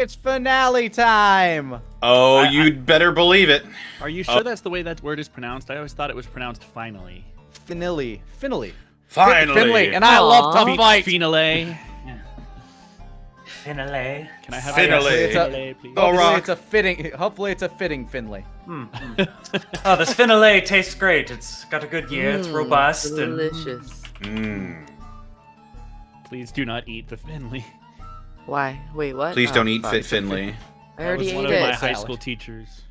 It's finale time! Oh, you'd better believe it. Are you sure that's the way that word is pronounced? I always thought it was pronounced finally. Finale. Finally. Finley, and I love to fight! Finale. Finale. Can I have Finale. a finale, please? Oh, Rock. Hopefully it's a fitting Finley. Oh, this finale tastes great. It's got a good year. It's robust and delicious. Please do not eat the Finley. Why? Wait, what? Please Oh, don't eat fuck. Fit Finley. I That already was one ate of my it. high Salad. school teachers.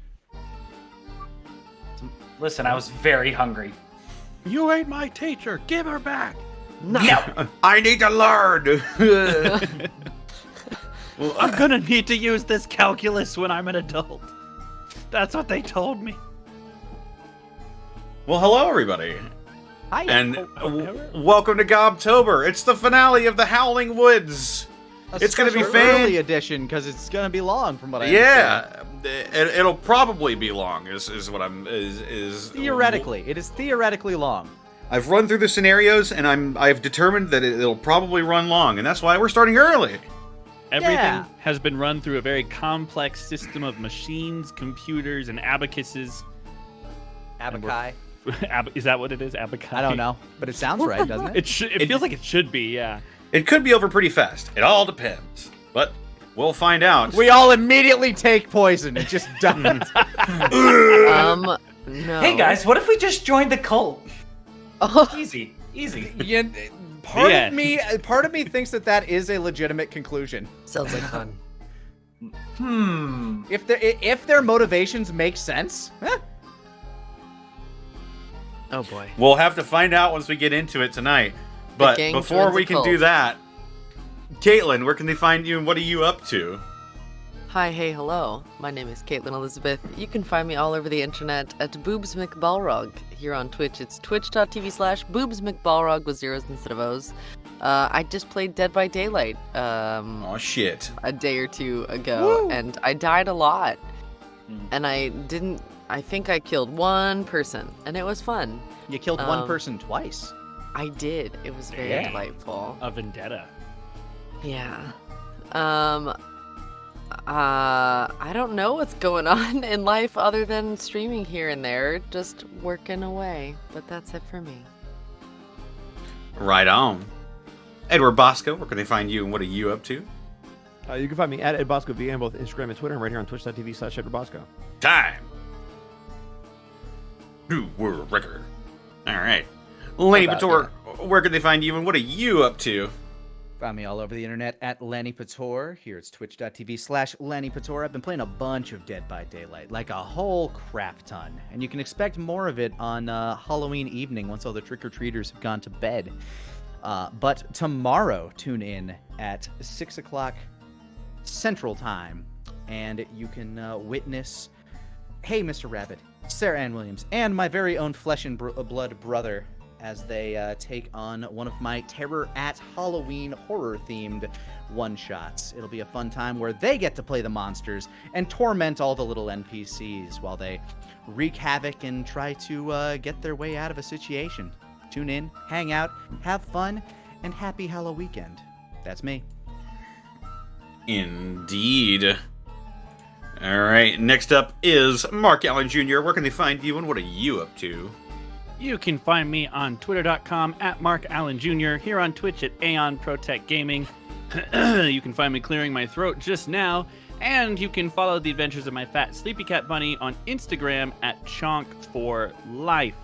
listen, I was very hungry. You ate my teacher. Give her back. No. I need to learn. I'm gonna need to use this calculus when I'm an adult. That's what they told me. Well, hello, everybody. Hi. And welcome to Gobtober. It's the finale of the Howling Woods. It's going to be early edition because it's going to be long from what I understand. Yeah, it'll probably be long. Is what I'm is Theoretically, it is theoretically long. I've run through the scenarios and I've determined that it'll probably run long, and that's why we're starting early. Everything has been run through a very complex system of machines, computers, and abacuses. Abakai. Is that what it is? Abakai? I don't know, but it sounds right, doesn't it? It feels like it should be, yeah. It could be over pretty fast. It all depends, but we'll find out. We all immediately take poison and just die. No. Hey guys, what if we just joined the cult? Oh, Easy, easy. Yeah, part of me thinks that is a legitimate conclusion. sounds like fun. If their motivations make sense. Oh boy. We'll have to find out once we get into it tonight. But gang before joins we a can cult. do that, Caitlin, where can they find you and what are you up to? Hi, hey, hello. My name is Caitlin Elizabeth. You can find me all over the internet at Boobs McBalrog. Here on Twitch, it's twitch.tv/Boobs McBalrog with zeros instead of O's. I just played Dead by Daylight Oh shit. a day or two ago, Woo. and I died a lot. And I think I killed one person, and it was fun. You killed one person twice. I did. It was very Yeah. delightful. A vendetta. Yeah. I don't know what's going on in life other than streaming here and there, just working away. But that's it for me. Right on. Edward Bosco, where can they find you and what are you up to? You can find me at EdBoscoV on both Instagram and Twitter, and right here on twitch.tv/EdwardBosco. Time. New world record. Alright. Lenny About Pator, where can they find you and what are you up to? Found me all over the internet at Lenny Pator. Here it's twitch.tv/Lenny Pator. I've been playing a bunch of Dead by Daylight, like a whole crap ton. And you can expect more of it on Halloween evening once all the trick-or-treaters have gone to bed. But tomorrow, tune in at 6 o'clock Central Time, and you can witness Hey Mr. Rabbit, Sarah Ann Williams, and my very own flesh and blood brother as they take on one of my Terror at Halloween horror-themed one-shots. It'll be a fun time where they get to play the monsters and torment all the little NPCs while they wreak havoc and try to get their way out of a situation. Tune in, hang out, have fun, and happy Halloween weekend. That's me. Indeed. Alright, next up is Mark Allen Jr. Where can they find you and what are you up to? You can find me on twitter.com at Mark Allen Jr., here on Twitch at Aeon Protect Gaming. You can find me clearing my throat just now, and you can follow the adventures of my fat sleepy cat bunny on Instagram at Chonk4Life.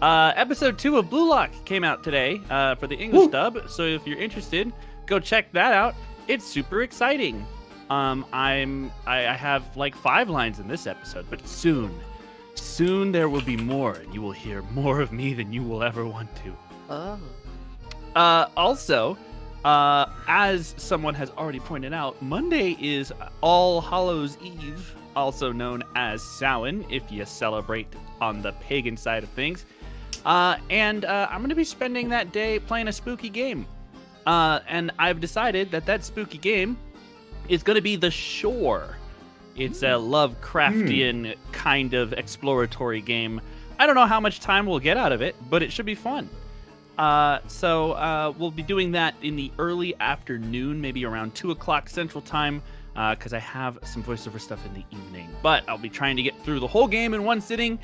Episode 2 of Blue Lock came out today for the English dub, so if you're interested, go check that out. It's super exciting. I have like 5 lines in this episode, but soon there will be more, and you will hear more of me than you will ever want to. Oh. Also, as someone has already pointed out, Monday is All Hallows Eve, also known as Samhain, if you celebrate on the pagan side of things. And I'm going to be spending that day playing a spooky game. And I've decided that spooky game is going to be The Shore. It's a Lovecraftian kind of exploratory game. I don't know how much time we'll get out of it, but it should be fun. So we'll be doing that in the early afternoon, maybe around 2 o'clock Central Time. because I have some voiceover stuff in the evening. But I'll be trying to get through the whole game in one sitting.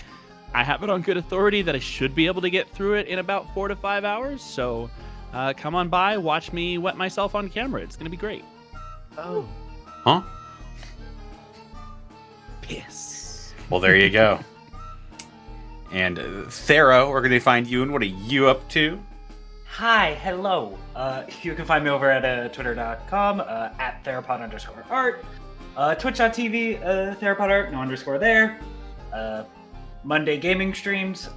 I have it on good authority that I should be able to get through it in about 4 to 5 hours. So come on by, watch me wet myself on camera. It's going to be great. Oh. Huh? Piss. Well, there you go. And Thero, where can they find you, and what are you up to? Hi, hello. You can find me over at twitter.com, at theropod_art. Twitch.tv, theropodart, no underscore there. Monday gaming streams.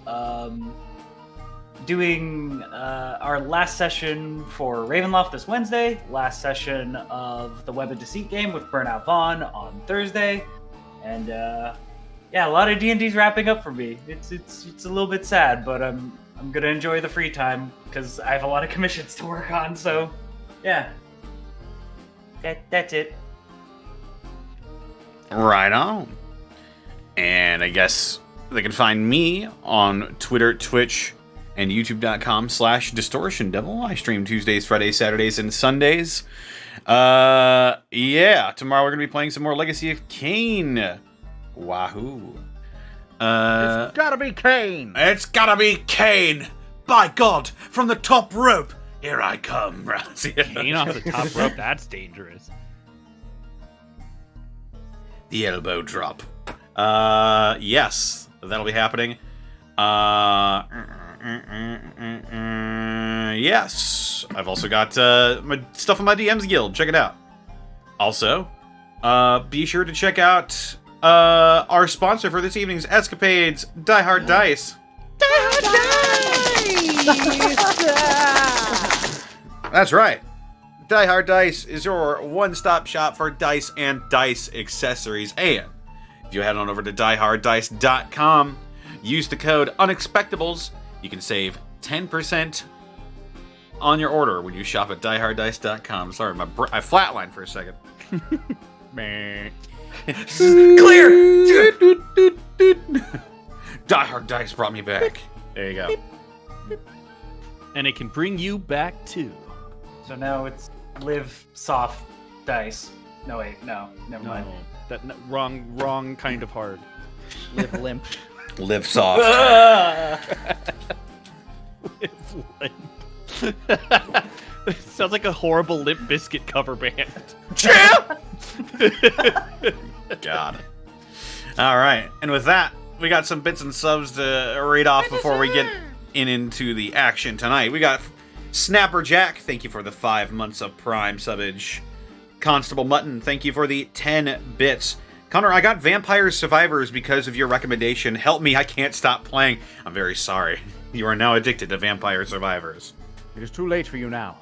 Doing our last session for Ravenloft this Wednesday. Last session of the Web of Deceit game with Burnout Vaughn on Thursday. And yeah, a lot of D&D's wrapping up for me. It's a little bit sad, but I'm gonna enjoy the free time because I have a lot of commissions to work on. So yeah, that's it. Right on. And I guess they can find me on Twitter, Twitch, and youtube.com/Distortion Devil. I stream Tuesdays, Fridays, Saturdays, and Sundays. Yeah, tomorrow we're going to be playing some more Legacy of Kain. Wahoo. It's gotta be Kane. It's gotta be Kain. By God, from the top rope, here I come. Kane off the top rope, that's dangerous. The elbow drop. Yes, that'll be happening. Yes, I've also got my stuff in my DMs guild. Check it out. Also, be sure to check out our sponsor for this evening's escapades, Die Hard Dice. That's right. Die Hard Dice is your one-stop shop for dice and dice accessories. And if you head on over to dieharddice.com, use the code UNEXPECTABLES, you can save 10% on your order when you shop at dieharddice.com. Sorry, I flatlined for a second. Clear. Die Hard Dice brought me back. There you go. And it can bring you back too. So now it's live soft dice. No wait, no, never mind. Wrong kind of hard. Live limp. Live soft. Live limp. It sounds like a horrible Limp Bizkit cover band. Got it. All right, and with that, we got some bits and subs to read off before we get into the action tonight. We got Snapper Jack, thank you for the 5 months of Prime subbage. Constable Mutton, thank you for the 10 bits. Connor, I got Vampire Survivors because of your recommendation. Help me, I can't stop playing. I'm very sorry. You are now addicted to Vampire Survivors. It is too late for you now.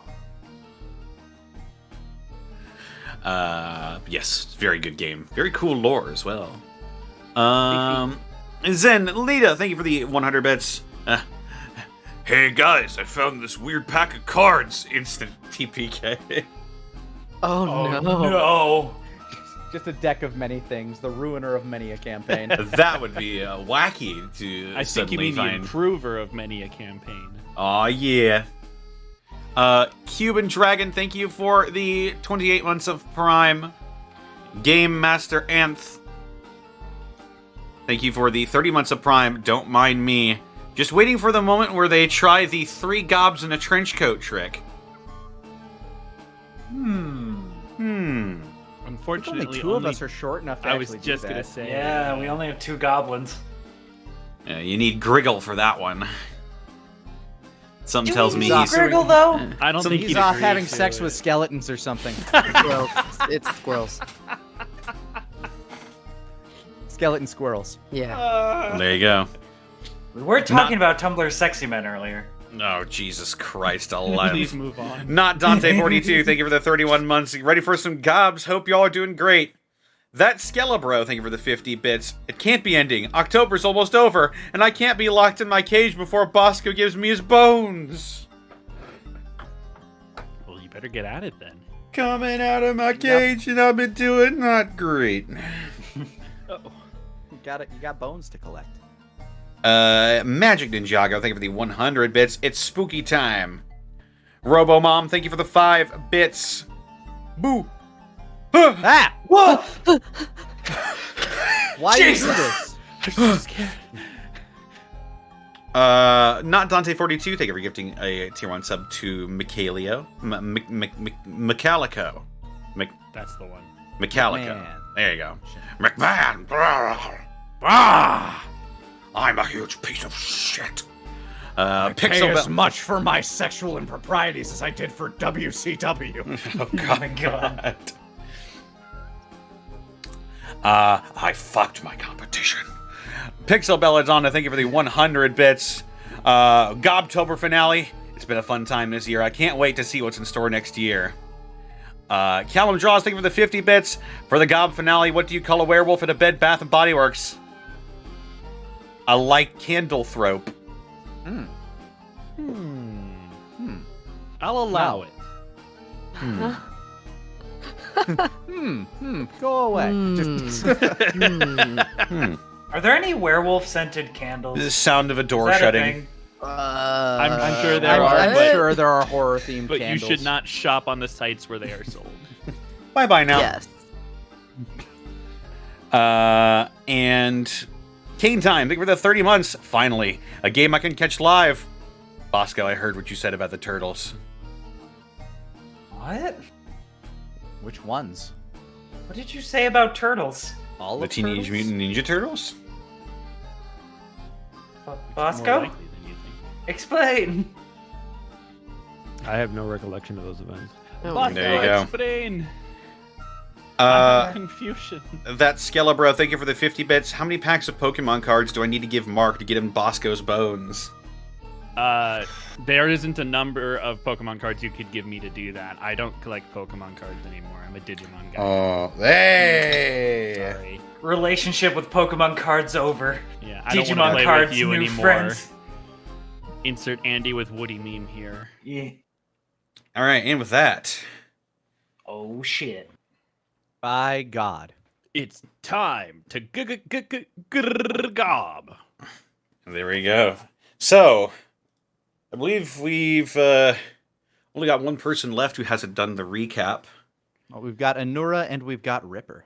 Yes, very good game. Very cool lore as well. Zen Lita, thank you for the 100 bits. Hey guys, I found this weird pack of cards. Instant TPK. Oh, Oh no. no. Just a deck of many things, the ruiner of many a campaign. That would be wacky to I think you suddenly mean the find. improver of many a campaign. Aw, yeah. Cuban Dragon, thank you for the 28 months of Prime. Game Master Anth, thank you for the 30 months of Prime. Don't mind me. Just waiting for the moment where they try the 3 gobs in a trench coat trick. Unfortunately, Only two of us are short enough to I was actually just do gonna that. say. Yeah, we only have 2 goblins. You need Griggle for that one. Something tells me need he's... Griggle, though? I don't think He's he'd off agree having to sex it. with skeletons or something. Squirrels. It's squirrels. Skeleton squirrels. Yeah. There you go. We were talking about Tumblr's sexy men earlier. Oh, Jesus Christ alive. Please move on. Not Dante42, thank you for the 31 months. You ready for some gobs? Hope y'all are doing great. That Skelebro, thank you for the 50 bits. It can't be ending. October's almost over, and I can't be locked in my cage before Bosco gives me his bones. Well, you better get at it then. Coming out of my cage, and I've been doing not great. You got bones to collect. Magic Ninjago, thank you for the 100 bits. It's spooky time. Robo Mom, thank you for the 5 bits. Boo. Ah! Whoa! Why do you do Jesus! this? I'm so scared. Not Dante42, thank you for gifting a tier 1 sub to Micalio. Micalico. That's the one. Micalico. McMahon. There you go. McMahon. Ah, I'm a huge piece of shit. Pixel Bell. much for my sexual improprieties as I did for WCW. Oh Oh my god. I fucked my competition. Pixel Belladonna, thank you for the 100 bits. Gobtober finale. It's been a fun time this year. I can't wait to see what's in store next year. Callum Draws, thank you for the 50 bits. For the Gob finale, what do you call a werewolf at a Bed Bath & Body Works? A lycanthrope. I'll allow it. Go away. Just, Are there any werewolf-scented candles? The sound of a door Is that a shutting. thing? I'm sure there I'm, are, I'm but, sure there are horror-themed but candles. you should not shop on the sites where they are sold. Bye-bye now. Yes. And Cane Time, thank you for the 30 months. Finally, a game I can catch live. Bosco, I heard what you said about the turtles. What? Which ones? What did you say about turtles? All The of Teenage Turtles? Mutant Ninja Turtles? More Bosco? likely than you think. Explain! I have no recollection of those events. Oh, Bosco, There you go. explain. Uh, Confusion. that Skelebro, thank you for the 50 bits. How many packs of Pokemon cards do I need to give Mark to get him Bosco's bones? There isn't a number of Pokemon cards you could give me to do that. I don't collect Pokemon cards anymore. I'm a Digimon guy. Oh, hey! Sorry. Relationship with Pokemon cards over. Yeah, I don't want to Digimon play cards, with you new anymore. friends. Insert Andy with Woody meme here. Yeah. All right, and with that, Oh shit. By God. It's time to gob. there we go. So, I believe we've only got one person left who hasn't done the recap. Well, we've got Anura and we've got Ripper.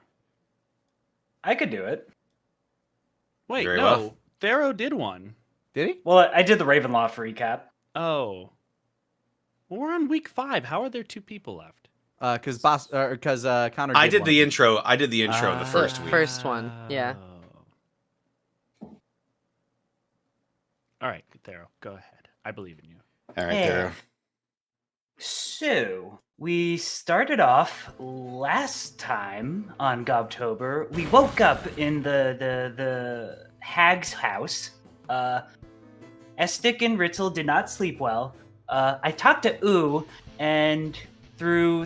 I could do it. Wait, Very no. well. Thero did one. Did he? Well, I did the Ravenloft recap. Oh. Well, we're on week 5. How are there 2 people left? Because Connor. I did one. the intro. I did the intro the first week. First one, yeah. Oh. All right, Thero, go ahead. I believe in you. All right, Yeah. there. So, we started off last time on Gobtober. We woke up in the hag's house. Estik and Ritzel did not sleep well. I talked to Ooh, and through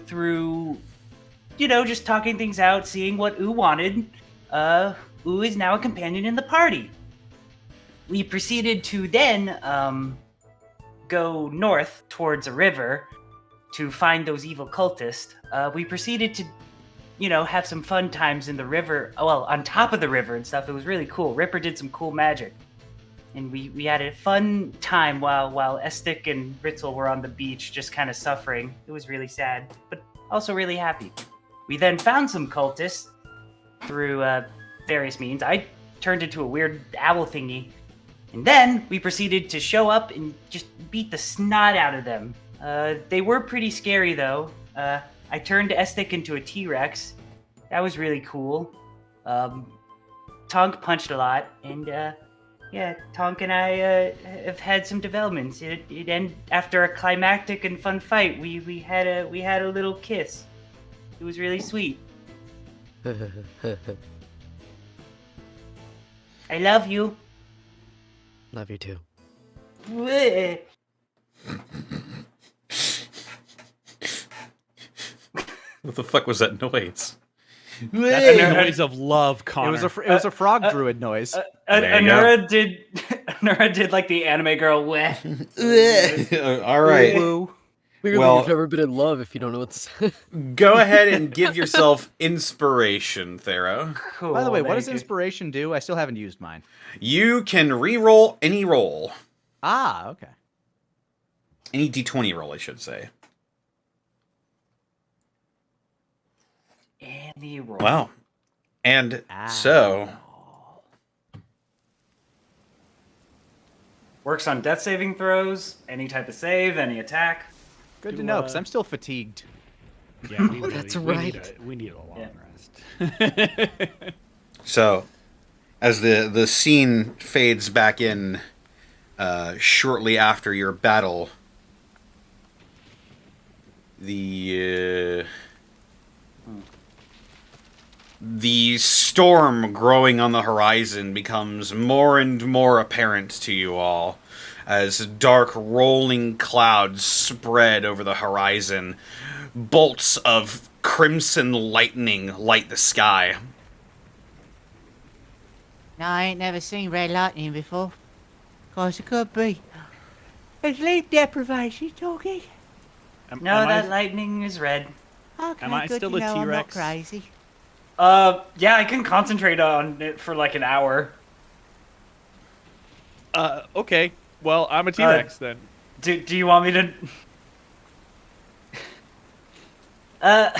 just talking things out, seeing what Ooh wanted, Ooh is now a companion in the party. We proceeded to then go north towards a river to find those evil cultists. We proceeded to, have some fun times in the river. Well, on top of the river and stuff. It was really cool. Ripper did some cool magic. And we had a fun time while Estik and Ritzel were on the beach just kind of suffering. It was really sad, but also really happy. We then found some cultists through various means. I turned into a weird owl thingy. And then we proceeded to show up and just beat the snot out of them. They were pretty scary, though. I turned Estik into a T-Rex. That was really cool. Tonk punched a lot, and Tonk and I have had some developments. It ended after a climactic and fun fight. We had a little kiss. It was really sweet. I love you. Love you too. Bleh. What the fuck was that noise? That's the noise of love, Connor. It was a frog druid noise. There you go. Anura did like the anime girl. Weh. All right. Clearly, Well- you've never been in love if you don't know what to say. Go ahead and give yourself inspiration, Thero. Cool, By the way, what does thank you. inspiration do? I still haven't used mine. You can re-roll any roll. Ah, okay. Any d20 roll, I should say. Any roll. Wow. And so, Works on death saving throws, any type of save, any attack. Good to know, because I'm still fatigued. Yeah, we really, That's we right. need a long Yeah. rest. so as the scene fades back in shortly after your battle, the storm growing on the horizon becomes more and more apparent to you all as dark rolling clouds spread over the horizon. Bolts of crimson lightning light the sky. No, I ain't never seen red lightning before. Course it could be. It's sleep deprivation talking. No, am that I, lightning is red. Okay, Am I good still to a know I'm not T-Rex? crazy. Yeah, I can concentrate on it for like an hour. okay. Well, I'm a T-Rex then. Do you want me to? Uh,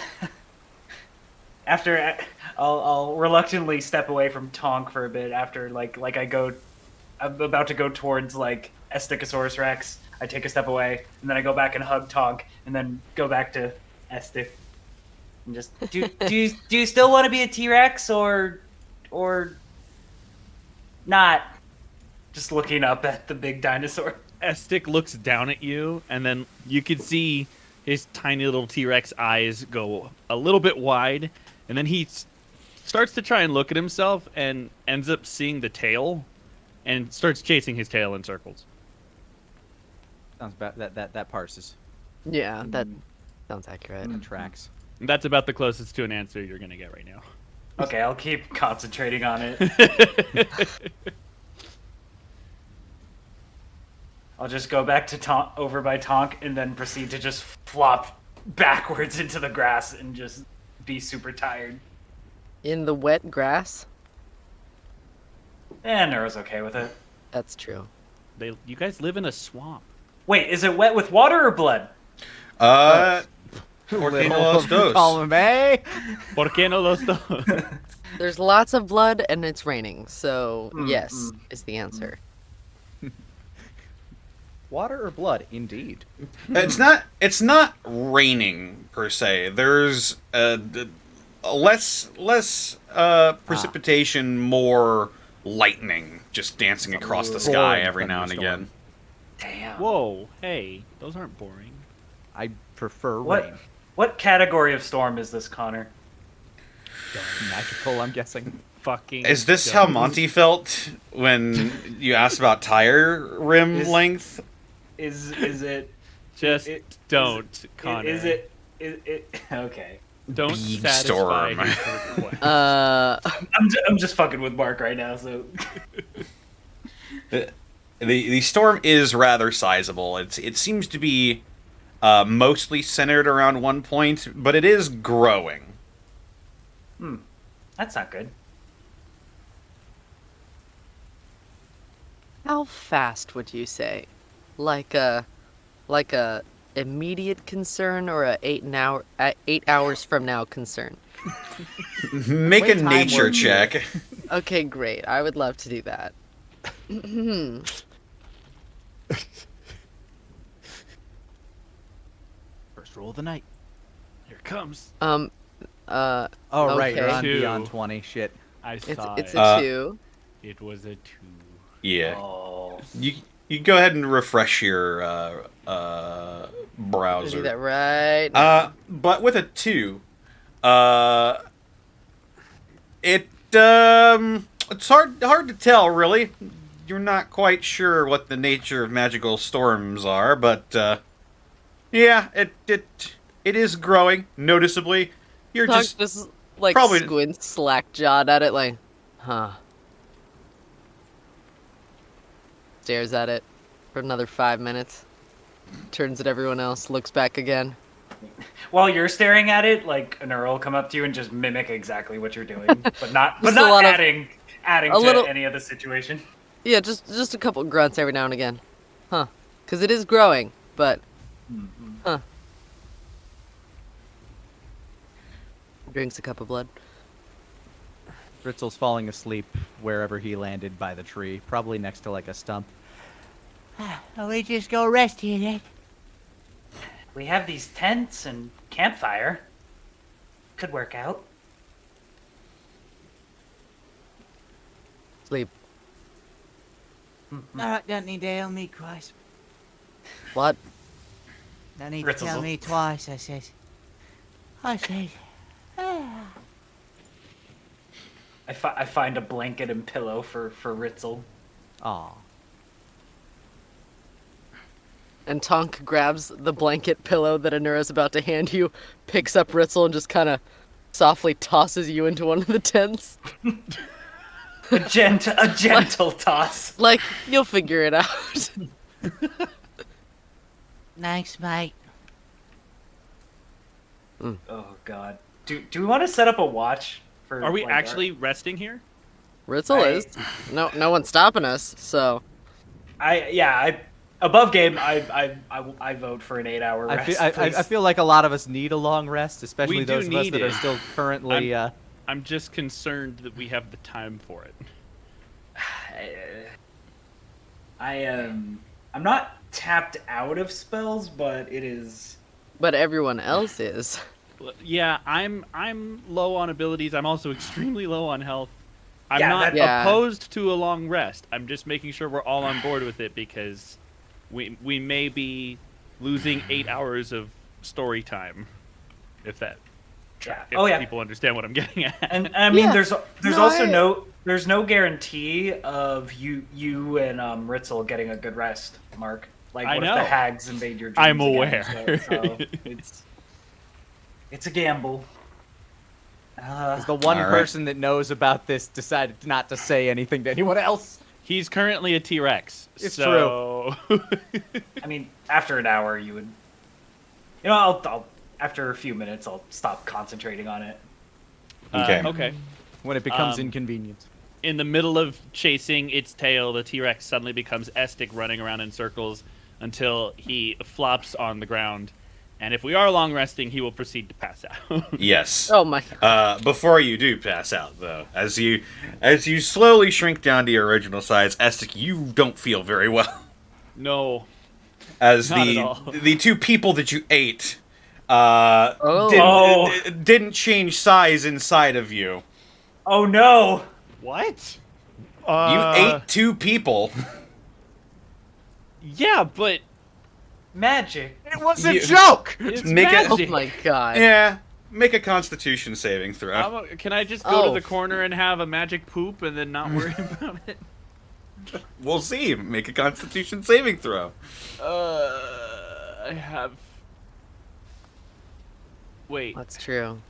after I'll reluctantly step away from Tonk for a bit. After like I'm about to go towards like Estichosaurus Rex. I take a step away, and then I go back and hug Tonk, and then go back to Estic. And just do you still want to be a T-Rex or not? Just looking up at the big dinosaur. Estic looks down at you, and then you can see his tiny little T-Rex eyes go a little bit wide, and then he starts to try and look at himself and ends up seeing the tail and starts chasing his tail in circles. Sounds about that parses. Yeah, that sounds accurate. That tracks. And that's about the closest to an answer you're going to get right now. Okay, I'll keep concentrating on it. I'll just go back to over by Tonk and then proceed to just flop backwards into the grass and just be super tired. In the wet grass? Nero's okay with it. That's true. You guys live in a swamp. Wait, is it wet with water or blood? Orquino los dos. Column A. ¿Por qué no los dos? There's lots of blood and it's raining, so yes is the answer. Water or blood? Indeed. It's not raining per se. There's less precipitation, more lightning just dancing across the sky Boring every now and thunderstorm. again. Damn. Whoa, hey, those aren't boring. I prefer What rain. what category of storm is this, Connor? Magical, I'm guessing. Fucking. Is this how dumb. Monty felt when you asked about tire rim Is- length? Is it Just it- don't, Connor. is it okay? Don't Big satisfy storm. his request. I'm just fucking with Mark right now, so The storm is rather sizable. It seems to be mostly centered around one point, but it is growing. that's not good. How fast would you say? Like a immediate concern or a 8 hours from now concern? Make Wait, a time nature work here. check. Okay, great. I would love to do that. First roll of the night. Here it comes. Oh, right, you're Okay. on Two. beyond 20. Shit. I It's saw it's it. a 2. It was a 2. Yeah. Oh, You go ahead and refresh your I'll do browser. that right now. But with a 2, it's hard to tell really. You're not quite sure what the nature of magical storms are, but yeah, it is growing noticeably. You're Doc just like probably- squints slack-jawed at it like, huh. Stares at it for another 5 minutes. Turns at everyone else, looks back again. while you're staring at it, like an Earl will come up to you and just mimic exactly what you're doing, but not Just a lot of- adding a to little- any of the situation. Yeah, just a couple grunts every now and again. Huh. Because it is growing, but... Huh. Drinks a cup of blood. Ritzel's falling asleep wherever he landed by the tree, probably next to like a stump. We just go rest here then. We have these tents and campfire. Could work out. Sleep. Don't need to tell me twice. What? Don't need to Ritzel's tell up. me twice, I says. I says. I find a blanket and pillow for Ritzel. Aw. And Tonk grabs the blanket pillow that Anura's about to hand you, picks up Ritzel, and just kind of softly tosses you into one of the tents. A gentle toss. Like, you'll figure it out. Thanks, mate. Oh God. Do we want to set up a watch for? Are we like, actually resting here? Ritzel is. No one's stopping us, so. Above game, I vote for an 8-hour rest. I feel like a lot of us need a long rest, especially We do those of us need that are it. still currently. I'm just concerned that we have the time for it. I'm not tapped out of spells, but it is. But everyone else is. Yeah, I'm low on abilities. I'm also extremely low on health. I'm Yeah, not Yeah. opposed to a long rest. I'm just making sure we're all on board with it because we may be losing 8 hours of story time, if that. Yeah. If Oh yeah. people understand what I'm getting at. And I mean, Yeah. there's No, also there's no guarantee of you and Ritzel getting a good rest, Mark. Like I what if know. the hags invade your dreams I'm again? aware. So it's a gamble. the one All right. person that knows about this decided not to say anything to anyone else. He's currently a T-Rex. It's so... I mean, after an hour, you would. You know, I'll after a few minutes, I'll stop concentrating on it. Okay. Okay. When it becomes Um, inconvenient. In the middle of chasing its tail, the T-Rex suddenly becomes Estic, running around in circles until he flops on the ground. And if we are long resting, he will proceed to pass out. Yes. Oh my god. Before you do pass out, though, as you slowly shrink down to your original size, Estic, you don't feel very well. No. As Not at all. the two people that you ate Oh. didn't change size inside of you. Oh no! What? You ate two people. Yeah, but Magic. It was a You- joke! it's Make it- Oh magic. my god. Yeah. Make a Constitution saving throw. Can I just go to Oh. the corner and have a magic poop and then not worry about it? We'll see. Make a Constitution saving throw. I have. Wait. That's true.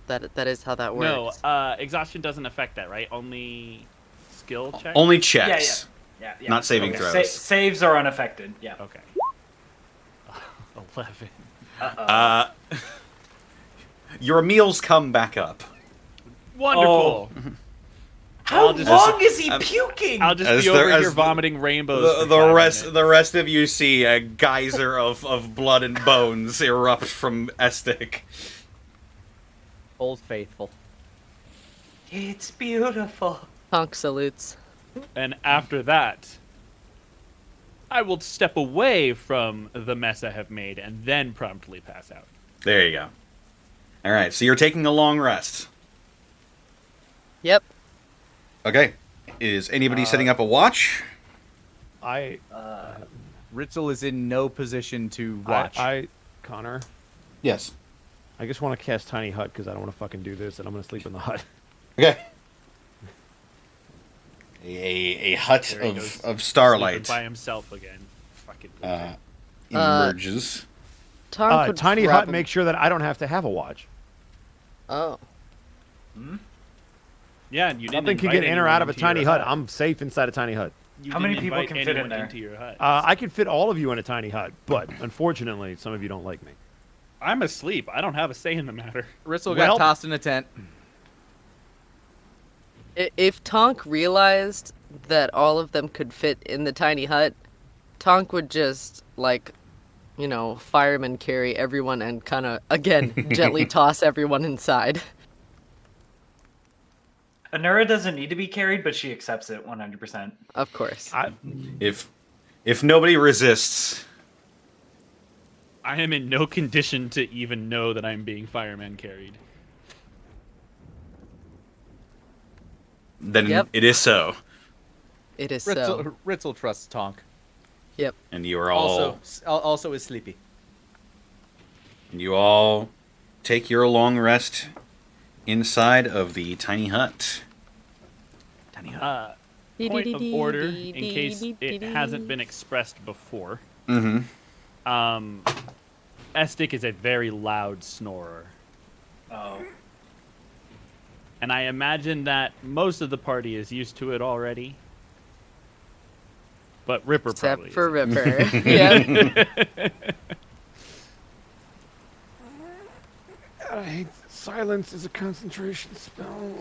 That is how that works. No, exhaustion doesn't affect that, right? Only skill check? Only checks. Yeah. Not saving throws. Saves are unaffected. Yeah. Okay. 11. Your meals come back up. Wonderful. How I'll just- long is he puking? I'll just As be there- over as here the- vomiting rainbows. for The 5 rest minutes. the rest of you see a geyser of blood and bones erupt from Estic. Old Faithful. It's beautiful. Tonk salutes. And after that, I will step away from the mess I have made and then promptly pass out. There you go. All right, so you're taking a long rest. Yep. Okay. Is anybody setting up a watch? Ritzel is in no position to watch. Connor, Yes. I just want to cast Tiny Hut because I don't want to fucking do this, and I'm gonna sleep in the hut. Okay. A hut There he goes, of sleeping starlight by himself again. Fucking emerges. Tonk would Tiny Hut probab- makes sure that I don't have to have a watch. Oh. yeah, and you didn't Nothing can invite get in or anyone out of a into your tiny hut. I'm safe inside a tiny hut. You How many didn't people invite can fit in anyone there? Into your hut. I can fit all of you in a tiny hut, but unfortunately, some of you don't like me. I'm asleep. I don't have a say in the matter. Ritzel Well- got tossed in a tent. If Tonk realized that all of them could fit in the tiny hut, Tonk would just, like, fireman carry everyone and kind of, again, gently toss everyone inside. Anura doesn't need to be carried, but she accepts it 100%. Of course. If nobody resists, I am in no condition to even know that I'm being fireman carried. then Yep. it is so. It is Ritzel, so. Ritzel trusts Tonk. Yep. And you are all Also is sleepy. you all take your long rest inside of the tiny hut. Tiny hut. Point of order, in case it hasn't been expressed before. Mm-hmm. Estic is a very loud snorer. Oh. And I imagine that most of the party is used to it already. But Ripper Except probably for isn't. Ripper. Yeah. I hate silence is a concentration spell.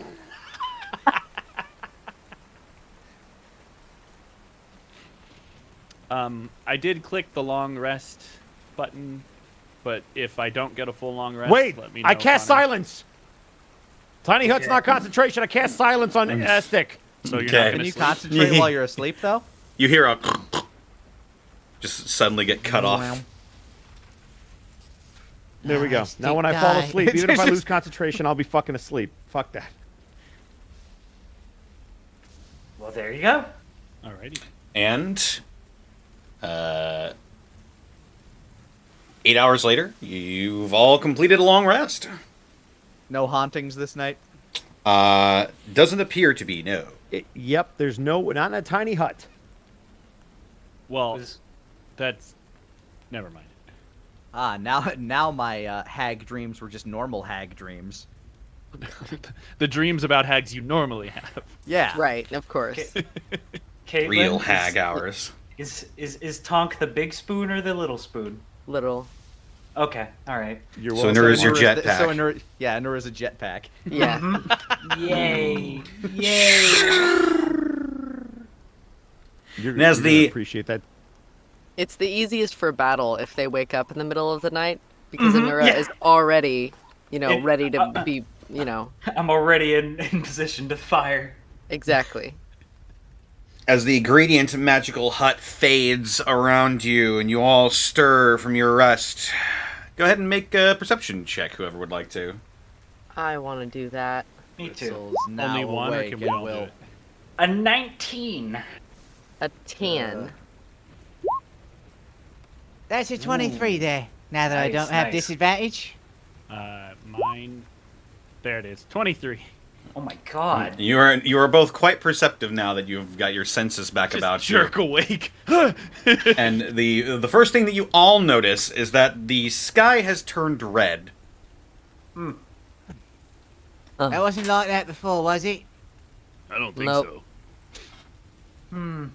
I did click the long rest button, but if I don't get a full long rest, Wait, let me know. I cast Connor. silence. Tiny hut's not concentration. I cast silence on Estic. So you're Okay. not Can gonna you sleep? concentrate while you're asleep, though? You hear a just suddenly get cut off. There we go. Nice, Now when I deep fall dive. asleep, even if I lose concentration, I'll be fucking asleep. Fuck that. Well, there you go. Alrighty. And 8 hours later, you've all completed a long rest. No hauntings this night. Doesn't appear to be, no. Yep, there's not in a tiny hut. Well, that's... Never mind. Now my hag dreams were just normal hag dreams. The dreams about hags you normally have. Yeah. Right, of course. Caitlin, Real hag hours. Is Tonk the big spoon or the little spoon? Little. Okay, all right. You're So well Nura is said, your Mark. jetpack. So Nura's a jetpack. Yeah. Yay! Yay! You're And as gonna the- appreciate that. It's the easiest for battle if they wake up in the middle of the night because Anura yeah. is already, It- ready to be, I'm already in position to fire. exactly. As the gradient magical hut fades around you and you all stir from your rest, go ahead and make a perception check, whoever would like to. I want to do that. Me too. Ritzel's now Only one, or awake can we and all do will- it? A 19. A 10. That's a 23 there. Now that I Nice, don't have nice. disadvantage. Mine... There it is. 23. Oh my god. You are both quite perceptive now that you've got your senses back Just about jerk you. awake. And the first thing that you all notice is that the sky has turned red. That wasn't like that before, was it? I don't think Nope. so.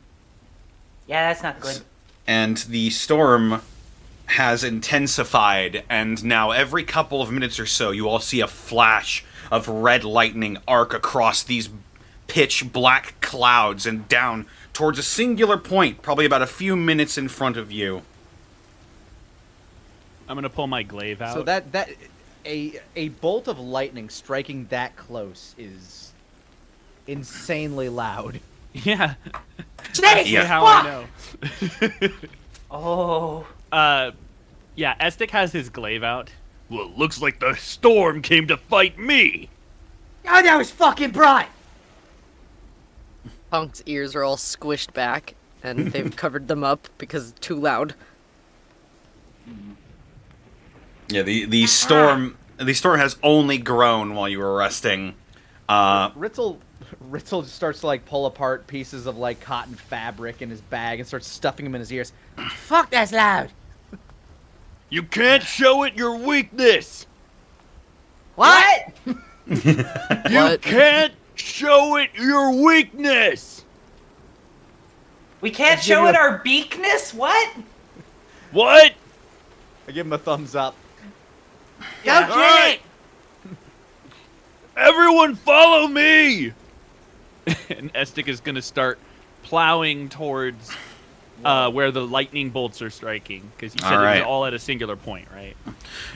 Yeah, that's not good. And the storm has intensified, and now every couple of minutes or so you all see a flash of red lightning arc across these pitch black clouds and down towards a singular point, probably about a few minutes in front of you. I'm gonna pull my glaive out. So that a bolt of lightning striking that close is insanely loud. Yeah. Snake! Yeah. How I know. Oh. Yeah, Estic has his glaive out. Well, looks like the storm came to fight me. Oh, that was fucking bright! Punk's ears are all squished back, and they've covered them up because it's too loud. Yeah, the storm has only grown while you were resting. Ritzel just starts to like pull apart pieces of like cotton fabric in his bag and starts stuffing them in his ears. Fuck, that's loud! You can't show it your weakness. What? What? Can't show it your weakness. We can't show it our beakness? What? What? I give him a thumbs up. Don't kill Alright. it! Everyone follow me. And Estic is gonna start plowing towards where the lightning bolts are striking, because you said Alright. it's all at a singular point, right?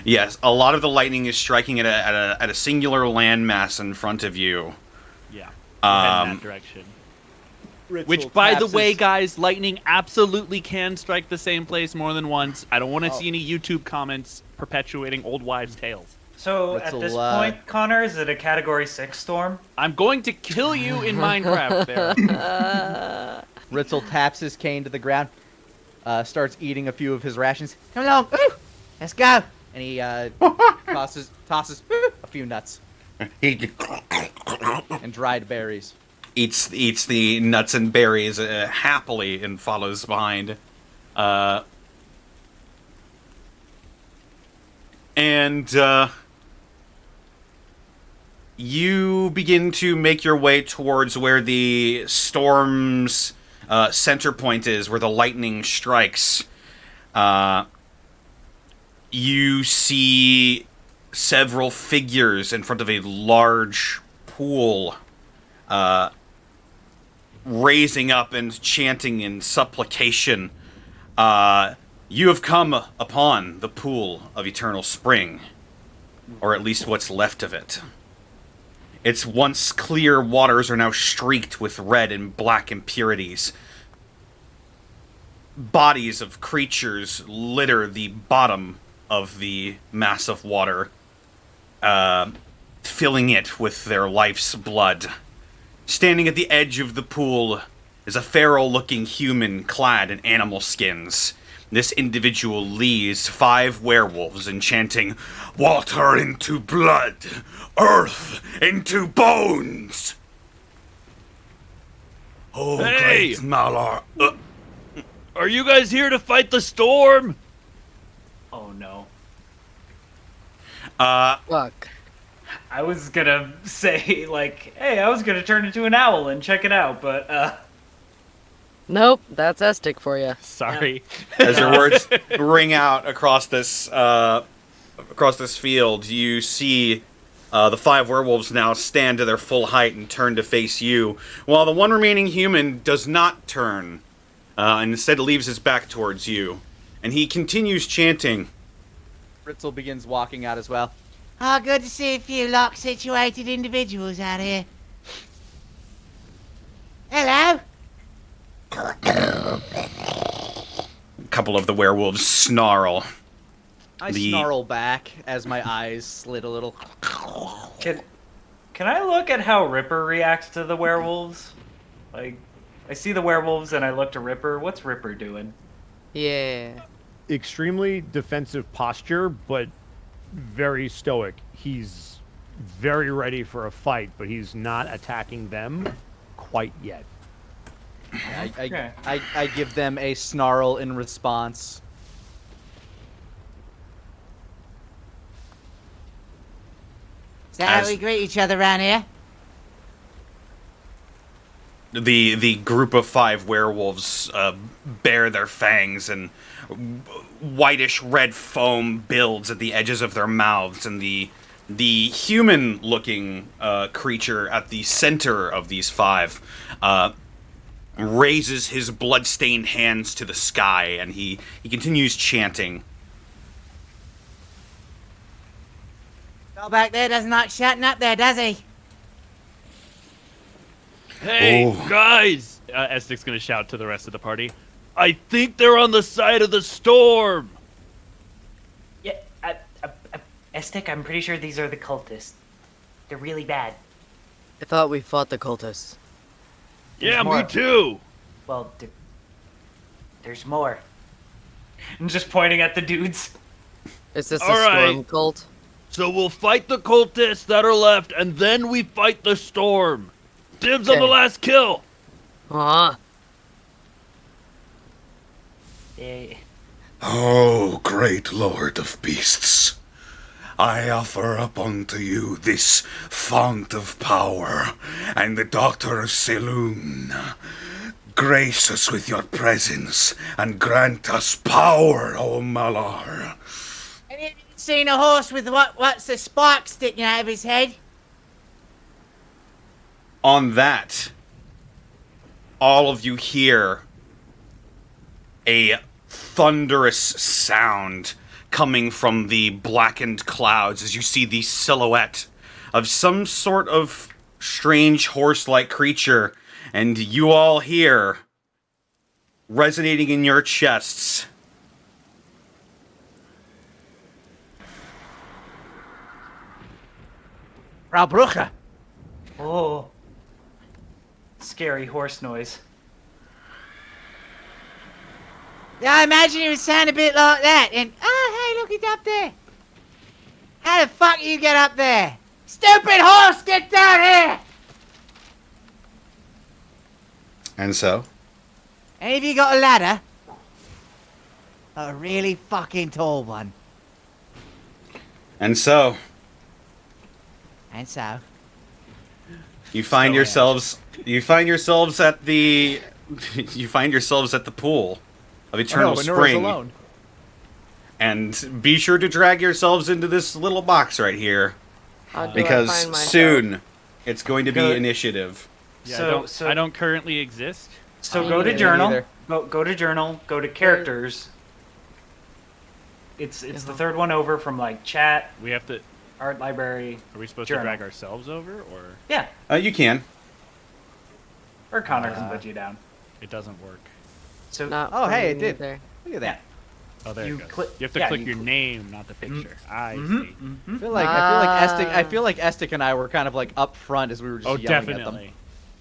Yes, a lot of the lightning is striking at a singular landmass in front of you. Yeah. Head in that direction. Which, by the way, guys, lightning absolutely can strike the same place more than once. I don't want to see any YouTube comments perpetuating old wives' tales. So at Ritzel, this point, Connor, is it a Category 6 storm? I'm going to kill you in Minecraft there. Ritzel taps his cane to the ground, starts eating a few of his rations. Come along, woo! Let's go. And he tosses a few nuts He and dried berries. eats the nuts and berries happily and follows behind. You begin to make your way towards where the storm's center point is, where the lightning strikes. You see several figures in front of a large pool, raising up and chanting in supplication. You have come upon the pool of eternal spring, or at least what's left of it. Its once clear waters are now streaked with red and black impurities. Bodies of creatures litter the bottom of the mass of water, filling it with their life's blood. Standing at the edge of the pool is a feral-looking human clad in animal skins. This individual leads 5 werewolves enchanting water into blood, earth into bones. Oh, Hey! great Malar. Are you guys here to fight the storm? Oh no. Fuck. I was gonna say, like, hey, I was gonna turn into an owl and check it out, but, Nope, that's Estic for you. Sorry. As your words ring out across this field, you see the 5 werewolves now stand to their full height and turn to face you, while the one remaining human does not turn, and instead leaves his back towards you. And he continues chanting. Ritzel begins walking out as well. Oh, good to see a few lock-situated individuals out here. Hello? A couple of the werewolves snarl. I snarl back as my eyes slit a little. can I look at how Ripper reacts to the werewolves? Like, I see the werewolves and I look to Ripper. What's Ripper doing? Yeah. Extremely defensive posture, but very stoic. He's very ready for a fight, but he's not attacking them quite yet. Okay. I give them a snarl in response. Is that how As- we greet each other around here? The group of 5 werewolves bare their fangs, and whitish red foam builds at the edges of their mouths, and the human-looking creature at the center of these 5 raises his blood-stained hands to the sky, and he continues chanting. Go back there does not shutting up there, does he? Hey, Oh. guys! Estic's gonna shout to the rest of the party. I think they're on the side of the storm! Yeah, Estic, I'm pretty sure these are the cultists. They're really bad. I thought we fought the cultists. Yeah, more. me too! Well, there's more. I'm just pointing at the dudes. Is this All a storm right. cult? So we'll fight the cultists that are left, and then we fight the storm. Dibs on the Okay. last kill! Huh? They, O great lord of beasts, I offer up unto you this font of power and the daughter of Saloon. Grace us with your presence and grant us power, O Malar. Have you seen a horse with what's the spark sticking out of his head? On that, all of you hear a thunderous sound coming from the blackened clouds as you see the silhouette of some sort of strange horse-like creature, and you all hear resonating in your chests. Frau Brucher. Oh. Scary horse noise. Yeah, I imagine it would sound a bit like that. And oh, hey, look, it's up there. How the fuck you get up there? Stupid horse, get down here! And so? And have you got a ladder? A really fucking tall one. And so, And so, you find So yourselves at the pool of eternal spring. Alone. And be sure to drag yourselves into this little box right here, How do I because find myself? soon it's going to be Good. initiative. Yeah, So- I don't currently exist. So Me go to neither. journal. Neither. Go to journal. Go to characters. It's the third one over from like chat, We have to. art library. Are we supposed Journal. to drag ourselves over, or Yeah, You can. or Connor can put you down. it doesn't work? So Not Oh, for hey, me it did. either. Look at that. Oh, there You it goes. click- You have to yeah, click you your cl- name, not the picture. I see. I feel like I feel like Estic and I were kind of like up front as we were just Oh, yelling at them. definitely,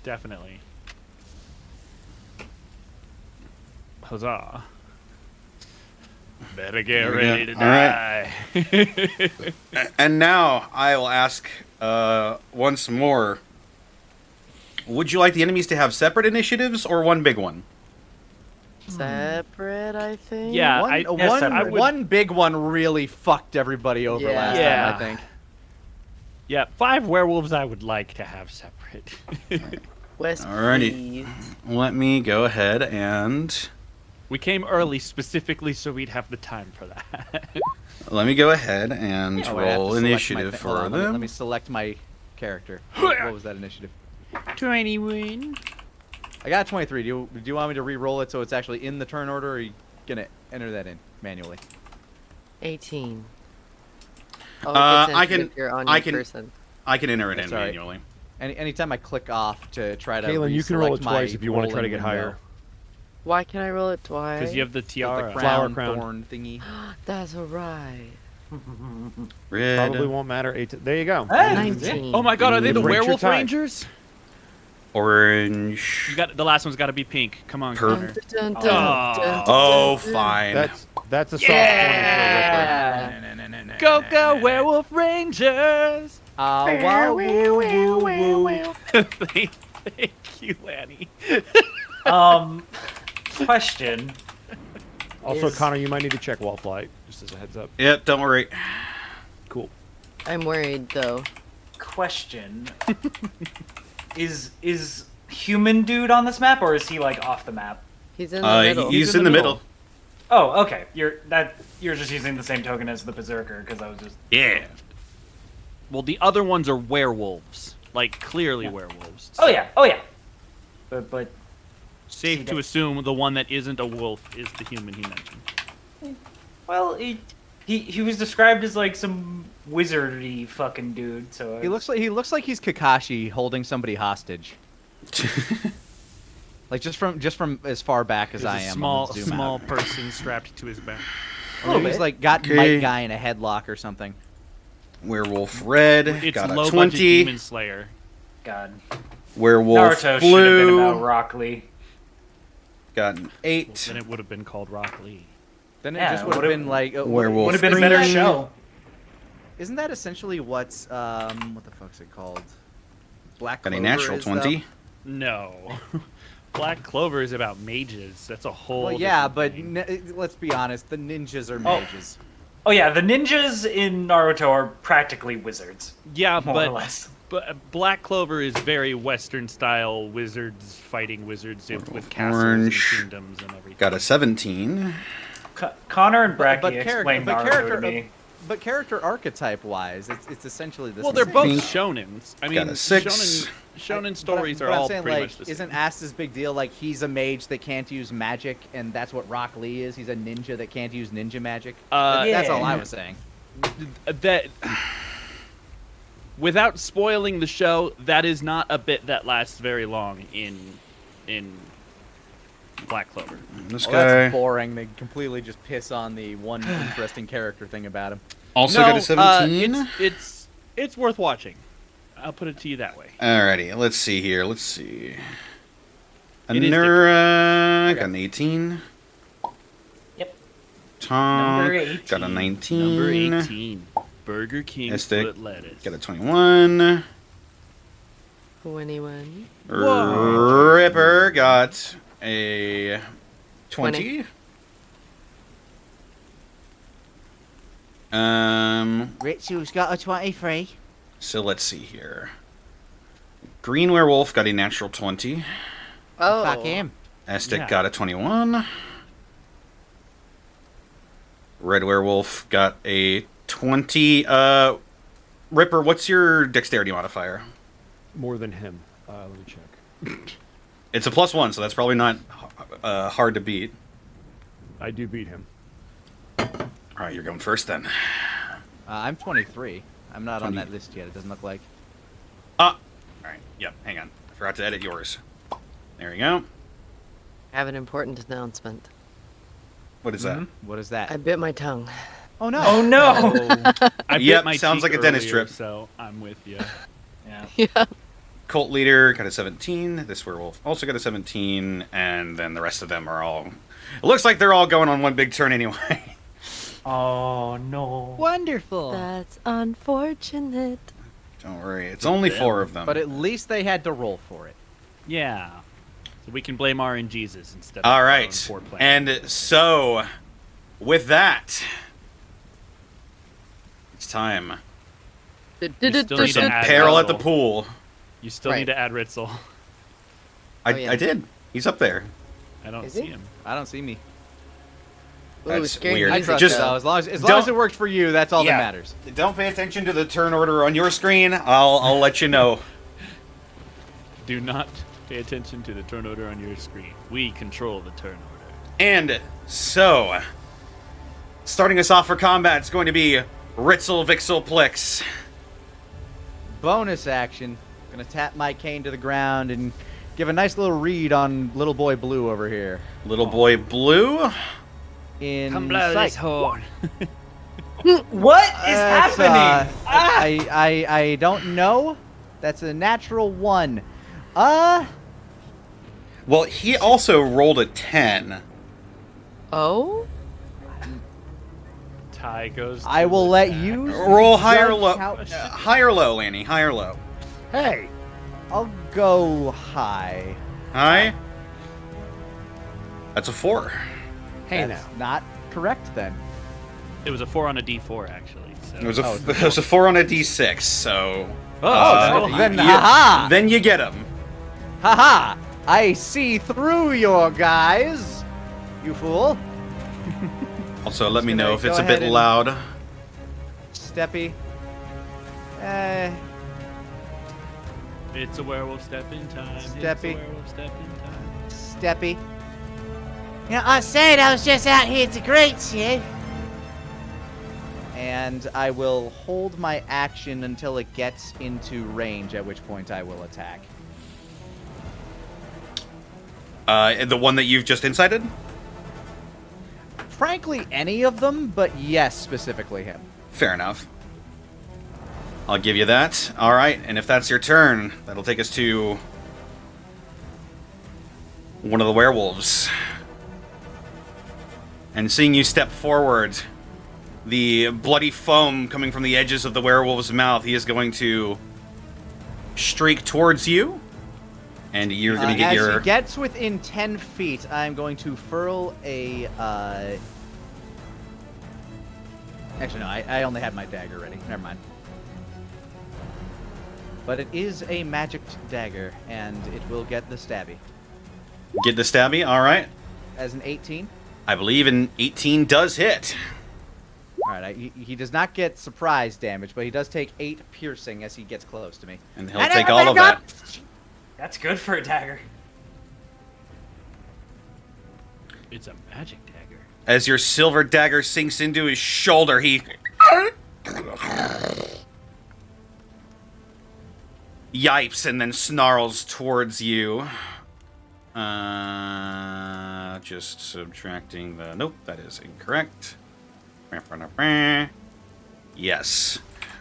definitely. Huzzah! Better get There we ready go. to All right. die. And now I will ask once more. Would you like the enemies to have separate initiatives or one big one? Separate, I think. Yeah, One, yes, one, I would- one big one really fucked everybody over Yeah. last Yeah. time, I think. Yeah, 5 werewolves I would like to have separate. West, Alrighty. please. Let me go ahead and We came early specifically so we'd have the time for that. let me go ahead and Oh, wait, I have to roll select my initiative thing. for Hold on, them. let me select my character. What was that initiative? 21. I got 23. Do you want me to re-roll it so it's actually in the turn order, or are you gonna enter that in manually? 18. Oh, I it gets can- entered if you're on I your can- person. I can enter it That's in all right. manually. Anytime I click off to try to Kaylin, you can roll it reselect my twice if you want to try to rolling get window. higher. Why can I roll it twice? Because you have the The tiara. Flower crown, crown. thorn thingy. That's alright. Red. Probably won't matter. There you go. Hey, 19. Oh my god, are they the Breaks your werewolf tie. rangers? Orange. You got the last one's got to be pink. Come on, Purple. Connor. Dun, dun, Oh. dun, dun, Oh, dun. fine. That's a soft 20 Yeah. Go go werewolf rangers! Wow, woo, woo, woo. thank, thank you, Lanny. Question. Also, Is- Connor, you might need to check wall flight, just as a heads up. Yep, don't worry. Cool. I'm worried though. Question. Is human dude on this map, or is he like off the map? He's in the middle. He's in the middle. Oh, okay. You're just using the same token as the berserker because I was just. Yeah. Well, the other ones are werewolves. Like, clearly werewolves. Oh yeah. Oh yeah. But Safe to assume the one that isn't a wolf is the human he mentioned. well, he was described as like some wizardy fucking dude. So He looks like he's Kakashi holding somebody hostage. Like just from as far back as There's I a am. small, I'm gonna zoom small out. person strapped to his back. Or maybe he's bit. like got Okay. Might Guy in a headlock or something. Werewolf red. It's got a low budget 20. demon slayer. God. Werewolf Naruto should have been blue. about Rock Lee. Got an 8. Then it would have been called Rock Lee. Then it Yeah, just would have would've- been like Werewolf Would have been a better green. show. Isn't that essentially what's what the fuck's it called? Black Got a Clover natural is, 20. No. Black Clover is about mages. That's a whole. Well, yeah, different but thing. let's be honest. The ninjas are Oh. mages. Oh yeah, the ninjas in Naruto are practically wizards, yeah, more or but less. Black Clover is very Western style wizards fighting wizards with castles Orange. and kingdoms and everything. Got a 17. Connor and But Bracky explained Naruto to me. But character archetype wise, it's essentially the Well, same. they're both Pink. shonens. I mean, Got a 6. shonen But stories I'm are all saying, pretty like, much the same. isn't Asta's big deal like he's a mage that can't use magic, and that's what Rock Lee is? He's a ninja that can't use ninja magic. That's all I Yeah. was saying. That without spoiling the show, that is not a bit that lasts very long in Black Clover. This Well, guy that's boring. They completely just piss on the one interesting character thing about him. also No, got a 17. It's worth watching. I'll put it to you that way. Alrighty, let's see here. Let's see. It is Anura got an 18. Yep. Tom Number 18. got a 19. Number 18, Burger King Mystic foot lettuce. got a 21. 21. Ripper got a 20. Ritual's got a 23. So let's see here. Green Werewolf got a natural 20. Oh. Fuck him. Estic Yeah. got a 21. Red Werewolf got a 20. Ripper, what's your dexterity modifier? More than him. Let me check. It's a +1, so that's probably not hard to beat. I do beat him. Alright, you're going first then. I'm 23. I'm not on 20. that list yet. It doesn't look like. Alright, yep, hang on. I forgot to edit yours. There you go. I have an important announcement. What is that? What is that? I bit my tongue. Oh no. Oh no! I Yep, bit my sounds cheek like a dentist earlier, trip. So I'm with you. Yeah. Yeah. Cult Leader got a 17. This Werewolf also got a 17. And then the rest of them are all... It looks like they're all going on one big turn anyway. Oh no. Wonderful. That's unfortunate. Don't worry, it's only 4 of them. But at least they had to roll for it. Yeah. So we can blame RNGesus instead of All our own right, poor plan. and so with that, it's time You still need for some to add peril at the Ritzel. pool. You still Right. need to add Ritzel. yeah. I did. He's up there. I don't Is see he? him. I don't see me. Ooh, That's scary weird. I music, trust Just- it, though. though. As long as don't- it worked for you, that's all Yeah. that matters. Don't pay attention to the turn order on your screen. I'll let you know. Do not pay attention to the turn order on your screen. We control the turn order. And so, starting us off for combat, it's going to be Ritzel Vixel Plix. Bonus action. Gonna tap my cane to the ground and give a nice little read on little boy Blue over here. Little boy Blue. In Come blow sight. this horn. What is That's, happening? I don't know. That's a natural 1. Well, he also rolled a 10. Oh? Tie goes. I to will the let back. you Roll high or judge low. how- High or low, Lanny. High or low. Hey! I'll go high. High. That's a 4. Hey That's now. not correct then. It was a 4 on a D4 actually. So. It was it was a 4 on a D6. So. Oh, you- then you- haha! Then you get him. Haha! I see through your guys, you fool. Also, let me gonna know if go it's a ahead bit and- loud. Steppy. It's a werewolf step in time. It's a Steppy. werewolf step in time. Steppy. You know, I said I was just out here to greet you. And I will hold my action until it gets into range, at which point I will attack. The one that you've just incited? Frankly, any of them, but yes, specifically him. Fair enough. I'll give you that. Alright, and if that's your turn, that'll take us to one of the werewolves. And seeing you step forward, the bloody foam coming from the edges of the werewolf's mouth, he is going to streak towards you. And you're going to get as your... he gets within 10 feet, I'm going to furl a... Actually, no, I only had my dagger ready. Never mind. But it is a magicked dagger, and it will get the stabby. Get the stabby, alright. As an 18. I believe an 18 does hit. Alright, he does not get surprise damage, but he does take 8 piercing as he gets close to me. And he'll take all of that. That's good for a dagger. It's a magic dagger. As your silver dagger sinks into his shoulder, he yipes and then snarls towards you. Just subtracting the... Nope, that is incorrect. Yes.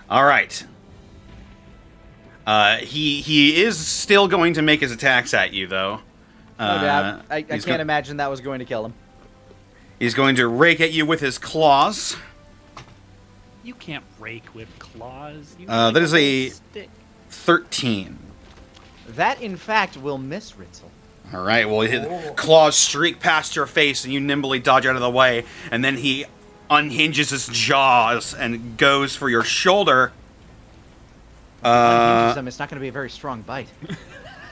All right. He is still going to make his attacks at you, though. No doubt. I he's can't imagine that was going to kill him. He's going to rake at you with his claws. You can't rake with claws. You That is a stick. 13. That, in fact, will miss Ritzel. All right, well, his claws streak past your face, and you nimbly dodge out of the way, and then he unhinges his jaws and goes for your shoulder. Unhinges them, it's not going to be a very strong bite.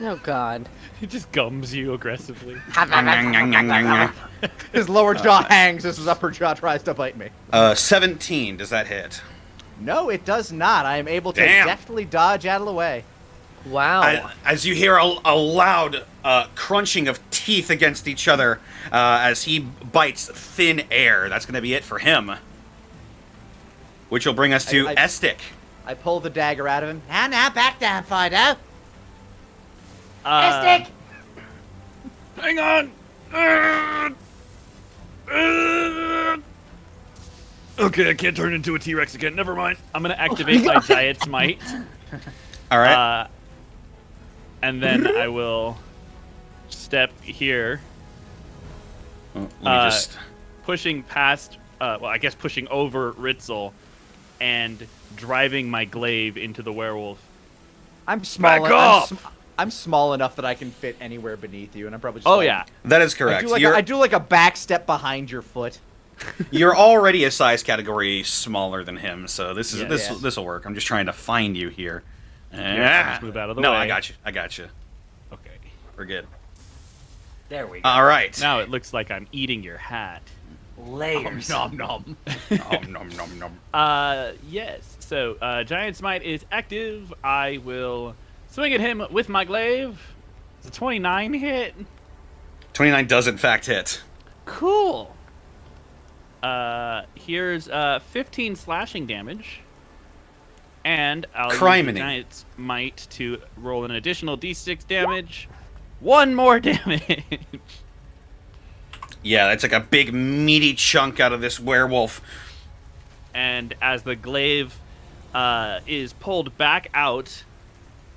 Oh God. He just gums you aggressively. His lower jaw hangs as his upper jaw tries to bite me. 17, does that hit? No, it does not. I am able to Damn. deftly dodge out of the way. Wow. As you hear a loud crunching of teeth against each other as he bites thin air. That's going to be it for him. Which will bring us to I- Estik. I pull the dagger out of him. Now, back down, Fido. Uh, Stick. Hang on. Okay, I can't turn into a T-Rex again. Never mind. I'm gonna activate my Giant's Might. All right. And then I will step here, Let me just... pushing past, well, I guess pushing over Ritzel, and driving my glaive into the werewolf. I'm small. Back off! I'm small enough that I can fit anywhere beneath you, and I'm probably just Oh like- yeah. That is correct. I do like a back step behind your foot. You're already a size category smaller than him, so this is Yeah. this will work. I'm just trying to find you here. just move out of the no, way. I got you. Okay. We're good. There we go. All right. Now it looks like I'm eating your hat. Layers. Nom nom. Nom, nom, nom. Yes. So, Giant Smite is active. I will swing at him with my glaive. It's a 29 hit. 29 does in fact hit. Cool. Here's 15 slashing damage. And I'll use the Criminy. Giant's Might to roll an additional d6 damage. One more damage. Yeah, that's like a big meaty chunk out of this werewolf. And as the glaive is pulled back out,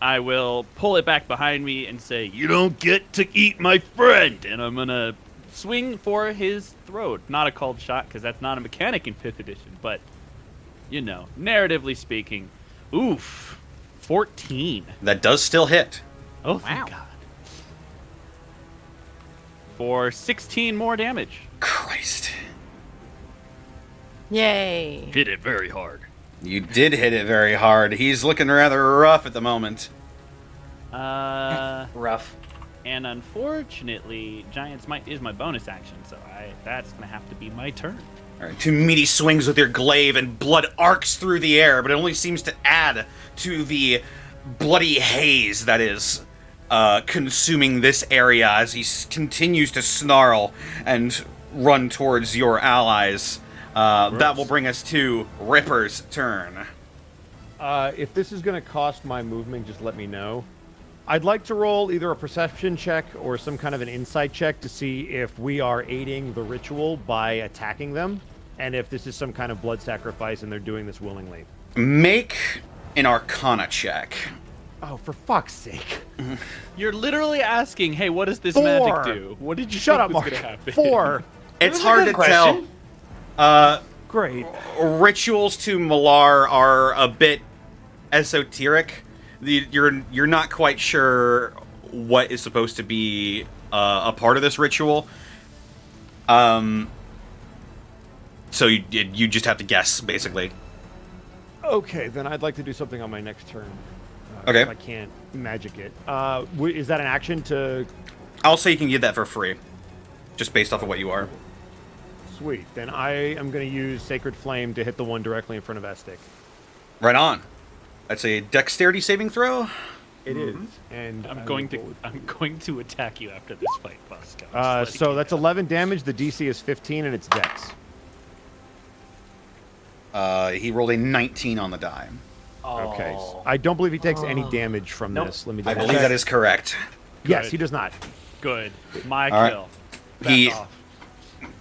I will pull it back behind me and say, "You don't get to eat my friend!" And I'm going to swing for his throat. Not a cold shot, because that's not a mechanic in 5th edition, but, you know, narratively speaking. Oof. 14. That does still hit. Oh, thank God. For 16 more damage. Christ. Yay. Hit it very hard. You did hit it very hard. He's looking rather rough at the moment. Rough. And unfortunately, Giant's Might is my bonus action, so that's going to have to be my turn. All right, 2 meaty swings with your glaive, and blood arcs through the air, but it only seems to add to the bloody haze that is consuming this area as he continues to snarl and run towards your allies. That will bring us to Ripper's turn. If this is going to cost my movement, just let me know. I'd like to roll either a perception check or some kind of an insight check to see if we are aiding the ritual by attacking them, and if this is some kind of blood sacrifice and they're doing this willingly. Make an Arcana check. Oh, for fuck's sake. You're literally asking, hey, what does this 4. magic do? What did you Shut think up, was Mark. going to happen? 4. It's a hard good to question. tell. Great. Rituals to Malar are a bit esoteric. You're not quite sure what is supposed to be a part of this ritual. So you just have to guess, basically. Okay, then I'd like to do something on my next turn. Okay. If I can't magic it. Is that an action to... I'll say you can get that for free, just based off of what you are. Sweet. Then I am going to use Sacred Flame to hit the one directly in front of Estik. Right on. That's a dexterity saving throw. It is. And I'm I going will to attack you after this fight, Bosco. So that's 11 damage. The DC is 15, and it's Dex. He rolled a 19 on the die. Okay. Oh. I don't believe he takes any damage from Nope. this. Let me I double believe check. that is correct. Yes, Good. he does not. Good. My All right. kill. He- Back off.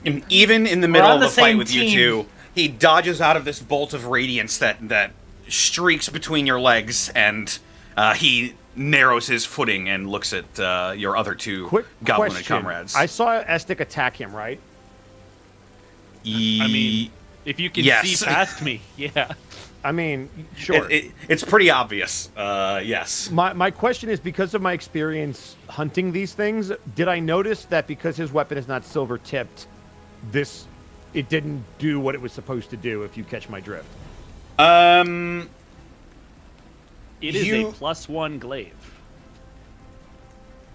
And even in the middle on of the the fight same with you team. two, he dodges out of this bolt of radiance that streaks between your legs, and he narrows his footing and looks at your other two Quick goblin question. comrades. I saw Estic attack him, right? I mean, if you can Yes. see past me, yeah. I mean, sure. it's pretty obvious. Yes. My question is, because of my experience hunting these things, did I notice that because his weapon is not silver tipped, it didn't do what it was supposed to do, if you catch my drift? It is You- a +1 glaive.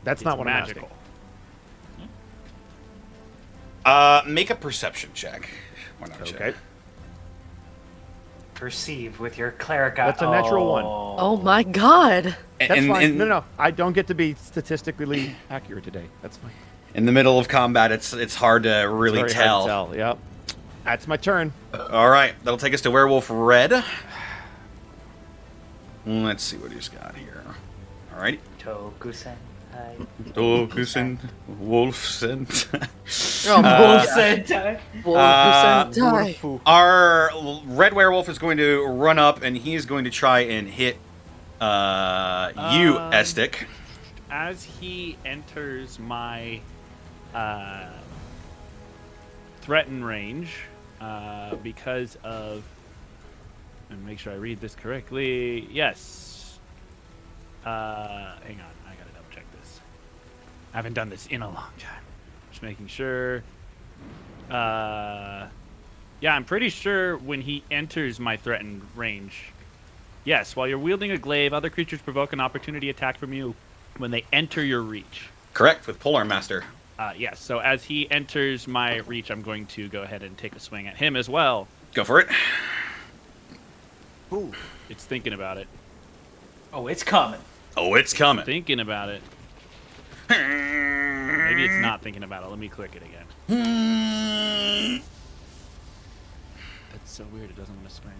That's It's not what magical. Make a perception check. Why not I'm asking. check? Okay. Perceive with your cleric. That's a natural one. Oh my god. That's And- fine. and- No. I don't get to be statistically accurate today. That's fine. In the middle of combat, it's hard to really Very tell. hard to tell. Yep. That's my turn. All right, that'll take us to Werewolf Red. Let's see what he's got here. All right. Tokusen. Dokusen, Wolfsen. Oh, Sentai. Wolf Our red werewolf is going to run up, and he is going to try and hit you, Estic. As he enters my threaten range, because of, and make sure I read this correctly. Yes. Hang on, I gotta double check this. I haven't done this in a long time. Just making sure. Yeah, I'm pretty sure when he enters my threatened range. Yes, while you're wielding a glaive, other creatures provoke an opportunity attack from you when they enter your reach. Correct, with Polar Master. Yes, so as he enters my reach, I'm going to go ahead and take a swing at him as well. Go for it. Ooh. It's thinking about it. Oh, it's coming. Oh, it's coming. Thinking about it. Maybe it's not thinking about it. Let me click it again. That's so weird. It doesn't want to swing.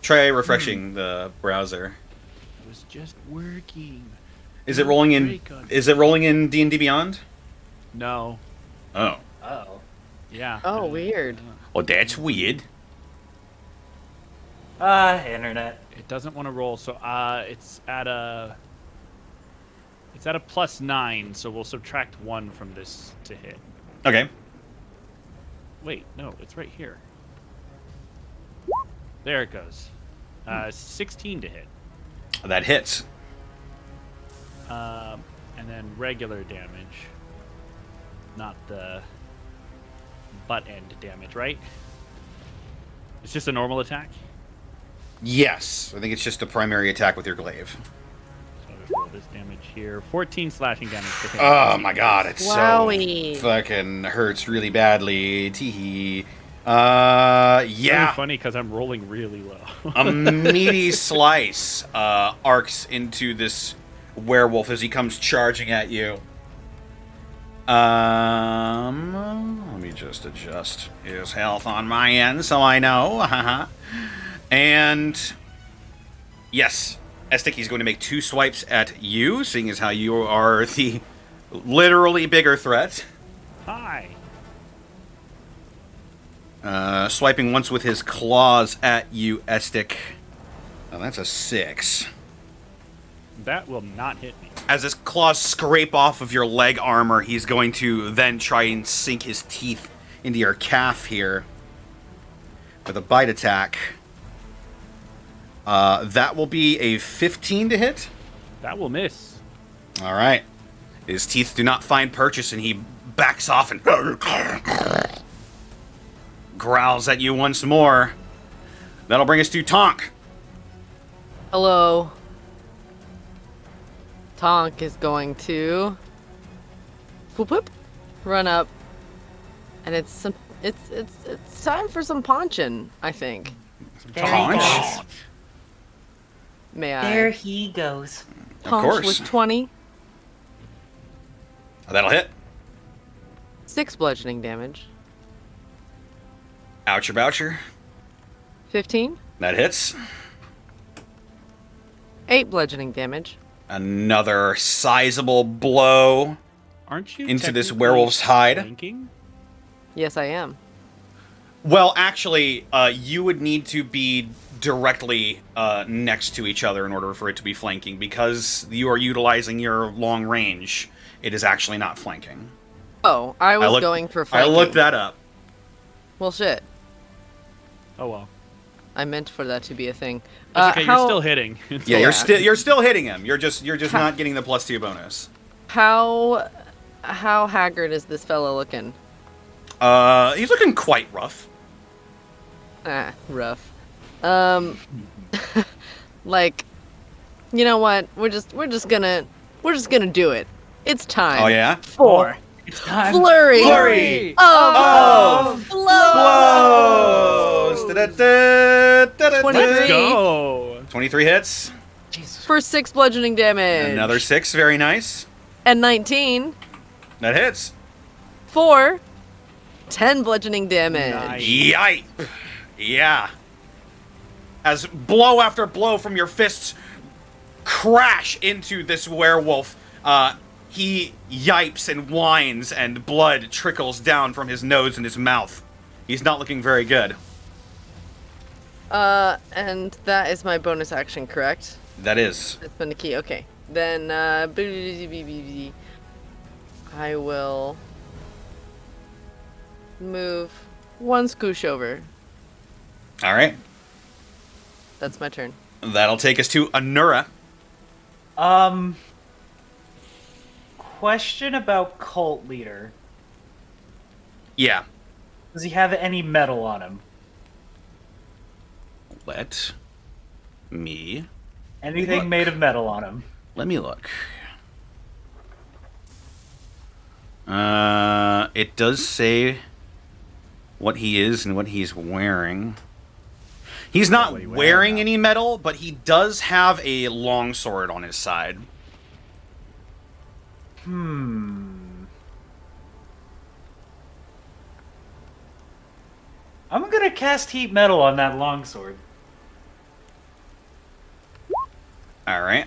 Try refreshing the browser. It was just working. Is it rolling in? Is it rolling in D&D Beyond? No. Oh. Oh. Yeah. Oh, weird. Well, that's weird. Internet. It doesn't want to roll, so it's at a +9, so we'll subtract 1 from this to hit. Okay. Wait, no, it's right here. There it goes. 16 to hit. That hits. And then regular damage. Not the butt end damage, right? It's just a normal attack? Yes. I think it's just a primary attack with your glaive. So I'll just roll this damage here. 14 slashing damage to hit. Oh my god, it's Wowie. so fucking hurts really badly. Teehee. It's Yeah. really funny because I'm rolling really low. A meaty slice arcs into this werewolf as he comes charging at you. Let me just adjust his health on my end so I know. And yes, Estic, he's going to make 2 swipes at you, seeing as how you are the literally bigger threat. Hi. Swiping once with his claws at you, Estic. Oh, that's a 6. That will not hit me. As his claws scrape off of your leg armor, he's going to then try and sink his teeth into your calf here with a bite attack. That will be a 15 to hit. That will miss. All right. His teeth do not find purchase, and he backs off and growls at you once more. That'll bring us to Tonk. Hello. Tonk is going to whoop whoop, run up, and it's time for some punching, I think. There he Punch? goes. May I? There he goes. Punch course. with 20, That'll hit. 6 bludgeoning damage, Oucher Boucher. 15. That hits. 8 bludgeoning damage. Another sizable blow. Aren't you Into this technically werewolf's hide. flanking? Yes, I am. Well, actually, you would need to be directly next to each other in order for it to be flanking, because you are utilizing your long range. It is actually not flanking. Oh, I was going for I flanking. looked that up. Well, shit. Oh well. I meant for that to be a thing. That's okay. You're still hitting. It's Yeah, fine. you're still hitting him. You're just not getting the +2 bonus. How haggard is this fella looking? He's looking quite rough. Rough. Like, you know what? We're just gonna do it. It's time. Oh yeah. For It's time. flurry of blows. Blows. Da-da-da, 23 Let's go. 23 hits. Jesus. for 6 bludgeoning damage. Another 6. Very nice. And 19 That hits. for 10 bludgeoning damage. Nice. Yipe. Yeah. As blow after blow from your fists crash into this werewolf, he yipes and whines, and blood trickles down from his nose and his mouth. He's not looking very good. And that is my bonus action, correct? That is. It's been the key. Okay. Then, I will move 1 scoosh over. All right. That's my turn. That'll take us to Anura. Question about cult leader. Yeah. Does he have any metal on him? Let me Anything Look. made of metal on him? Let me look. It does say what he is and what he's wearing. He's not what he wearing wearing now. any metal, but he does have a longsword on his side. I'm gonna cast heat metal on that longsword. All right.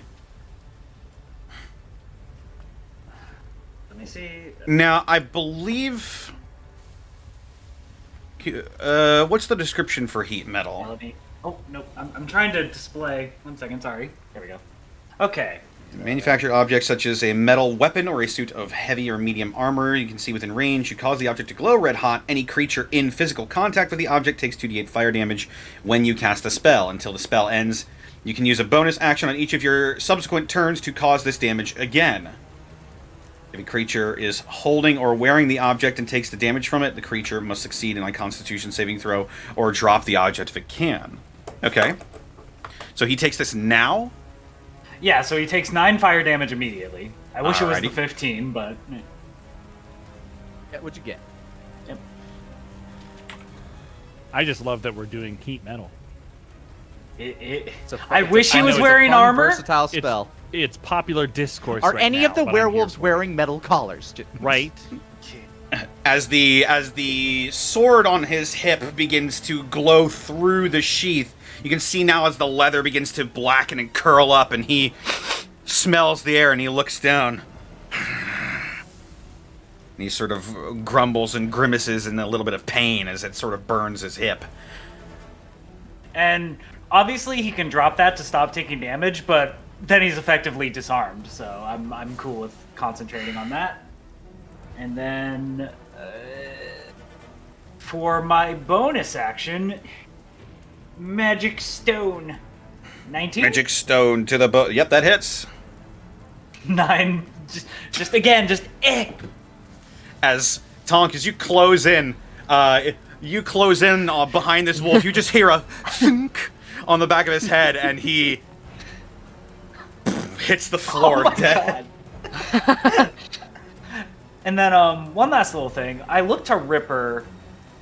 Let me see. Now, I believe... what's the description for heat metal? Let me. Oh nope. I'm trying to display. 1 second. Sorry. There we go. Okay. Manufactured objects such as a metal weapon or a suit of heavy or medium armor you can see within range. You cause the object to glow red hot. Any creature in physical contact with the object takes 2d8 fire damage when you cast the spell. Until the spell ends, you can use a bonus action on each of your subsequent turns to cause this damage again. If a creature is holding or wearing the object and takes the damage from it, the creature must succeed in a Constitution saving throw or drop the object if it can. Okay. So he takes this now? Yeah. So he takes 9 fire damage immediately. I wish it was the Alrighty. 15, but. Yeah, what'd you get? I just love that we're doing heat metal. It's a I wish he I know was it's a wearing fun, armor. versatile It's, spell. it's popular discourse. Are right any now, of the but I'm here werewolves for it. wearing metal collars? Right. As the sword on his hip begins to glow through the sheath, you can see now as the leather begins to blacken and curl up, and he smells the air and he looks down. And he sort of grumbles and grimaces in a little bit of pain as it sort of burns his hip. And obviously he can drop that to stop taking damage, but then he's effectively disarmed. So I'm cool with concentrating on that. And then for my bonus action, Magic Stone. 19? Magic stone to the bow. Yep, that hits. 9. Just again, just eh. As Tonk, as you close in behind this wolf, you just hear a thunk on the back of his head, and he hits the floor dead. And then one last little thing. I looked to Ripper,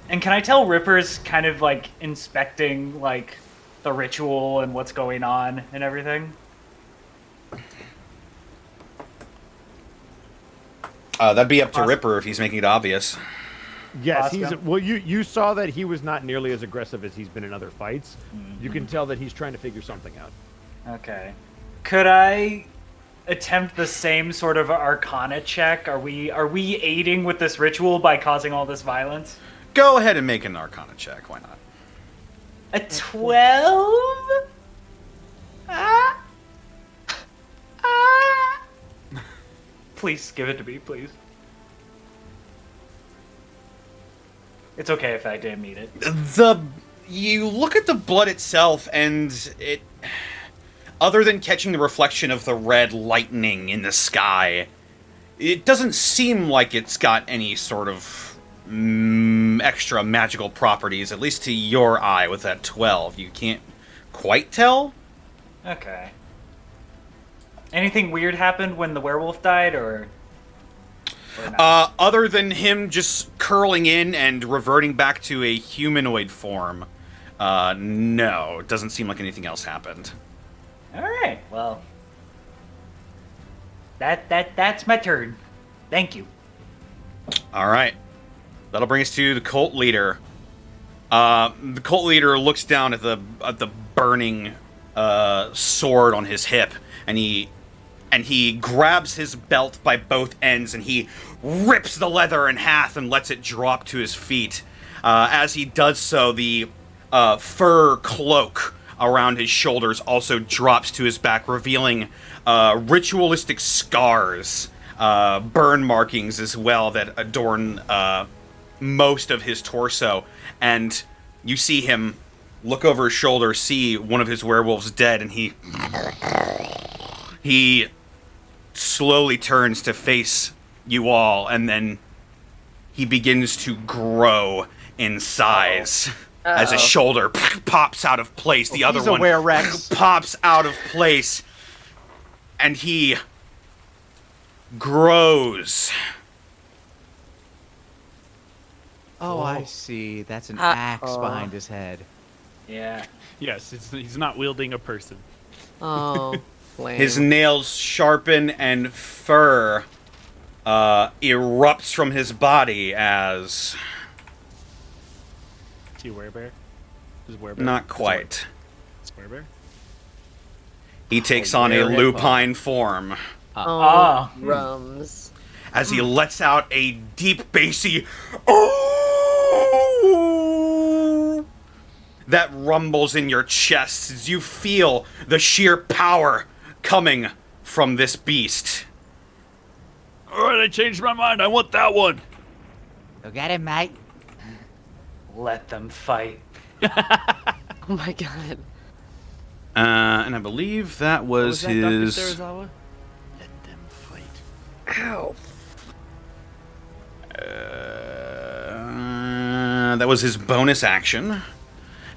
and can I tell Ripper's kind of like inspecting like the ritual and what's going on and everything? That'd be up to Awesome. Ripper if he's making it obvious. Yes, Bosco? well, you saw that he was not nearly as aggressive as he's been in other fights. You can tell that he's trying to figure something out. Okay. Could I attempt the same sort of Arcana check? Are we aiding with this ritual by causing all this violence? Go ahead and make an Arcana check. Why not? A 12? Please give it to me, please. It's okay if I didn't mean it. You look at the blood itself, and it, other than catching the reflection of the red lightning in the sky, it doesn't seem like it's got any sort of extra magical properties, at least to your eye with that 12. You can't quite tell? Okay. Anything weird happened when the werewolf died, or not? Other than him just curling in and reverting back to a humanoid form, no, it doesn't seem like anything else happened. All right. Well, that's my turn. Thank you. All right. That'll bring us to the cult leader. The cult leader looks down at the burning sword on his hip, and he grabs his belt by both ends, and he rips the leather in half and lets it drop to his feet. As he does so, the fur cloak around his shoulders also drops to his back, revealing ritualistic scars, burn markings as well that adorn most of his torso. And you see him look over his shoulder, see one of his werewolves dead, and he slowly turns to face you all, and then he begins to grow in size. As his shoulder pops out of place, the other one pops out of place, and he grows. Oh, I see. That's an axe behind his head. Yeah. Yes, he's not wielding a person. Oh, lame. His nails sharpen and fur erupts from his body as... Is he a werebear? Is werebear? Not quite. Is werebear? He takes on a lupine form Oh, rums. as he lets out a deep bassy "Oh!" that rumbles in your chest as you feel the sheer power coming from this beast. Alright, I changed my mind. I want that one. Go get him, mate. Let them fight. Oh my god. And I believe that was, Dr. his... Serizawa? Let them fight. Ow. That was his bonus action.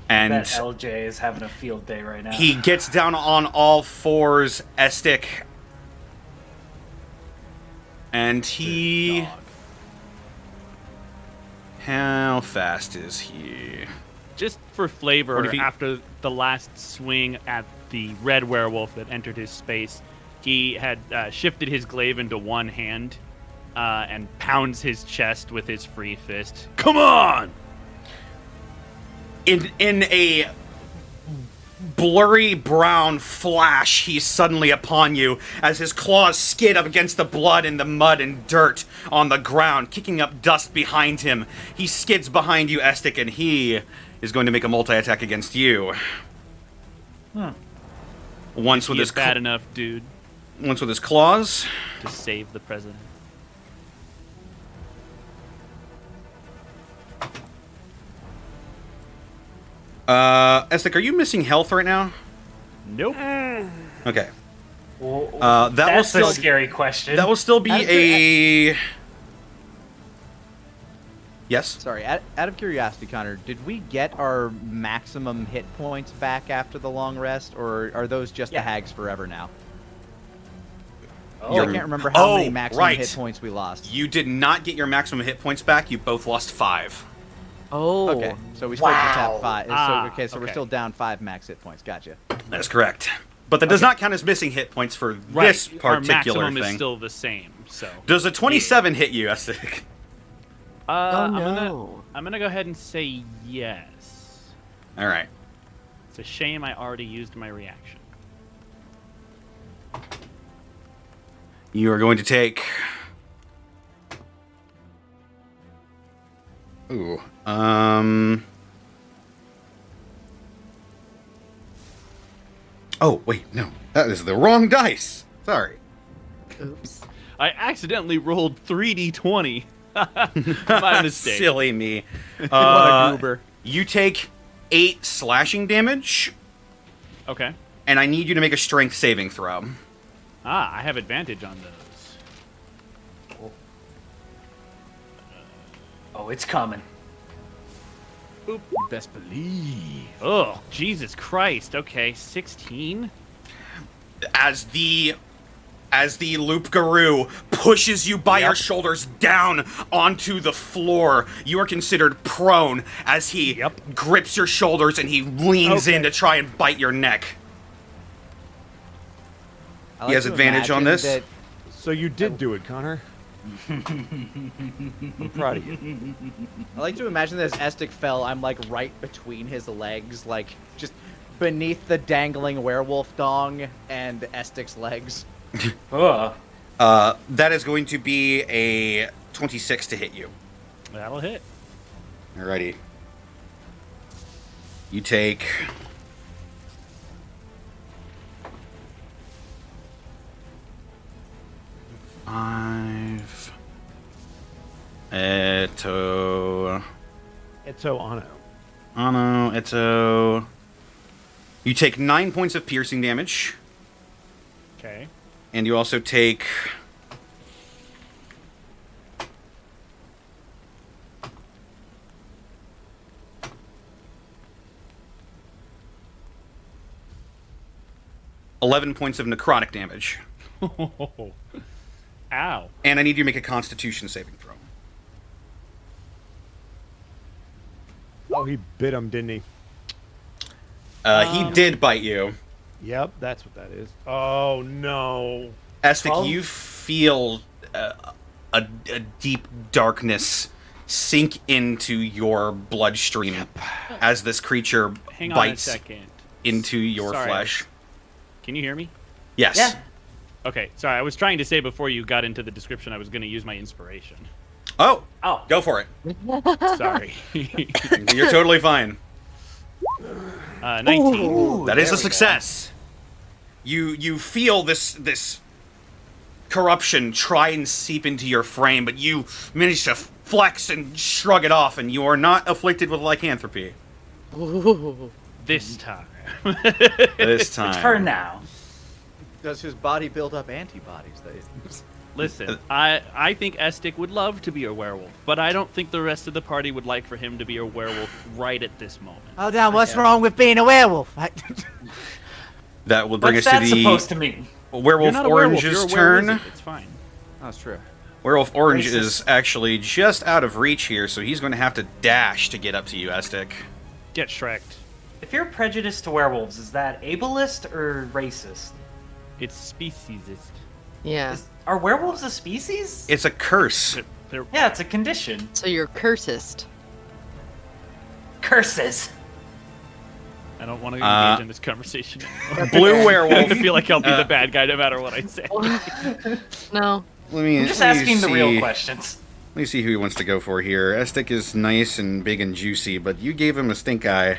And That LJ is having a field day right now. he gets down on all fours, Estic. And he... Dog. How fast is he? Just for flavor, What if he- after the last swing at the red werewolf that entered his space, he had shifted his glaive into one hand and pounds his chest with his free fist. Come on! In a blurry brown flash, he's suddenly upon you as his claws skid up against the blood and the mud and dirt on the ground, kicking up dust behind him. He skids behind you, Estic, and he is going to make a multi-attack against you. Once with He his is bad enough, dude, once with his claws. to save the president. Estic, are you missing health right now? Nope. Okay. Well, that will that's still a scary question. that will still be a yes. Sorry, out of curiosity, Connor, did we get our maximum hit points back after the long rest, or are those just Yeah. the hags forever now? Oh, I can't remember how many Oh, maximum right. hit points we lost. You did not get your maximum hit points back. You both lost 5. Oh. Okay, so we still just have Wow. 5. Ah, So we're okay. still down 5 max hit points. Gotcha. That's correct. But that does not count as missing hit points for this Our particular maximum thing. is still the same, so. Does a 27 hit you, Estic? Oh no. I'm gonna go ahead and say yes. All right. It's a shame I already used my reaction. You are going to take. Ooh. Oh, wait, no. That is the wrong dice. Sorry. Oops. I accidentally rolled 3d20. My mistake. Silly me. What a goober. You take 8 slashing damage, Okay. and I need you to make a strength saving throw. I have advantage on those. Oh, it's coming. You best believe. Oh, Jesus Christ. Okay, 16. As the loop guru pushes you by your shoulders down onto the floor, you are considered prone as he grips your shoulders and he leans in to try and bite your neck. He has advantage on this. So you did do it, Connor. I'm proud of you. I like to imagine that as Estic fell, I'm like right between his legs, like just beneath the dangling werewolf dong and Estic's legs. Ugh. That is going to be a 26 to hit you. That'll hit. Alrighty. You take... Five... Eto... Eto Ano. Ano, Eto... You take 9 points of piercing damage. Okay. And you also take... ...11 points of necrotic damage. Ow. And I need you to make a Constitution saving throw. Oh, he bit him, didn't he? He did bite you. Yep, that's what that is. Oh, no. Estic, you feel a deep darkness sink into your bloodstream as this creature Hang on bites a second. into your Sorry. flesh. Can you hear me? Yes. Yeah. Okay, sorry. I was trying to say before you got into the description I was going to use my inspiration. Oh, Oh. go for it. Sorry. You're totally fine. 19. That is a success. You feel this corruption try and seep into your frame, but you manage to flex and shrug it off, and you are not afflicted with lycanthropy. This time. This time. For now. Does his body build up antibodies? Listen, I think Estic would love to be a werewolf, but I don't think the rest of the party would like for him to be a werewolf right at this moment. Hold on, what's wrong with being a werewolf? That will bring What's us to that the supposed to mean? Werewolf You're not a werewolf, Orange's you're a turn. werewolf. It's fine. That's true. Werewolf Orange Racist. is actually just out of reach here, so he's going to have to dash to get up to you, Estic. Get Shrek'd. If you're prejudiced to werewolves, is that ableist or racist? It's speciesist. Yeah. Are werewolves a species? It's a curse. They're- Yeah, it's a condition. So you're cursist. Curses. I don't want to engage in this conversation anymore. Blue werewolf. I feel like I'll be the bad guy no matter what I say. No. I'm just asking the real questions. Let me see who he wants to go for here. Estic is nice and big and juicy, but you gave him a stink eye.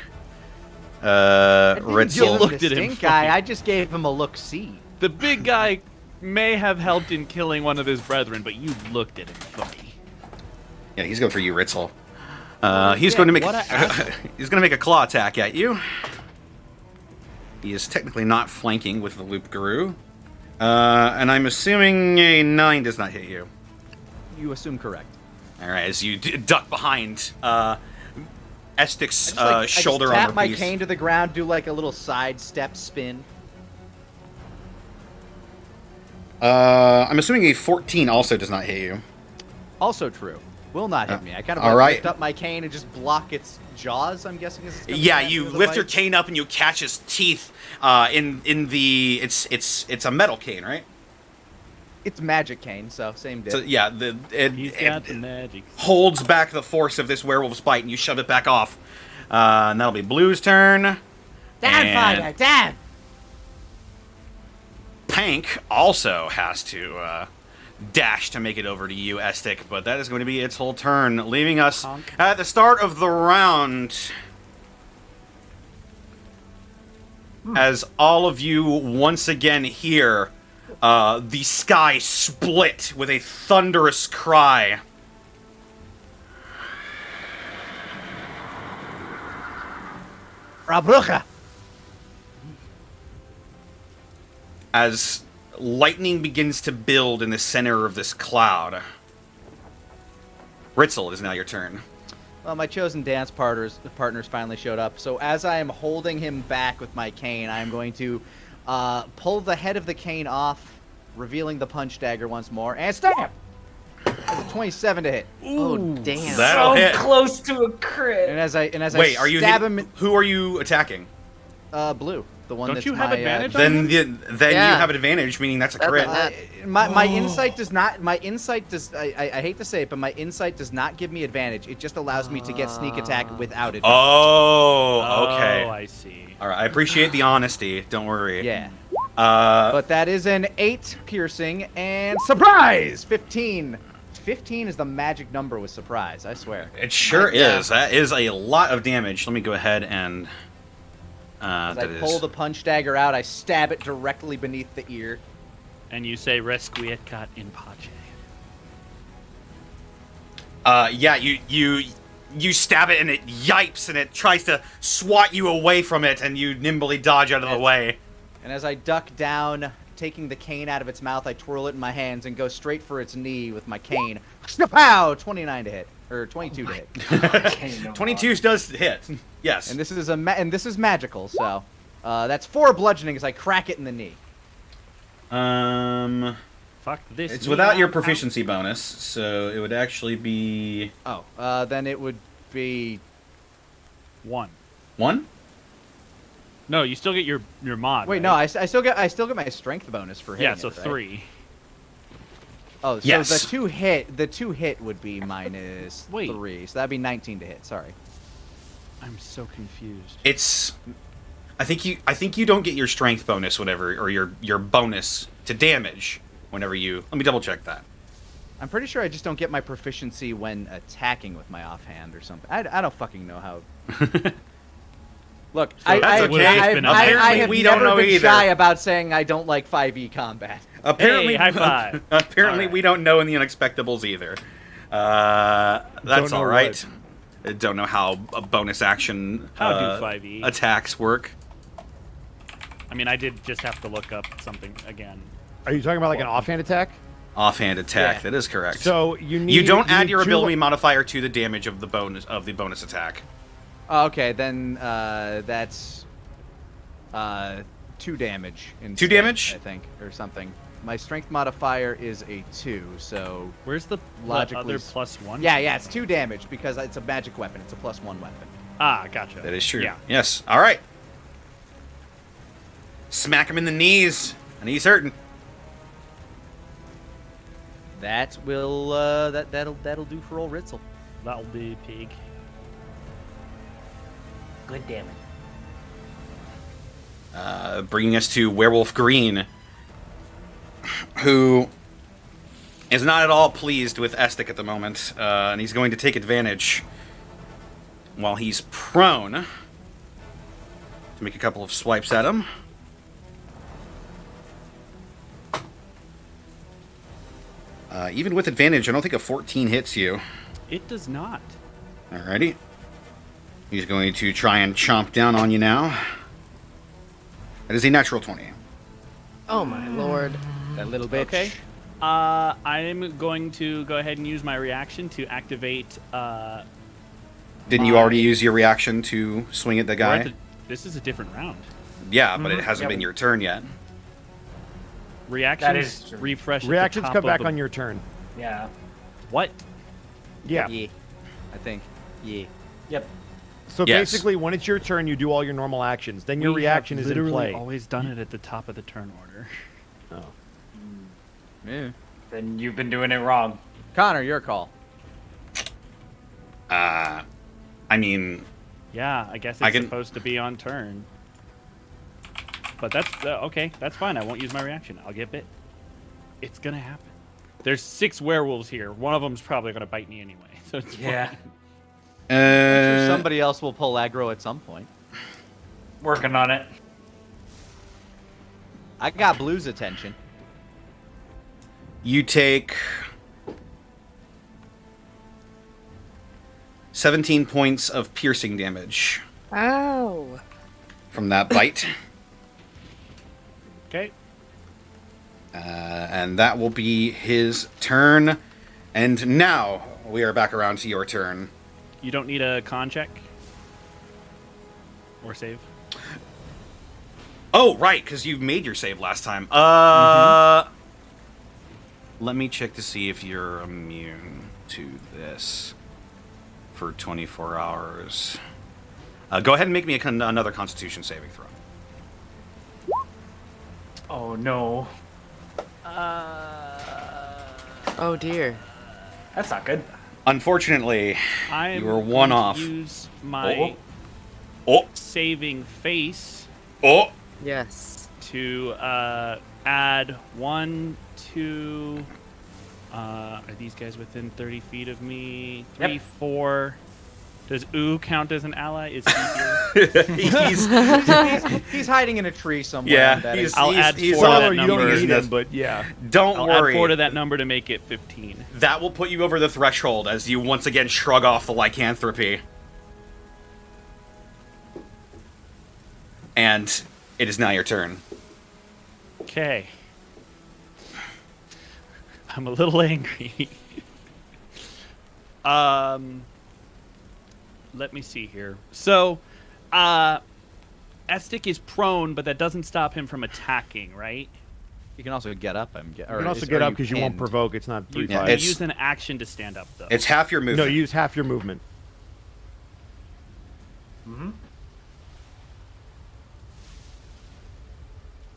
You Ritzel. looked at him Stink guy. funny. I just gave him a look-see. The big guy may have helped in killing one of his brethren, but you looked at him funny. Yeah, he's going for you, Ritzel. He's going to make what a asshole. he's going to make a claw attack at you. He is technically not flanking with the Loop Guru. And I'm assuming a 9 does not hit you. You assume correct. All right, as you duck behind Estic's I shoulder just tap armor my piece. cane to the ground, do like a little side step spin. I'm assuming a 14 also does not hit you. Also true. Will not hit me. I kind of all like right. lift up my cane and just block its jaws, I'm guessing. Is Yeah, you lift your cane up and you catch his teeth in the it's a metal cane, right? It's magic cane, so same deal. So yeah, He's got the magic. holds back the force of this werewolf's bite, and you shove it back off. And that'll be Blue's turn. Damn, And Father, damn! Pank also has to dash to make it over to you, Estic, but that is going to be its whole turn, leaving us Honk. at the start of the round. As all of you once again hear the sky split with a thunderous cry. Rabrucha! As lightning begins to build in the center of this cloud. Ritzel, it is now your turn. Well, my chosen dance partners finally showed up. So as I am holding him back with my cane, I am going to pull the head of the cane off, revealing the punch dagger once more, and stab! That's a 27 to hit. Oh, damn. That'll So hit. close to a crit. And as I Wait, are you stab hit- him, Who are you attacking? Blue, the one Don't that's you have my, advantage on Then him? then Yeah. you have an advantage, meaning that's a That's crit. a net. My insight does not. My insight does. I hate to say it, but my insight does not give me advantage. It just allows me to get sneak attack without it. Oh, okay. Oh, I see. All right, I appreciate the honesty. Don't worry. Yeah. Uh, But that is an 8 piercing and surprise 15. 15 is the magic number with surprise. I swear. it sure is. That is a lot of damage. Let me go ahead and. As That I is. pull the punch dagger out, I stab it directly beneath the ear. And you say Resquiescat in pace. Yeah, you stab it and it yipes and it tries to swat you away from it and you nimbly dodge out of the way. And as I duck down, taking the cane out of its mouth, I twirl it in my hands and go straight for its knee with my cane. Snapow! 29 to hit, or 22 to hit. 22 does hit. Yes. And this is magical, so that's 4 bludgeoning as I crack it in the knee. Fuck this. It's knee without your out. proficiency bonus, so it would actually be Oh, then it would be 1. 1. No, you still get your mod. wait. right? No, I still get my strength bonus for hitting. Yeah, so it, right? 3. Oh, so Yes. the two hit would be minus Wait. 3, so that'd be 19 to hit. Sorry. I'm so confused. It's I think you don't get your strength bonus whatever or your bonus to damage whenever you. Let me double check that. I'm pretty sure I just don't get my proficiency when attacking with my offhand or something. I don't fucking know how. Look, So that's okay. I have We never don't know been either. shy about saying I don't like 5e combat. Apparently, Hey, high five. Apparently, Alright. we don't know in the unexpectables either. That's know all right. I don't know how a bonus action How do 5e? attacks work. I mean, I did just have to look up something again. Are you talking about like an offhand attack? Offhand attack. Yeah. That is correct. So you need. you don't add need your two- ability modifier to the damage of the bonus attack. Oh, okay, then that's 2 damage. Instead, damage? I think, or something. My strength modifier is a 2, so Where's the Logically other s- +1? yeah, it's 2 damage because it's a magic weapon. It's a +1 weapon. Ah, gotcha. That is true. Yeah. Yes. All right. Smack him in the knees. And he's hurting. That will that'll do for old Ritzel. That'll be pig. Good damage. Bringing us to Werewolf Green, who is not at all pleased with Estic at the moment, and he's going to take advantage while he's prone to make a couple of swipes at him. Even with advantage, I don't think a 14 hits you. It does not. Alrighty. He's going to try and chomp down on you now. That is a natural 20. Oh my lord. That little bitch. Okay. I'm going to go ahead and use my reaction to activate. Didn't you already use your reaction to swing at the we're at guy? this is a different round. Yeah, but it hasn't been your turn yet. Reactions is true. refresh. at the Reactions top come of back the- on your turn. Yeah. What? Yeah. Yeah. I think. Yeah. Yep. So Yes. basically, when it's your turn, you do all your normal actions. Then your We reaction have is in literally play. always done it at the top of the turn order. Yeah. Then you've been doing it wrong. Connor, your call. I mean, Yeah, I guess I it's can- supposed to be on turn. But that's okay. That's fine. I won't use my reaction. I'll get bit. It's gonna happen. There's 6 werewolves here. One of them's probably gonna bite me anyway. So it's Yeah. fine. I'm sure somebody else will pull aggro at some point. Working on it. I got Blue's attention. you take 17 points of piercing damage Ow. from that bite. Okay. And that will be his turn. And now we are back around to your turn. You don't need a con check or save. Oh, right, because you made your save last time. Let me check to see if you're immune to this for 24 hours. Go ahead and make me another Constitution saving throw. Oh no. Oh dear. That's not good. Unfortunately, I'm you were one going to off. Use my Oh, saving face oh. Yes. to add 1, 2. Are these guys within 30 feet of me? 3, Yep. 4. Does Ooh count as an ally? Is he here? He's, He's hiding in a tree somewhere. yeah, I'm betting. he's, I'll he's, add he's 4 to all- that you don't number. need him, but yeah. Don't I'll worry. add 4 to that number to make it 15. That will put you over the threshold as you once again shrug off the lycanthropy. And it is now your turn. Okay. I'm a little angry. Let me see here. So, Estic is prone, but that doesn't stop him from attacking, right? You can also get up. You can also get up because you won't provoke. It's not You, 3-5. Yeah, you it's- use an action to stand up, though. It's half your No, movement. you use half your movement.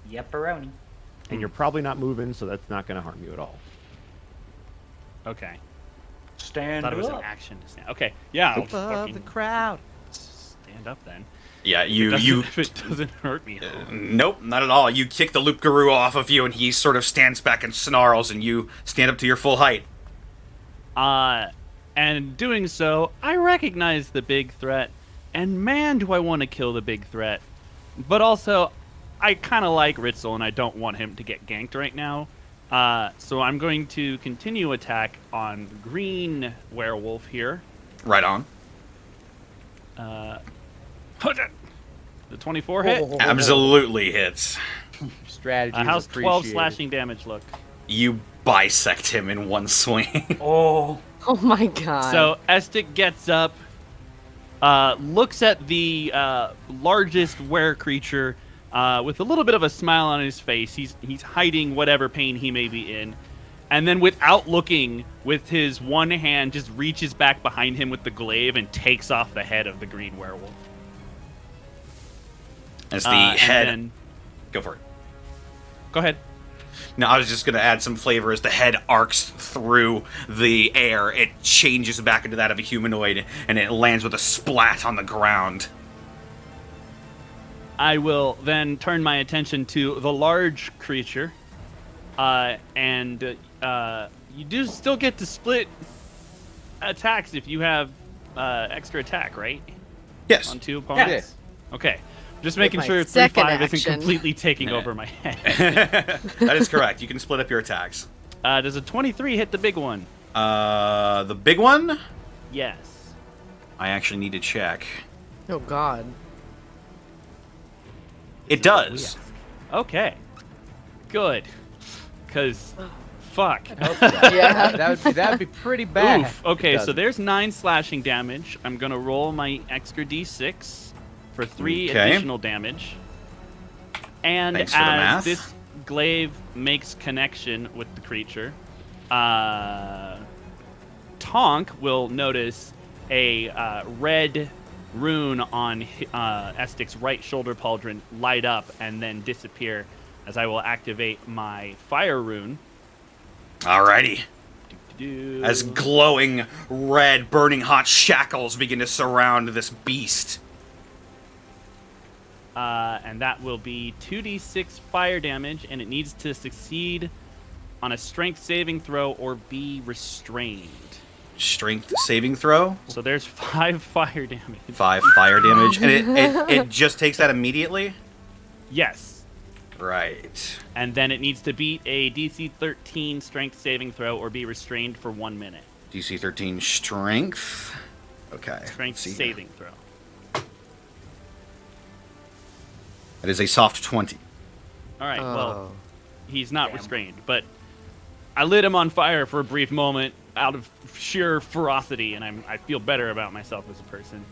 Yepperoni. And you're probably not moving, so that's not going to harm you at all. Okay. Stand Thought it was an up. action to stand. Okay. Yeah. I'll just Above the fucking crowd. stand up then. Yeah, If it doesn't hurt me. Nope, not at all. You kick the loop guru off of you, and he sort of stands back and snarls, and you stand up to your full height. And doing so, I recognize the big threat, and man, do I want to kill the big threat. But also, I kind of like Ritzel, and I don't want him to get ganked right now. So I'm going to continue attack on green werewolf here. Right on. The 24 hit. Absolutely hits. Strategy. is How's 12 appreciated. slashing damage look? You bisect him in one swing. Oh. Oh my god. So Estic gets up, looks at the largest were creature with a little bit of a smile on his face. He's hiding whatever pain he may be in. And then without looking, with his one hand, just reaches back behind him with the glaive and takes off the head of the green werewolf. As the And head... then- Go for it. Go ahead. No, I was just going to add some flavor as the head arcs through the air. It changes back into that of a humanoid, and it lands with a splat on the ground. I will then turn my attention to the large creature. And you do still get to split attacks if you have extra attack, right? Yes. On 2 opponents? Okay. Just making my sure second 3-5 isn't action. completely taking over my head. That is correct. You can split up your attacks. Does a 23 hit the big one? The big one? Yes. I actually need to check. oh god. It does. Okay. Good. Because, fuck. Yeah. That would be pretty bad. Oof. Okay, It so doesn't. there's 9 slashing damage. I'm going to roll my extra d6 for 3 Okay. additional damage. And Thanks for the math. as this glaive makes connection with the creature, Tonk will notice a red rune on Estic's right shoulder pauldron light up and then disappear as I will activate my fire rune. Alrighty. Do. As glowing red, burning hot shackles begin to surround this beast. And that will be 2d6 fire damage, and it needs to succeed on a strength saving throw or be restrained. Strength saving throw. So there's 5 fire damage. 5 fire damage. And it just takes that immediately? Yes. Right. And then it needs to beat a DC 13 strength saving throw or be restrained for 1 minute. DC 13 strength. Okay. Strength saving throw. That is a soft 20. All right, Oh. well, he's not restrained, but I lit him on fire for a brief moment out of sheer ferocity, and I feel better about myself as a person.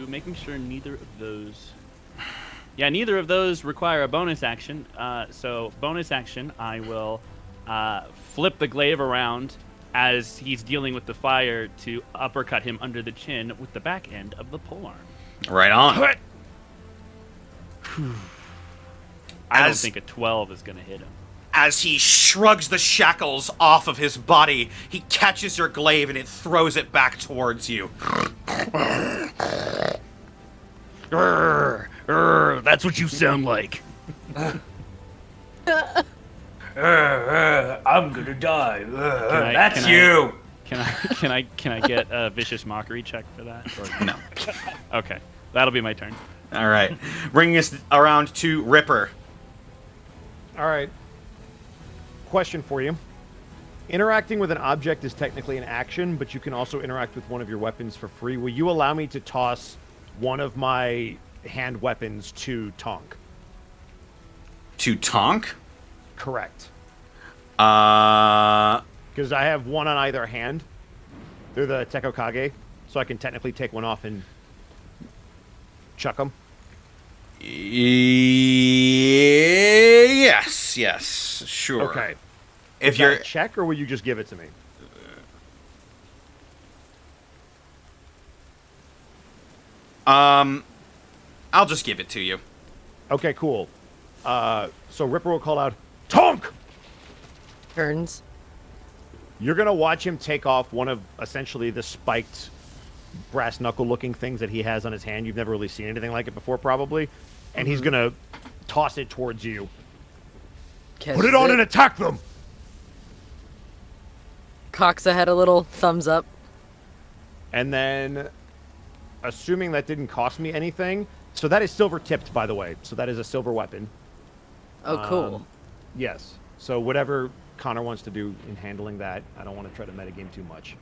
Making sure neither of those... Yeah, neither of those require a bonus action. So bonus action, I will flip the glaive around as he's dealing with the fire to uppercut him under the chin with the back end of the polearm. Right on. I don't As- think a 12 is going to hit him. As he shrugs the shackles off of his body, he catches your glaive and it throws it back towards you. That's what you sound like. I'm gonna die. I- That's can I- you. Can I get a vicious mockery check for that? Or- No. Okay, that'll be my turn. All right. Bringing us around to Ripper. All right. Question for you. Interacting with an object is technically an action, but you can also interact with one of your weapons for free. Will you allow me to toss one of my hand weapons to Tonk? To Tonk? Correct. Uh, Because I have one on either hand. They're the Tekokage, so I can technically take one off and chuck them. yes, sure. Okay. If Is you're that a check, or will you just give it to me? I'll just give it to you. Okay, cool. So Ripper will call out, Tonk! Turns. You're going to watch him take off one of essentially the spiked brass knuckle looking things that he has on his hand. You've never really seen anything like it before, probably. And he's going to toss it towards you. Put it on and attack them! Cocks ahead a little, thumbs up. And then, assuming that didn't cost me anything, so that is silver tipped, by the way. So that is a silver weapon. Oh, cool. Yes. So whatever Connor wants to do in handling that, I don't want to try to metagame too much.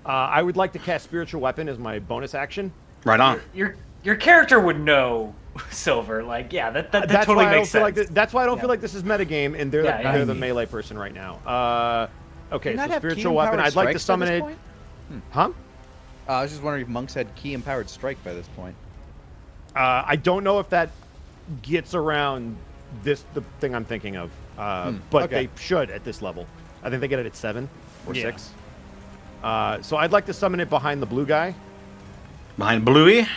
I would like to cast Spiritual Weapon as my bonus action. Right on. Your character would know Silver. Like, yeah, that That's totally why I don't makes feel sense. like that's why I don't Yeah. feel like this is metagame, and they're Yeah, they're yeah. the melee person right now. Okay, Do you so not have Spiritual key Weapon. empowered I'd like to strikes by summon this it. point? Huh? I was just wondering if monks had key empowered strike by this point. I don't know if that gets around the thing I'm thinking of, but okay. they should at this level. I think they get it at 7 or Yeah. 6. So I'd like to summon it behind the blue guy, Behind Bluey?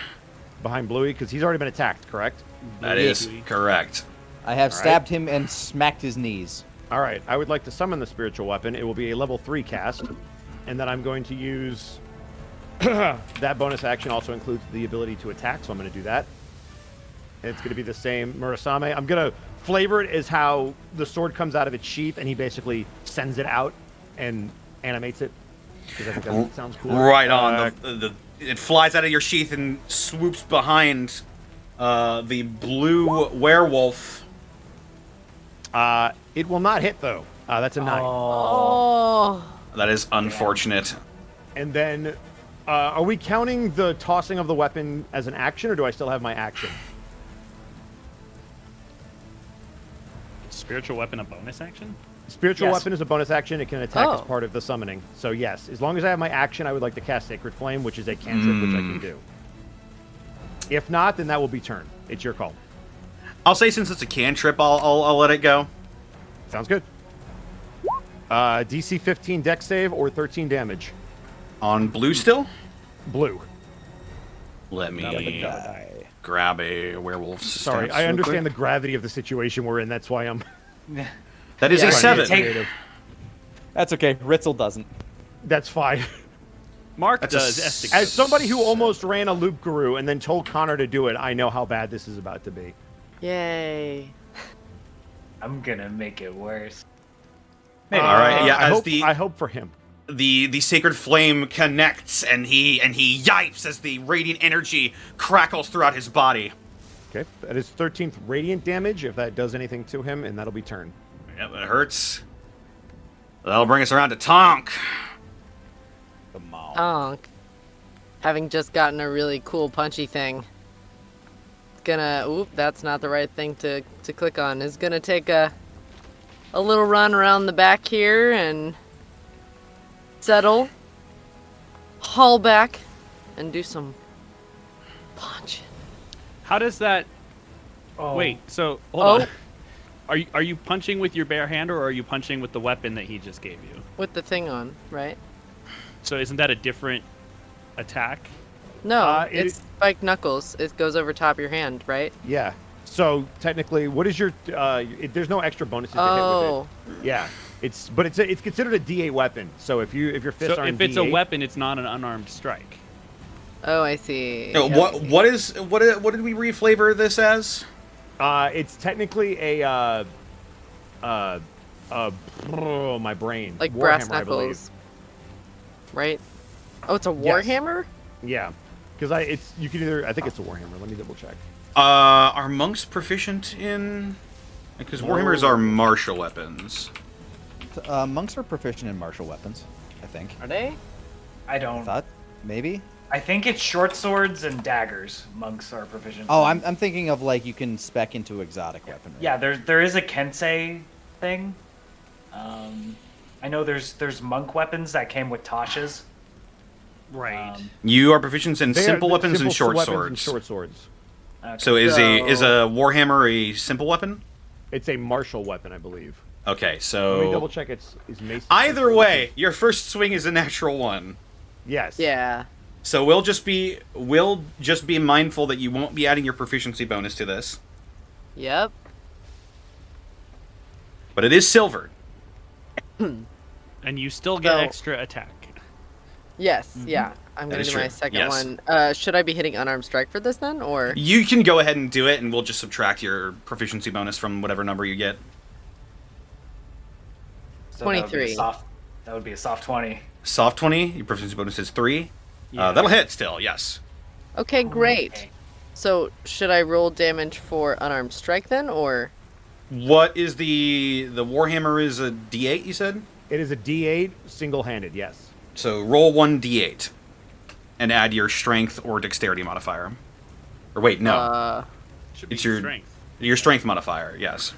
behind Bluey, because he's already been attacked, correct? That is correct. I have All right. stabbed him and smacked his knees. All right, I would like to summon the Spiritual Weapon. It will be a level 3 cast, and then I'm going to use that bonus action also includes the ability to attack, so I'm going to do that. And it's going to be the same Murasame. I'm going to flavor it as how the sword comes out of its sheath, and he basically sends it out and animates it, because I think that sounds cool. Right on. It flies out of your sheath and swoops behind the blue werewolf. It will not hit, though. That's a 9. Oh. That is unfortunate. And then, are we counting the tossing of the weapon as an action, or do I still have my action? Spiritual weapon a bonus action? Spiritual Yes. weapon is a bonus action. It can attack as Oh. part of the summoning. So yes, as long as I have my action, I would like to cast Sacred Flame, which is a cantrip, which I can do. If not, then that will be turn. It's your call. I'll say since it's a cantrip, I'll let it go. Sounds good. DC 15 dex save or 13 damage. On blue still? Blue. Let me grab a werewolf. Sorry, I understand the gravity of the situation we're in. That's why I'm That is Yeah, a I 7. Take- That's okay. Ritzel doesn't. That's fine. Mark That's a does. s- Estig As somebody who almost ran a loop guru and then told Connor to do it, I know how bad this is about to be. Yay. I'm gonna make it worse. All right, yeah, as I hope for him. the sacred flame connects, and he yipes as the radiant energy crackles throughout his body. Okay, that is 13th radiant damage, if that does anything to him, and that'll be turn. Yep, it hurts. That'll bring us around to Tonk. Honk. Having just gotten a really cool punchy thing. Gonna, oop, that's not the right thing to click on. Is gonna take a little run around the back here and settle, haul back, and do some punching. How does that? Oh. Wait. So hold on. Are you punching with your bare hand, or are you punching with the weapon that he just gave you? With the thing on, right? So isn't that a different attack? No, it's spiked knuckles. It goes over top of your hand, right? Yeah. So technically, what is your? There's no extra bonuses to hit Oh, with it. Yeah. It's considered a D8 weapon. So if your fists So are if in it's a D8, weapon, it's not an unarmed strike. oh, I see. No, what did we reflavor this as? it's technically a oh, my brain. Like brass Warhammer, I believe. knuckles, right? Oh, it's a Yes. warhammer. Yeah, because you can either I think it's a warhammer. Let me double check. Are monks proficient in? Because warhammers are martial weapons. Monks are proficient in martial weapons, I think. Are they? I I don't. thought maybe. I think it's short swords and daggers. Monks are proficient. Oh, in. I'm thinking of like you can spec into exotic weaponry. Yeah, there is a kensei thing. I know there's monk weapons that came with tashes. Right. You are proficient in simple They're weapons and simple short weapons swords. and short swords. Okay. So is a warhammer a simple weapon? It's a martial weapon, I believe. Okay, Let me so double check. It's mace. either way, your first swing is a natural one. Yes. Yeah. So we'll just be mindful that you won't be adding your proficiency bonus to this, Yep. but it is silvered. And you still get So- extra attack. Yes. Yeah. I'm That gonna is do my true. second Yes. one. Should I be hitting unarmed strike for this then, or? You can go ahead and do it, and we'll just subtract your proficiency bonus from whatever number you get. So that would be a 23. That would be a soft 20. Soft 20, your proficiency bonus is 3. Yeah. That'll hit still, yes. Okay, great. Okay. So should I roll damage for unarmed strike then, or? What is the warhammer is a D8, you said? It is a D8 single-handed. Yes. So roll 1d8 and add your strength or dexterity modifier. Or wait, no. Should be It's your- strength. Your strength modifier, yes.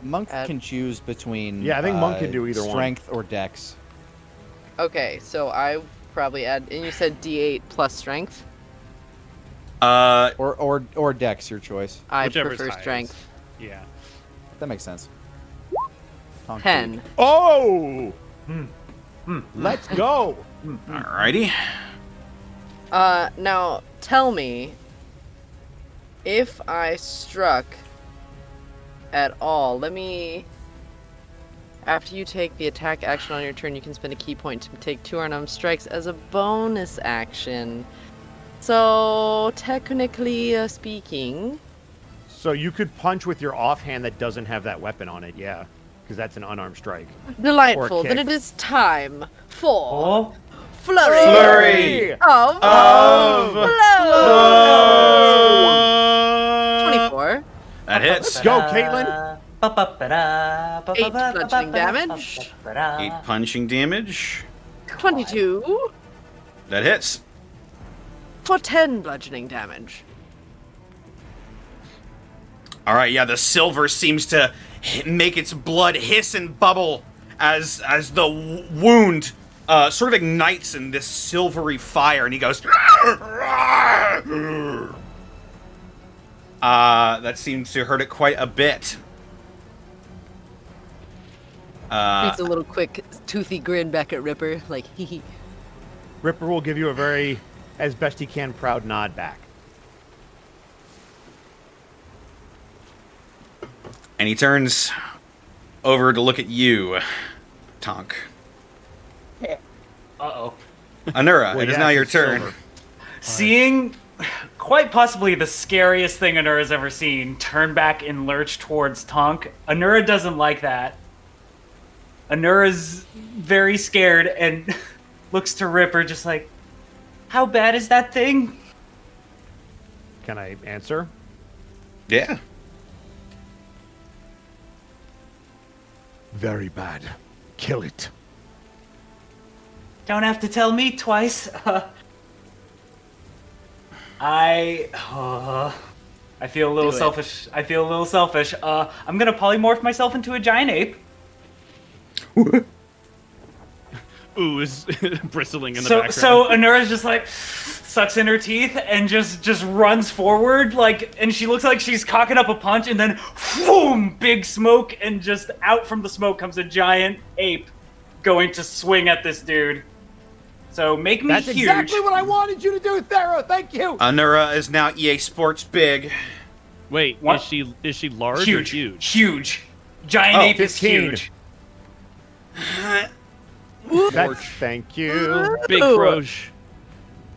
Monk Add- can choose between. Yeah, I think monk can do either one. Strength or dex. Okay, so I probably add. And you said D8 plus strength. Or dex, your choice. I Whichever's prefer highest. strength. Yeah. That makes sense. Tonk 10. Oh. Let's go. Alrighty. Now tell me, if I struck at all, after you take the attack action on your turn, you can spend a key point to take 2 unarmed strikes as a bonus action. So, technically speaking, So you could punch with your offhand that doesn't have that weapon on it. Yeah, because that's an unarmed strike. delightful. kick. Then it is time for Oh, flurry. Flurry Of of blows. 24. That hits. Let's go, Caitlin. 8 bludgeoning damage. 8 punching damage. 22 That hits. for 10 bludgeoning damage. Alright, yeah, the silver seems to make its blood hiss and bubble as the wound sort of ignites in this silvery fire, and he goes. That seems to hurt it quite a bit. It's a little quick, toothy grin back at Ripper, like, hee hee. Ripper will give you a very, as best he can, proud nod back. And he turns over to look at you, Tonk. Uh-oh. Anura, Well, it is yeah, now your it's turn. silver. Seeing quite possibly the scariest thing Anura's ever seen turn back and lurch towards Tonk, Anura doesn't like that. Anura's very scared and looks to Ripper just like, how bad is that thing? Can I answer? Yeah. Very bad. Kill it. Don't have to tell me twice. I feel a little Do it. selfish. I feel a little selfish. I'm gonna polymorph myself into a giant ape. Ooh is bristling in the So background. so Anura's just like sucks in her teeth and just runs forward and she looks like she's cocking up a punch and then boom, big smoke and just out from the smoke comes a giant ape going to swing at this dude. So make me That's huge. exactly what I wanted you to do, Thero. Thank you. Anura is now EA Sports big. Wait, What? is she large Huge, or huge? huge. Giant Oh, ape is 15. huge. Thank you. Big Froge.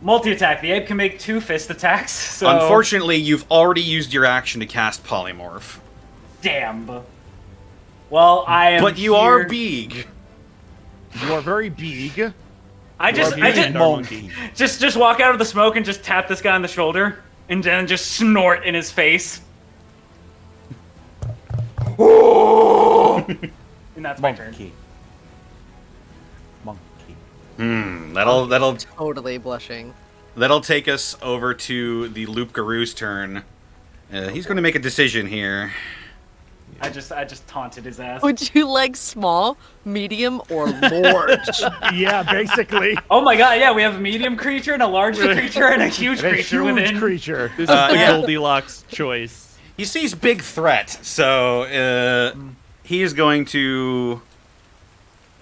Multi-attack. The ape can make 2 fist attacks. So Unfortunately, you've already used your action to cast Polymorph. damn. Well, I am. But you are here- big. You are very big. I just And our monkey. just walk out of the smoke and just tap this guy on the shoulder and then just snort in his face. And that's my turn. Monkey. Totally blushing. That'll take us over to the Loop Garu's turn. He's going to make a decision here. I just taunted his ass. Would you like small, medium, or large? Yeah, basically. Oh my god, yeah, we have a medium creature and a large creature and a huge And a creature huge within. creature. This is the yeah. Goldilocks choice. He sees big threat, so he is going to...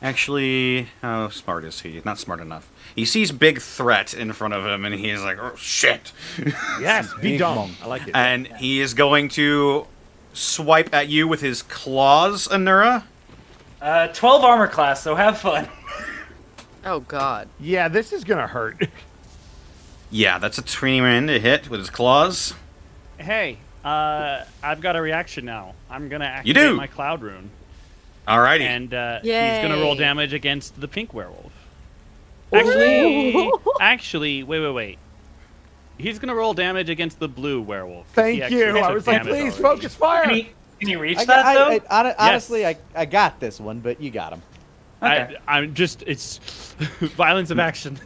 Actually, how smart is he? Not smart enough. He sees big threat in front of him, and he's like, oh, shit. Yes, be Big dumb. monk. I like it. And he is going to swipe at you with his claws, Anura. 12 armor class, so have fun. Oh God. Yeah, this is gonna hurt. Yeah, that's a 20 to hit with his claws. Hey, I've got a reaction now. I'm gonna activate do? my Cloud Rune, Alrighty. and he's gonna roll Yay. damage against the pink werewolf. Ooh. Actually, wait. He's gonna roll damage against the blue werewolf. 'cause he Thank actually you. I took was like, damage please already. focus fire. Can you reach that though? Honestly, I got this one, but you got him. Okay. I'm just, it's violence of action.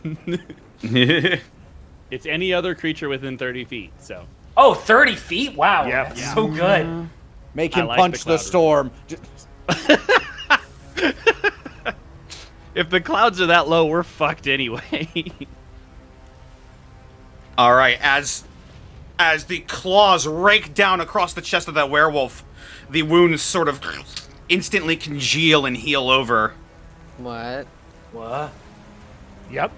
It's any other creature within 30 feet, so. Oh, 30 feet? Wow, Yep. that's Yeah. so good. Make I him like punch the the cloud storm. If the clouds are that low, we're fucked anyway. All right, as the claws rake down across the chest of that werewolf, the wounds sort of instantly congeal and heal over. What? What? Yep.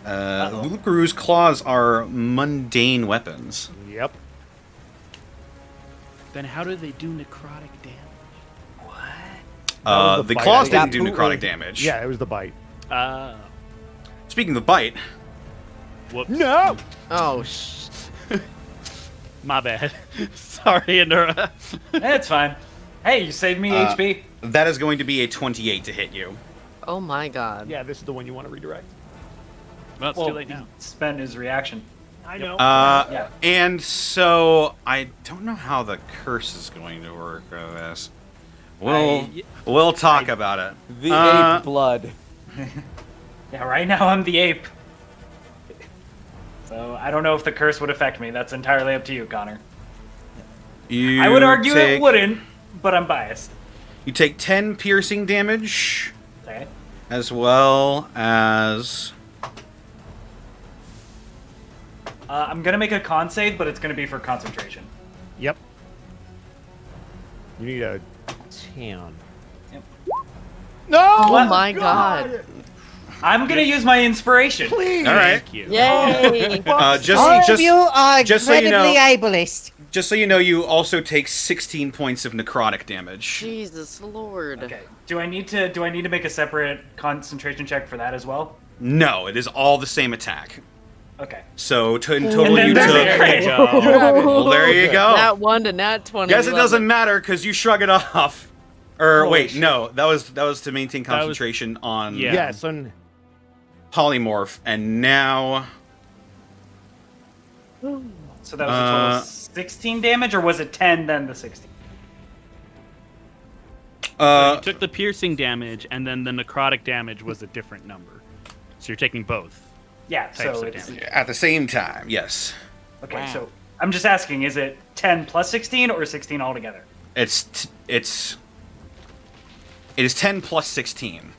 Lukaru's claws are mundane weapons. Yep. Then how do they do necrotic damage? was the The bite. claws I got didn't do necrotic bootleg. damage. Yeah, it was the bite. Speaking of the bite, Whoops. No. Oh, My bad. Sorry, Endura. It's fine. Hey, you saved me HP. that is going to be a 28 to hit you. oh my God. Yeah, this is the one you want to redirect. Well, it's Well, too late he now. spent his reaction. I know. Yeah. And so I don't know how the curse is going to work with this. We'll talk about it. The ape blood. Yeah, right now I'm the ape. So I don't know if the curse would affect me. That's entirely up to you, Connor. You I would argue take, it wouldn't, but I'm biased. You take 10 piercing damage, Okay. as well as... I'm gonna make a con save, but it's gonna be for concentration. Yep. You need a 10. Yep. No! Oh my God. I'm gonna use my inspiration. Please. All right. Thank you. Yay! All of Just you are just so you incredibly know- ableist. just so you know, you also take 16 points of necrotic damage. Jesus Lord. Okay. Do I need to make a separate concentration check for that as well? No, it is all the same attack. Okay. So in total, you then took. there's a There you go. Well, there you go. Nat 1 to Nat 20. Guess it love doesn't matter because you shrug it off. Or Holy wait, shit. no, that was to maintain That was- concentration on Yeah. Yes, and polymorph, and now So that was a total of 16 damage, or was it 10 then the 16? You took the piercing damage, and then the necrotic damage was a different number. So you're taking both. Yeah. Types So of it's damage. at the same time, yes, okay. Wow. So I'm just asking: is it 10 plus 16 or 16 altogether? it is 10 plus 16,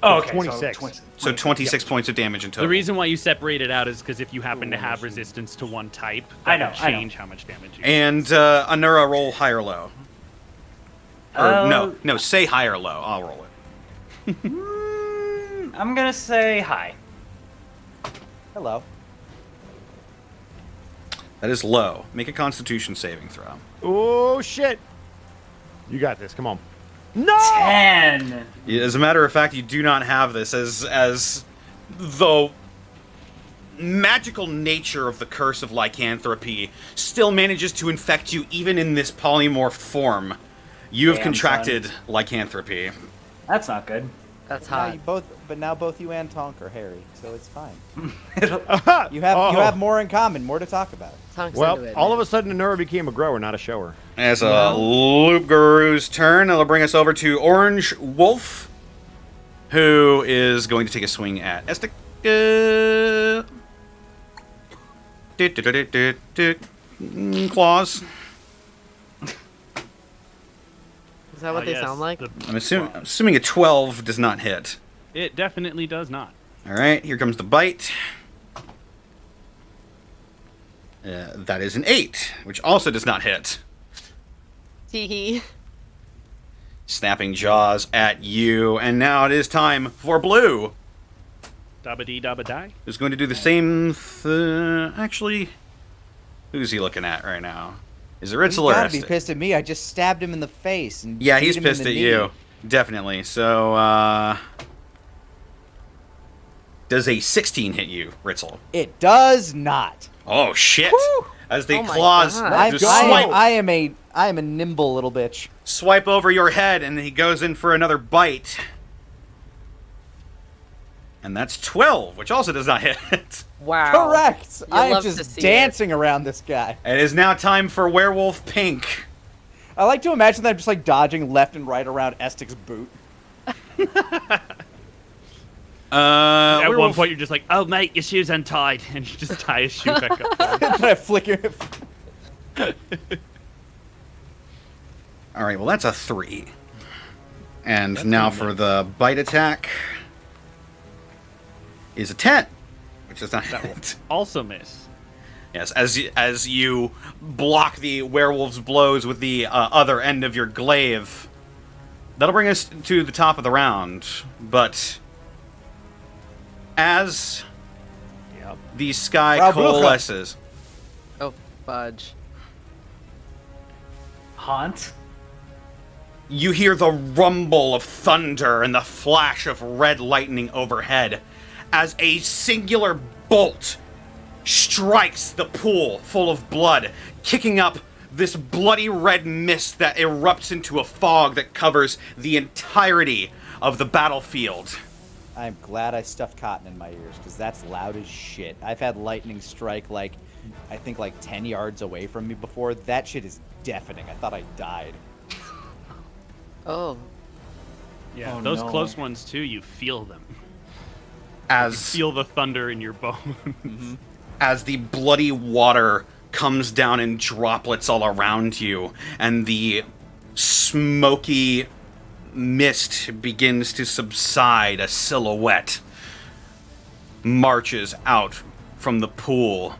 Oh, okay. 26. so 26 points of damage in total. The reason why you separate it out is because if you happen to have resistance to one type, I that know, will I know. change how much damage you And Anura, roll high or low. Or Uh, no, say high or low. I'll roll it. I'm gonna say high. Hello. That is low. Make a Constitution saving throw. oh shit! You got this. Come on. No. 10. As a matter of fact, you do not have this as the magical nature of the curse of lycanthropy still manages to infect you even in this polymorph form. You have Damn, contracted lycanthropy. That's not good. That's Now hot. you both, but now both you and Tonk are hairy, so it's fine. Aha! You have Oh. you have more in common, more to talk about. Tonks Well, into it, all man. of a sudden, Anura became a grower, not a shower. As a Loop Guru's turn, it'll bring us over to Orange Wolf, who is going to take a swing at Estic. Claws. Is that what Oh, they yes, sound like? I'm assuming a 12 does not hit. It definitely does not. All right, here comes the bite. That is an 8, which also does not hit. Tee Snapping jaws at you, and now it is time for Blue, Dabba dee dabba die. who's going to do the same. Actually, who's he looking at right now? Is it He's Ritzel or gotta be Estic? pissed at me. I just stabbed him in the face. And Yeah, beat he's him in pissed the at knee. you, definitely. So, does a 16 hit you, Ritzel? It does not. Oh shit! Woo! As the Oh my claws God. just I am a nimble little bitch. swipe over your head, and he goes in for another bite. And that's 12, which also does not hit. Wow. Correct. I am love to just see dancing around this guy. It is now time for Werewolf Pink. I like to imagine that I'm just like dodging left and right around Estic's boot. At one Werewolf- point, you're just like, "Oh, mate, your shoe's untied," and you just tie his shoe back up. And I flicker it. All right, well that's a 3. And now for the bite attack is a 10, which does not hit. Also miss. Yes, as you block the werewolf's blows with the other end of your glaive. That'll bring us to the top of the round, but as Yep. the sky Bravo. coalesces, Oh, fudge. Haunt. you hear the rumble of thunder and the flash of red lightning overhead as a singular bolt strikes the pool full of blood, kicking up this bloody red mist that erupts into a fog that covers the entirety of the battlefield. I'm glad I stuffed cotton in my ears because that's loud as shit. I've had lightning strike I think 10 yards away from me before. That shit is deafening. I thought I died. Oh. Yeah, Oh, those no. close ones too. You feel them. As Feel the thunder in your bones. as the bloody water comes down in droplets all around you, and the smoky mist begins to subside, a silhouette marches out from the pool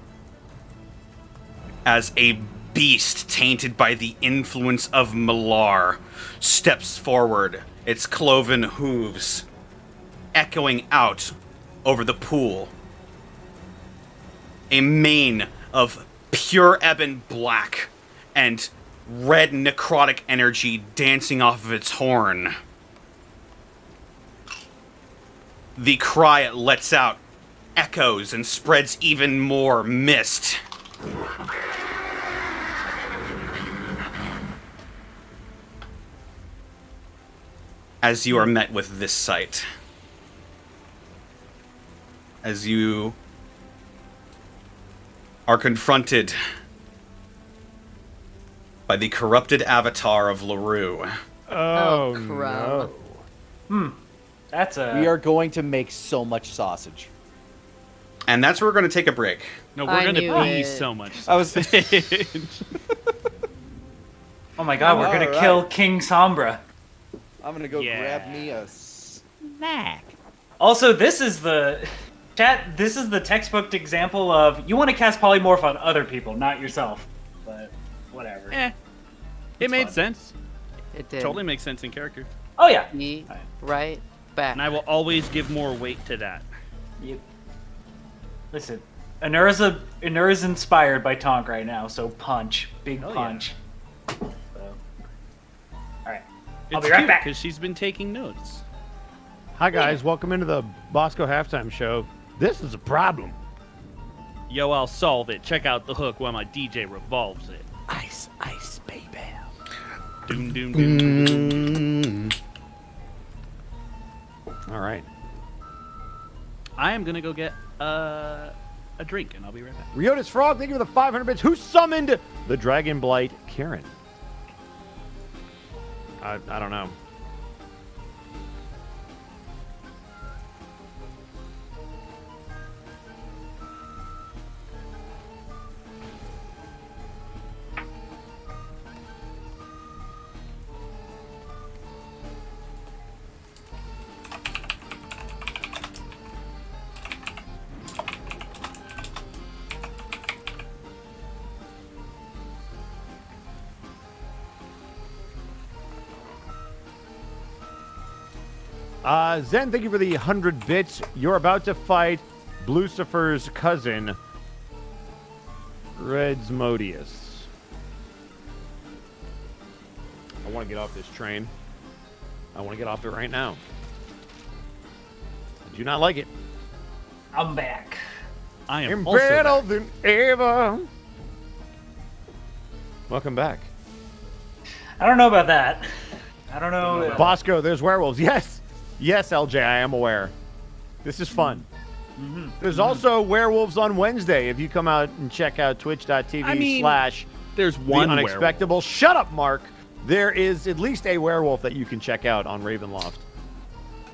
as a beast tainted by the influence of Malar steps forward, its cloven hooves echoing out over the pool. A mane of pure ebon black and red necrotic energy dancing off of its horn. The cry it lets out echoes and spreads even more mist. As you are met with this sight. As you are confronted by the corrupted avatar of LaRue. Oh, crap. no. That's a. We are going to make so much sausage. And that's where we're going to take a break. No, we're I gonna knew be it. so much. I was- sausage. Oh my god, we're gonna Alright. kill King Sombra. I'm gonna go Yeah. grab me a snack. Also, this is the chat. This is the textbook example of you want to cast polymorph on other people, not yourself. But whatever. It made fun. sense. It did. Totally makes sense in character. Oh yeah. Be right back. And I will always give more weight to that. You... Listen, Anura's inspired by Tonk right now, so punch, big Hell yeah. punch. So. All right. It's I'll be right back. because she's been taking notes. Hi, guys. Welcome into the Bosco halftime show. This is a problem. Yo, I'll solve it. Check out the hook while my DJ revolves it. Ice, ice, baby. Doom, doom, doom. All right. I am gonna go get a drink, and I'll be right back. Riotis Frog, thank you for the 500 bits. Who summoned the Dragon Blight Karen? I don't know. Zen, thank you for the 100 bits. You're about to fight Lucifer's cousin, Redsmodius. I want to get off this train. I want to get off it right now. I do not like it. I'm back. I am I'm also better back. than ever. Welcome back. I don't know about that. I don't know. Bosco, there's werewolves. Yes. Yes, LJ, I am aware. This is fun. There's also werewolves on Wednesday. If you come out and check out twitch.tv I mean, slash There's the one unexpectable. Shut up, Mark. There is at least a werewolf that you can check out on Ravenloft.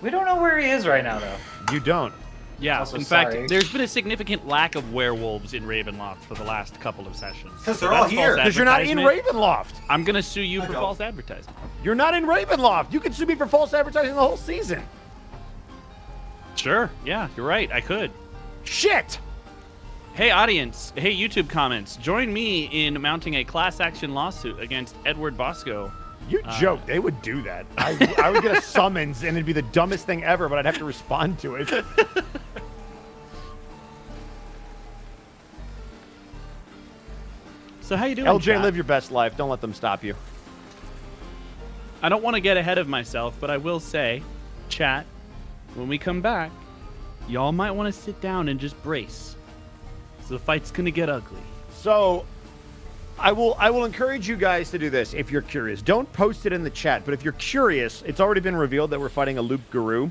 We don't know where he is right now, though. You don't. Yeah, Also, in fact, sorry. there's been a significant lack of werewolves in Ravenloft for the last couple of sessions. 'Cause they're all that's here. false Because you're not in advertisement. Ravenloft. I'm gonna sue you for don't. false advertising. You're not in Ravenloft. You can sue me for false advertising the whole season. Sure, yeah, you're right. I could. Shit. Hey, audience. Hey, YouTube comments. Join me in mounting a class action lawsuit against Edward Bosco. You joke. They would do that. I would get a summons and it'd be the dumbest thing ever, but I'd have to respond to it. So how you doing, LJ, chat? live your best life. Don't let them stop you. I don't want to get ahead of myself, but I will say, chat, when we come back, y'all might want to sit down and just brace. So the fight's gonna get ugly. So I will encourage you guys to do this if you're curious. Don't post it in the chat, but if you're curious, it's already been revealed that we're fighting a Loop Guru.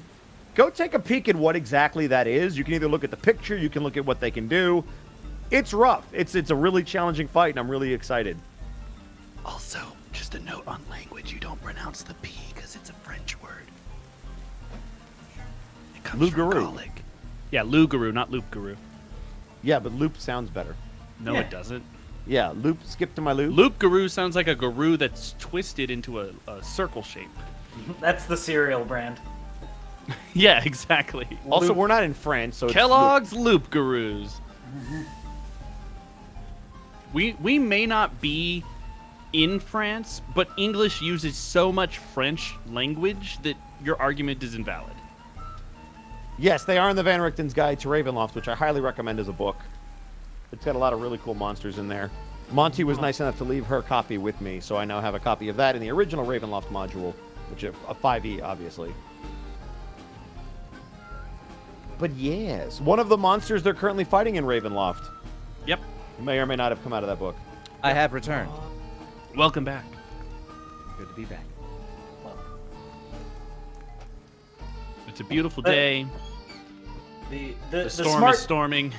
Go take a peek at what exactly that is. You can either look at the picture, you can look at what they can do. It's rough. It's a really challenging fight, and I'm really excited. Also, just a note on language: you don't pronounce the P because it's a French word. It comes Loup-garou. from Gaelic. Yeah, Loup-garou, not Loop Guru. Yeah, but Loop sounds better. No, Yeah. it doesn't. Yeah, Loop, skip to my Loop. Loop Guru sounds like a guru that's twisted into a circle shape. That's the cereal brand. Yeah, exactly. Also, we're not in France, so it's Kellogg's Loop Gurus. We may not be in France, but English uses so much French language that your argument is invalid. Yes, they are in the Van Richten's Guide to Ravenloft, which I highly recommend as a book. It's got a lot of really cool monsters in there. Monty was nice enough to leave her copy with me, so I now have a copy of that in the original Ravenloft module, which is a 5e, obviously. But yes, one of the monsters they're currently fighting in Ravenloft Yep. may or may not have come out of that book. I have returned. Welcome back. Good to be back. It's a beautiful day. The Storm smart is storming.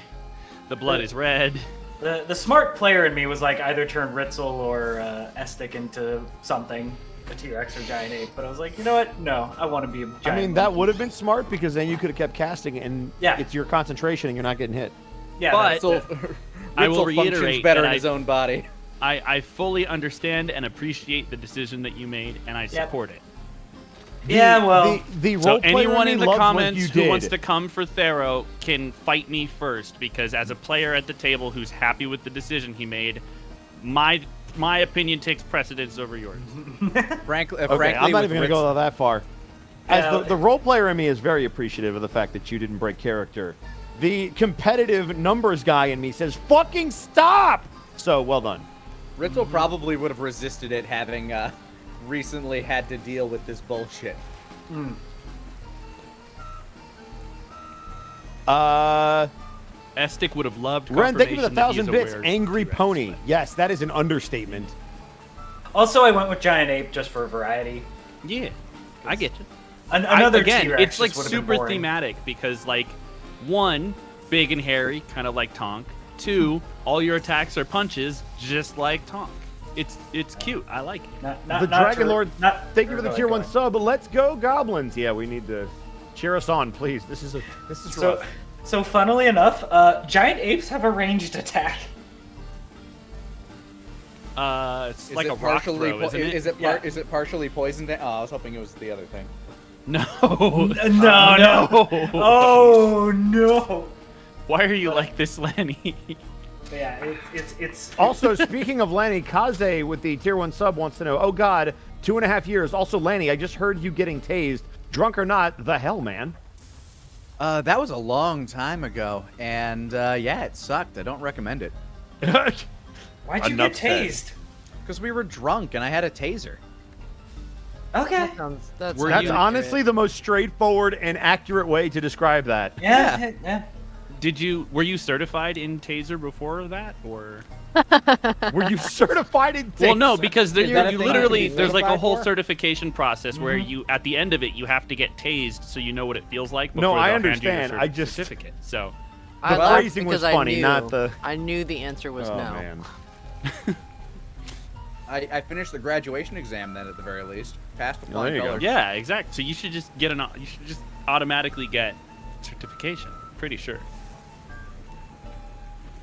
The blood is red. the smart player in me was like either turn Ritzel or Estic into something, a T-Rex or giant ape. But I was like, you know what? No, I want to be a giant. I mean, that would have been smart because then you could have kept casting and Yeah. it's your concentration and you're not getting hit. Yeah, But I will Ritzel functions reiterate better that in his own body. I fully understand and appreciate the decision that you made, and I support it. yeah. Well, the So role player anyone me in the loves what comments you who did. wants to come for Thero can fight me first, because as a player at the table who's happy with the decision he made, my opinion takes precedence over yours. Frankly, Okay, I'm not even going to go that far. As Yeah. the role player in me is very appreciative of the fact that you didn't break character. The competitive numbers guy in me says, fucking stop! So, well done. Ritzel probably would have resisted it, having recently had to deal with this bullshit. Estic would have loved Ren, thank you for the confirmation 1,000 that he is bits. aware Angry T-Rex Pony. threat. Yes, that is an understatement. also I went with giant ape just for variety. Yeah, I get you. Another again, T-Rex it's like just would've been super boring. thematic because, like, one, big and hairy, kind of like Tonk. Two, all your attacks are punches, just like Tonk. It's cute. I like it. The Dragon Lord, thank you for the go tier ahead, 1 go ahead. sub. Let's go, Goblins. Yeah, we need to cheer us on, please. This is rough. So funnily enough, giant apes have a ranged attack. It's like a rock throw, isn't it? Is it Yeah. is it partially poisoned? Oh, I was hoping it was the other thing. No. No. Oh no. Why are you like this, Lenny? Yeah, it's Also, speaking of Lanny, Kaze with the tier 1 sub wants to know, oh god, 2.5 years. Also, Lanny, I just heard you getting tased. Drunk or not, the hell, man. That was a long time ago, and yeah, it sucked. I don't recommend it. Why'd you Enough get said. tased? Because we were drunk and I had a taser. Okay. That's Were That's you- honestly the most straightforward and accurate way to describe that. Yeah. Were you certified in Taser before that, or? Were you certified in taser? Well, no, because Is that a you thing literally you can be there's like a certified whole for? certification process where you at the end of it you have to get tased so you know what it feels like. No, Before I they'll hand you your understand. I just- certificate. So I The laughed phrasing was because funny, I knew, not the- I knew the answer was Oh, no. man. I finished the graduation exam then, at the very least. Passed with Oh, there flying you go. colors. yeah, exactly. So you should just automatically get certification. Pretty sure.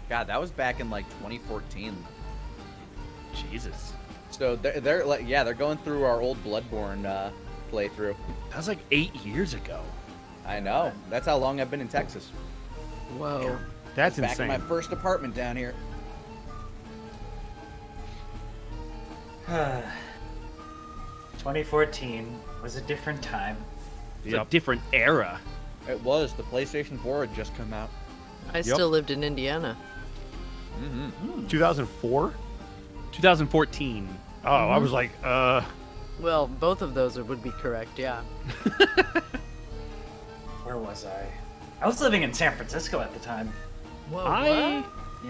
God, that was back in like 2014. Jesus, So they're like, yeah, they're going through our old Bloodborne playthrough. that was like 8 years ago. I know. That's how long I've been in Texas. Whoa. That's Back insane. in my first apartment down here. 2014 was a different time. It's a different era. It was. The PlayStation 4 had just come out. I still lived in Indiana. 2004? 2014. Oh, I was like, Well, both of those would be correct, yeah. Where was I? I was living in San Francisco at the time. Whoa, Yeah.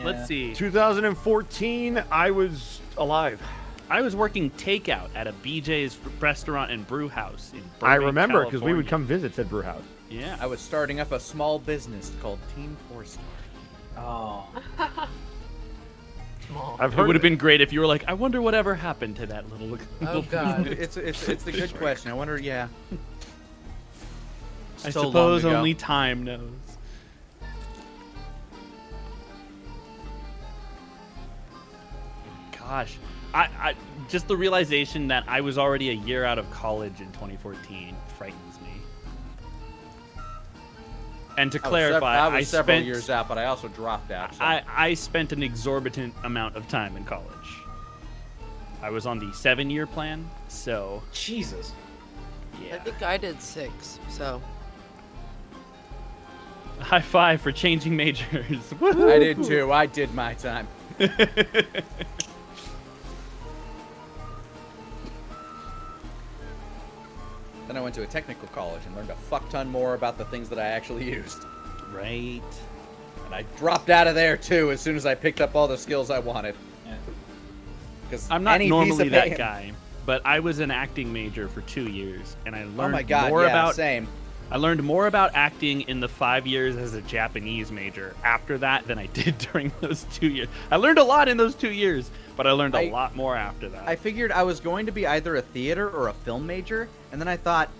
Yeah. 2014, I was alive. I was working takeout at a BJ's restaurant and brew house in I Burbank, remember because we would California. come visit said brew house. Yeah. I was starting up a small business called Team 4-Star. Oh. I've It heard would have been great if you were like, I wonder whatever happened to that little. Oh, God. It's a good question. I wonder, yeah. I So long suppose ago. only time knows. Gosh, I just the realization that I was already a year out of college in 2014 frightens me. And to clarify, I was several spent years out, but I also dropped out. So. I spent an exorbitant amount of time in college. I was on the 7-year plan, so Jesus. I yeah. think I did 6, so. High five for changing majors. I did too. I did my time. Then I went to a technical college and learned a fuck ton more about the things that I actually used. Right. And I dropped out of there too as soon as I picked up all the skills I wanted. Because I'm not normally that guy, but I was an acting major for 2 years, and I learned Oh my god, more yeah, about same. I learned more about acting in the 5 years as a Japanese major after that than I did during those 2 years. I learned a lot in those 2 years, but I learned a lot more after that. I figured I was going to be either a theater or a film major, and then I thought,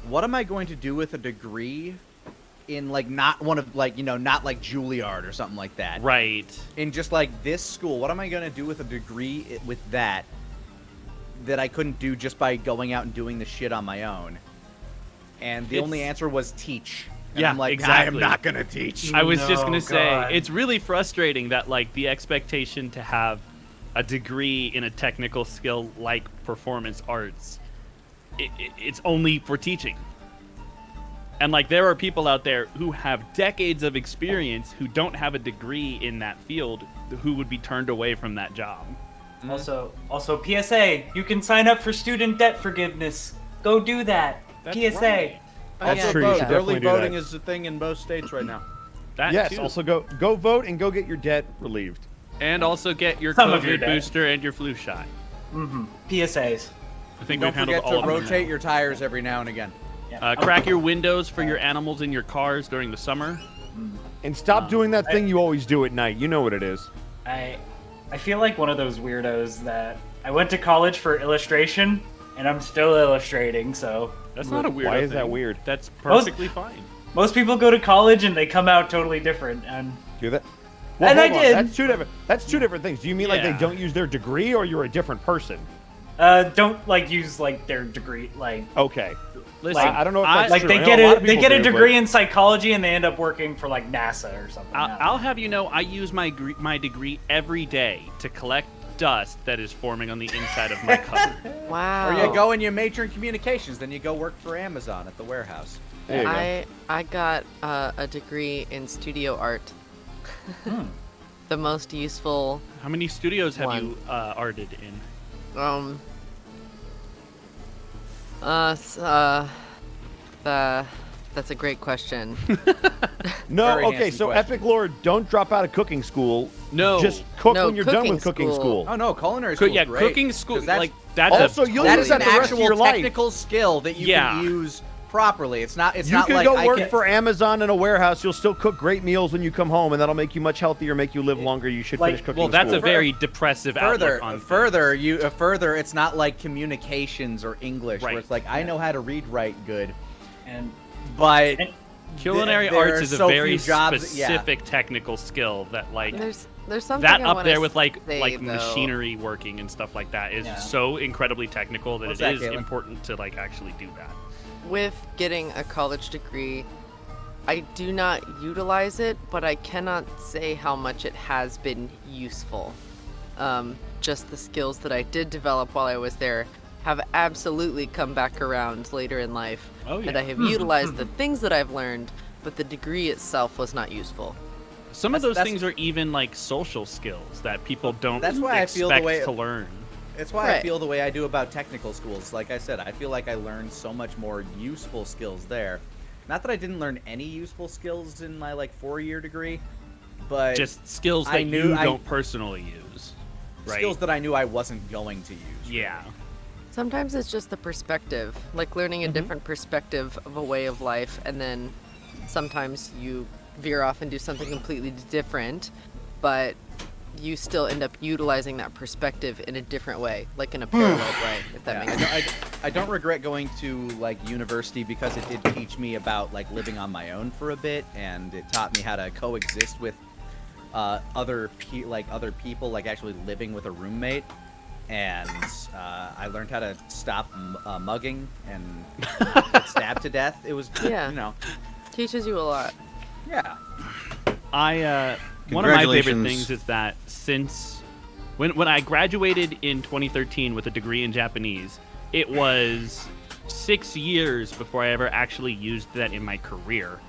what am I going to do with a degree in like not one of like, you know, not like Juilliard or something like that. Right. In just like this school, what am I going to do with a degree with that I couldn't do just by going out and doing the shit on my own? And the only answer was teach. And Yeah, I'm like, exactly. I am not going to teach. I was just going to God. say, it's really frustrating that, like, the expectation to have a degree in a technical skill like performance arts, it's only for teaching. And, like, there are people out there who have decades of experience who don't have a degree in that field who would be turned away from that job. Also, PSA, you can sign up for student debt forgiveness. Go do that. That's PSA. right. That's yeah, true. You yeah. should definitely Early do voting that. is a thing in most states right now. That Yes. too. Also, go vote and go get your debt relieved. And also get your Some of your COVID debt. booster and your flu shot. PSAs. I think Don't we've handled forget all to of them. rotate your tires every now and again. Crack your windows for your animals in your cars during the summer. And stop doing that thing you always do at night. You know what it is. I feel like one of those weirdos that I went to college for illustration and I'm still illustrating, so That's not a weird Why is that thing. weird? That's perfectly fine. most people go to college and they come out totally different. And Do that. Well, And I hold on. did. That's two different things. Do you mean like they Yeah. don't use their degree, or you're a different person? don't like use like their degree, like Okay. Listen, I don't know if that's like true. they I know get a lot of they people get a do, degree but- in psychology and they end up working for like NASA or something. I'll have you know, I use my degree every day to collect dust that is forming on the inside of my cupboard. Wow. Or you go and you major in communications, then you go work for Amazon at the warehouse. There you go. I got a degree in studio art. The most useful. How many studios have One. you arted in? That's a great question. No, Very okay, handsome so question. Epic Lord, don't drop out of cooking school. No. Just cook No, when you're done cooking with cooking school. school. Oh no, culinary school. Yeah, cooking school. Like that's Also, a you'll That use is that an the rest of actual your life. technical skill that you Yeah. can use properly. It's not. It's You not can like go I work can, for Amazon in a warehouse. You'll still cook great meals when you come home, and that'll make you much healthier, make you live longer. You should Like- finish cooking. well, that's school. a very depressive further. outlook on Further, it's not like communications or English Right. where it's like I know how to read, write good, and but And culinary there arts are is a so very few jobs, specific technical skill that like There's something that I up wanna there with like say, though. machinery working and stuff like that is Yeah. so incredibly technical that What's it that, is Caitlin? important to like actually do that. With getting a college degree, I do not utilize it, but I cannot say how much it has been useful. Just the skills that I did develop while I was there have absolutely come back around later in life. Oh, yeah. And I have utilized the things that I've learned, but the degree itself was not useful. Some of those That's- things are even like social skills that people don't That's why I feel the expect way- to learn. it's why I Right. feel the way I do about technical schools. Like I said, I feel like I learned so much more useful skills there. Not that I didn't learn any useful skills in my like 4-year degree, but Just skills I that knew you I- don't personally use. Right. skills that I knew I wasn't going to use. Yeah. Sometimes it's just the perspective, like learning a different perspective of a way of life, and then sometimes you veer off and do something completely different, but you still end up utilizing that perspective in a different way, like in a parallel way, if that Yeah, makes sense. I don't regret going to like university because it did teach me about like living on my own for a bit, and it taught me how to coexist with other people, like actually living with a roommate. And I learned how to stop mugging and get stabbed to death. It was, Yeah. you know, Teaches you a lot. yeah. One of my favorite Congratulations. things is that since when I graduated in 2013 with a degree in Japanese, it was 6 years before I ever actually used that in my career.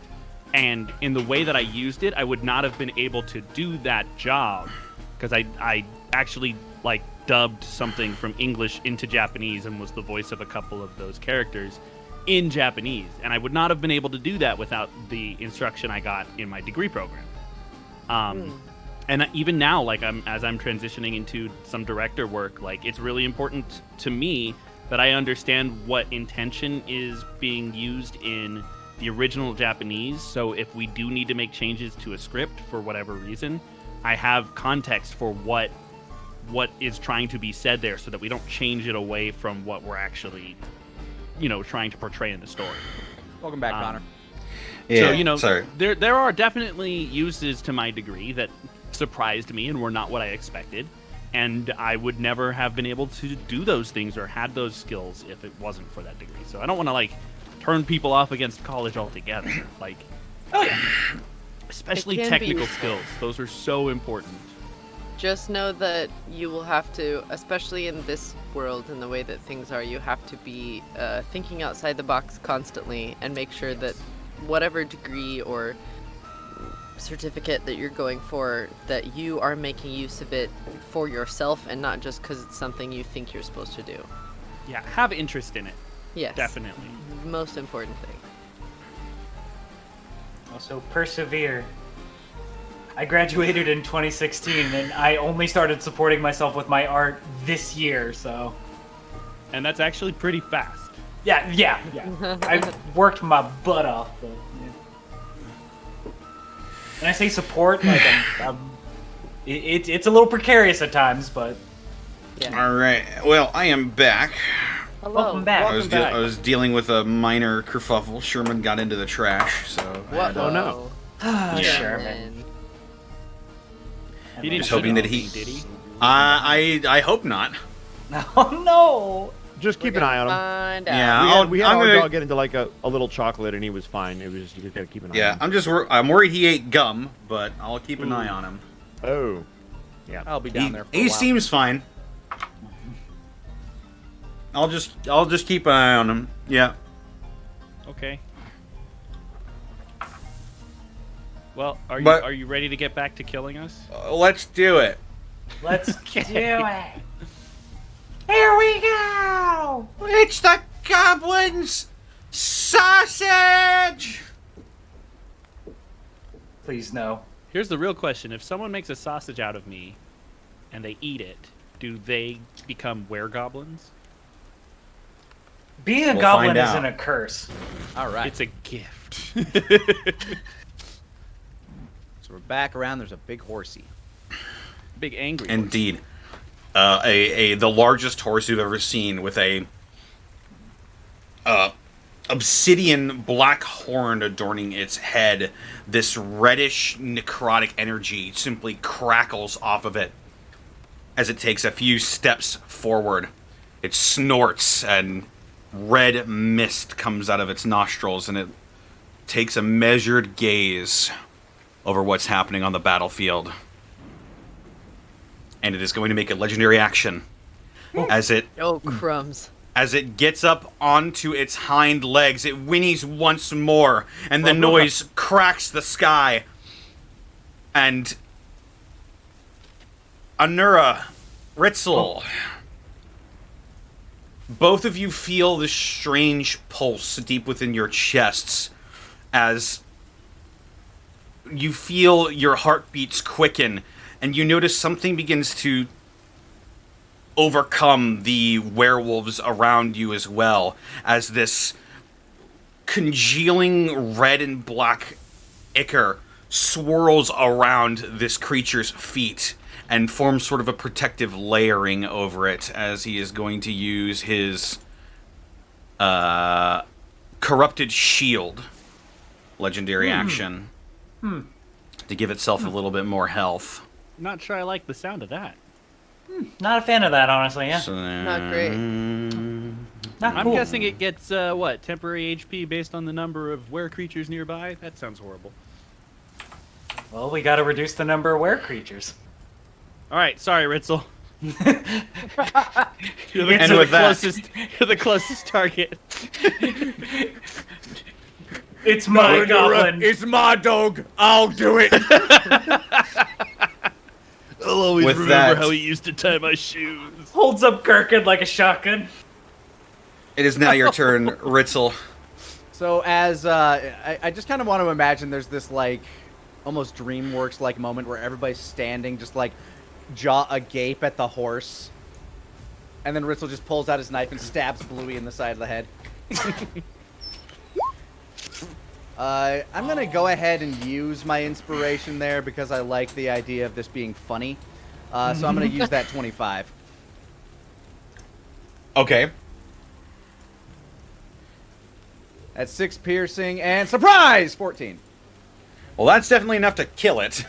And in the way that I used it, I would not have been able to do that job because I actually like dubbed something from English into Japanese and was the voice of a couple of those characters in Japanese. And I would not have been able to do that without the instruction I got in my degree program. And even now, like as I'm transitioning into some director work, like it's really important to me that I understand what intention is being used in the original Japanese. So if we do need to make changes to a script for whatever reason, I have context for what is trying to be said there, so that we don't change it away from what we're actually, trying to portray in the story. Welcome back, Connor. Yeah, so there are definitely uses to my degree that surprised me and were not what I expected, and I would never have been able to do those things or had those skills if it wasn't for that degree. So I don't want to turn people off against college altogether. Especially It can be technical useful. skills. Those are so important. Just know that you will have to, especially in this world and the way that things are, you have to be thinking outside the box constantly and make sure that whatever degree or certificate that you're going for, that you are making use of it for yourself and not just because it's something you think you're supposed to do. Yeah, have interest in it. Yes. Definitely. Most important thing. Also, persevere. I graduated in 2016, and I only started supporting myself with my art this year, so... And that's actually pretty fast. Yeah. I worked my butt off, but... Yeah. And I say support, it's a little precarious at times, but... Yeah. All right. Well, I am back. Hello. Welcome back. I was dealing with a minor kerfuffle. Sherman got into the trash, so... What? Oh, no. Ah, Yeah. Sherman. He didn't Just hoping shoot that he... anything, did he? I hope not. Oh, no! Just keep an eye on him. Find out. Yeah. We had I'm our gonna- dog get into a little chocolate and he was fine. It was just, you just gotta keep an eye Yeah, on him. I'm worried he ate gum, but I'll keep an eye on him. Oh. Yeah. I'll be down there for a He while. seems fine. I'll just keep an eye on him. Yeah. Okay. Well, are But- you ready to get back to killing us? Let's do it. Let's do it! Here we go! It's the goblin's sausage. Please, no. Here's the real question. If someone makes a sausage out of me and they eat it, do they become weregoblins? Being a We'll goblin find isn't out. a curse. All right. It's a gift. So we're back around. There's a big horsey. Big angry. Indeed. The largest horse you've ever seen, with a obsidian black horn adorning its head. This reddish necrotic energy simply crackles off of it as it takes a few steps forward. It snorts and red mist comes out of its nostrils, and it takes a measured gaze over what's happening on the battlefield. And it is going to make a legendary action as it Oh, crumbs. gets up onto its hind legs. It whinnies once more, and the noise cracks the sky. And Anura, Ritzel, both of you feel this strange pulse deep within your chests as you feel your heartbeats quicken, and you notice something begins to overcome the werewolves around you as well, as this congealing red and black ichor swirls around this creature's feet and forms sort of a protective layering over it, as he is going to use his corrupted shield legendary action to give itself a little bit more health. Not sure I like the sound of that. Not a fan of that, honestly, yeah. So Not great. Not I'm cool. guessing it gets, temporary HP based on the number of were creatures nearby? That sounds horrible. Well, we gotta reduce the number of were creatures. Alright, sorry, Ritzel. You're And with that- you're the closest target. It's my goblin. It's my dog. I'll do it. I'll always With remember that- how he used to tie my shoes. Holds up Gherkin like a shotgun. It is now your turn, Ritzel. So as I just kind of want to imagine there's this like almost DreamWorks like moment where everybody's standing just like jaw agape at the horse, and then Ritzel just pulls out his knife and stabs Bluey in the side of the head. I'm gonna go ahead and use my inspiration there because I like the idea of this being funny. So I'm gonna use that 25. Okay. That's 6 piercing and surprise 14. Well, that's definitely enough to kill it.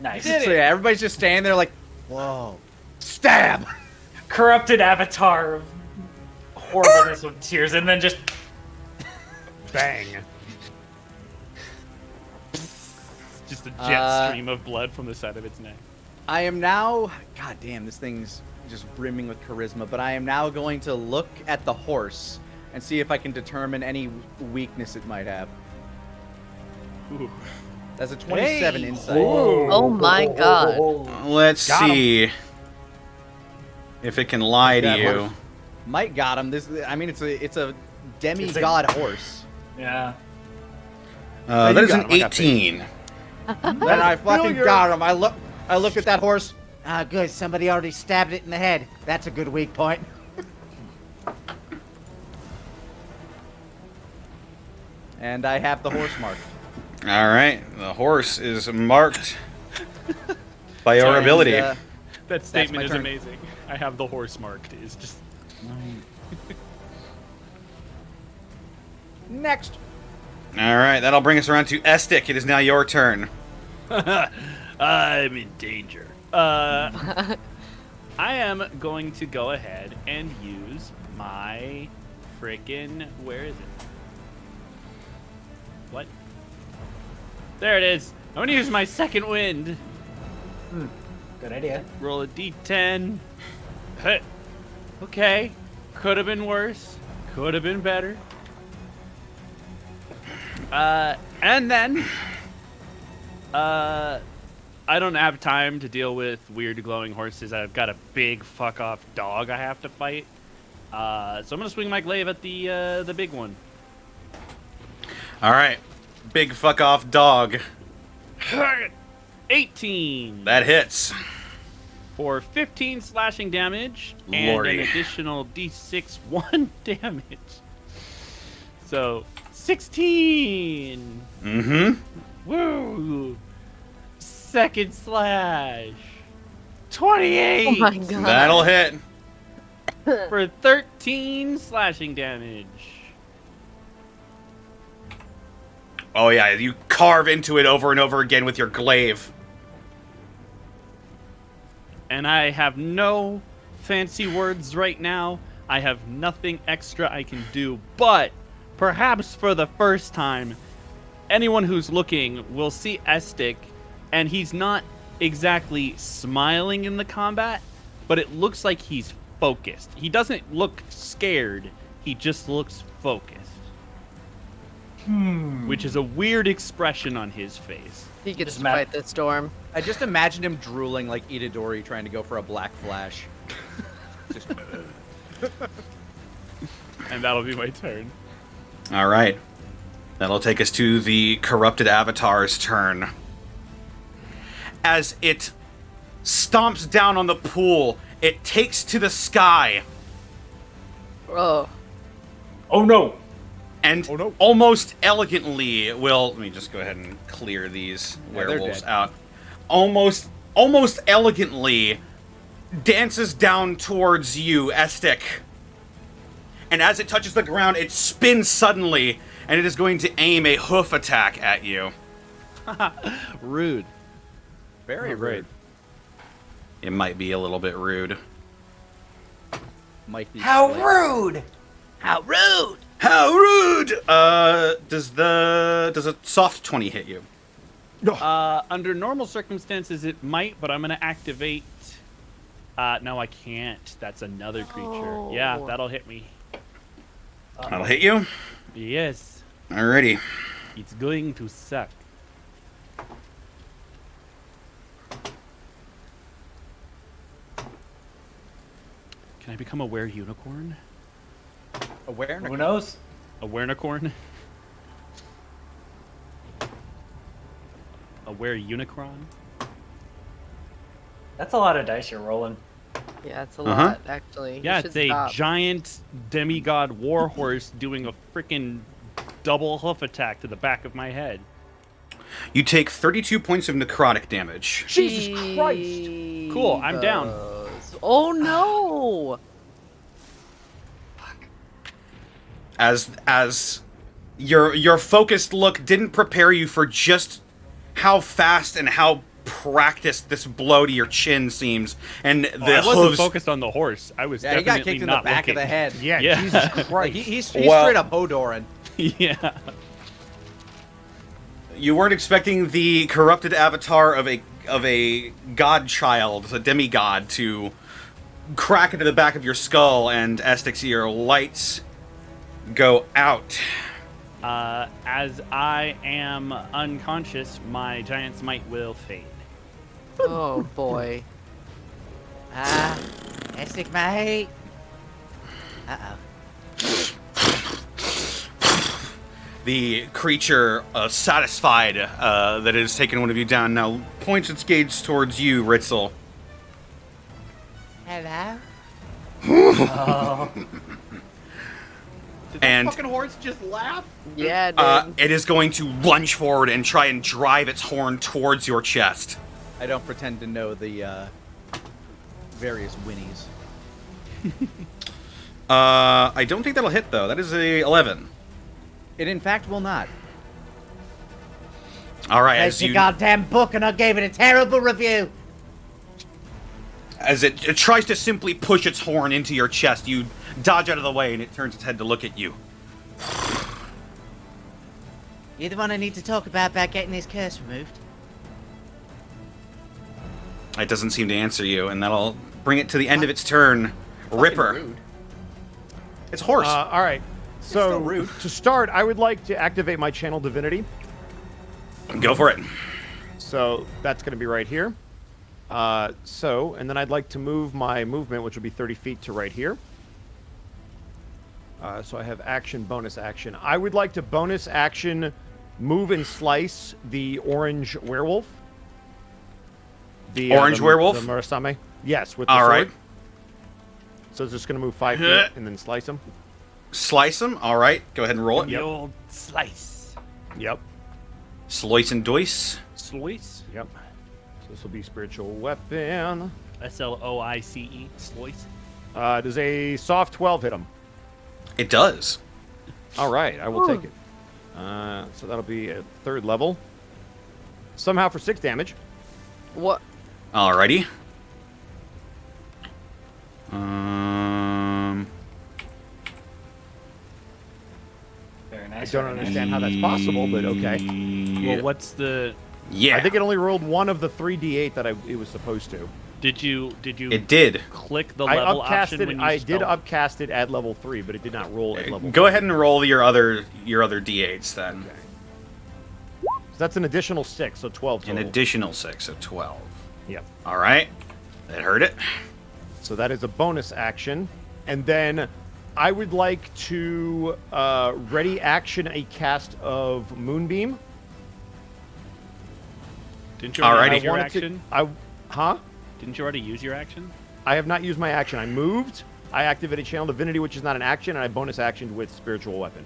Nice. So yeah, everybody's just standing there like, whoa, stab. Corrupted avatar of horribleness with tears, and then just Bang. Just a jet stream of blood from the side of its neck. I am now, god damn, this thing's just brimming with charisma, but I am now going to look at the horse and see if I can determine any weakness it might have. Ooh. That's a 27 insight. Oh my god. Let's Got 'em. see if it can lie to That you. horse Might got him. I mean, it's a demigod horse. yeah. That you is got an him. I got 18. Then I fucking Failure. got him. I looked at that horse. Ah, good. Somebody already stabbed it in the head. That's a good weak point. And I have the horse marked. All right, the horse is marked by your And, ability. That statement my is turn. amazing. I have the horse marked. It's just Next. All right, that'll bring us around to Estik. It is now your turn. I'm in danger. I am going to go ahead and use my frickin' where is it? What? There it is. I'm gonna use my second wind. Good idea. Roll a d10. Hey. Okay. Could have been worse. Could have been better. And then, I don't have time to deal with weird glowing horses. I've got a big fuck off dog I have to fight. So I'm gonna swing my glaive at the big one. All right, big fuck off dog. 18 That hits. for 15 slashing damage and Lordy. an additional d6 1 damage. So 16. Mm-hmm. Woo! Second slash. 28 Oh my god. That'll hit. for 13 slashing damage. Oh yeah, you carve into it over and over again with your glaive. And I have no fancy words right now. I have nothing extra I can do, but perhaps for the first time, anyone who's looking will see Estik, and he's not exactly smiling in the combat, but it looks like he's focused. He doesn't look scared, he just looks focused. Which is a weird expression on his face. He gets Just to mad. fight the storm. I just imagined him drooling like Itadori trying to go for a black flash. Just, And that'll be my turn. All right, that'll take us to the corrupted avatar's turn. As it stomps down on the pool, it takes to the sky Oh. Oh no! and Oh, no. almost elegantly will. Let me just go ahead and clear these they're werewolves dead. out. Almost elegantly dances down towards you, Estik. And as it touches the ground, it spins suddenly, and it is going to aim a hoof attack at you. Rude. very rude. It might be a little bit rude. Might be How slick. rude! How rude! How rude! Does a soft 20 hit you? Under normal circumstances, it might, but I'm gonna activate. No, I can't. That's another creature. Yeah, Oh. that'll hit me. That'll hit you. Yes. Alrighty. It's going to suck. Can I become a were-unicorn? Awareness. Who knows? A were-unicorn? A were-unicron? That's a lot of dice you're rolling. Yeah, it's a lot, actually. Yeah, You should it's a stop. giant demigod warhorse doing a freaking double hoof attack to the back of my head. You take 32 points of necrotic damage. Jesus Christ! Cool, I'm down. Oh no! As your focused look didn't prepare you for just how fast and how practiced this blow to your chin seems, and the I wasn't hooves. focused on the horse. I was Yeah, he definitely got kicked in not the back looking. of the head. Yeah, Yeah. Jesus Christ. Like, he's Well- straight up Hodoran. Yeah. You weren't expecting the corrupted avatar of a godchild, a demigod, to crack into the back of your skull, and Estix, your lights go out. As I am unconscious, my giant smite will fade. Oh boy. Ah, Estic, mate. Uh-oh. The creature, satisfied that it has taken one of you down, now points its gaze towards you, Ritzel. Hello? Did And- that fucking horse just laugh? Yeah, dude. It is going to lunge forward and try and drive its horn towards your chest. I don't pretend to know the various whinnies. I don't think that'll hit, though. That is a 11. It in fact will not. All right, There's your goddamn book and I gave it a terrible review. as it tries to simply push its horn into your chest, you dodge out of the way, and it turns its head to look at you. You're the one I need to talk about getting this curse removed. It doesn't seem to answer you, and that'll bring it to the end of its turn. Ripper. Rude. Uh, It's horse. All right. still So rude. to start, I would like to activate my channel divinity. Go for it. So that's going to be right here. And then I'd like to move my movement, which will be 30 feet, to right here. So I have action, bonus action. I would like to bonus action move and slice the orange werewolf. The Orange werewolf? The Murasame. Yes, with the All sword. right. So it's just going to move 5 feet and then slice him. Slice him. All right. Go ahead and roll it. The old slice. Yep. Slice and dice. Slice? Yep. So this will be spiritual weapon. S-L-O-I-C-E. Slice. Does a soft 12 hit him? It does. All right, I will take it. So that'll be at 3rd level. Somehow for 6 damage. What? Alrighty. Very I nice. don't very nice. understand how that's possible, but okay. Well, what's the... Yeah. I think it only rolled one of the 3d8 that it was supposed to. Did you It did. click the I level option upcasted. when you I did spelled- upcast it at level 3, but it did not roll at level. Go 3. ahead and roll your other d8s then. So that's an additional 6, so 12 An total. additional 6, so 12. Yep. All right. That hurt it. So that is a bonus action, and then I would like to ready action a cast of Moonbeam. Didn't you already Alrighty. use your wanted action? Huh? Didn't you already use your action? I have not used my action. I moved. I activated Channel Divinity, which is not an action, and I bonus actioned with Spiritual Weapon.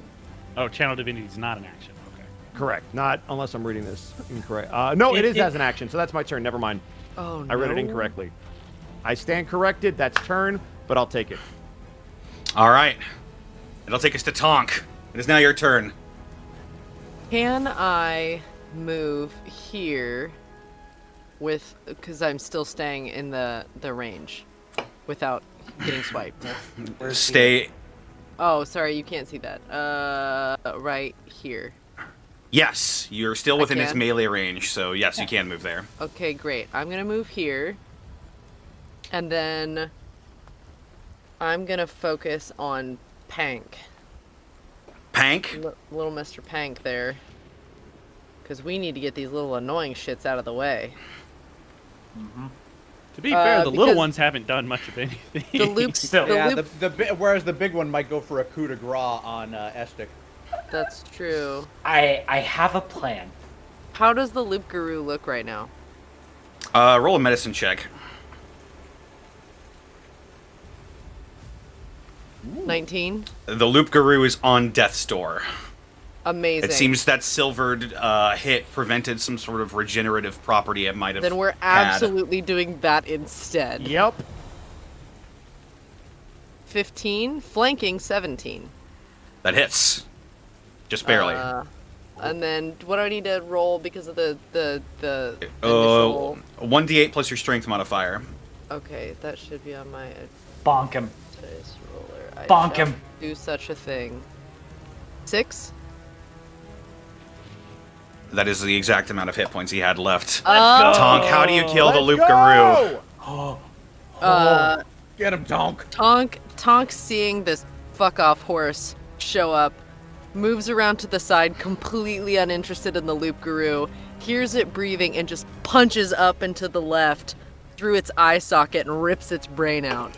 Oh, Channel Divinity is not an action. Okay. Correct. Not unless I'm reading this incorrect. No, it is as an action, so that's my turn. Never mind. Oh, I read it no. incorrectly. I stand corrected. That's turn, but I'll take it. All right. It'll take us to Tonk. It is now your turn. Can I move here with, because I'm still staying in the range without getting swiped? Stay. Oh, sorry, you can't see that. Right here. Yes, you're still I within its can? melee range, so yes, you can move there. Okay, great. I'm gonna move here, and then I'm gonna focus on Pank. Pank. Little Mr. Pank there. Because we need to get these little annoying shits out of the way. To be fair, the little because ones haven't done much of anything. The loop. Still. the Yeah, loop. whereas the big one might go for a coup de grace on Estic. That's true. I have a plan. How does the loop guru look right now? Roll a medicine check. 19. The Loop Guru is on death's door. Amazing. It seems that silvered hit prevented some sort of regenerative property it might have Then we're had. absolutely doing that instead. Yep. 15, flanking 17. That hits. Just barely. And then what do I need to roll because of the initial... 1d8 plus your strength modifier. Okay, that should be on my Bonk him. dice roller. I Bonk shall him. Do such a thing. 6? That is the exact amount of hit points he had left. Oh. Tonk, how do you kill the Let's Loop go! Guru? Get him, Donk. Tonk seeing this fuck off horse show up, moves around to the side, completely uninterested in the Loop Guru, hears it breathing, and just punches up into the left through its eye socket and rips its brain out.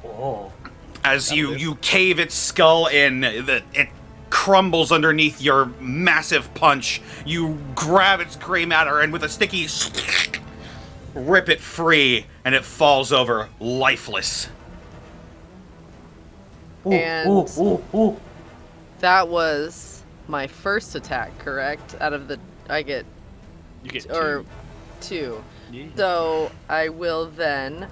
Oh. As you cave its skull in, it crumbles underneath your massive punch. You grab its gray matter and with a sticky rip it free, and it falls over lifeless. Ooh, And- ooh, ooh. That was my first attack, correct? Out of the... I get... You get Or 2. 2. Yeah. So I will then,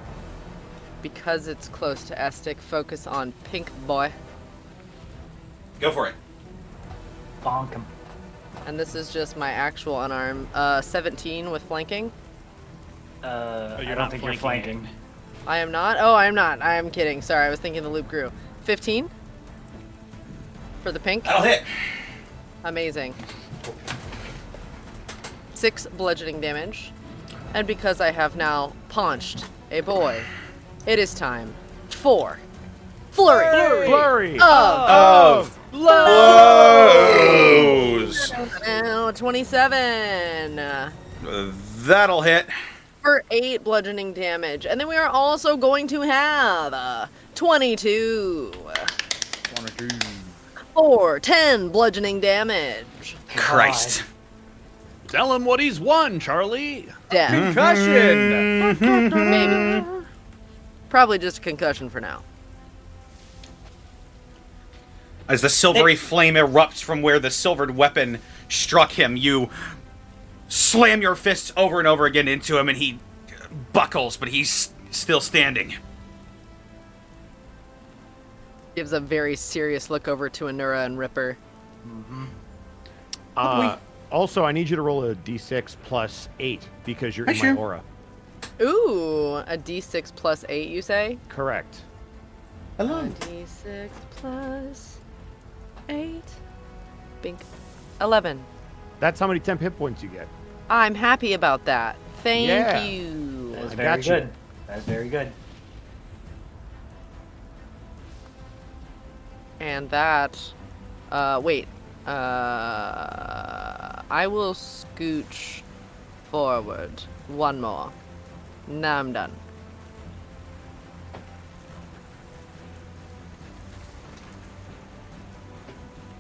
because it's close to Estic, focus on Pink Boy. Go for it. Bonk him. And this is just my actual unarmed. 17 with flanking. I you're don't not think you're flanking. flanking. I am not? Oh, I'm not. I am kidding. Sorry, I was thinking the loop grew. 15? For the pink? That'll hit. Amazing. 6 bludgeoning damage. And because I have now paunched a boy, it is time for Flurry Flurry! of Blows. Now 27 That'll hit. for 8 bludgeoning damage. And then we are also going to have 22 for 10 bludgeoning damage. Christ. Tell him what he's won, Charlie. Death. Concussion. Maybe. Probably just a concussion for now. As the silvery flame erupts from where the silvered weapon struck him, you slam your fists over and over again into him, and he buckles, but he's still standing. Gives a very serious look over to Anura and Ripper. Also, I need you to roll a d6 plus 8 because you're in my aura. Ooh, a d6 plus 8, you say? Correct. A d6 plus 8. Bink. 11. That's how many temp hit points you get. I'm happy about that. Thank Yeah. you. That is I very got you. good. That's very good. And that, wait, I will scooch forward one more. Now I'm done.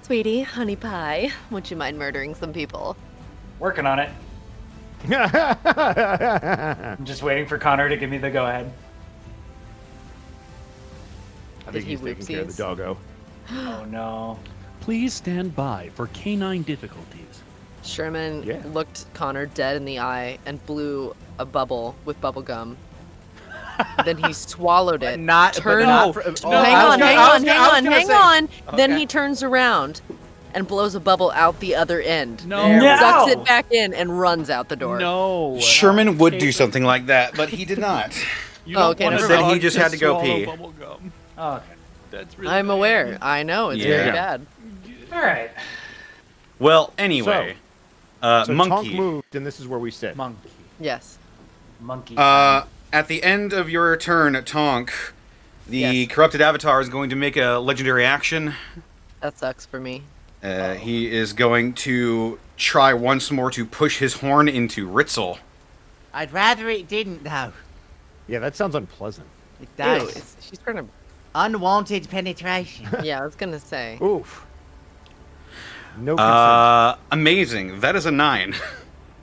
Sweetie, honey pie, would you mind murdering some people? Working on it. I'm just waiting for Connor to give me the go ahead. I Did think he he's taking care of the whoopsies? doggo. Oh no. Please stand by for canine difficulties. Sherman Yeah. looked Connor dead in the eye and blew a bubble with bubble gum. Then he swallowed it. Not- but turned. not for- hang oh, I was on, gonna- hang I was on, gonna- hang I was on, gonna hang say- on. Then Okay. he turns around and blows a bubble out the other end. No. No! Sucks it back in and runs out the door. No. Sherman would do something like that, but he did not. You Oh, don't okay, want a never mind. dog He just had to go swallow pee. bubble gum. Oh, okay. That's really I'm bad. aware. I know it's very Yeah. bad. All right. Well, anyway, So Tonk Monkey. moved, and this is where we sit. Monkey. Yes. Monkey. At the end of your turn, Tonk, the Yes. corrupted avatar is going to make a legendary action. That sucks for me. He is going to try once more to push his horn into Ritzel. I'd rather it didn't, though. Yeah, that sounds unpleasant. It Ew, does. she's trying to. Unwanted penetration. Yeah, I was gonna say. Oof. No consent. Amazing. That is a 9.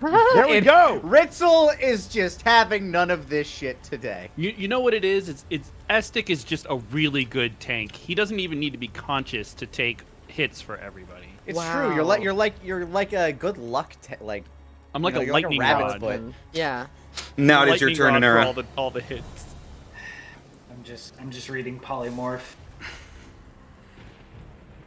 There we go. Ritzel is just having none of this shit today. You know what it is? It's Estic is just a really good tank. He doesn't even need to be conscious to take hits for everybody. It's true. You're Wow. like a good luck I'm like You know, a you're like a lightning rabbit's rod. foot. Yeah. Now it is your Lightning turn, rod for Anura. all the hits. I'm just reading polymorph.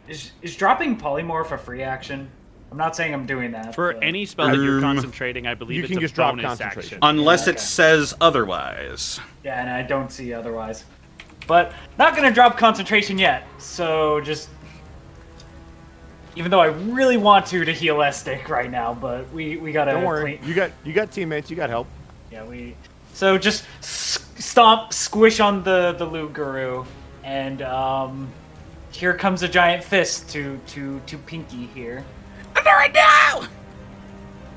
Is dropping polymorph a free action? I'm not saying I'm doing that. For but- any spell that you're concentrating, I believe You it's can a just drop bonus concentration. action. Unless Yeah, it okay. says otherwise. Yeah, and I don't see otherwise. But not gonna drop concentration yet. So just, even though I really want to heal Estic right now, but we gotta. Don't worry. clean- You got teammates. You got help. Yeah, So just stomp, squish on the loot guru, and here comes a giant fist to Pinky here.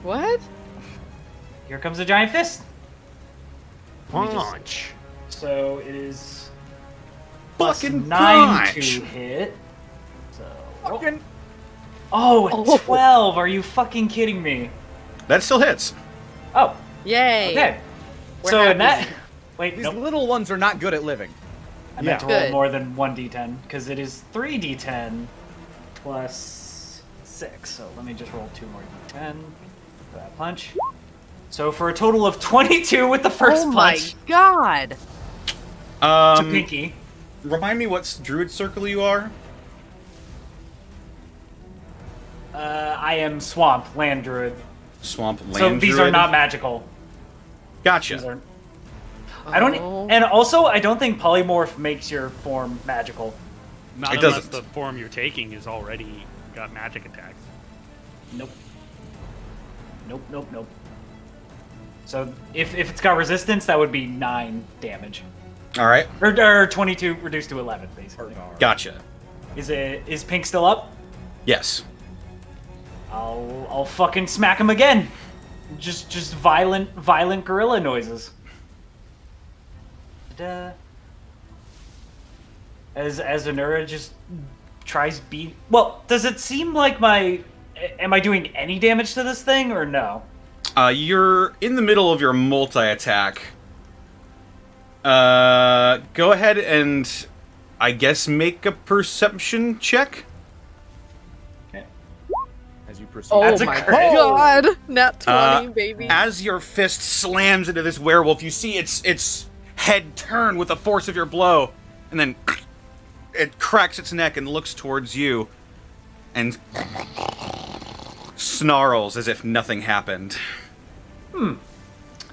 What? Here comes a giant fist. Punch. So it is Fucking +9 punch. to hit. So Fucking. oh, a Oh. 12. Are you fucking kidding me? That still hits. Oh, Yay. okay. We're So in happy. that, wait, These nope. little ones are not good at living. I meant to Yeah. roll Good. more than 1d10 because it is 3d10 plus 6. So let me just roll 2 more d10 for that punch. So for a total of 22 with the first Oh my punch god. to Pinky. Remind me what druid circle you are? I am Swamp Land Druid. Swamp land So these druid? are not magical. Gotcha. These are. I don't, Oh. and also I don't think polymorph makes your form magical. Not It unless doesn't. the form you're taking is already got magic attacks. Nope. Nope. Nope. Nope. So if it's got resistance, that would be 9 damage, All right. or 22 reduced to 11, basically. Gotcha. Is Pink still up? Yes. I'll fucking smack him again. Just violent gorilla noises. As Anura just tries beat. Well, does it seem like am I doing any damage to this thing or no? You're in the middle of your multi-attack. Go ahead and, I guess, make a perception check. Okay. As you proceed. Oh That's a my crit. god. Nat 20, Uh, baby. As your fist slams into this werewolf, you see its head turn with the force of your blow, and then it cracks its neck and looks towards you, and snarls as if nothing happened.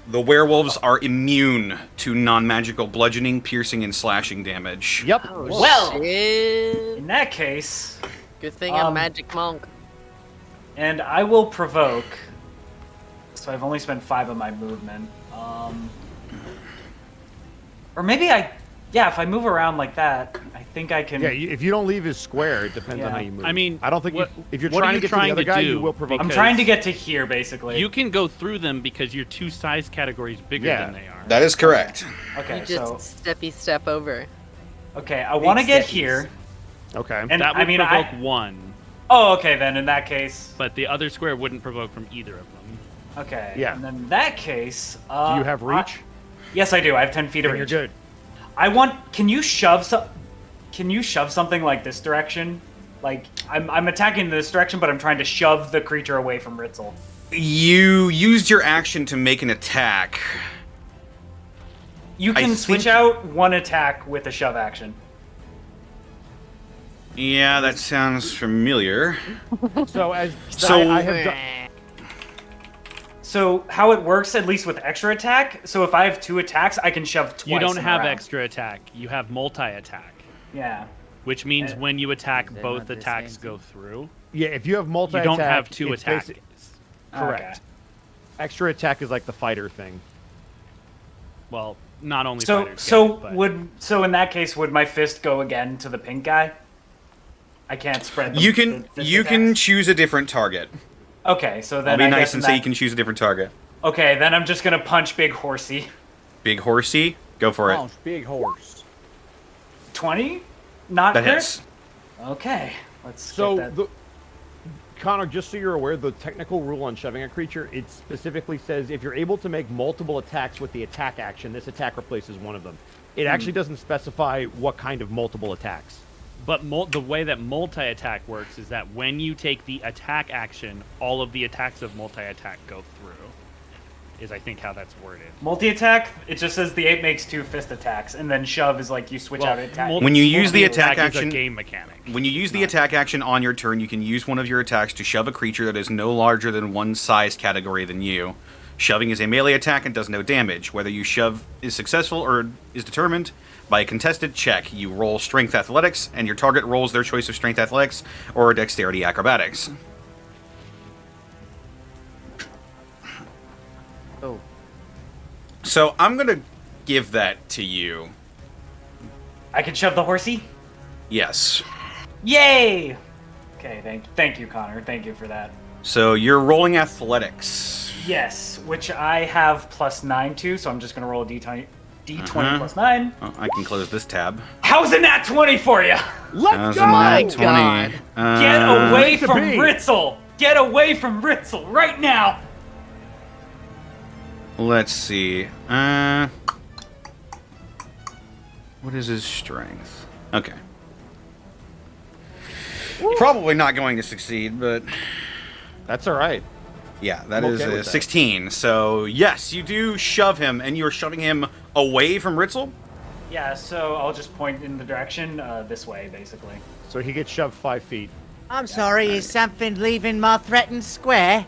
The werewolves are immune to non-magical bludgeoning, piercing, and slashing damage. Yep. Oh, Well. shit. In that case, Good thing I'm um, magic monk. and I will provoke. So I've only spent 5 of my movement. Or maybe if I move around like that, I think I can. Yeah, if you don't leave his square, it depends on Yeah. how you move. I mean, I don't think what- if you're what are trying you to get to trying the other to guy, do? you will provoke. I'm because- trying to get to here, basically. You can go through them because you're 2 size categories bigger Yeah. than they are. That is correct. Okay, You just steppy step over. okay, I want to get steppies. here, Okay. and that would I mean, provoke 1, oh, okay, then in that case, but the other square wouldn't provoke from either of them. okay, Yeah. and then in that case, Do you have reach? yes, I do. I have 10 feet of Then reach. you're good. I want. Can you shove something like this direction? Like I'm attacking this direction, but I'm trying to shove the creature away from Ritzel. You used your action to make an attack. You I can switch think- out one attack with a shove action. Yeah, that sounds familiar. So So- I have done. So how it works, at least with extra attack. So if I have 2 attacks, I can shove twice. You don't in a have round. extra attack. You have multi-attack, Yeah. which means Uh, when you attack, Is it both not this attacks fancy? go through. Yeah, if you have multi You attack, don't have 2 it's attacks. Correct. Extra attack is like the fighter thing. Well, not only So fighters so get it, but would so in that case would my fist go again to the pink guy? I can't spread. You can choose a different target. Okay, so then I'll be I nice guess and in say that- you can choose a different target. Okay, then I'm just gonna punch Big Horsey. Big horsey, go for it. Oh, big horse. 20? Not That crit? hits. Okay, let's So, get that. Connor, just so you're aware, the technical rule on shoving a creature, it specifically says if you're able to make multiple attacks with the attack action, this attack replaces one of them. It actually doesn't specify what kind of multiple attacks. But the way that multi-attack works is that when you take the attack action, all of the attacks of multi-attack go through. Is I think how that's worded. Multi-attack, it just says the ape makes 2 fist attacks, and then shove is like you switch out attack. When you use the attack Multi-attack is action- a game mechanic. When you use the attack action on your turn, you can use one of your attacks to shove a creature that is no larger than one size category than you. Shoving is a melee attack and does no damage. Whether you shove is successful or is determined by a contested check. You roll Strength Athletics, and your target rolls their choice of Strength Athletics or Dexterity Acrobatics. Oh. So I'm gonna give that to you. I can shove the horsey? Yes. Yay! Okay, thank you, Connor. Thank you for that. So you're rolling Athletics. Yes, which I have +9 to, so I'm just gonna roll a D20 Uh-huh. plus 9. Oh, I can close this tab. How's a nat 20 for you? Let's go! My 20. God. Get away to from be. Ritzel! Get away from Ritzel right now! Let's see. What is his strength? Okay. Probably not going to succeed, but That's all right. yeah, that I'm is okay a with that. 16. So yes, you do shove him, and you're shoving him away from Ritzel. Yeah, so I'll just point in the direction this way, basically. So he gets shoved 5 feet. I'm sorry, is something leaving my threatened square?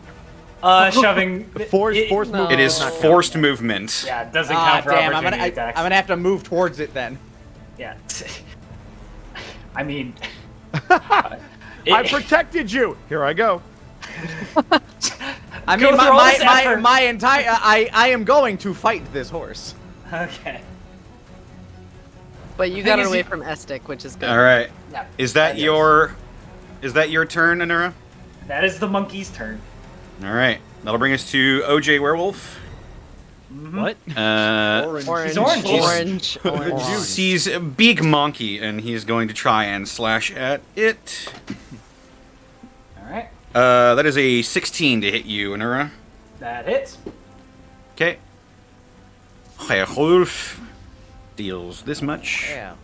Shoving. Force it- movement. It is does not count. forced movement. Yeah, it doesn't Ah, count for damn! opportunity attacks. I'm gonna have to move towards it then. Yeah. I mean. I protected you. Here I go. I Go mean, through all this effort. my entire I am going to fight this horse. Okay. But you Thing got is, away you- from Estic, which is good. All right. Yeah. Is that Yes. your turn, Anura? That is the monkey's turn. All right. That'll bring us to OJ Werewolf. What? Orange. He's orange. Orange. Sees a big monkey, and he's going to try and slash at it. Alright. That is a 16 to hit you, Anura. That hits. Okay. Werewolf deals this much Yeah.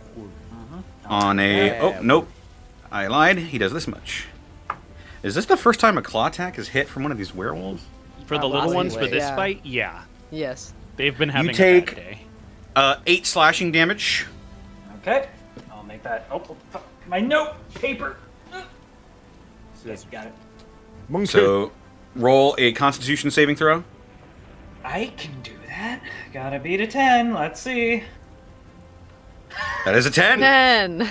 on a. Oh nope, I lied. He does this much. Is this the first time a claw attack is hit from one of these werewolves? For the little ones for Anyway. this Yeah. fight, yeah. Yes. They've been having take- a bad day. 8 slashing damage. Okay. I'll make that. Oh, fuck. My note paper. Yes, got it. Monkey. So roll a Constitution saving throw. I can do that. Gotta beat a 10. Let's see. That is a 10. 10.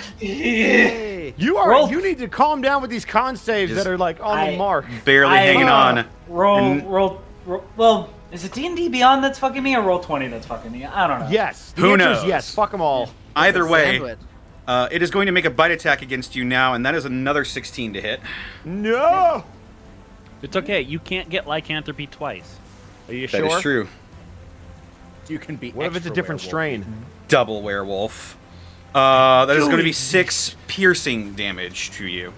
You are. Roll- You need to calm down with these con saves Just- that are like on I- the mark. Barely hanging on. Roll, And- roll. Well, is it D&D Beyond that's fucking me, or Roll 20 that's fucking me? I don't know. Yes. The Who answer is knows? yes. Fuck them all. Either way, Sandwich. it is going to make a bite attack against you now, and that is another 16 to hit. No. It's okay. You can't get lycanthropy twice. Are you That is sure? true. You can be. What if it's a extra different werewolf. strain? Double werewolf. That is going to be 6 piercing damage to you.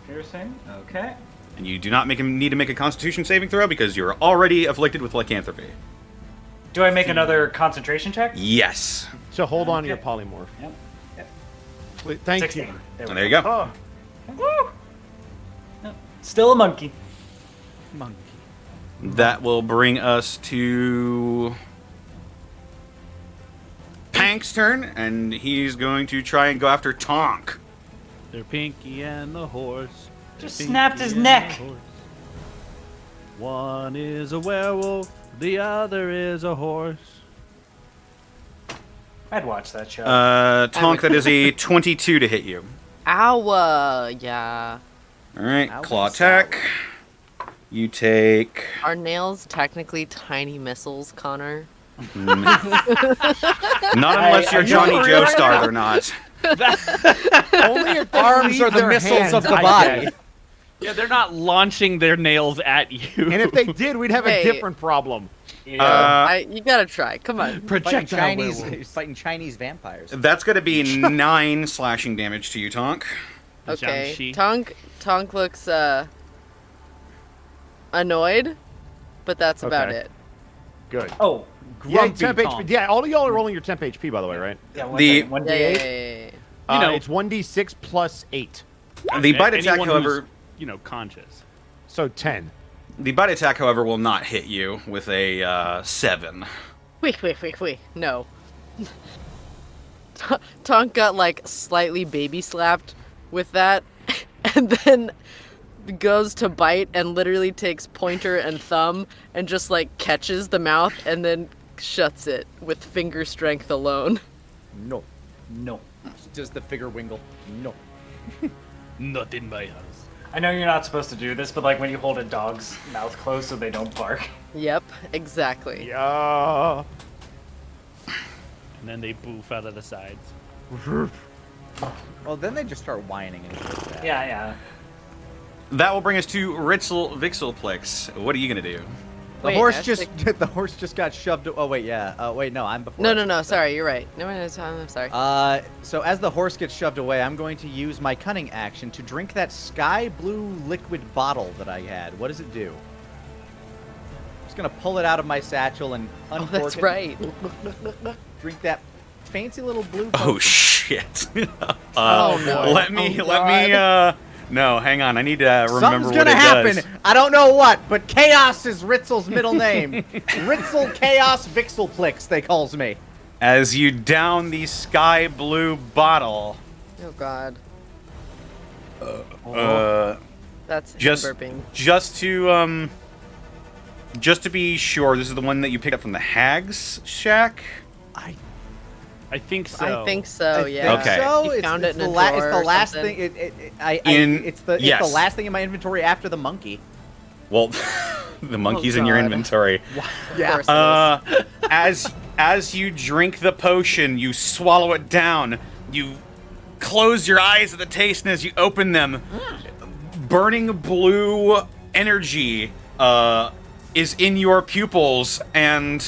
Piercing. Okay. And you do not need to make a Constitution saving throw because you're already afflicted with lycanthropy. Do I make another concentration check? Yes. So hold on to your Okay. polymorph. Yep. Yep. Please- Thank 16. you. There we And there you go. Oh, go. Still a monkey. Monkey. That will bring us to Pank's turn, and he's going to try and go after Tonk. They're Pinky and the horse. Just They're snapped Pinky his and neck. the horse. One is a werewolf, the other is a horse. I'd watch that show. Tonk, that is a 22 to hit you. Ow. Yeah. All right, Owie, claw attack. You take. Are nails technically tiny missiles, Connor? Not unless you're Johnny Joestar, they're not. Only if they Arms leave are the their missiles hands, of the I body. guess. Yeah, they're not launching their nails at you. And if they did, we'd have Hey. a different problem. You gotta try. Come on. Fighting Projectile Chinese, werewolves. fighting Chinese vampires. That's going to be 9 slashing damage to you, Tonk. Okay. Jiangxi. Tonk looks annoyed, but that's about Okay. it. Good. Oh, Yeah, Grumpy temp Tonk. HP. Yeah, all of y'all are rolling your temp HP, by the way, right? yeah, The- one Yeah, d8. yeah, yeah, yeah. You know- It's 1d6 plus 8. The bite attack, Anyone however, who's, conscious. So 10. the bite attack, however, will not hit you with a 7. Wait. No. Tonk got like slightly baby slapped with that, and then goes to bite and literally takes pointer and thumb and just like catches the mouth and then shuts it with finger strength alone. No. No. Just the figure wingle. No. Not in my house. I know you're not supposed to do this, but like when you hold a dog's mouth closed so they don't bark. Yep, exactly. Yeah. And then they boof out of the sides. Well, then they just start whining and shit. like that. Yeah. That will bring us to Ritzel Vixelplix. What are you going to do? The Wait, horse that's just like- the horse just got shoved. Oh wait, yeah. Wait, no, I'm before. No. Sorry, you're right. No, I'm sorry. So as the horse gets shoved away, I'm going to use my cunning action to drink that sky blue liquid bottle that I had. What does it do? I'm just gonna pull it out of my satchel and Oh, uncork that's it. right. Drink that fancy little blue. Oh, potion. shit. Oh, no. Let me, no, hang on. I need to remember Something's what gonna it happen. does. I don't know what, but Chaos is Ritzel's middle name. Ritzel Chaos Vixelplix, they calls me. As you down the sky blue bottle, Oh God, that's him just burping. just to be sure, this is the one that you picked up from the Hag's Shack. I think so. I think so. I yeah. think Okay. so. He It's, found it's it in the a it's drawer the or last something. thing. It's Yes. the last thing in my inventory after the monkey. Well, the monkey's in your God. inventory. Of course it is. As you drink the potion, you swallow it down. You close your eyes at the taste, and as you open them, burning blue energy is in your pupils, and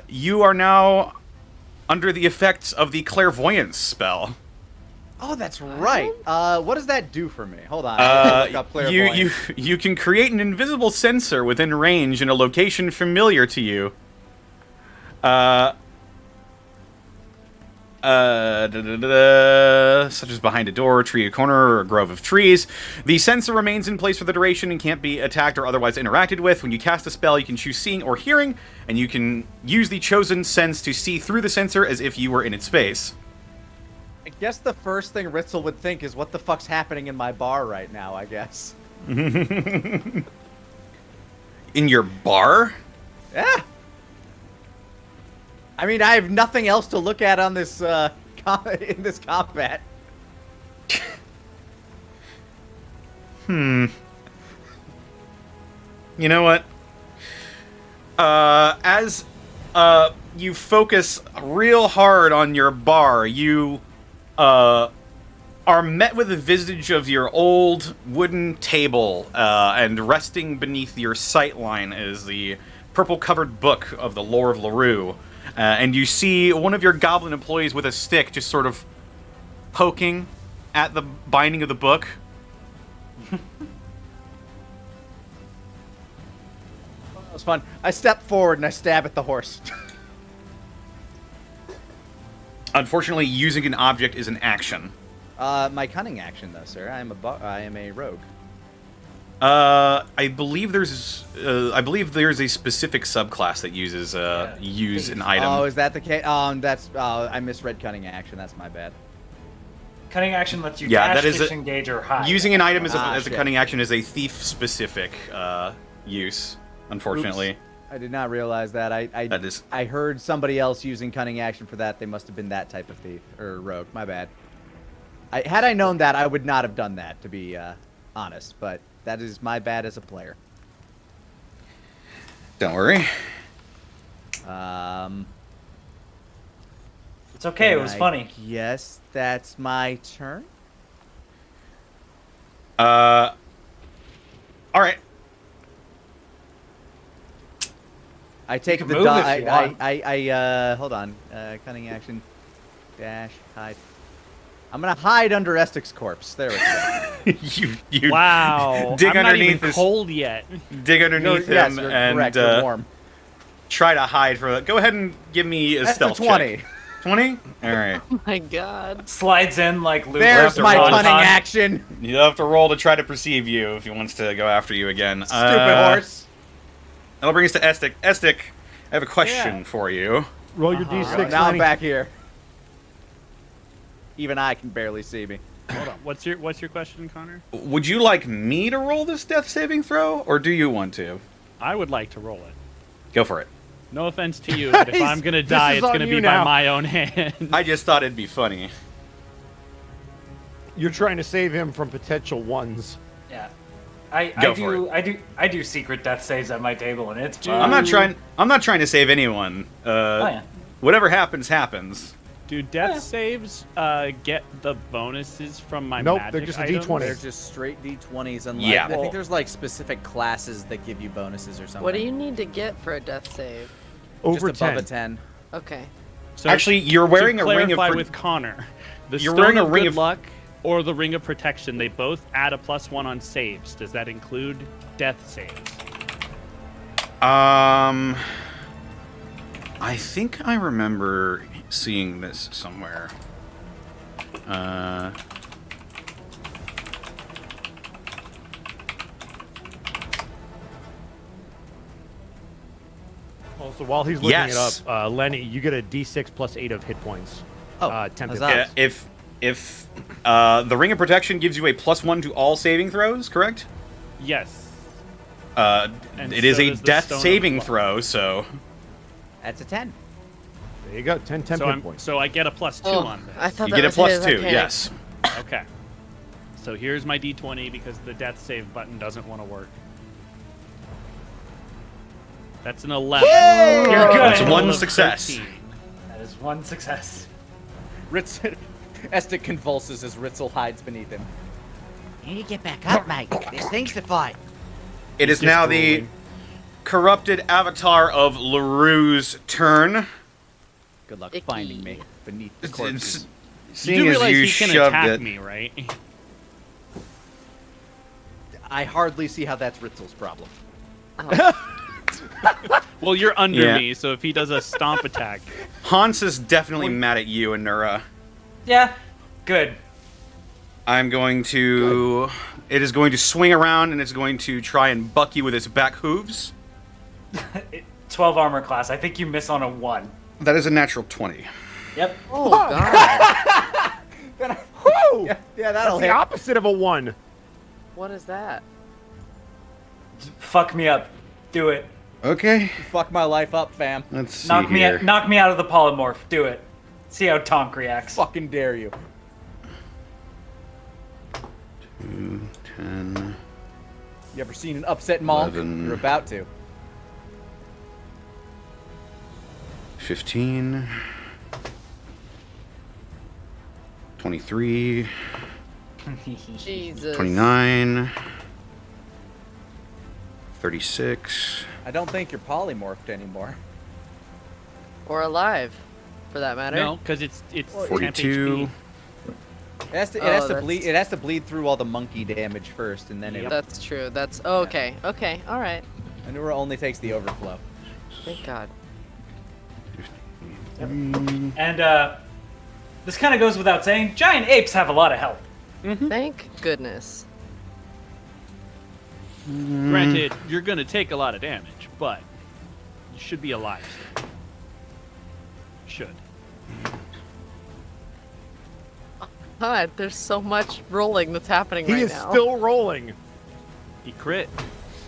you are now under the effects of the clairvoyance spell. Oh, that's right. What does that do for me? Hold on. I'm gonna look up clairvoyance. You can create an invisible sensor within range in a location familiar to you. Such as behind a door, tree, a corner, or a grove of trees. The sensor remains in place for the duration and can't be attacked or otherwise interacted with. When you cast a spell, you can choose seeing or hearing, and you can use the chosen sense to see through the sensor as if you were in its space. I guess the first thing Ritzel would think is, what the fuck's happening in my bar right now, I guess. In your bar? Yeah. I mean, I have nothing else to look at on this, in this combat. You know what? As you focus real hard on your bar, you are met with a visage of your old wooden table, and resting beneath your sightline is the purple-covered book of the lore of LaRue. And you see one of your goblin employees with a stick just sort of poking at the binding of the book. That was fun. I step forward and I stab at the horse. Unfortunately, using an object is an action. My cunning action, though, sir. I am a rogue. I believe there's a specific subclass that uses use an item. Oh, is that the case? I misread cunning action. That's my bad. Cunning action lets you Yeah, dash, that is disengage, or hide. Using an item as Ah, a shit. cunning action is a thief-specific use. Unfortunately, I did not realize that. That is- I heard somebody else using cunning action for that. They must have been that type of thief or rogue. My bad. Had I known that, I would not have done that, to be honest. But that is my bad as a player. don't worry. It's okay. It was funny. Yes, that's my turn. All right. I take can the move if you want. I hold on. Cunning action. Dash. Hide. I'm gonna hide under Estic's corpse. There we go. you Wow. dig I'm not underneath even this, cold yet. dig underneath Yes, him you're and correct. You're warm. try to hide for. Go ahead and give me a That's a stealth 20. check. 20? All right. Oh my god. Slides in like Luke. There's to my roll. cunning action. You'll have to roll to try to perceive you if he wants to go after you again. Stupid horse. That'll bring us to Estic. Estic, I have a question Yeah. for you. Roll your d6. Now I'm Lenny. back here. Even I can barely see me. Hold on. What's your question, Connor? Would you like me to roll this death saving throw, or do you want to? I would like to roll it. Go for it. No offense to you, but if I'm gonna die, is it's on gonna you be now. by my own hand. I just thought it'd be funny. You're trying to save him from potential ones. Yeah. Go for I do secret death saves at my table, and it's fun. I'm not trying to save anyone. yeah. Whatever happens, happens. Do death saves get the bonuses from my Nope, magic they're just a items? D20. They're just straight D20s. Unlike, Yeah. I think there's like specific classes that give you bonuses or something. What do you need to get for a death save? Over Just above 10. a 10. Okay. So Actually, you're wearing to a ring of clarify pro- with Connor. The You're Stone wearing a of ring Good of- Luck or the Ring of Protection, they both add a +1 on saves. Does that include death saves? I think I remember seeing this somewhere. Also, while he's looking Yes. it up, Lenny, you get a d6 plus 8 of hit points. Oh, temp huzzah. hit Yeah, points. if the Ring of Protection gives you a +1 to all saving throws, correct? Yes. And And it is so a does the death Stone of saving Luck. throw, so That's a 10. There you go, 10 temp hit points. So I get a +2 Oh, on this. I thought you that get a was his. +2. Okay. Yes. Okay. So here's my D20 because the death save button doesn't want to work. That's an 11. You're good. That's Roll one of success. 13. That is one success. Ritz, Estic convulses as Ritzel hides beneath him. You need to get back up, mate. There's things to fight. It is just now the drooling. corrupted avatar of LaRue's turn. Good luck Icky. finding me beneath the corpses. You Seeing do as realize you he can shoved attack it, me, right? I hardly see how that's Ritzel's problem. Well, you're under Yeah. me, so if he does a stomp attack, Hans is definitely mad at you, Anura. Yeah. Good. I'm going to. It is going to swing around and it's going to try and buck you with its back hooves. 12 armor class. I think you miss on a 1. That is a natural 20. Yep. Oh god. Woo! Yeah, That's that'll the hit. opposite of a 1. What is that? Fuck me up. Do it. Okay. Fuck my life up, fam. Let's see Knock me here. knock me out of the polymorph. Do it. See how Tonk reacts. Fucking dare you. 10. You ever seen an upset monk? 11. You're about to. 15. 23. Jesus. 29. 36. I don't think you're polymorphed anymore. Or alive, for that matter. no, because it's 42. temp It has to, Oh, it has to that's- bleed. It has to bleed through all the monkey damage first, and then it. That's true. That's okay. Okay. All right. Anura only takes the overflow. Thank God. And this kind of goes without saying. Giant apes have a lot of health. Thank goodness. HP. Granted, you're gonna take a lot of damage, but you should be alive still. Should. God, there's so much rolling that's happening He right is now. still rolling. He crit.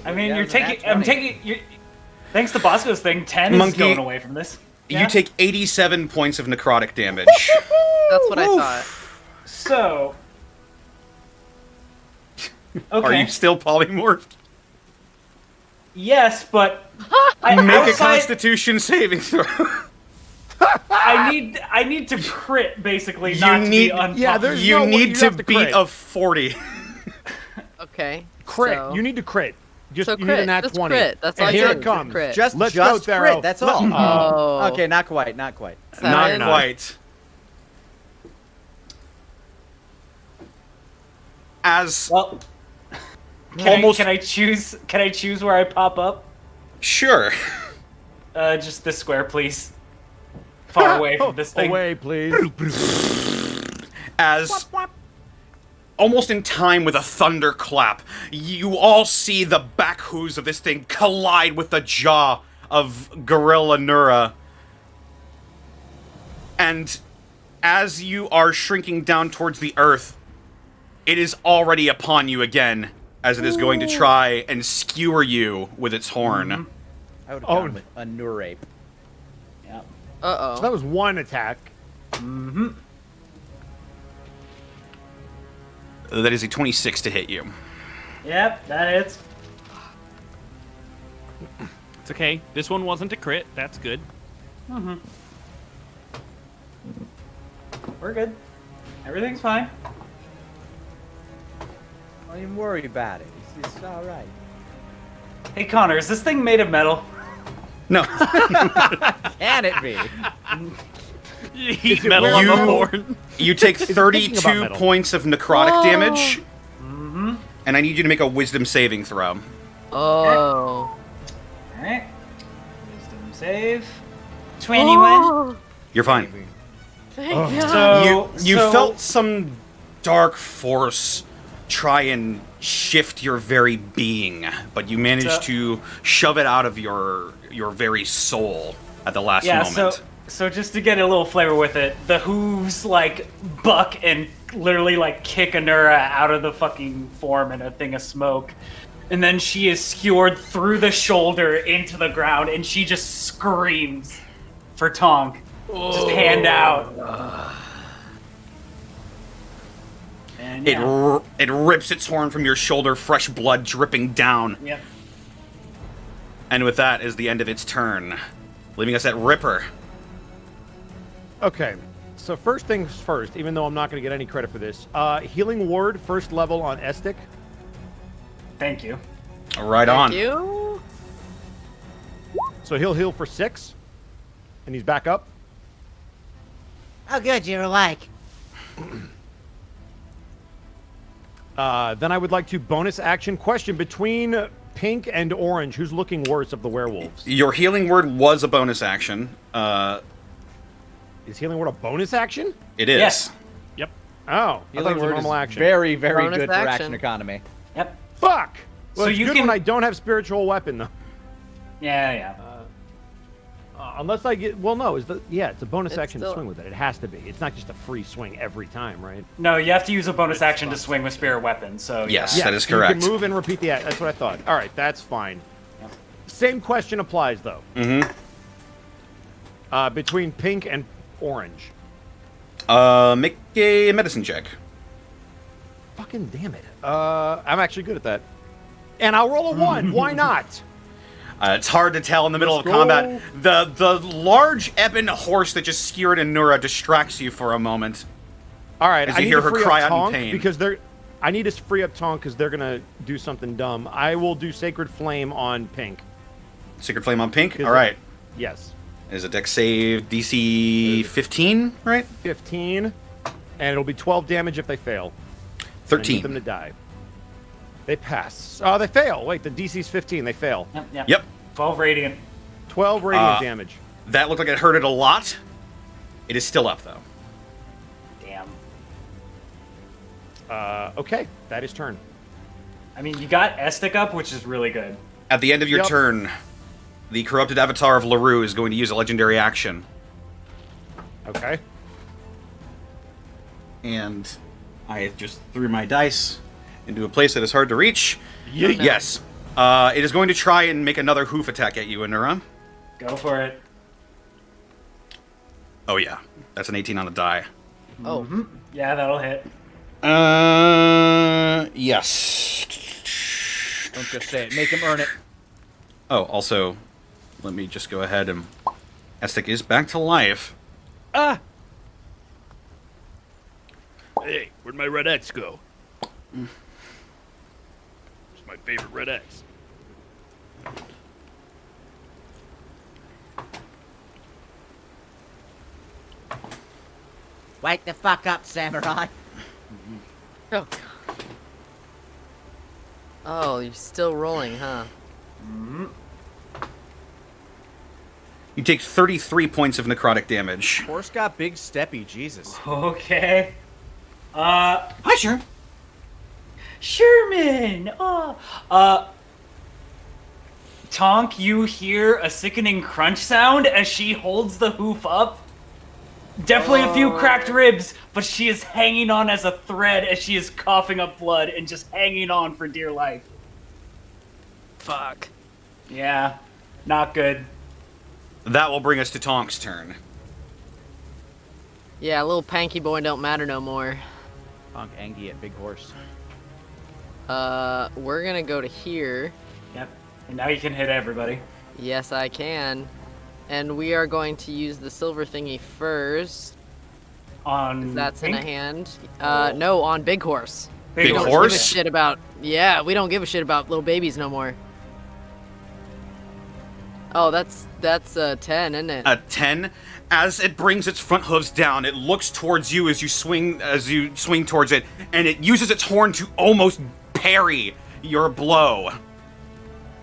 I mean, yeah, you're it was a nat taking. I'm 20. taking. You're, thanks to Bosco's thing, 10 is Monkey. going away from this. Yeah? You take 87 points of necrotic damage. That's what I thought. So. Okay. Are you still polymorphed? Yes, but Make a outside- Constitution saving throw. I need to crit basically, not to be unpopular. yeah, there's You no way need you'd to have to beat crit. a 40. Okay. Crit. So, You need to crit. Just so you crit. need a nat Just 20. crit. That's all and you here need, it just comes. crit. Just Let's just go, crit. Thero. That's all. Oh. Okay, not quite. Not quite. Not Seven. quite. As Well, almost can I choose? Can I choose where I pop up? sure. Just this square, please. Far away from this thing. Away, please. As almost in time with a thunderclap, you all see the back hooves of this thing collide with the jaw of Gorilla Nura. And as you are shrinking down towards the earth, it is already upon you again, as it is going to try and skewer you with its horn. I would have Oh. gone with a Nurape. Yeah. Uh-oh. So that was one attack. That is a 26 to hit you. Yep, that hits. It's okay. This one wasn't a crit. That's good. We're good. Everything's fine. Don't even worry about it. It's all right. Hey Connor, is this thing made of metal? No. Can it be? Heat it metal on the you- horn. You take thinking about 32 metal. points of necrotic Oh. damage, and I need you to make a wisdom saving throw. Oh. Alright. Wisdom save. 21. You're fine. Thank Oh. God. You felt some dark force try and shift your very being, but you managed to shove it out of your very soul at the last Yeah, moment. so just to get a little flavor with it, the hooves like buck and literally like kick Anura out of the fucking form in a thing of smoke. And then she is skewered through the shoulder into the ground and she just screams for Tonk. Just hand out. And yeah. It rips its horn from your shoulder, fresh blood dripping down. Yep. And with that is the end of its turn, leaving us at Ripper. Okay. So first things first, even though I'm not going to get any credit for this. Healing Ward, first level on Estic. Thank you. Right on. Thank you. So he'll heal for 6. And he's back up. How good you're like. Then I would like to bonus action question between Pink and Orange. Who's looking worse of the werewolves? Your healing word was a bonus action. Is Healing Word a bonus action? It is. Yes. Yep. Oh, I thought it Healing was a word normal is action. very, very Bonus good for action. action economy. Yep. Fuck! Well, So it's you good can- when I don't have spiritual weapon, though. Yeah. Unless I get... Well, no. It's a bonus It's action to still- swing with it. It has to be. It's not just a free swing every time, right? No, you have to use a bonus action to swing with spirit weapon. So Yes. yeah. That is You correct. can move and repeat the act. That's what I thought. All right, that's fine. Same question applies, though. Mm-hmm. Between Pink and Orange. Make a medicine check. Fucking damn it. I'm actually good at that. And I'll roll a 1. Why not? It's hard to tell in the middle Let's of combat. The large ebon horse that just skewered Anura distracts you for a moment. All right, As I you need hear to her free cry up out in Tonk pain. because they're. I need to free up Tonk because they're gonna do something dumb. I will do Sacred Flame on Pink. Sacred Flame on Pink. Is All it- right. Yes, Is a dex save DC 15, right? 15, and it'll be 12 damage if they fail. I need 13. them to die. They pass. Oh, they fail. Wait, the DC's 15. They fail. Yep. Yep. 12 radiant. 12 radiant damage. That looked like it hurt it a lot. It is still up, though. Damn. Okay, that is turn. I mean, you got Estic up, which is really good. At the end of your Yep. turn, the corrupted avatar of LaRue is going to use a legendary action. Okay. And I just threw my dice into a place that is hard to reach. Yeet. Yes. It is going to try and make another hoof attack at you, Anura. Go for it. Oh, yeah. That's an 18 on the die. Oh. Yeah, that'll hit. Yes. Don't just say it. Make him earn it. Oh, also, let me just go ahead and... Estic is back to life. Ah! Hey, where'd my red X go? It's my favorite red X. Wake the fuck up, samurai. Oh, God. Oh, you're still rolling, huh? You take 33 points of necrotic damage. Horse got big steppy, Jesus. Okay. Hi, sure. Sherman! Tonk, you hear a sickening crunch sound as she holds the hoof up. Definitely a few cracked ribs, but she is hanging on as a thread as she is coughing up blood and just hanging on for dear life. Fuck. Yeah, not good. That will bring us to Tonk's turn. Yeah, little panky boy don't matter no more. Honk Angie at Big Horse. We're gonna go to here. Yep, and now you can hit everybody. Yes, I can. And we are going to use the silver thingy first. On That's in a pink? hand. No, on Big Horse. Big We don't Horse? give a shit about. Yeah, we don't give a shit about little babies no more. Oh, that's a 10, isn't it? A 10. As it brings its front hooves down, it looks towards you as you swing towards it, and it uses its horn to almost parry your blow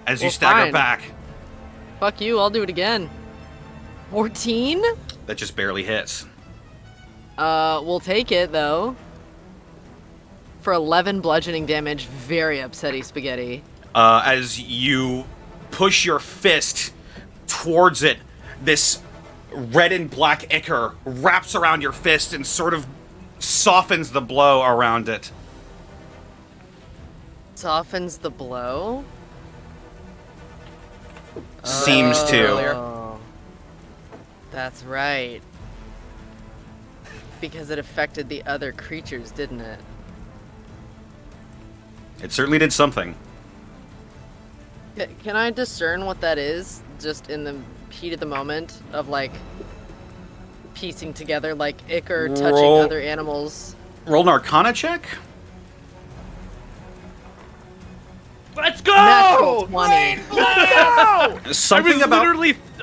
as you Well, stagger fine. back. Fuck you, I'll do it again. 14? That just barely hits. We'll take it though. For 11 bludgeoning damage, very upsetty spaghetti. As you push your fist towards it, this red and black ichor wraps around your fist and sort of softens the blow around it. Softens the blow? Seems to. Oh, that's right. Because it affected the other creatures, didn't it? It certainly did something. Can I discern what that is, just in the heat of the moment of, like, piecing together, like, ichor touching Roll. other animals? Roll an Arcana check. Let's go! Natural 20. Something about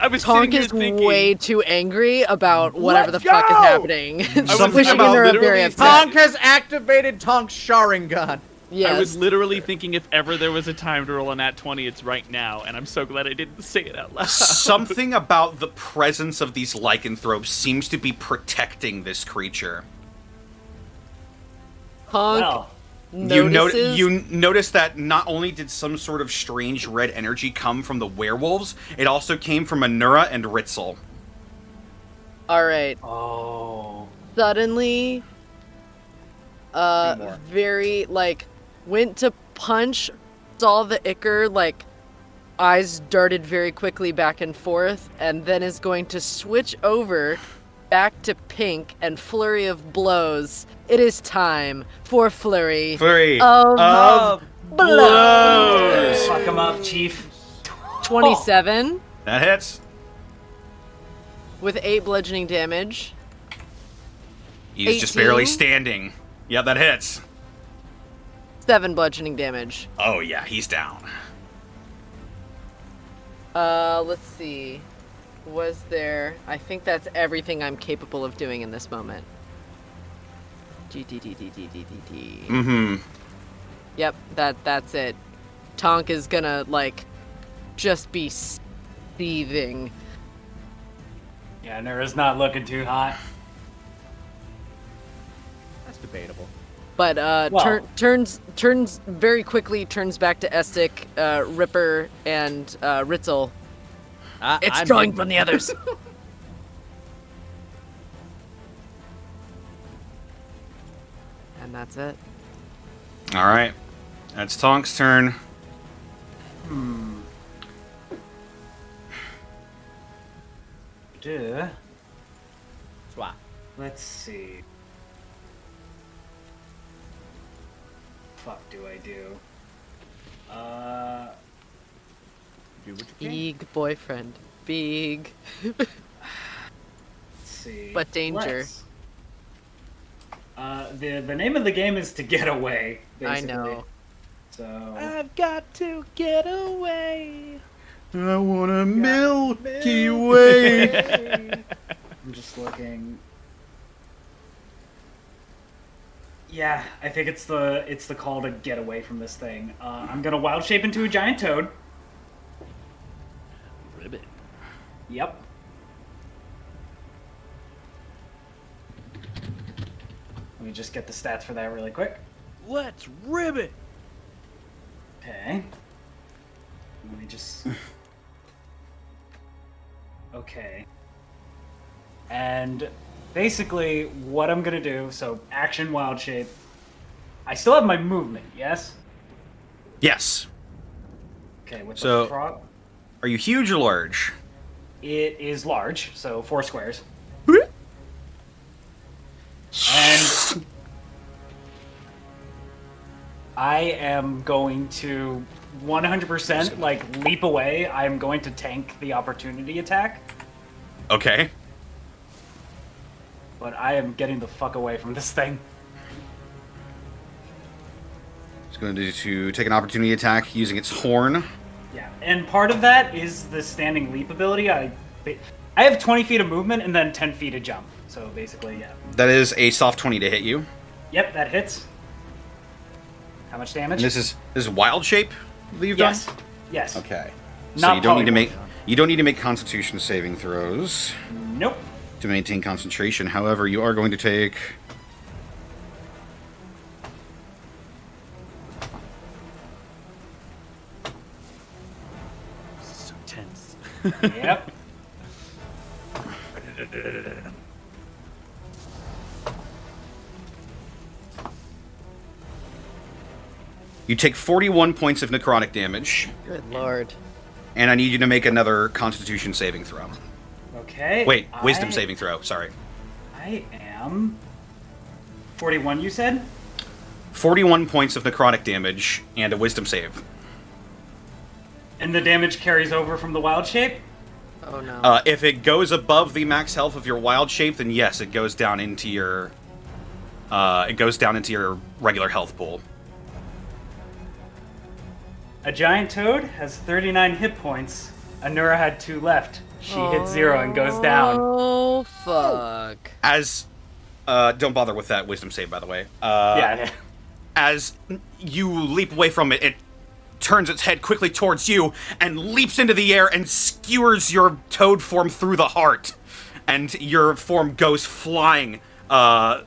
I was Tonk sitting here is thinking, way too angry about whatever the Let's fuck is go! happening. Something Wishing about her a literally very upset. Tonk has activated Tonk's Sharingan. Yes. I was literally thinking if ever there was a time to roll a nat 20, it's right now, and I'm so glad I didn't say it out loud. something about the presence of these lycanthropes seems to be protecting this creature. Honk Well, notices. You notice that not only did some sort of strange red energy come from the werewolves, it also came from Anura and Ritzel. All right. oh. Suddenly, more. very like went to punch, saw the ichor, like eyes darted very quickly back and forth, and then is going to switch over back to pink and flurry of blows. It is time for flurry Flurry of blows. Fuck him up, Chief. 27 That hits. with 8 bludgeoning damage. He's just 18. barely standing. Yeah, that hits. 7 bludgeoning damage. Oh yeah, he's down. Let's see. Was there... I think that's everything I'm capable of doing in this moment. G-D-D-D-D-D-D-D. Mm-hmm. Yep, that's it. Tonk is gonna, like, just be seething. Yeah, Nura's not looking too hot. That's debatable. But, Well- turns very quickly, turns back to Estic, Ripper, and, Ritzel. It's I'm drawing hitting- from the others. And that's it. All right, that's Tonk's turn. Duh. Swap. Let's see. Fuck do I do? Do what you can. Big boyfriend. Big. Let's see. But danger. The name of the game is to get away. Basically. I know. So I've got to get away. I want a Milky Way. I'm just looking. Yeah, I think it's the call to get away from this thing. I'm gonna wild shape into a giant toad. Ribbit. Yep. Let me just get the stats for that really quick. Let's ribbit. Okay. Let me just. Okay. And basically, what I'm gonna do, so action wild shape. I still have my movement, yes? Yes. Okay, with So- the frog. Are you huge or large? It is large, so 4 squares. And I am going to 100% like leap away. I'm going to tank the opportunity attack, Okay. but I am getting the fuck away from this thing. It's going to take an opportunity attack using its horn. Yeah, and part of that is the standing leap ability. I have 20 feet of movement and then 10 feet of jump. So basically, yeah. That is a soft 20 to hit you. Yep, that hits. How much damage? And this is wild shape that you've yes. done? Yes. Okay. So Not you don't need to make polymorph. Constitution saving throws Nope. to maintain concentration. However, you are going to take This is so tense. Yep. you take 41 points of necrotic damage, Good lord. and I need you to make another Constitution saving throw. Okay. Wait, Wisdom saving throw. Sorry. I am 41. You said. 41 points of necrotic damage and a Wisdom save. And the damage carries over from the wild shape? Oh no. If it goes above the max health of your wild shape, then yes, it goes down into your regular health pool. A giant toad has 39 hit points. Anura had 2 left. She hits 0 and goes down. Oh fuck. As don't bother with that Wisdom save, by the way. Yeah. As you leap away from it, it turns its head quickly towards you and leaps into the air and skewers your toad form through the heart. And your form goes flying,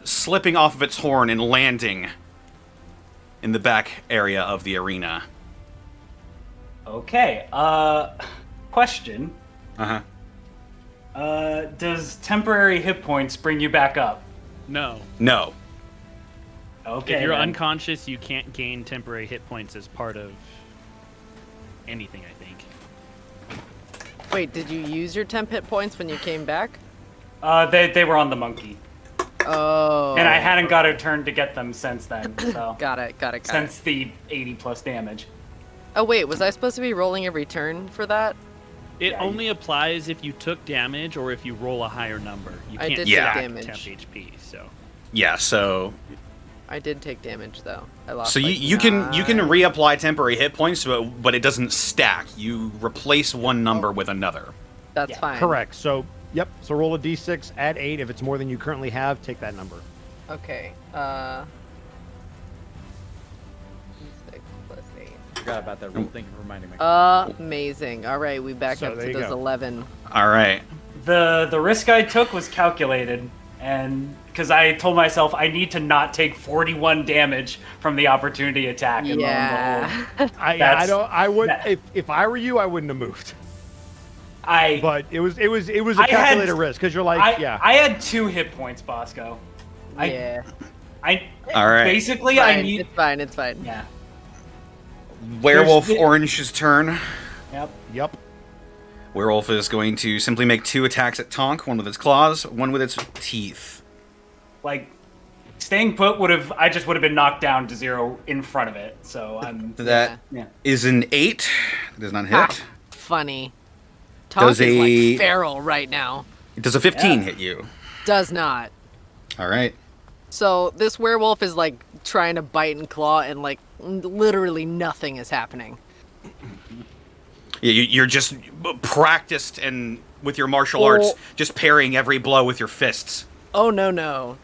slipping off of its horn and landing in the back area of the arena. Okay. Question. Uh-huh. Does temporary hit points bring you back up? No. No. Okay. If you're then. unconscious, you can't gain temporary hit points as part of anything, I think. Wait, did you use your temp hit points when you came back? They were on the monkey. Oh. And I hadn't got a turn to get them since then, so. Got it. Since the 80 plus damage. Oh wait, was I supposed to be rolling every turn for that? It Yeah, only applies if you took damage or if you roll a higher number. You I can't did take stack damage. temp HP, so. Yeah, so I did take damage though. I lost. so you can reapply temporary hit points, but it doesn't stack. You replace one number with another. That's Yeah. fine. Correct. So, yep. So roll a d6, add 8. If it's more than you currently have, take that number. Okay. 6 plus 8. Forgot about that rule. Thank you for reminding me. Amazing. All right, we back So up there to you those go. 11. All right. The risk I took was calculated, and because I told myself I need to not take 41 damage from the opportunity attack. And lo and behold, Yeah. I would that- if I were you, I wouldn't have moved. I But it was a I had- calculated risk because you're like, yeah. I had 2 hit points, Bosco. Yeah. All right. Basically I Fine, need. It's fine. It's fine. Yeah. Werewolf There's the- Orange's turn. Yep. Yep. Werewolf is going to simply make 2 attacks at Tonk, one with its claws, one with its teeth. Like staying put I just would have been knocked down to 0 in front of it. So I'm. That Yeah. is an 8. Does not hit. funny. Tonk Does is a- like feral right now. Does a 15 hit you? Does not. All right. So this werewolf is like trying to bite and claw, and like literally nothing is happening. Yeah, you're just practiced and with your martial arts, just parrying every blow with your fists. Oh no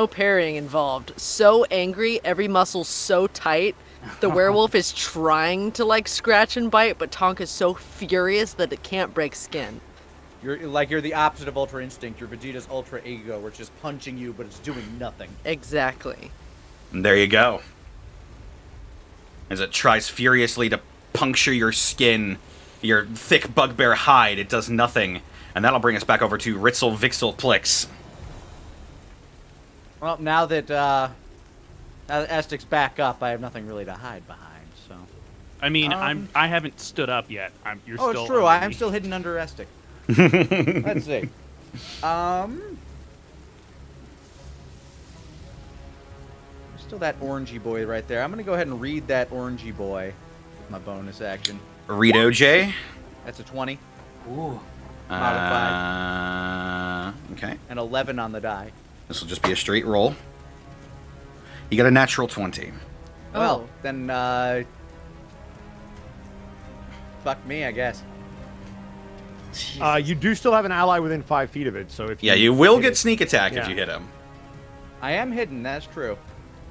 parrying involved. So angry, every muscle's so tight. The werewolf is trying to like scratch and bite, but Tonk is so furious that it can't break skin. You're the opposite of Ultra Instinct. You're Vegeta's Ultra Ego, where it's just punching you, but it's doing nothing. Exactly. And there you go. As it tries furiously to puncture your skin, your thick bugbear hide, it does nothing. And that'll bring us back over to Ritzel Vixel Plix. Well, now that Estic's back up, I have nothing really to hide behind. So. I mean, I haven't stood up yet. You're Oh, still it's true. under I'm me. still hidden under Estic. Let's see. Still that orangey boy right there. I'm gonna go ahead and read that orangey boy with my bonus action. Read OJ. That's a 20. Ooh. Modified. Okay. And 11 on the die. This will just be a straight roll. You got a natural 20. Well, then, fuck me, I guess. You do still have an ally within 5 feet of it, so if Yeah, you will hit get it- sneak attack if Yeah. you hit him. I am hidden, that's true.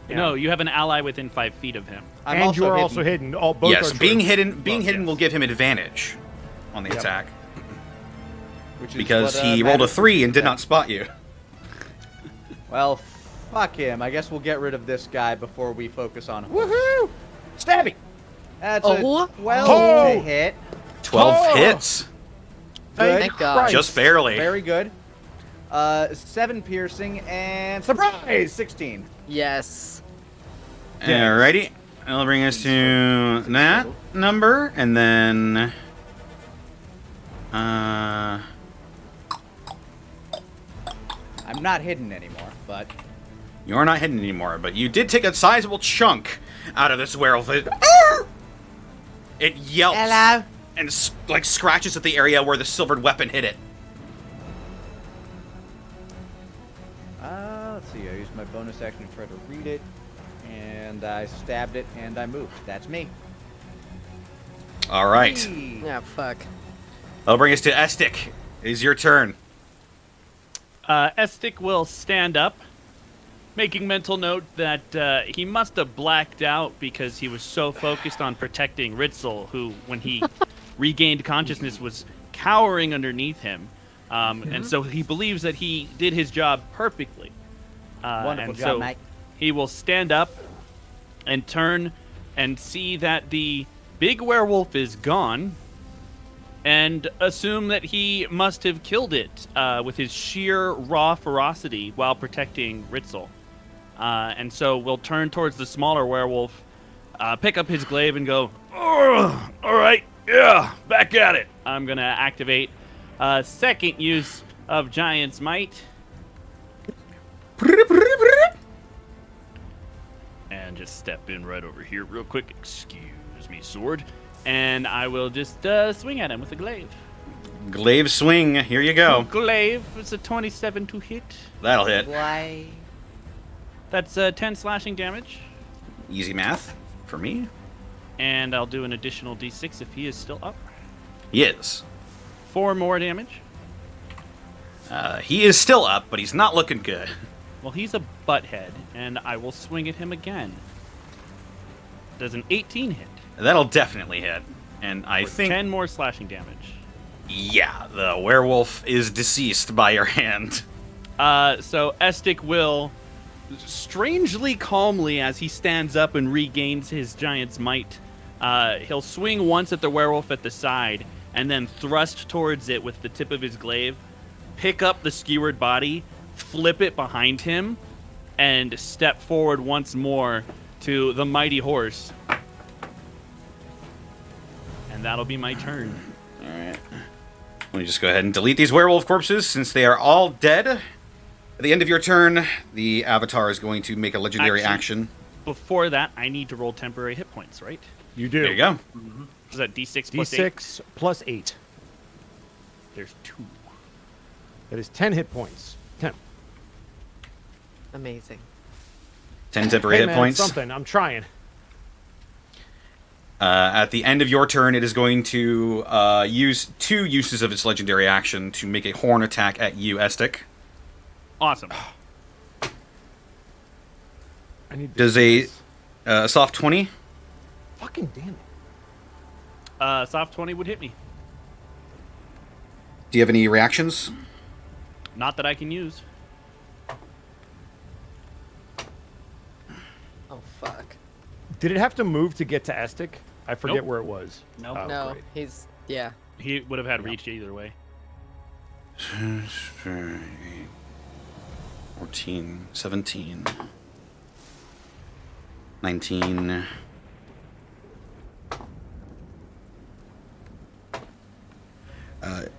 No, you have an ally within 5 feet of him. I'm and you are hidden. also hidden. All both Yes, are being true. hidden Yes. will give him advantage on the attack Which is because what, he rolled a matters. 3 and did not spot you. Well, fuck him. I guess we'll get rid of this guy before we focus on him. Woohoo! Stabby! That's a Oh. 12 Oh. to hit. 12 Oh! hits. Good. Thank God. Christ. Just barely. Very good. 7 piercing and surprise! 16. Yes. Alrighty. That'll bring us to that number, and then... I'm not hidden anymore, but You're not hidden anymore, but you did take a sizable chunk out of this werewolf. It yelps Hello? and like scratches at the area where the silvered weapon hit it. let's see. I used my bonus action to try to read it, and I stabbed it, and I moved. That's me. All right. Whee! Yeah, fuck. That'll bring us to Estic. It is your turn. Estic will stand up, making mental note that he must have blacked out because he was so focused on protecting Ritzel, who, when he regained consciousness, was cowering underneath him. And so he believes that he did his job perfectly. Wonderful and job, so mate. he will stand up and turn and see that the big werewolf is gone, and assume that he must have killed it with his sheer raw ferocity while protecting Ritzel. And so we'll turn towards the smaller werewolf, pick up his glaive, and go, "Oh, all right, yeah, back at it." I'm going to activate second use of Giant's Might. And just step in right over here real quick. Excuse me, sword. And I will just swing at him with a glaive. Glaive swing. Here you go. Glaive, it's a 27 to hit. That'll hit. Why? That's 10 slashing damage. Easy math for me. And I'll do an additional d6 if he is still up. He is. 4 more damage. He is still up, but he's not looking good. Well, he's a butthead, and I will swing at him again. Does an 18 hit. That'll definitely hit. And I For think... 10 more slashing damage. Yeah, the werewolf is deceased by your hand. So Estic will, strangely calmly, as he stands up and regains his giant's might, he'll swing once at the werewolf at the side, and then thrust towards it with the tip of his glaive, pick up the skewered body, flip it behind him, and step forward once more to the mighty horse. And that'll be my turn. Alright. Let me just go ahead and delete these werewolf corpses since they are all dead. At the end of your turn, the avatar is going to make a legendary Actually- action. Before that, I need to roll temporary hit points, right? You do. There you go. Is that D6 plus 8? D6 plus 8. There's 2. That is 10 hit points. 10. Amazing. 10 temporary Hey, hit man, points. something. I'm trying. At the end of your turn, it is going to use 2 uses of its legendary action to make a horn attack at you, Estic. Awesome. I need Does a soft 20? Fucking damn it. Soft 20 would hit me. Do you have any reactions? Not that I can use. Oh, fuck. Did it have to move to get to Estic? I forget Nope. where it was. Nope. Oh, No, great. he's, yeah. He would have had reach either way. 14, 17, 19.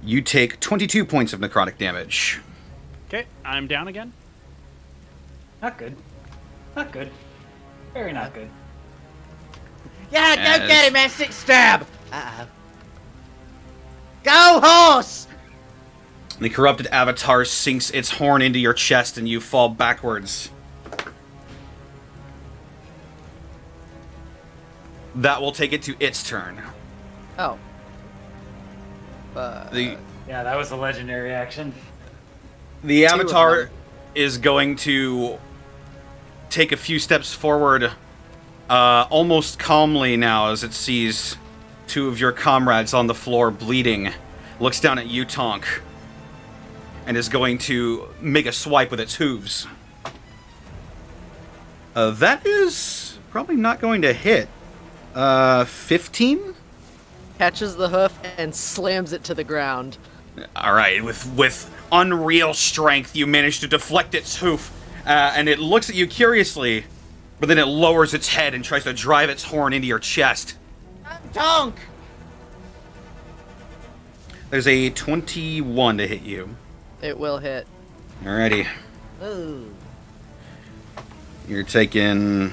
You take 22 points of necrotic damage. Okay, I'm down again. Not good. Not good. Very not good. Yeah, go As- get him, Estic. Stab. Uh-oh. Go, horse! The corrupted avatar sinks its horn into your chest and you fall backwards. That will take it to its turn. Oh. The Yeah, that was a legendary action. The of avatar them. is going to take a few steps forward, almost calmly now as it sees 2 of your comrades on the floor bleeding. Looks down at you, Tonk, and is going to make a swipe with its hooves. That is probably not going to hit. 15? Catches the hoof and slams it to the ground. All right, with unreal strength, you manage to deflect its hoof, and it looks at you curiously, but then it lowers its head and tries to drive its horn into your chest. Tonk! There's a 21 to hit you. It will hit. Alrighty, Ooh. you're taking...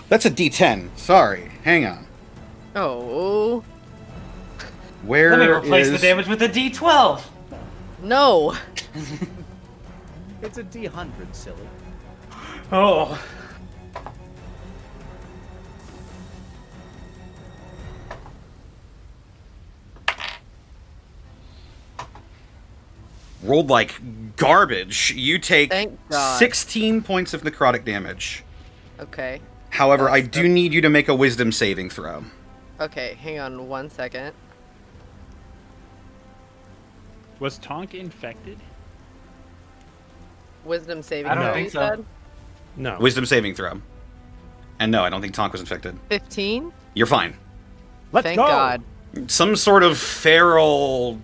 That's a D10. Sorry, hang on. Oh. Where Let me replace is- the damage with a D12. No. It's a D100, silly. Oh. Rolled like garbage. You take Thank God. 16 points of necrotic damage. Okay. However, I That's do need you to make a wisdom saving throw. Okay, hang on 1 second. Was Tonk infected? Wisdom saving I don't throw, think you so. said? No. Wisdom saving throw. And no, I don't think Tonk was infected. 15? You're fine. Let's Thank go. God. Some sort of feral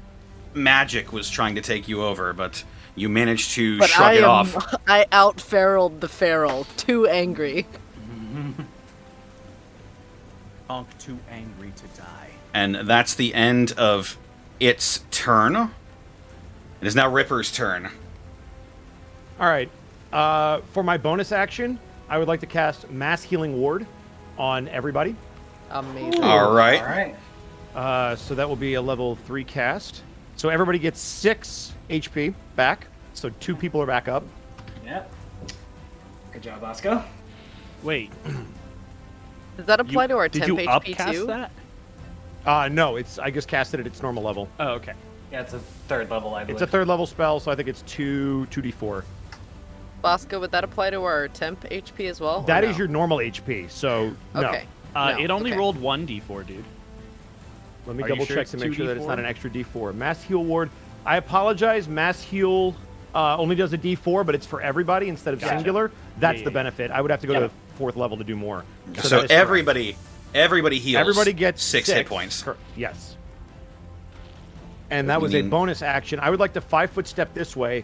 magic was trying to take you over, but you managed to But shrug I it am, off. I out-feraled the feral. Too angry. Tonk too angry to die. And that's the end of its turn. It is now Ripper's turn. All right. For my bonus action, I would like to cast Mass Healing Ward on everybody. Amazing. All right. All right. So that will be a level 3 cast. So everybody gets 6 HP back. So 2 people are back up. Yep. Good job, Bosco. Wait. Does that apply to our Did temp you HP upcast too? that? No, I just casted it at its normal level. Oh, okay. Yeah, it's a 3rd level, I believe. It's a 3rd level spell, so I think it's 2d4. Bosco, would that apply to our temp HP as well? That or is no? your normal HP, so no. Okay. No, It only okay. rolled 1d4, dude. Let me Are you double sure check it's to make sure that it's not 2d4? an extra d4. Mass Heal Ward. I apologize. Mass Heal only does a d4, but it's for everybody instead of Gotcha. singular. That's Yeah, the yeah, benefit. I would have to go Yeah. to 4th level to do more. So that is correct. everybody heals. Everybody gets 6 hit points. Yes. And that was a bonus action. I would like to 5-foot step this way.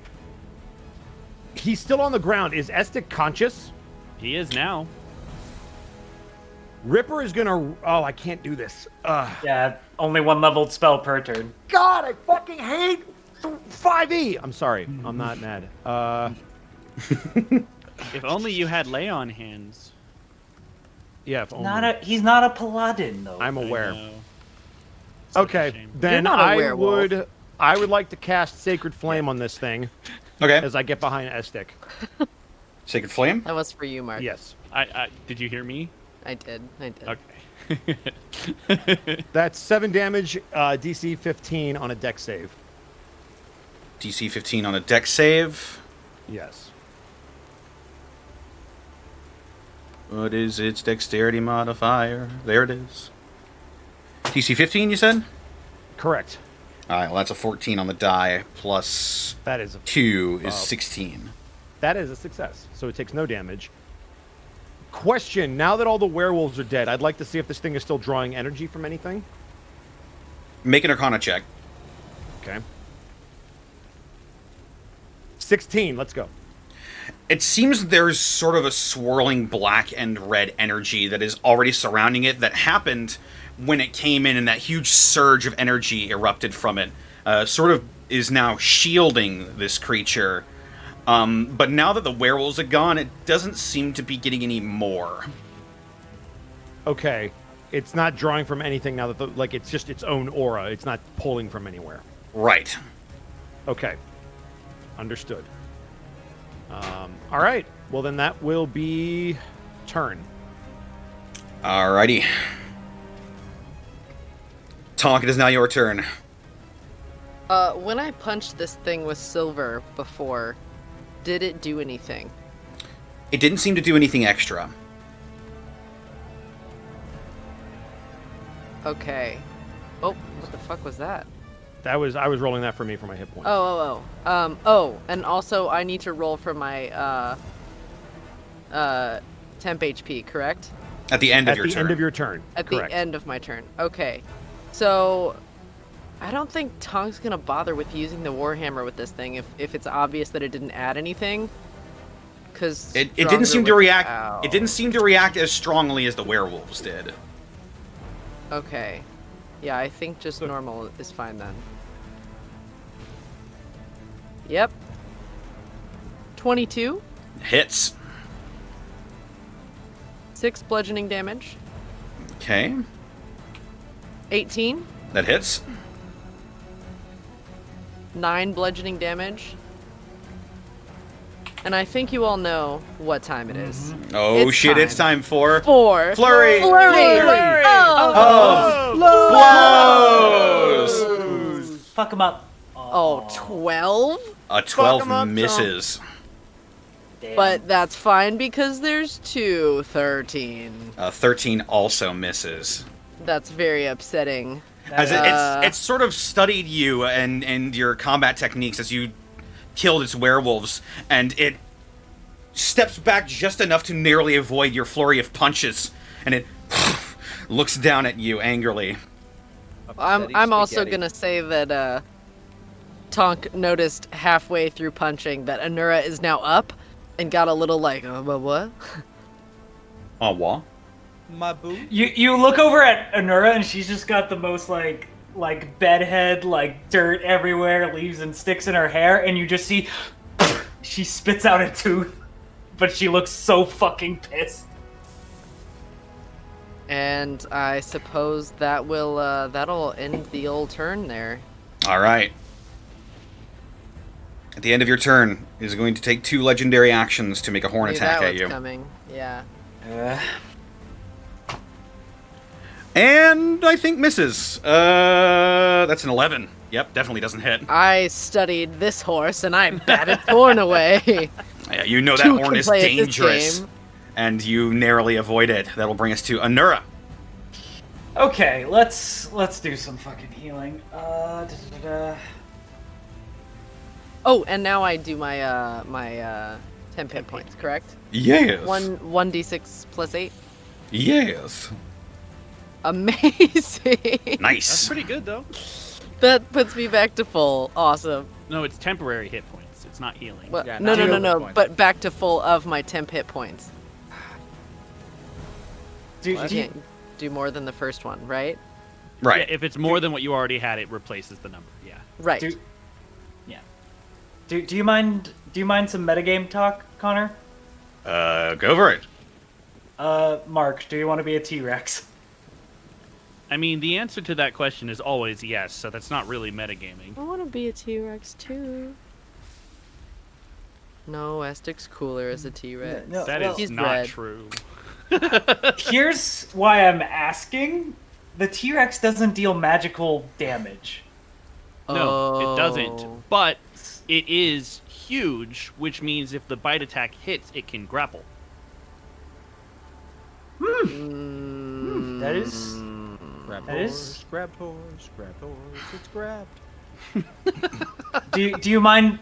He's still on the ground. Is Estic conscious? He is now. Ripper is gonna. Oh, I can't do this. Yeah, only 1 leveled spell per turn. God, I fucking hate 5e. I'm sorry. I'm not mad. If only you had lay on hands. Yeah, if only. He's not a paladin though. I'm I aware. know. Such a Okay, shame. then not a I werewolf. would like to cast Sacred Flame on this thing Okay. as I get behind Estic. Sacred Flame. That was for you, Mark. Yes. I did you hear me? I did. Okay. That's 7 damage, DC 15 on a deck save. DC 15 on a deck save. Yes. What is its dexterity modifier? There it is. DC 15, you said? Correct. All right, well, that's a 14 on the die, plus That is 2 is 16. That is a success, so it takes no damage. Question, now that all the werewolves are dead, I'd like to see if this thing is still drawing energy from anything. Make an Arcana check. Okay. 16, let's go. It seems there's sort of a swirling black and red energy that is already surrounding it that happened when it came in and that huge surge of energy erupted from it. Sort of is now shielding this creature. But now that the werewolves are gone, it doesn't seem to be getting any more. Okay. It's not drawing from anything now that it's just its own aura. It's not pulling from anywhere. Right. Okay. Understood. All right. Well, then that will be turn. Alrighty. Tonk, it is now your turn. When I punched this thing with silver before, did it do anything? It didn't seem to do anything extra. Okay. Oh, what the fuck was that? I was rolling that for me for my hit points. Oh, and also I need to roll for my temp HP, correct? At the end of At your the turn. end of your turn. At Correct. the end of my turn. Okay. So I don't think Tong's gonna bother with using the Warhammer with this thing if it's obvious that it didn't add anything. Cause It didn't seem to Stronger react. without- It didn't seem to react as strongly as the werewolves did. Okay. Yeah, I think just normal is fine then. Yep. 22, Hits. 6 bludgeoning damage, Okay, 18, that hits. 9 bludgeoning damage. And I think you all know what time it is. Oh It's shit! time. It's time for 4. Flurry. Flurry! Oh! Blows. Fuck him up. Oh, 12? A Fuck 12 'em up, misses. Damn. But that's fine because there's 2 13. 13 also misses. That's very upsetting. As it's sort of studied you and your combat techniques as you killed its werewolves, and it steps back just enough to narrowly avoid your flurry of punches, and it looks down at you angrily. I'm also gonna say that Tonk noticed halfway through punching that Anura is now up and got a little like, what? Oh, what? My boo. You look over at Anura and she's just got the most like bedhead, like dirt everywhere, leaves and sticks in her hair, and you just see she spits out a tooth, but she looks so fucking pissed. And I suppose that will that'll end the old turn there. All right. At the end of your turn, it is going to take 2 legendary actions to make a horn Knew attack that at was you. coming. Yeah. And I think misses. That's an 11. Yep, definitely doesn't hit. I studied this horse and I batted Thorn away. Yeah, you know that Two horn can is play at this dangerous. game. And you narrowly avoid it. That'll bring us to Anura. Okay, let's do some fucking healing. Oh, and now I do my my 10 hit points, correct? Yes. 1d6 plus 8. Yes. Amazing. Nice. That's pretty good though. That puts me back to full. Awesome. No, it's temporary hit points. It's not healing. Well, Yeah, no, not no, no, heal no. points. But back to full of my temp hit points. do, You do, you, can't do more than the first one, right? Right. Yeah, if it's more than what you already had, it replaces the number. Yeah. Right. do, yeah. Do you mind some metagame talk, Connor? Go for it. Mark, do you want to be a T-Rex? I mean, the answer to that question is always yes, so that's not really metagaming. I want to be a T-Rex too. No, Estic's cooler as a T-Rex. No, That well, is he's not red. true. Here's why I'm asking. The T-Rex doesn't deal magical damage. No, it doesn't. Oh. But it is huge, which means if the bite attack hits, it can grapple. That is... Grab That horse, is- grab horse, grab horse, it's grabbed. Do you mind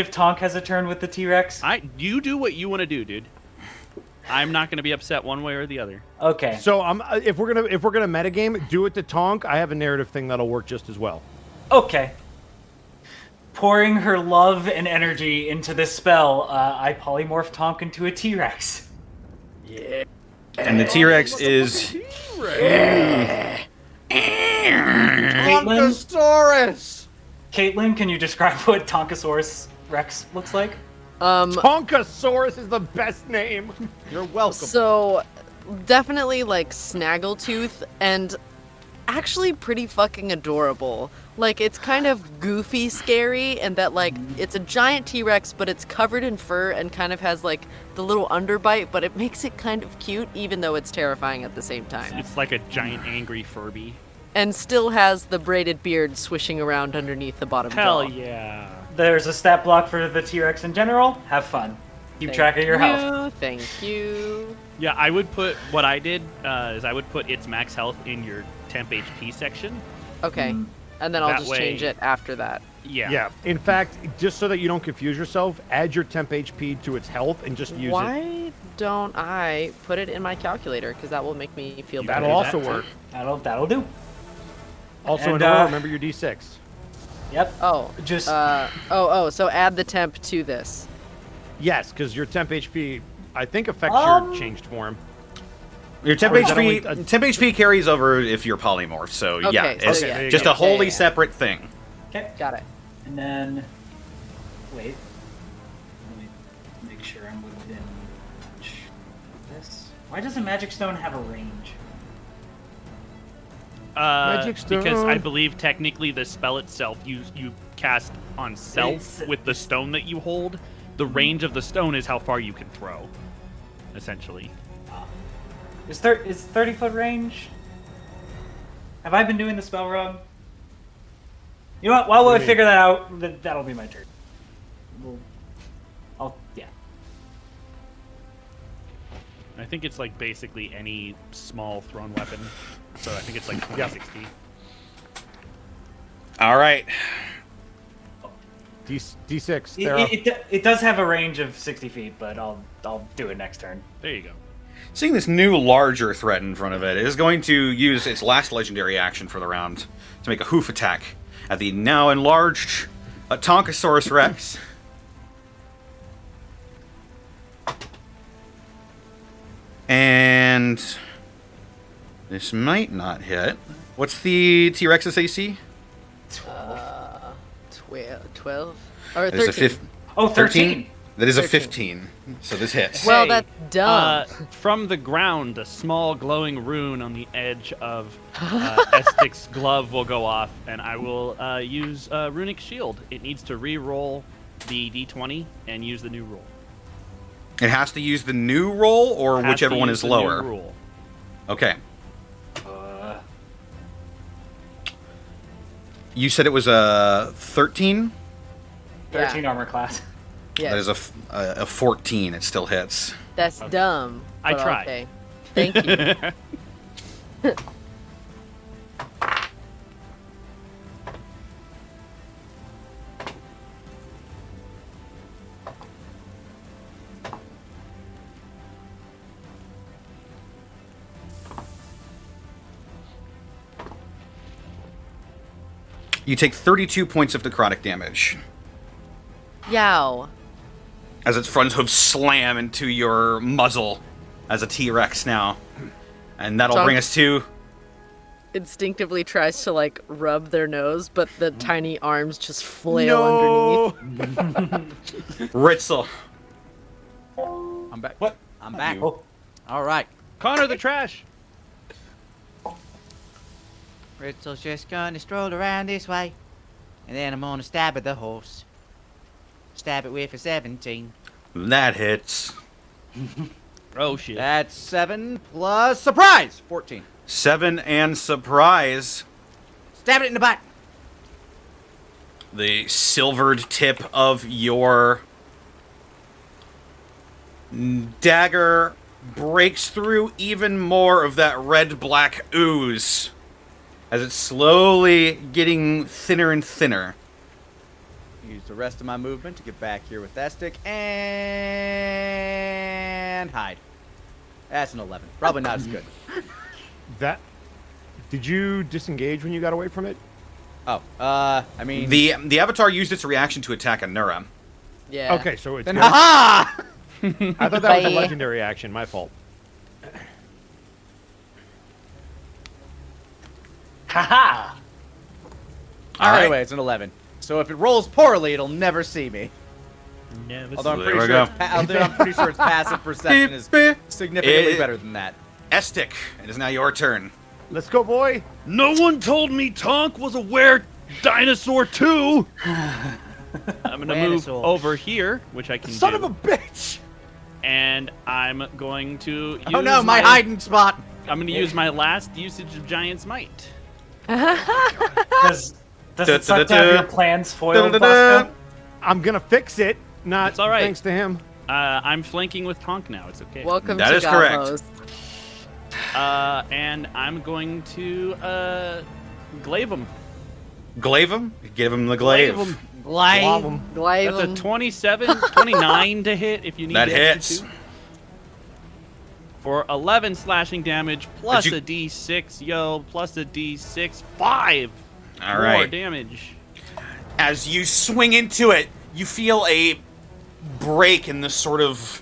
if Tonk has a turn with the T-Rex? You do what you want to do, dude. I'm not going to be upset one way or the other. Okay. So if we're gonna metagame, do it to Tonk. I have a narrative thing that'll work just as well. Okay. Pouring her love and energy into this spell, I polymorph Tonk into a T-Rex. And the T-Rex is... Caitlin, can you describe what Tonkosaurus Rex looks like? Tonkasaurus is the best name. You're welcome. So, definitely like Snaggletooth, and actually pretty fucking adorable. Like, it's kind of goofy scary, and that like it's a giant T-Rex, but it's covered in fur and kind of has like the little underbite, but it makes it kind of cute, even though it's terrifying at the same time. It's like a giant angry Furby. And still has the braided beard swishing around underneath the bottom Hell jaw. yeah. There's a stat block for the T-Rex in general. Have fun. Keep track of your health. Thank you. Yeah, I would put what I did is I would put its max health in your temp HP section. Okay. And then I'll That just way- change it after that. Yeah. In fact, just so that you don't confuse yourself, add your temp HP to its health and just use it. Why don't I put it in my calculator? Because that will make me feel better. That'll do that also too. work. That'll do. Also, And, Honora, remember your D6. Yep. Oh. Just So add the temp to this. Yes, because your temp HP, I think, affects your changed form. Your temp Or is that HP, only a- temp HP carries over if you're polymorph, so yeah, Okay, so it's yeah. there you just go. a wholly Yeah. separate thing. okay. Got it. And then wait. Let me make sure I'm within range of this. Why doesn't Magic Stone have a range? Magic Because I Stone. believe technically the spell itself you cast on self It's- with the stone that you hold. The range of the stone is how far you can throw, essentially. Is 30-foot range? Have I been doing the spell wrong? You know what? While What I do you figure that out, that'll be my turn. Yeah. I think it's like basically any small thrown weapon. So I think it's like 2060. All right. D6. Thera. It does have a range of 60 feet, but I'll do it next turn. There you go. Seeing this new larger threat in front of it, it is going to use its last legendary action for the round to make a hoof attack at the now enlarged Tonkosaurus Rex. And this might not hit. What's the T-Rex's AC? 12? Or That is a 13. Oh, 13. That is a 13. 15. So this hits. Well, Hey, that's dumb. From the ground, a small glowing rune on the edge of Estic's glove will go off, and I will use Runic Shield. It needs to re-roll the d20 and use the new rule. It has to use the new roll or Has whichever to one use is the new lower. rule. Okay. You said it was a 13? 13 Yeah. armor class. Yes. That is a 14. It still hits. That's dumb. I but tried. Okay. Thank you. You take 32 points of necrotic damage Yow. as its front hooves slam into your muzzle as a T-Rex now. And that'll Tonk- bring us to... Instinctively tries to like rub their nose, but the tiny arms just flail underneath. Ritzel. I'm back. What? I'm back. You. Oh, All right. Connor the trash. Ritzel's just gonna stroll around this way. And then I'm gonna stab at the horse. Stab it with a 17. That hits. Oh shit. That's 7 plus surprise. 14. 7 and surprise. Stab it in the butt. The silvered tip of your dagger breaks through even more of that red-black ooze as it's slowly getting thinner and thinner. Use the rest of my movement to get back here with that stick and hide. That's an 11. Probably not as good. That. Did you disengage when you got away from it? Oh, I mean, The avatar used its reaction to attack Anura. Yeah. Okay, so it's then good. haha! I thought that was a Bye. legendary action. My fault. haha! All right. Anyway, it's an 11. So if it rolls poorly, it'll never see me. Never Although I'm There pretty we sure, go. although I'm pretty sure its passive perception is significantly better than that. Estic, it is now your turn. Let's go, boy. No one told me Tonk was a were dinosaur too. I'm gonna move Dinosaur. over here, which I can Son do, of a bitch. and I'm going to use Oh no, my hiding spot! I'm gonna use my last usage of Giant's Might. Does it suck to have your plans foiled, Da-da-da. Bosco? I'm gonna fix it. Not It's all right. thanks to him. I'm flanking with Tonk now. It's okay. Welcome That to is correct. Gobos. And I'm going to glaive him. Glaive him? Give him the glaive. Glaive 'em. Glaive That's a 'em. 29 to hit if you need That the extra hits. 2. For 11 slashing damage, plus you- a d6, yo, plus a d6, 5 All more right. damage. As you swing into it, you feel a break in the sort of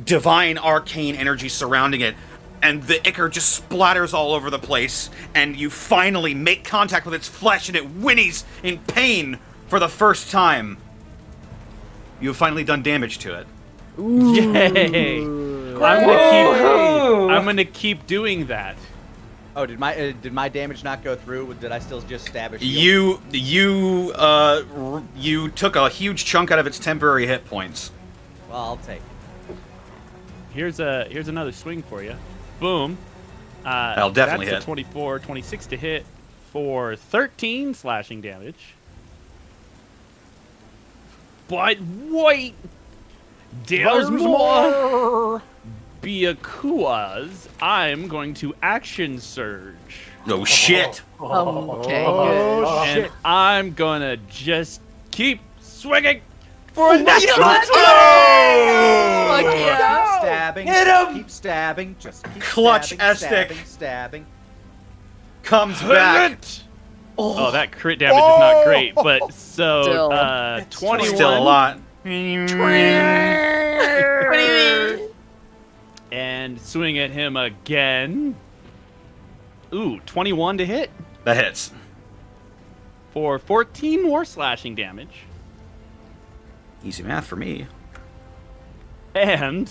divine arcane energy surrounding it, and the ichor just splatters all over the place, and you finally make contact with its flesh, and it whinnies in pain for the first time. You have finally done damage to it. Yay! I'm gonna keep doing that. Oh, did my damage not go through? Did I still just stab a shield? You took a huge chunk out of its temporary hit points. Well, I'll take it. Here's another swing for you. Boom. That'll definitely that's hit. a 24, 26 to hit for 13 slashing damage. But wait, there's more. Byakuas, I'm going to action surge. Oh shit! Okay, Oh good. And shit. I'm gonna just keep swinging for a natural Fuck Keep yeah. stabbing. Hit him! Keep stabbing. Just keep Clutch stabbing, Estic. stabbing. Comes back. Oh, that crit damage is not great, but so Still. 21 Still a lot. and swing at him again. Ooh, 21 to hit That hits. for 14 more slashing damage. Easy math for me. And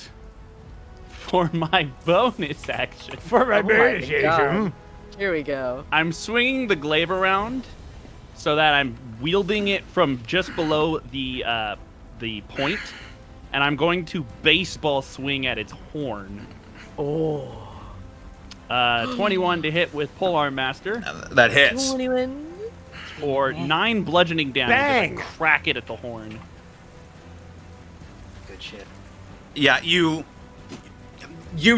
for my bonus action, For my Oh my bonus God. action. Here we go. I'm swinging the glaive around so that I'm wielding it from just below the point, and I'm going to baseball swing at its horn. Oh. 21 to hit with Polearm Master, That hits. 21. or 9 bludgeoning damage Bang! if I crack it at the horn. Good shit. Yeah, you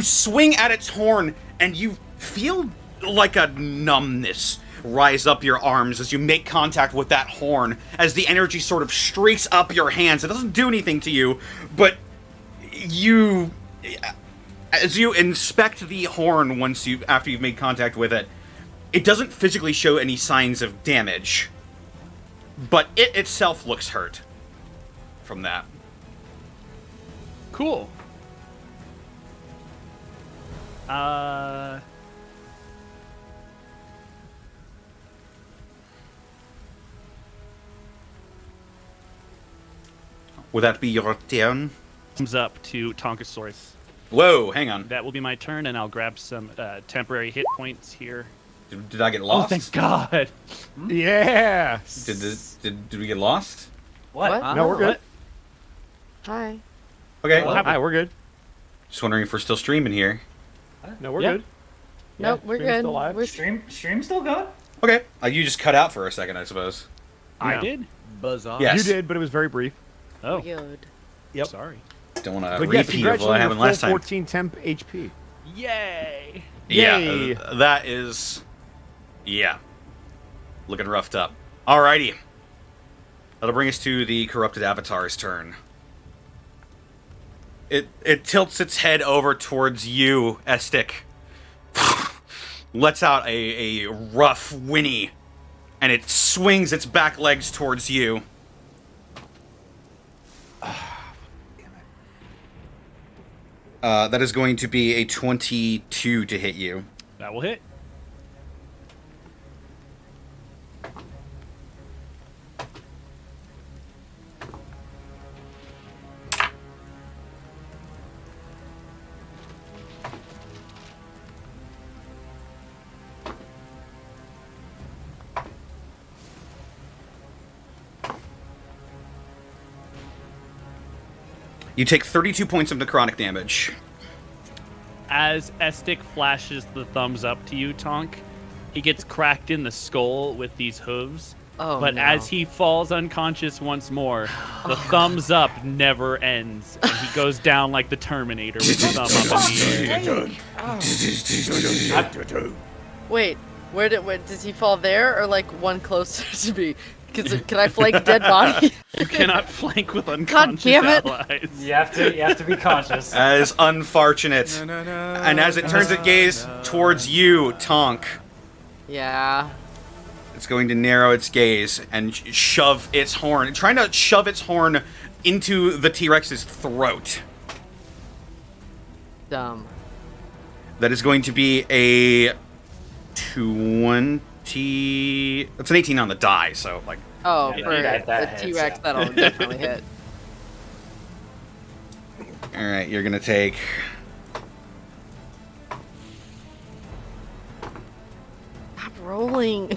swing at its horn, and you feel like a numbness rise up your arms as you make contact with that horn, as the energy sort of streaks up your hands. It doesn't do anything to you, but as you inspect the horn after you've made contact with it, it doesn't physically show any signs of damage, but it itself looks hurt from that. Cool. Would that be your turn? thumbs up to Tonkasaurus. Whoa, hang on. That will be my turn, and I'll grab some temporary hit points here. Did I get Oh, lost? thank God. Yeah. Did we get lost? What? What? No, we're good. Hi. Okay. What happened? Hi, we're good. Just wondering if we're still streaming here. No, we're Yeah. good. Nope, we're stream's good. still live. We're Stream still going? Okay. You just cut out for a second, I suppose. I Yeah. did? Buzz off. Yes. You did, but it was very brief. Oh, good. Yep. sorry. Don't want to But yeah, repeat of what congratulations happened on last full time. 14 temp HP. Yay! Yay. Yeah, that is... Yeah. Looking roughed up. Alrighty. That'll bring us to the Corrupted Avatar's turn. It tilts its head over towards you, Estic. Lets out a rough whinny, and it swings its back legs towards you. That is going to be a 22 to hit you. That will hit. You take 32 points of necrotic damage. As Estic flashes the thumbs up to you, Tonk, he gets cracked in the skull with these hooves. Oh, But no. as he falls unconscious once more, the thumbs up never ends, and he goes down like the Terminator with the thumb up in the air. Wait, where does he fall there or like one closer to me? Because can I flank dead body? You cannot flank with unconscious damn it. allies. You have to be conscious. As unfortunate. And as it turns its gaze towards you, Tonk, Yeah. it's going to narrow its gaze and shove its horn, trying to shove its horn into the T-Rex's throat. Dumb. That is going to be a 20... It's an 18 on the die, so, like... Oh, Yeah, for that the hits, T-Rex, yeah. that'll definitely hit. Alright, you're gonna take... Stop rolling.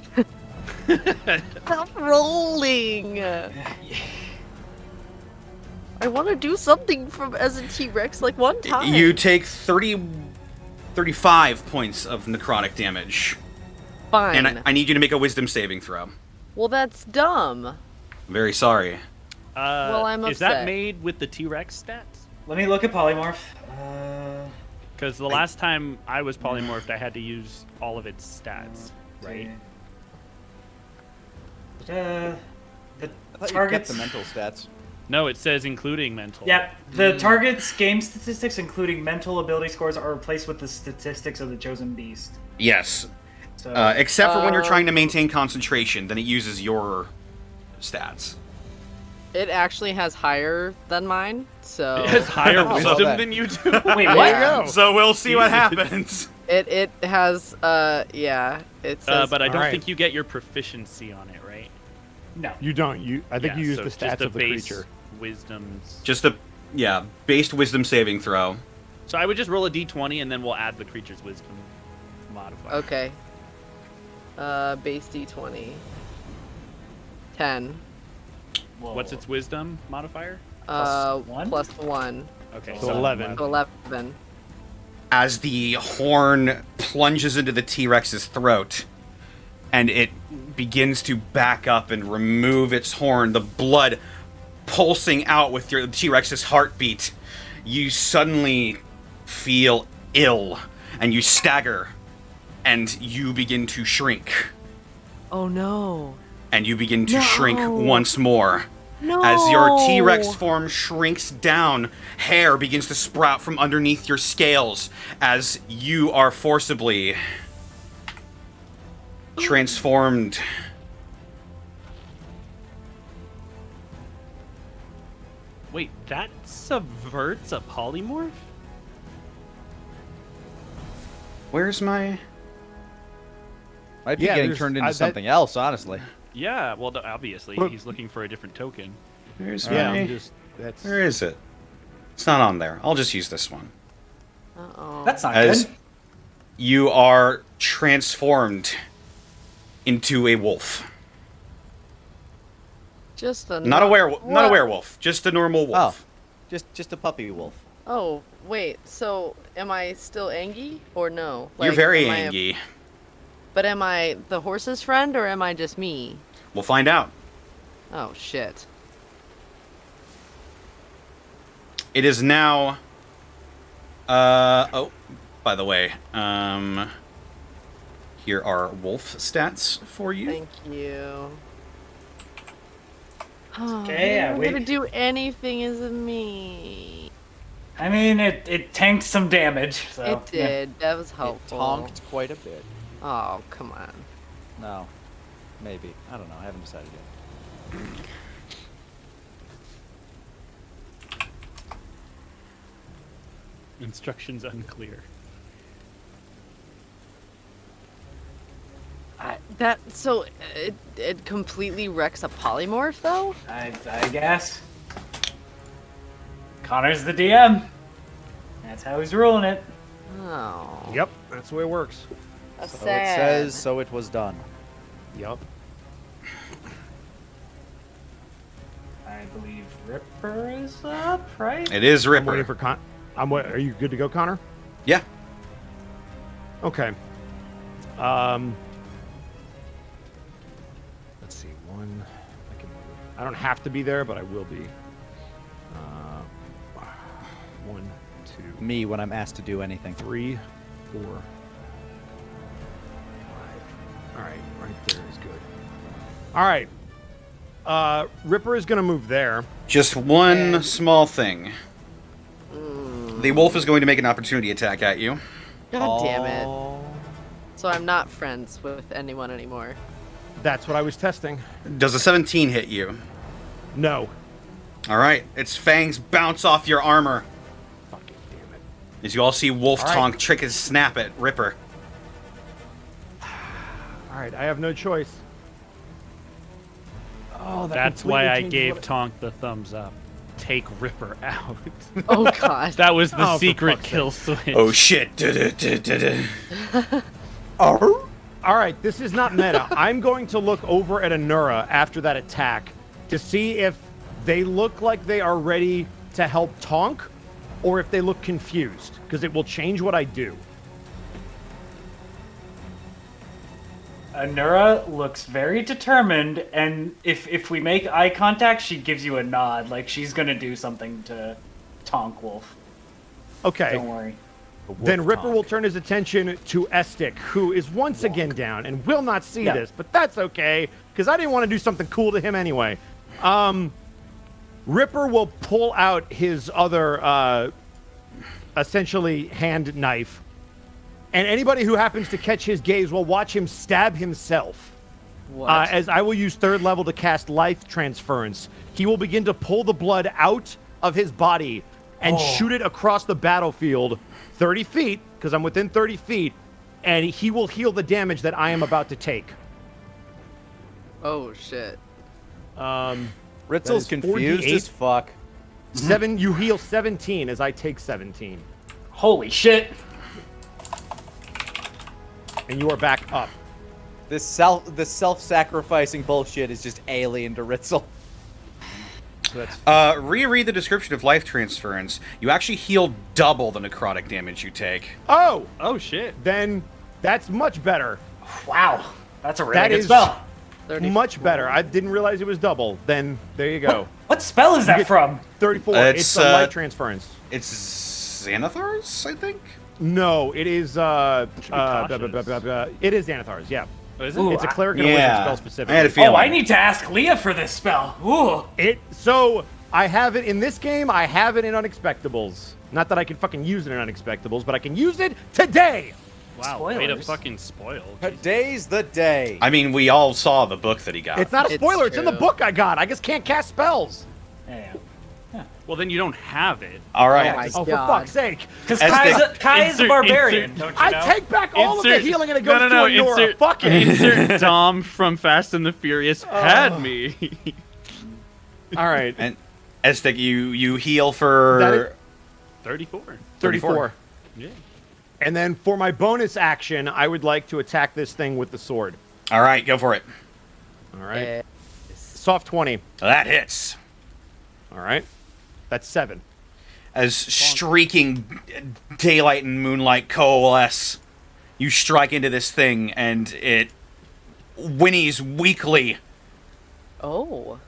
Stop rolling. I want to do something from as a T-Rex like one time. You take 35 points of necrotic damage. Fine. And I need you to make a wisdom saving throw. Well, that's dumb. Very sorry. Well, I'm is that upset. made with the T-Rex stats? Let me look at polymorph. Because the last time I was polymorphed, I had to use all of its stats, right? The I thought you kept target's the mental stats. No, it says including mental. Yep, the target's game statistics, including mental ability scores, are replaced with the statistics of the chosen beast. Yes. So Except for when you're trying to maintain concentration, then it uses your stats. It actually has higher than mine, so It has higher Oh, well wisdom then. than you do. wait, There what? you go. So we'll see what Jesus. happens. it has yeah. It says But I don't Alright. think you get your proficiency on it, right? No. You don't. I think Yeah, you use so the it's just stats a of the base creature. Wisdoms. Just a, based wisdom saving throw. So I would just roll a d20 and then we'll add the creature's wisdom modifier. okay. Base D20. 10. Whoa. What's its wisdom modifier? Plus one? Plus 1. Okay, So 11. So 11. As the horn plunges into the T-Rex's throat, and it begins to back up and remove its horn, the blood pulsing out with your T-Rex's heartbeat, you suddenly feel ill, and you stagger, and you begin to shrink. Oh no. And you begin to shrink once more. No. As your T-Rex form shrinks down, hair begins to sprout from underneath your scales as you are forcibly transformed. Wait, that subverts a polymorph? Where's my... Might be Yeah, getting there's- turned into that- something else, honestly. Yeah, well, obviously, Look- he's looking for a different token. Where's Yeah, my... I'm just that's Where is it? It's not on there. I'll just use this one. Uh-oh. That's not As good. you are transformed into a wolf. Just a Not a werewolf. Not a What? werewolf. Just a normal wolf. Just a puppy wolf. Oh, wait. So, am I still Angie or no? You're very am I angry. but am I the horse's friend or am I just me? We'll find out. Oh, shit. It is now. Oh, by the way, here are wolf stats for you. Thank you. Oh, Okay, I'm wait. gonna do anything as me. I mean, it tanked some damage. So It did. That was It helpful. tonked quite a bit. Oh, come on. No, maybe. I don't know. I haven't decided yet. Instructions unclear. So it completely wrecks a polymorph though? I guess. Connor's the DM. That's how he's ruling it. Oh. Yep, that's the way it works. That's So sad. it says, so it was done. Yep. I believe Ripper is up, right? It is I'm waiting Ripper. for Are you good to go, Connor? Yeah. Okay. Let's see. I don't have to be there, but I will be. 1, 2, Me when I'm asked to do anything. 3, 4, 5. All right, right there is good. All right. Ripper is gonna move there. Just one small thing. The wolf is going to make an opportunity attack at you. God damn it. Oh. So I'm not friends with anyone anymore. That's what I was testing. Does a 17 hit you? No. All right. Its fangs bounce off your armor Fucking damn it. as you all see Wolf All right. Tonk trick his snap at Ripper. All right, I have no choice. Oh, that That's completely why I changes gave what Tonk the thumbs up. Take Ripper out. Oh god. That was the Oh, for secret fuck's kill switch. Oh shit. Da-da-da-da-da. All right, this is not meta. I'm going to look over at Anura after that attack to see if they look like they are ready to help Tonk or if they look confused, because it will change what I do. Anura looks very determined, and if we make eye contact, she gives you a nod, like she's gonna do something to Tonk Wolf. Okay, Don't worry. then Ripper will turn his attention to Estic, who is once again down and will not see Yeah. this, but that's okay, because I didn't want to do something cool to him anyway. Ripper will pull out his other, essentially, hand knife, and anybody who happens to catch his gaze will watch him stab himself. What? As I will use 3rd level to cast Life Transference. He will begin to pull the blood out of his body and shoot it across the battlefield 30 feet, because I'm within 30 feet, and he will heal the damage that I am about to take. Oh shit. Ritzel's is confused 48. as fuck. 7, you heal 17 as I take 17. Holy shit! And you are back up. This self-sacrificing bullshit is just alien to Ritzel. So that's Reread the description of life transference. You actually heal double the necrotic damage you take. oh, Oh shit. then that's much better. Wow, that's a really That good is- spell. 34. Much better. I didn't realize it was double. Then there you go. What spell is that get- from? 34. It's, It's a life transference. It's Xanathar's, I think? No, it is. be cautious. It is Xanathar's. Yeah, Oh, is it? Ooh, it's a cleric and a wizard Yeah. spell I specifically. had a feeling. Oh, I need to ask Leah for this spell. Ooh. So I have it in this game. I have it in Unexpectables. Not that I can fucking use it in Unexpectables, but I can use it today. Wow, way to Spoilers. fucking spoil. Today's the day. I mean, we all saw the book that he got. It's not a It's spoiler. It's in the true. book I got. I just can't cast spells. Yeah. Well, then you don't have it. All right. Oh my Oh, for God. fuck's sake! Because As Kai is a Insert- barbarian, insert- don't you know? I take back all of the Insert- healing and it goes no, to Anora. Insert, Fuck it. insert Dom from Fast and the Furious had me. All right. And Estek, you heal That for 34. 34. Yeah. And then for my bonus action, I would like to attack this thing with the sword. All right, go for it. All right. Soft 20. That hits. All right. That's 7. As streaking daylight and moonlight coalesce, you strike into this thing, and it whinnies weakly. Oh.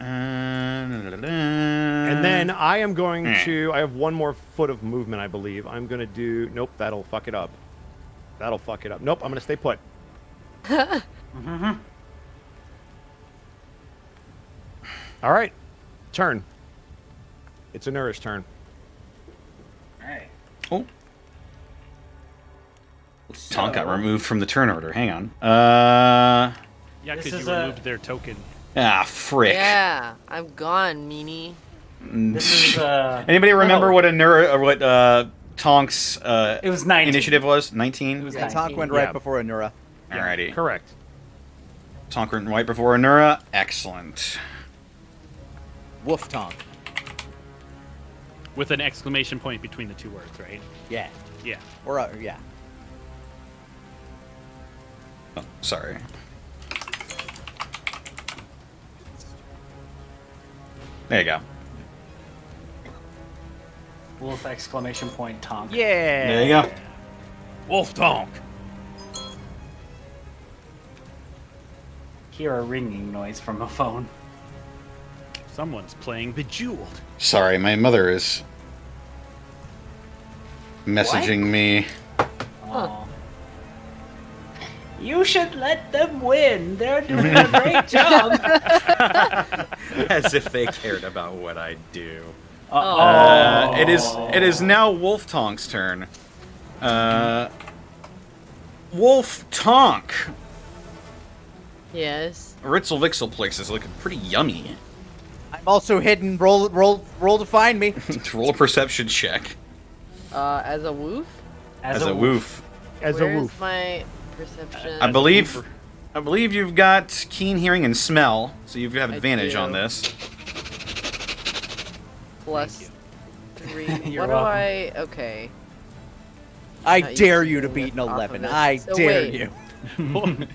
And then I am going to... I have one more foot of movement, I believe. I'm going to do... Nope, that'll fuck it up. That'll fuck it up. Nope, I'm going to stay put. All right. Turn. It's Anura's turn. Alright. Oh. Tonk got removed from the turn order. Hang on. Yeah, This because is you a- removed their token. Ah, frick. Yeah, I'm gone, meanie. This is Anybody remember Oh. what Tonk's It was 19. initiative was? 19? It was Yeah, 19. Tonk went right Yeah. before Anura. Alrighty. Correct. Tonk went right before Anura. Excellent. Woof Tonk. With an exclamation point between the two words, right? Yeah. Yeah. Or yeah. Oh, sorry. There you go. Wolf exclamation point Tonk. Yeah. There you go. Wolf Tonk. Hear a ringing noise from a phone. Someone's playing Bejeweled. Sorry, my mother is messaging me. Oh. You should let them win. They're doing a great job. As if they cared about what I do. Oh. It is now Wolf Tonk's turn. Wolf Tonk. Yes. Ritzel Vixel place is looking pretty yummy. I'm also hidden. Roll to find me. Roll a perception check. As a woof? As a woof. As Where's a woof. my perception? I believe you've got keen hearing and smell, so you have advantage do. on this. Plus 3. You're what welcome. do I... Okay. I Not dare using you to this beat an off of 11. it. I So dare wait. you.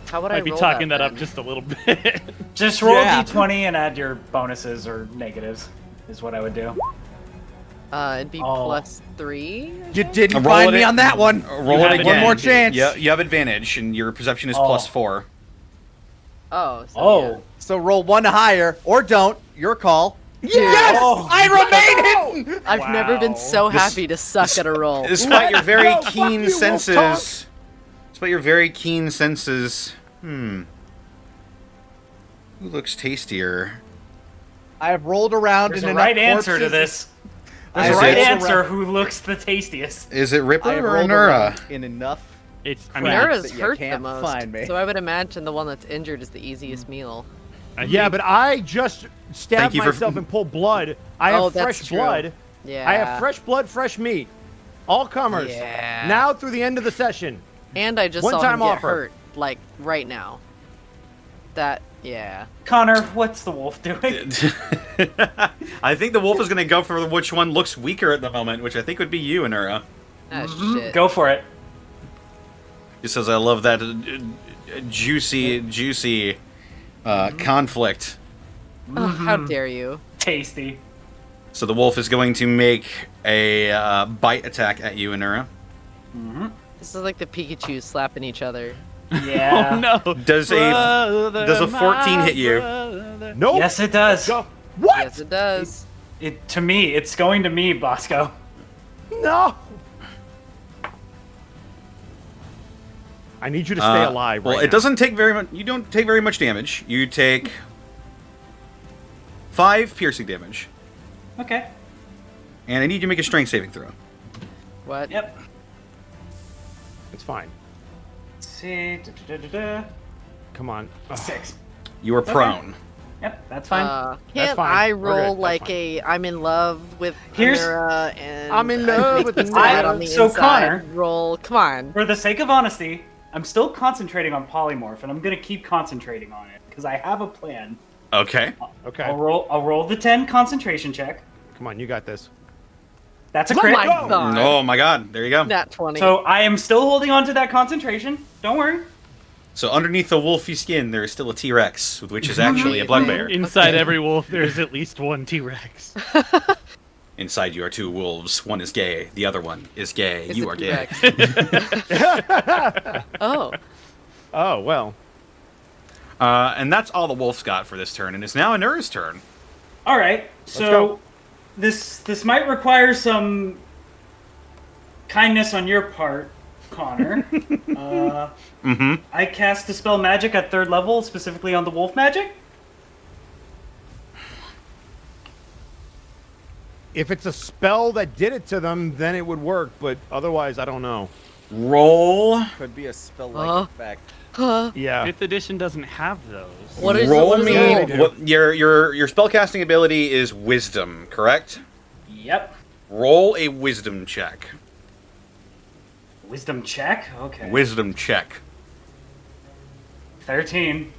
How would I Might be roll talking that up then? just a little bit. Just roll Yeah. a d20 and add your bonuses or negatives, is what I would do. It'd be Oh. plus 3? You didn't Roll find it me in- on that one. Roll have it it again. One more chance. Yeah, you have advantage, and your perception is Oh. plus 4. Oh, so Oh. So roll one higher or don't. Your call. Yes! Oh. I remain hidden. I've never been so This- happy to suck at a roll. Despite your very No, fuck keen you, Wolf senses, despite your very keen senses, who looks tastier? I have rolled around There's in a enough right answer to corpses- this. I There's a Is right it- answer who looks the tastiest. Is it Ripper I have or rolled Nura? around in enough. It's. I I mean, mean, Nura's that you hurt the can't most, find me. so I would imagine the one that's injured is the easiest meal. Yeah, but I just stabbed Thank you for- myself and pulled blood. I have Oh, that's fresh true. blood. Yeah. I have fresh blood, fresh meat. All comers. Yeah. Now through the end of the session. And I just One saw time him get offer. hurt, like, right now. That, yeah. Connor, what's the wolf doing? I think the wolf is going to go for which one looks weaker at the moment, which I think would be you, Nura. Ah, shit. Go for it. Just as I love that juicy conflict. Oh, how dare you. Tasty. So the wolf is going to make a bite attack at you, Nura. This is like the Pikachu slapping each other. Yeah. oh no. Does a 14 hit you? Nope. Yes, it does. Go. What? Yes, it does. To me, it's going to me, Bosco. No. I need you to stay alive right Well, it now. doesn't take very much. You don't take very much damage. You take 5 piercing damage, Okay. and I need you to make a strength saving throw. What? Yep. It's fine. Let's see. Da-da-da-da-da. Come on. Ugh. 6. You are okay. prone. Yep, that's fine. Can't fine. I We're roll good. like That's a I'm in love with Here's- Amira and I'm in I love make with me Amira. sad on the So, inside Connor- roll? Come on. For the sake of honesty, I'm still concentrating on polymorph, and I'm gonna keep concentrating on it because I have a plan. Okay. Okay. I'll roll the 10 concentration check. Come on, you got this. That's a Oh crit. my god. Oh my god, there you go. Nat 20. So I am still holding on to that concentration. Don't worry. So underneath the wolfy skin, there is still a T-Rex, which is actually a bugbear. Inside every wolf, there's at least one T-Rex. Inside you are two wolves. One is gay. The other one is gay. It's You a are gay. T-Rex. Oh. Oh, well. And that's all the wolf's got for this turn, and it's now Anura's turn. All right. So go. this might require some kindness on your part, Connor. I cast Dispel Magic at 3rd level, specifically on the wolf magic. If it's a spell that did it to them, then it would work, but otherwise, I don't know. Roll. Could be a spell-like effect. Yeah. 5th edition doesn't have those. What is Roll what is me. it? it? What, your spellcasting ability is Wisdom, correct? Yep. Roll a Wisdom check. Wisdom check. Okay. Wisdom check. 13.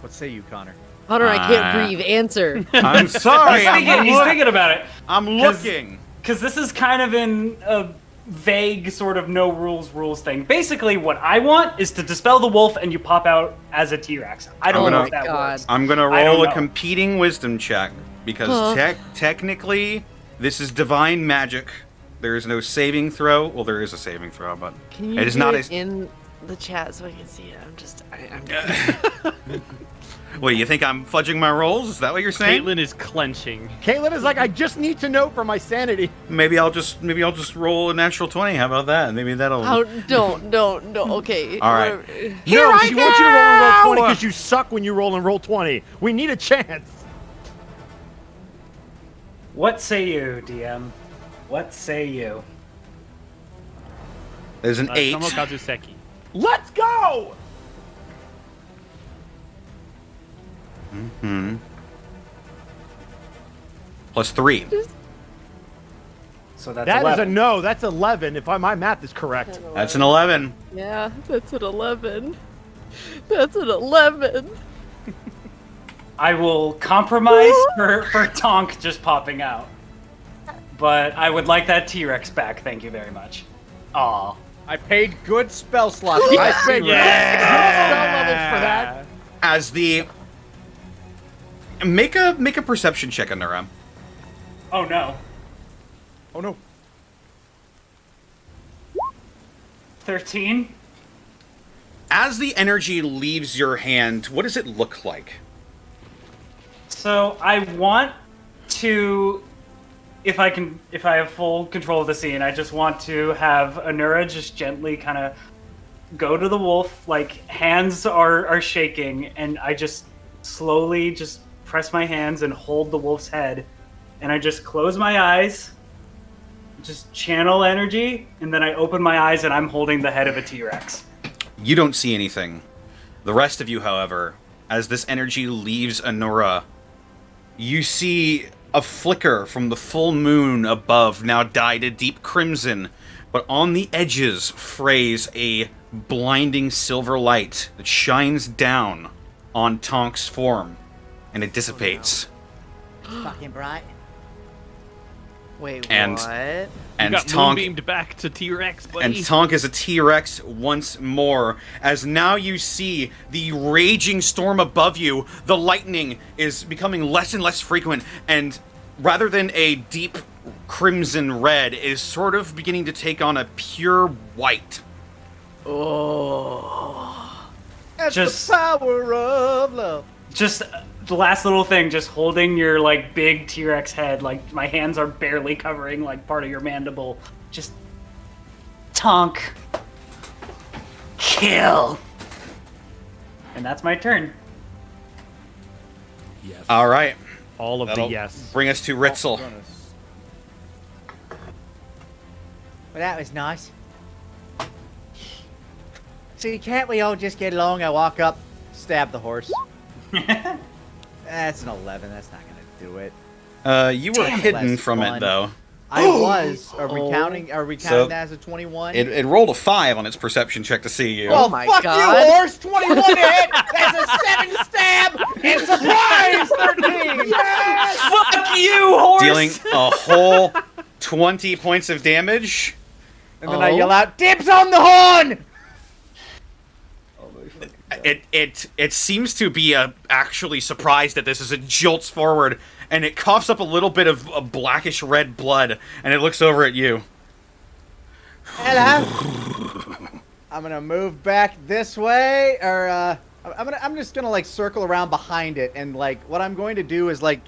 What say you, Connor? Hunter, I can't breathe. Answer. I'm sorry. He's thinking about it. I'm looking. Because this is kind of in a vague sort of no rules thing. Basically, what I want is to dispel the wolf and you pop out as a T-Rex. I don't Oh know my if that God. works. I'm gonna I don't roll a know. competing Wisdom check because technically this is divine magic. There is no saving throw. Well, there is a saving throw, but Can you it is do not it a. in the chat so I can see it? I'm What, you think I'm fudging my rolls? Is that what you're saying? Caitlin is clenching. Caitlin is like, I just need to know for my sanity. Maybe I'll just roll a natural 20. How about that? Maybe that'll. How? Don't. Okay. All right. whatever. No, she wants you to roll and roll 20 because you suck when you roll and roll 20. We need a chance. What say you, DM? What say you? There's an 8. Tomokazu Seki. Let's go! Plus 3. So that's That is 11. a no. That's 11, if my math is correct. That's an 11. Yeah, that's an 11. That's an 11. I will compromise for Tonk just popping out. But I would like that T-Rex back. Thank you very much. Aw. I paid good spell slots. I spent good spell levels for that. As the. Make a perception check, Anura. Oh no. Oh no. 13? As the energy leaves your hand, what does it look like? So I want to, if I have full control of the scene, I just want to have Anura just gently kind of go to the wolf, like hands are shaking, and I just slowly just press my hands and hold the wolf's head, and I just close my eyes, just channel energy, and then I open my eyes and I'm holding the head of a T-Rex. You don't see anything. The rest of you, however, as this energy leaves Anura, you see a flicker from the full moon above, now dyed a deep crimson, but on the edges frays a blinding silver light that shines down on Tonk's form, and it dissipates. Fucking bright. Wait, And- what? And Got Tonk moonbeamed back to T-Rex, buddy. And Tonk is a T-Rex once more, as now you see the raging storm above you. The lightning is becoming less and less frequent, and rather than a deep crimson red, it is sort of beginning to take on a pure white. Oh. That's Just- the power of love. Just the last little thing, just holding your like big T-Rex head, like my hands are barely covering like part of your mandible. Just Tonk. Kill. And that's my turn. Yes. All right. All of That'll the yes. bring us to Ritzel. Well, that was nice. See, can't we all just get along? I walk up, stab the horse. That's an 11. That's not gonna do it. You were Damn, hidden less from fun. it, though. I was. Are we Oh. counting? Are we So, counting that as a 21? It rolled a 5 on its perception check to see you. Well, Oh my fuck God. you, horse! 21 to hit! That's a 7 stab! And surprise! 13! Yes! Fuck you, horse! Dealing a whole 20 points of damage. And then I yell out, dibs on the horn! It seems to be actually surprised at this as it jolts forward, and it coughs up a little bit of blackish red blood, and it looks over at you. Hello. I'm gonna move back this way, or I'm just gonna like circle around behind it, and like what I'm going to do is like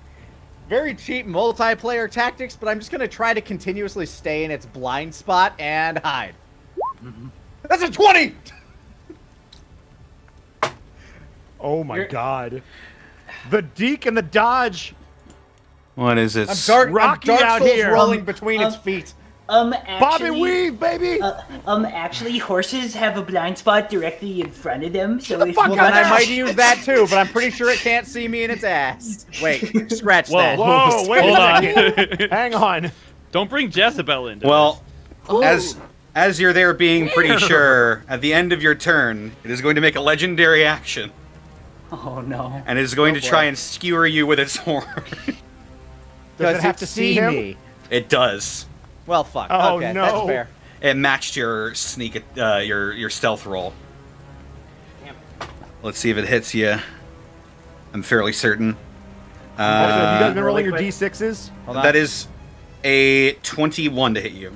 very cheap multiplayer tactics, but I'm just gonna try to continuously stay in its blind spot and hide. That's a 20. Oh my God. The deke and the dodge. What is it? I'm Rocky Dark out Souls here. rolling between its feet. Bob Actually, and weave, baby. actually, horses have a blind spot directly in front of them, so if fuck Well, you then I up. might use that too, but I'm pretty sure it can't see me in its ass. Wait, scratch Whoa, that. Whoa, wait Hold a on. second. Hang on. Don't bring Jezebel into Well, this. as you're there being pretty sure, at the end of your turn, it is going to make a legendary action, Oh no. and it is going to boy. try and skewer you with its horn. Does it have to see him? me? It does. Well, fuck. Oh, Okay, no. that's fair. It matched your sneak, your stealth roll. Let's see if it hits you. I'm fairly certain. Have you guys been rolling your Really quick. D6s? Hold on. That is a 21 to hit you.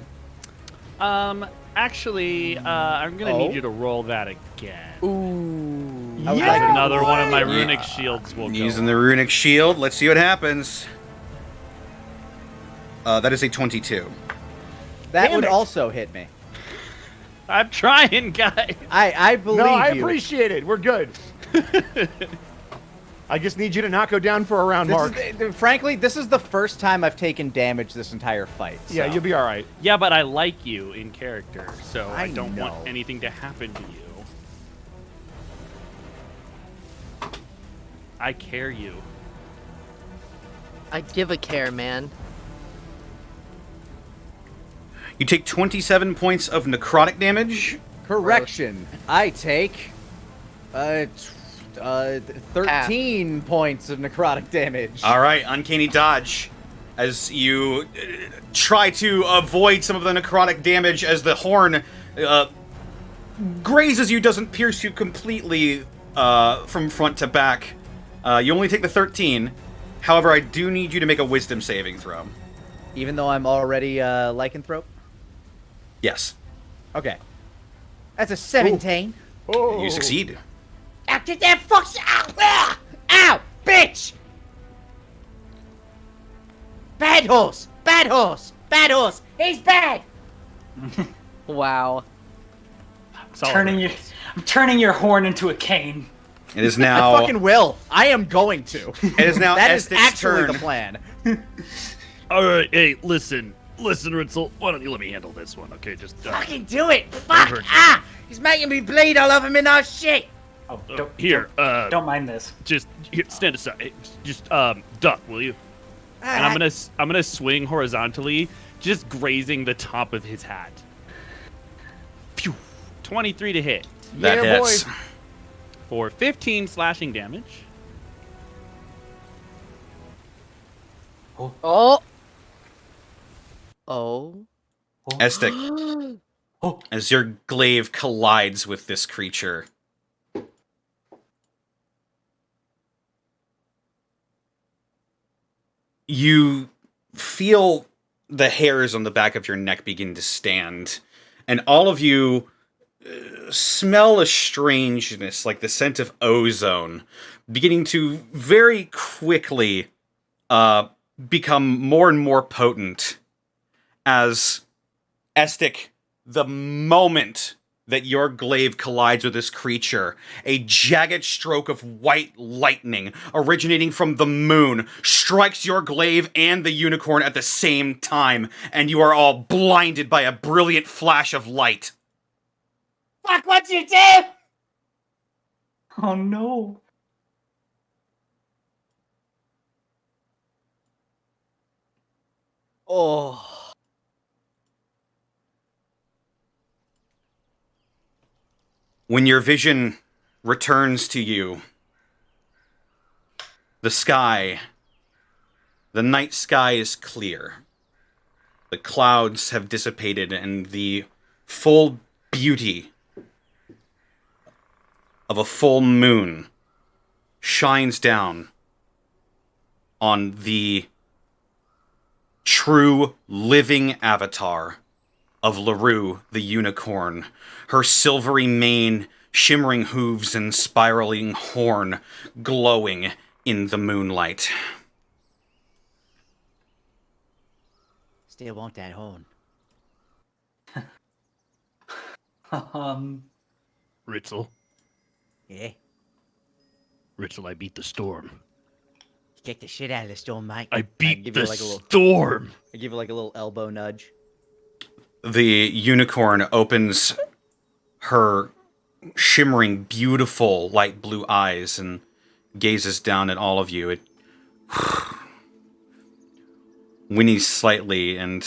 Actually, I'm gonna Oh. need you to roll that again. I would Because like another one of my Yeah. runic shields will go. Using the runic shield. Let's see what happens. That is a 22. that Damn would it. also hit me. I'm trying, guys. I believe No, I you. appreciate it. We're good. I just need you to not go down for a round, This Mark. frankly, this is the first time I've taken damage this entire fight. Yeah, so. you'll be all right. Yeah, but I like you in character, so I I don't want know. anything to happen to you. I care you. I give a care, man. You take 27 points of necrotic damage. Correction. I take 13 points of necrotic damage. All right, uncanny dodge. As you try to avoid some of the necrotic damage as the horn grazes you, doesn't pierce you completely from front to back. You only take the 13. However, I do need you to make a wisdom saving throw. Even though I'm already lycanthrope. Yes. Okay. That's a 17. Oh. You succeed. Ow, get that fuck! Ow! Ah! Ow! Bitch! Bad horse! Bad horse! Bad horse! He's bad! Wow. I'm turning your horn into a cane. It is I now. fucking will. I am going to. It is now That is Estek's actually turn. the plan. All right, hey, listen, Ritzel. Why don't you let me handle this one, okay? Just Fucking do it! Fuck! hurt you. Ah! He's making me bleed all over me now shit! Oh, here. don't mind this. Just here, stand aside. Hey, just duck, will you? And I'm gonna swing horizontally, just grazing the top of his hat. Phew. 23 to hit That Yeah, boy. hits. for 15 slashing damage. Oh. Oh. Estek, as your glaive collides with this creature, you feel the hairs on the back of your neck begin to stand, and all of you smell a strangeness, like the scent of ozone, beginning to very quickly become more and more potent as Estek, the moment that your glaive collides with this creature, a jagged stroke of white lightning originating from the moon strikes your glaive and the unicorn at the same time, and you are all blinded by a brilliant flash of light. Fuck what you do! Oh no. Oh. When your vision returns to you, the night sky is clear. The clouds have dissipated, and the full beauty of a full moon shines down on the true living avatar of LaRue the unicorn, her silvery mane, shimmering hooves, and spiraling horn glowing in the moonlight. Still want that horn. Ritzel. Yeah. Ritzel, I beat the storm. Kick the shit out of the storm, mate. I beat give the you like a little- storm. I give it like a little elbow nudge. The unicorn opens her shimmering, beautiful, light blue eyes and gazes down at all of you. It whinnies slightly and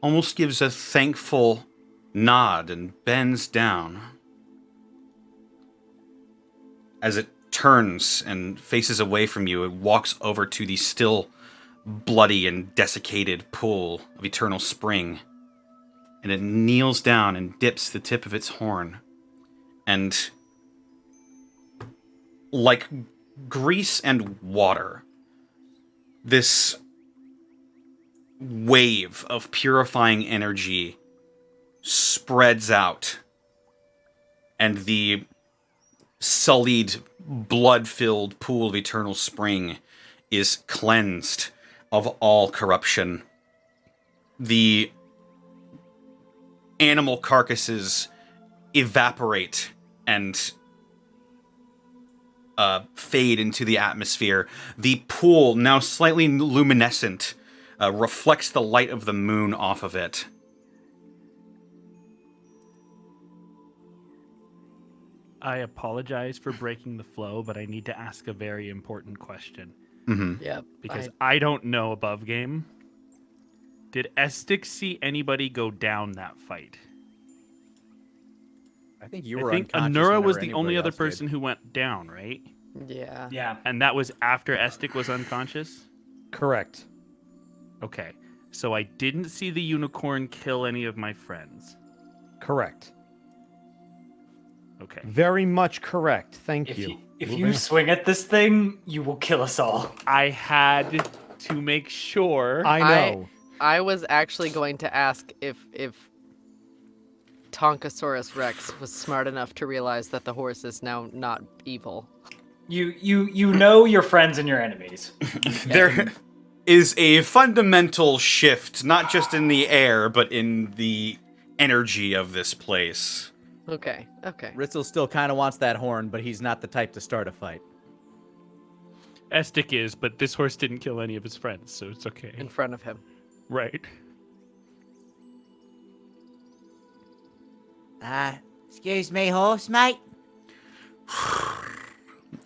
almost gives a thankful nod and bends down. As it turns and faces away from you, it walks over to the still bloody and desiccated pool of eternal spring. And it kneels down and dips the tip of its horn. And like grease and water, this wave of purifying energy spreads out, and the sullied, blood-filled pool of eternal spring is cleansed of all corruption. The animal carcasses evaporate and fade into the atmosphere. The pool, now slightly luminescent, reflects the light of the moon off of it. I apologize for breaking the flow, but I need to ask a very important question. Mm-hmm. Yeah. Because I don't know above game. Did Estic see anybody go down that fight? I think you I were think unconscious Anura whenever was the anybody only other else did. person who went down, right? Yeah. Yeah. And that was after Estic was unconscious? Correct. Okay. So I didn't see the unicorn kill any of my friends. Correct. Okay. Very much correct. Thank If you. you, if Moving you on. swing at this thing, you will kill us all. I had to make sure. I know. I was actually going to ask if Tonkasaurus Rex was smart enough to realize that the horse is now not evil. You know your friends and your enemies. There is a fundamental shift, not just in the air, but in the energy of this place. Okay. Okay. Ritzel still kind of wants that horn, but he's not the type to start a fight. Estic is, but this horse didn't kill any of his friends, so it's okay. In front of him. Right. Excuse me, horse, mate.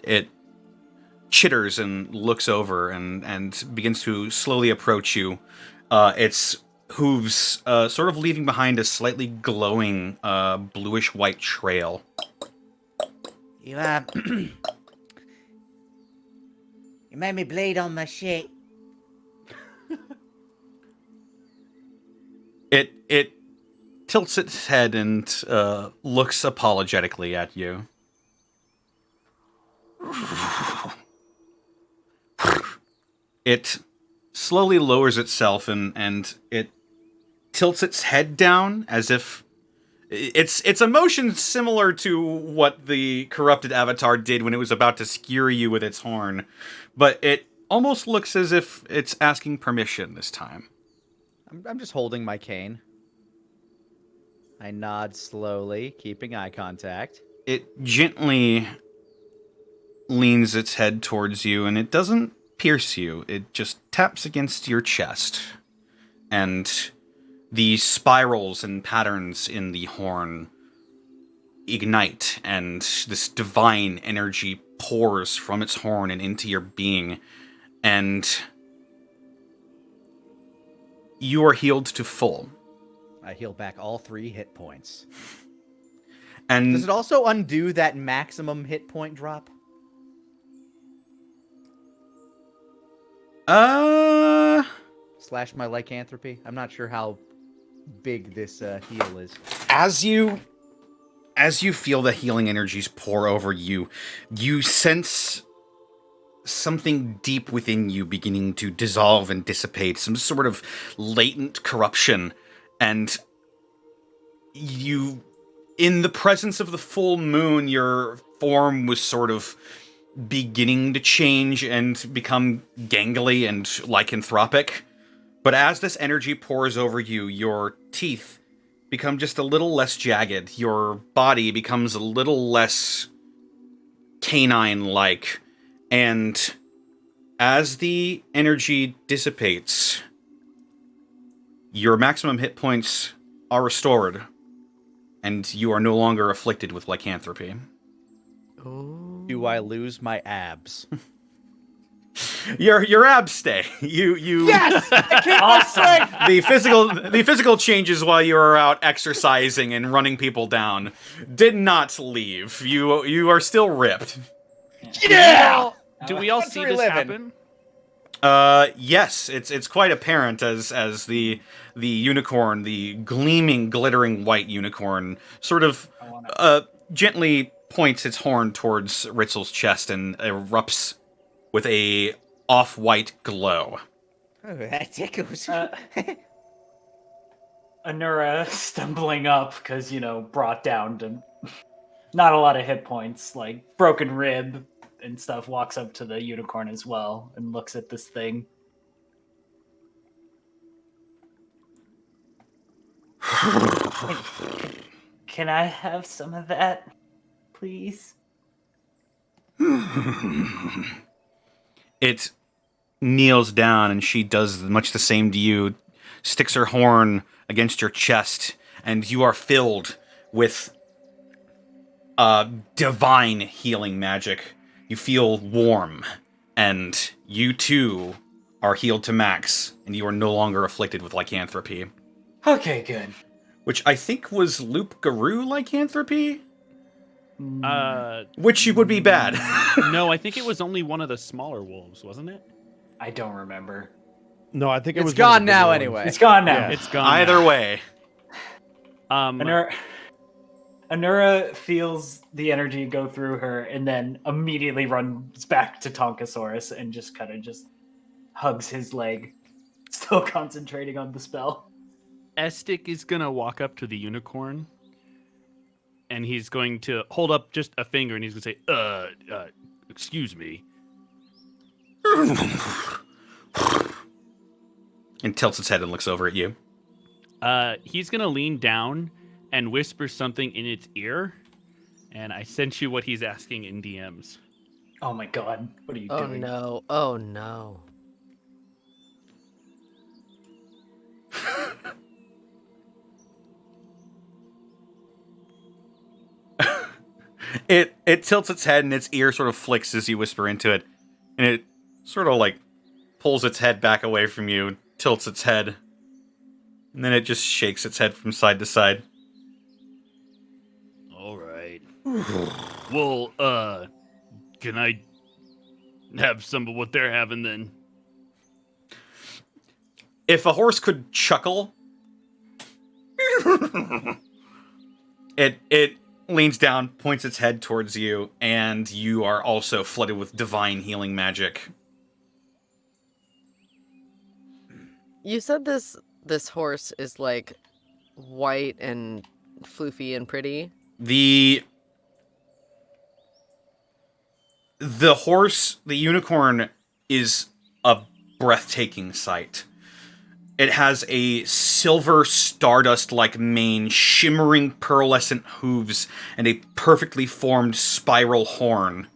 It chitters and looks over and begins to slowly approach you. Its hooves sort of leaving behind a slightly glowing bluish-white trail. You, you made me bleed on my shit. It tilts its head and looks apologetically at you. It slowly lowers itself and it tilts its head down as if its emotion similar to what the corrupted avatar did when it was about to skewer you with its horn, but it almost looks as if it's asking permission this time. I'm just holding my cane. I nod slowly, keeping eye contact. It gently leans its head towards you, and it doesn't pierce you. It just taps against your chest. And the spirals and patterns in the horn ignite, and this divine energy pours from its horn and into your being. And you are healed to full. I heal back all 3 hit points. And Does it also undo that maximum hit point drop? Slash my lycanthropy. I'm not sure how big this heal is. as you feel the healing energies pour over you, you sense something deep within you beginning to dissolve and dissipate, some sort of latent corruption, and you, in the presence of the full moon, your form was sort of beginning to change and become gangly and lycanthropic. But as this energy pours over you, your teeth become just a little less jagged. Your body becomes a little less canine-like. And as the energy dissipates, your maximum hit points are restored, and you are no longer afflicted with lycanthropy. Do I lose my abs? Your abs stay. You Yes! I keep my strength! the physical changes while you were out exercising and running people down did not leave. You are still ripped. Yeah! Do we all see this happen? Yes, it's quite apparent as the unicorn, the gleaming, glittering white unicorn, sort of gently points its horn towards Ritzel's chest and erupts with a off-white glow. Oh, that tickles. Anura stumbling up because, brought down to not a lot of hit points, like broken rib and stuff, walks up to the unicorn as well and looks at this thing. Can I have some of that, please? It kneels down, and she does much the same to you, sticks her horn against your chest, and you are filled with divine healing magic. You feel warm, and you too are healed to max, and you are no longer afflicted with lycanthropy. Okay, good. Which I think was Loop Garou lycanthropy? Uh, Which would be bad. no, I think it was only one of the smaller wolves, wasn't it? I don't remember. No, I think it It's was gone now anyway. It's gone now. Yeah. It's gone. Either now. way. Anura feels the energy go through her and then immediately runs back to Tonkasaurus and just kind of hugs his leg, still concentrating on the spell. Estic is gonna walk up to the unicorn, and he's going to hold up just a finger, and he's gonna say, excuse me. And tilts its head and looks over at you. He's gonna lean down and whisper something in its ear, and I sent you what he's asking in DMs. Oh my god, what are you Oh doing? no. Oh no. It tilts its head and its ear sort of flicks as you whisper into it. And it sort of like pulls its head back away from you, tilts its head. And then it just shakes its head from side to side. All right. Well, can I have some of what they're having then? If a horse could chuckle, it leans down, points its head towards you, and you are also flooded with divine healing magic. You said this horse is like white and floofy and pretty. The horse, the unicorn, is a breathtaking sight. It has a silver stardust-like mane, shimmering pearlescent hooves, and a perfectly formed spiral horn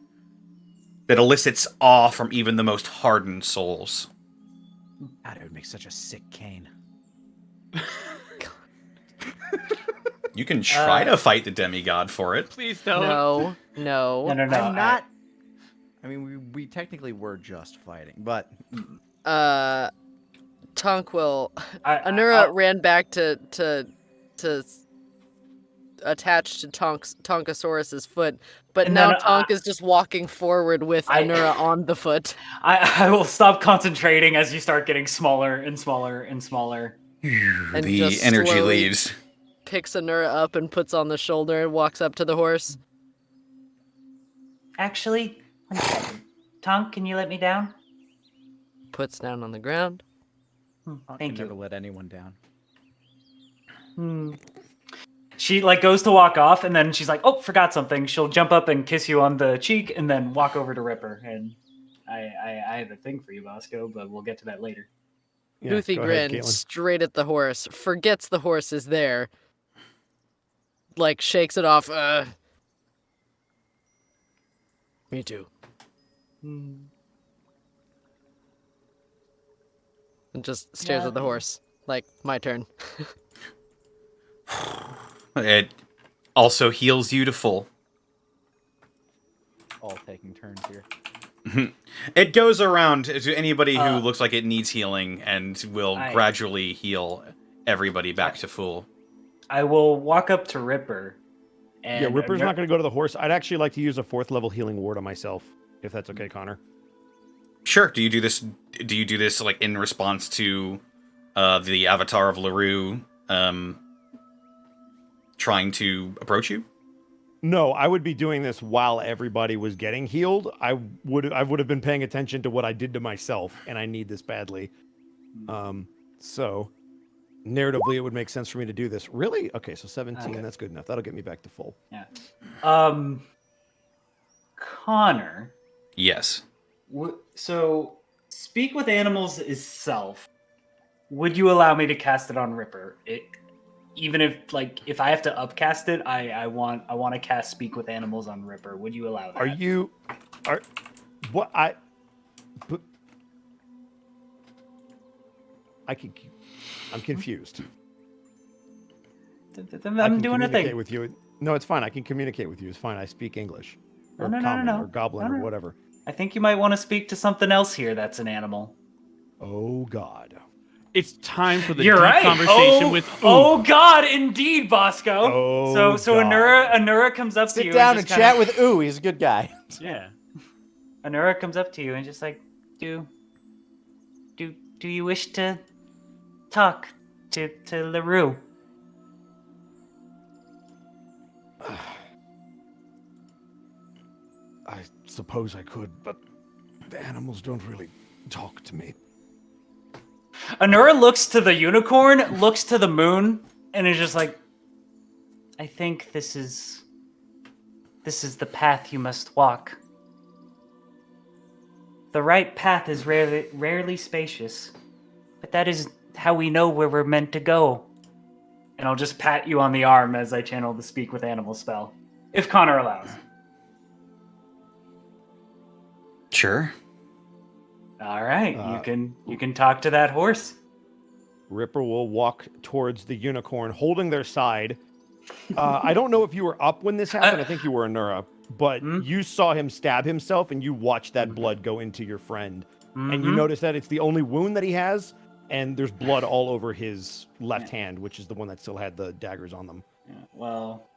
that elicits awe from even the most hardened souls. God, it would make such a sick cane. You can try to fight the demigod for it. Please don't. No, no. No. I'm not. I mean, we technically were just fighting, but Tonk will. I- Anura ran back to attached to Tonkasaurus's foot, but And now then, Tonk is just walking forward with Anura on the foot. I will stop concentrating as you start getting smaller and smaller and smaller. And The just energy slowly leaves. picks Anura up and puts on the shoulder and walks up to the horse. Actually, 1 second. Tonk, can you let me down? Puts down on the ground. I Thank can never you. let anyone down. She like goes to walk off, and then she's like, "Oh, forgot something." She'll jump up and kiss you on the cheek, and then walk over to Ripper. And I have a thing for you, Bosco, but we'll get to that later. Yeah, Toothy go ahead, grin Caitlin. straight at the horse, forgets the horse is there, like shakes it off. Me too. And just stares at the horse, like, my turn. It also heals you to full. All taking turns here. It goes around to anybody who looks like it needs healing and will gradually heal everybody back to full. I will walk up to Ripper. And Yeah, Ripper's not going to go to the horse. I'd actually like to use a 4th level healing ward on myself, if that's okay, Connor. Sure. Do you do this? Do you do this like in response to the avatar of LaRue trying to approach you? No, I would be doing this while everybody was getting healed. I would have been paying attention to what I did to myself, and I need this badly. So narratively, it would make sense for me to do this. Really? Okay, so 17. Okay. That's good enough. That'll get me back to full. Yeah. Connor. Yes. So, speak with animals is self. Would you allow me to cast it on Ripper? Even if I have to upcast it, I want to cast speak with animals on Ripper. Would you allow that? I'm confused. I'm doing a thing. With you. No, it's fine. I can communicate with you. It's fine. I speak English. Or No. common, or goblin, or whatever. I think you might want to speak to something else here that's an animal. Oh, God. It's time for the You're deep right. conversation with Ooh. Oh God, indeed, Bosco. Oh, so God. Anura comes up to Sit you. down and and chat with Ooh. He's a good guy. Yeah. Anura comes up to you and just like, do you wish to talk to LaRue? I suppose I could, but the animals don't really talk to me. Anura looks to the unicorn, looks to the moon, and is just like, I think this is the path you must walk. The right path is rarely spacious, but that is how we know where we're meant to go. And I'll just pat you on the arm as I channel the speak with animal spell, if Connor allows. Sure. All right, you can talk to that horse. Ripper will walk towards the unicorn, holding their side. I don't know if you were up when this happened. I think you were, Anura. But you saw him stab himself, and you watched that blood go into your friend. And you notice that it's the only wound that he has, and there's blood all over his left hand, which is the one that still had the daggers on them. Yeah, well,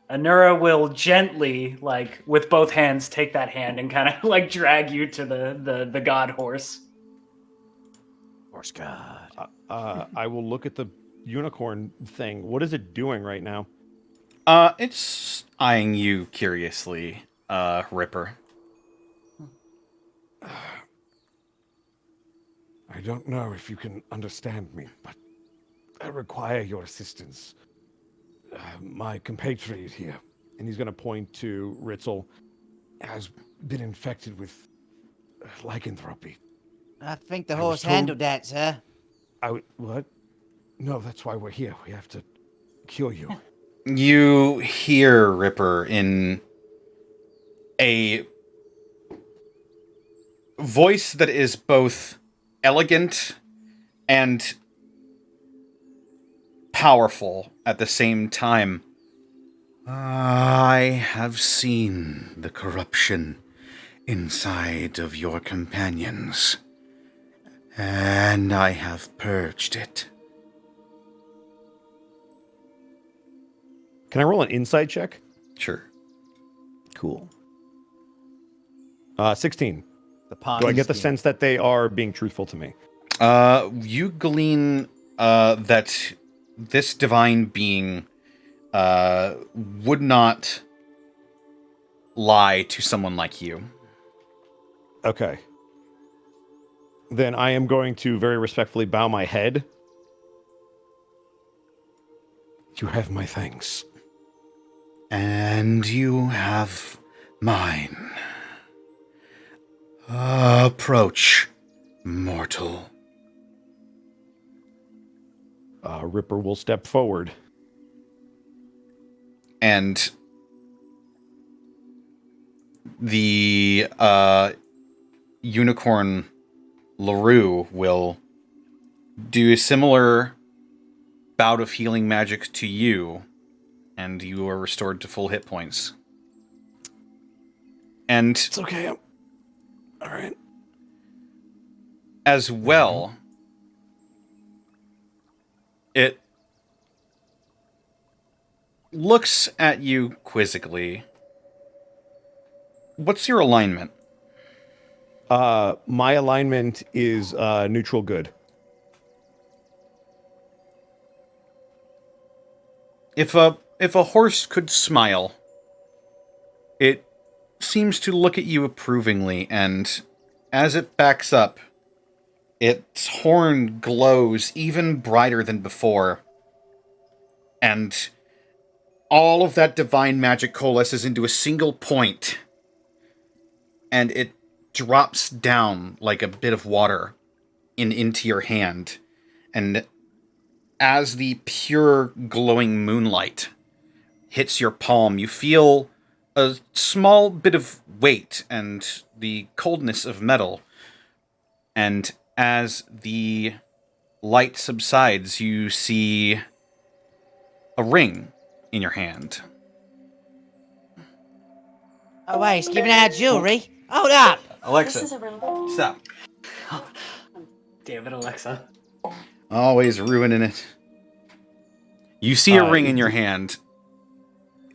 Anura will gently, with both hands, take that hand and kind of drag you to the god horse. Horse god. I will look at the unicorn thing. What is it doing right now? It's eyeing you curiously, Ripper. I don't know if you can understand me, but I require your assistance. My compatriot here, and he's going to point to Ritzel, has been infected with lycanthropy. I think the horse handled that, sir. What? No, that's why we're here. We have to cure you. You hear Ripper in a voice that is both elegant and powerful at the same time. I have seen the corruption inside of your companions, and I have purged it. Can I roll an insight check? Sure. Cool. 16. The Ponzi Do I get the scheme. sense that they are being truthful to me? You glean that this divine being would not lie to someone like you. Okay. Then I am going to very respectfully bow my head. You have my thanks. And you have mine. Approach, mortal. Ripper will step forward. And the unicorn LaRue will do a similar bout of healing magic to you, and you are restored to full hit points. And It's okay. All right. as well, it looks at you quizzically. What's your alignment? My alignment is neutral good. If a horse could smile, it seems to look at you approvingly, and as it backs up, its horn glows even brighter than before, and all of that divine magic coalesces into a single point, and it drops down like a bit of water into your hand, and as the pure glowing moonlight hits your palm, you feel a small bit of weight and the coldness of metal. And as the light subsides, you see a ring in your hand. Oh, wait, he's giving out jewelry. Hold up. Alexa, stop. Damn it, Alexa. Always ruining it. You see a ring in your hand.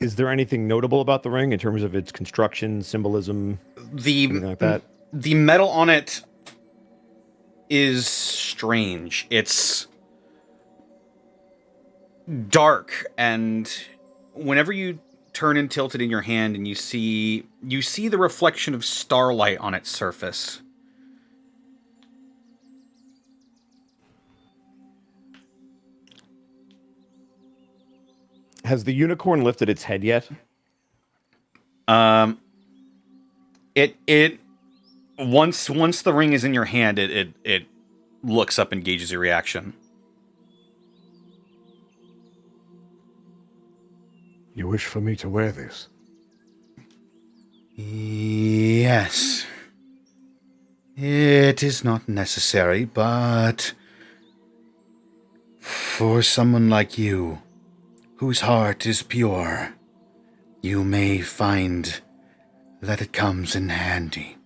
Is there anything notable about the ring in terms of its construction, symbolism, anything like that? The metal on it is strange. It's dark, and whenever you turn and tilt it in your hand and you see the reflection of starlight on its surface. Has the unicorn lifted its head yet? It once the ring is in your hand, it looks up and gauges your reaction. You wish for me to wear this? Yes. It is not necessary, but for someone like you, whose heart is pure, you may find that it comes in handy.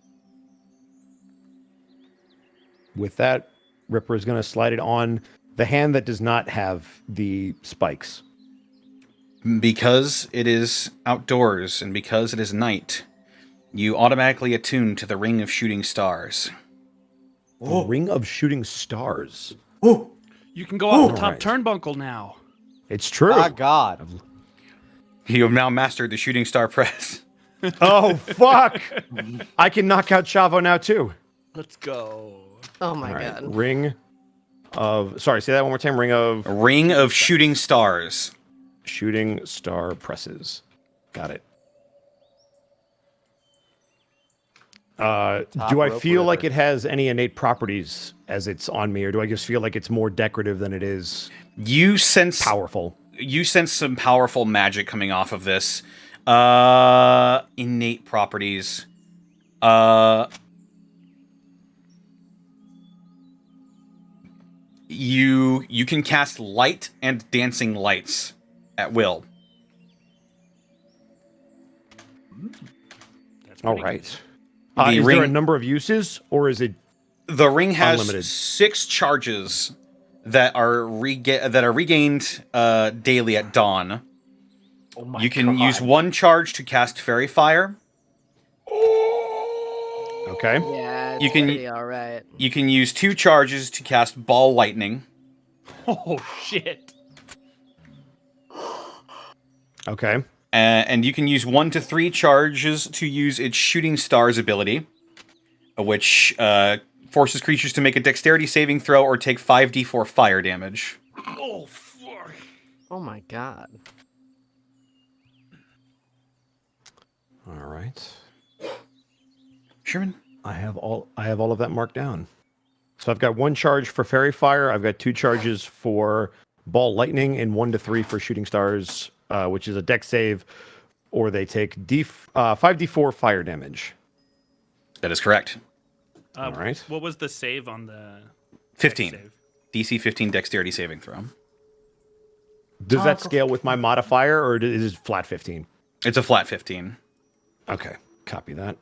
With that, Ripper is going to slide it on the hand that does not have the spikes. Because it is outdoors and because it is night, you automatically attune to the ring of shooting stars. The ring of shooting stars. You can go off the top Alright. turnbuckle now. It's true. Ah, God. You have now mastered the shooting star press. Oh, fuck. I can knock out Chavo now, too. Let's go. Oh my All right. god. Ring of... Sorry, say that one more time. Ring of Ring of shooting stars. shooting star presses. Got it. Do I rope feel like Ripper. it has any innate properties as it's on me, or do I just feel like it's more decorative than it is You sense powerful? You sense some powerful magic coming off of this. Innate properties. You can cast light and dancing lights at will. All right. The Is there a ring- number of uses, or is it... The ring has Unlimited. 6 charges that are regained daily at dawn, Oh my You can God. use 1 charge to cast Fairy Fire. Okay. Yeah, it's You can- pretty all right. You can use 2 charges to cast Ball Lightning. Oh shit! Okay. And you can use 1 to 3 charges to use its Shooting Stars ability, which forces creatures to make a Dexterity saving throw or take 5d4 fire damage. Oh fuck! Oh my god. All right. Sherman? I have all of that marked down. So I've got 1 charge for Fairy Fire. I've got 2 charges for Ball Lightning and 1 to 3 for Shooting Stars, which is a Dex save, or they take 5d4 fire damage. That is correct. All right. What was the save on the 15. save? DC 15 Dexterity saving throw. Does that scale with my modifier, or is it flat 15? It's a flat 15. Okay, copy that.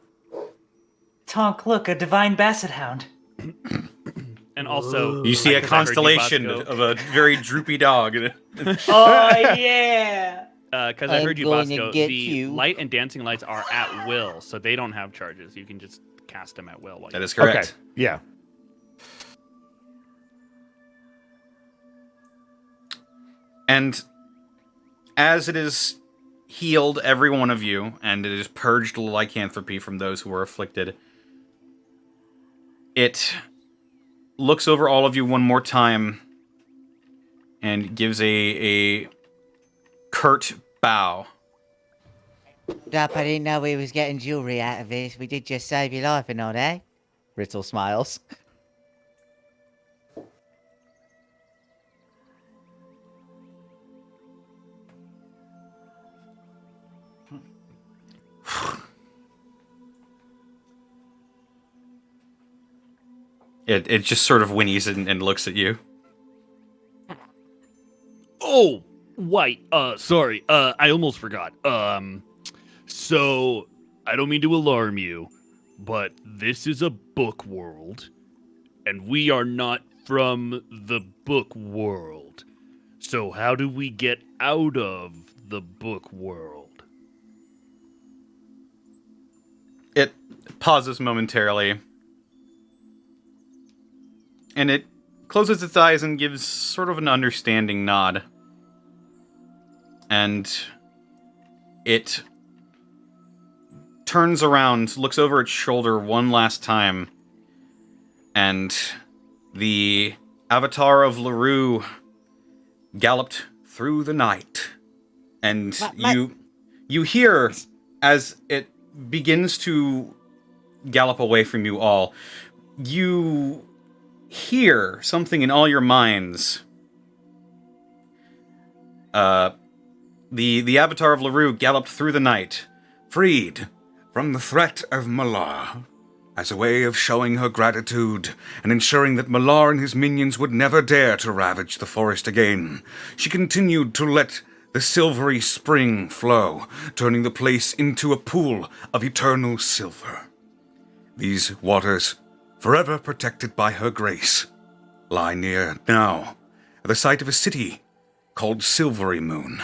Tonk, look, a divine basset hound. And also, You see a 'cause I heard you, constellation Bosco, of a very droopy dog. Oh, yeah. Because I heard you, I'm going to Bosco, get the you. light and dancing lights are at will, so they don't have charges. You can just cast them at will. While That you- is correct. Okay, yeah. And as it is healed every one of you, and it is purged lycanthropy from those who are afflicted, it looks over all of you one more time and gives a curt bow. Dap, I didn't know we was getting jewelry out of this. We did just save your life and all that. Ritzel smiles. It just sort of whinnies and looks at you. Oh, wait. Sorry. I almost forgot. So I don't mean to alarm you, but this is a book world, and we are not from the book world. So how do we get out of the book world? It pauses momentarily. And it closes its eyes and gives sort of an understanding nod. And it turns around, looks over its shoulder one last time, and the avatar of LaRue galloped through the night. And you hear, as it begins to gallop away from you all, you hear something in all your minds. The avatar of LaRue galloped through the night, Freed from the threat of Malar, as a way of showing her gratitude and ensuring that Malar and his minions would never dare to ravage the forest again. She continued to let the silvery spring flow, turning the place into a pool of eternal silver. These waters, forever protected by her grace, lie near now at the site of a city called Silvery Moon,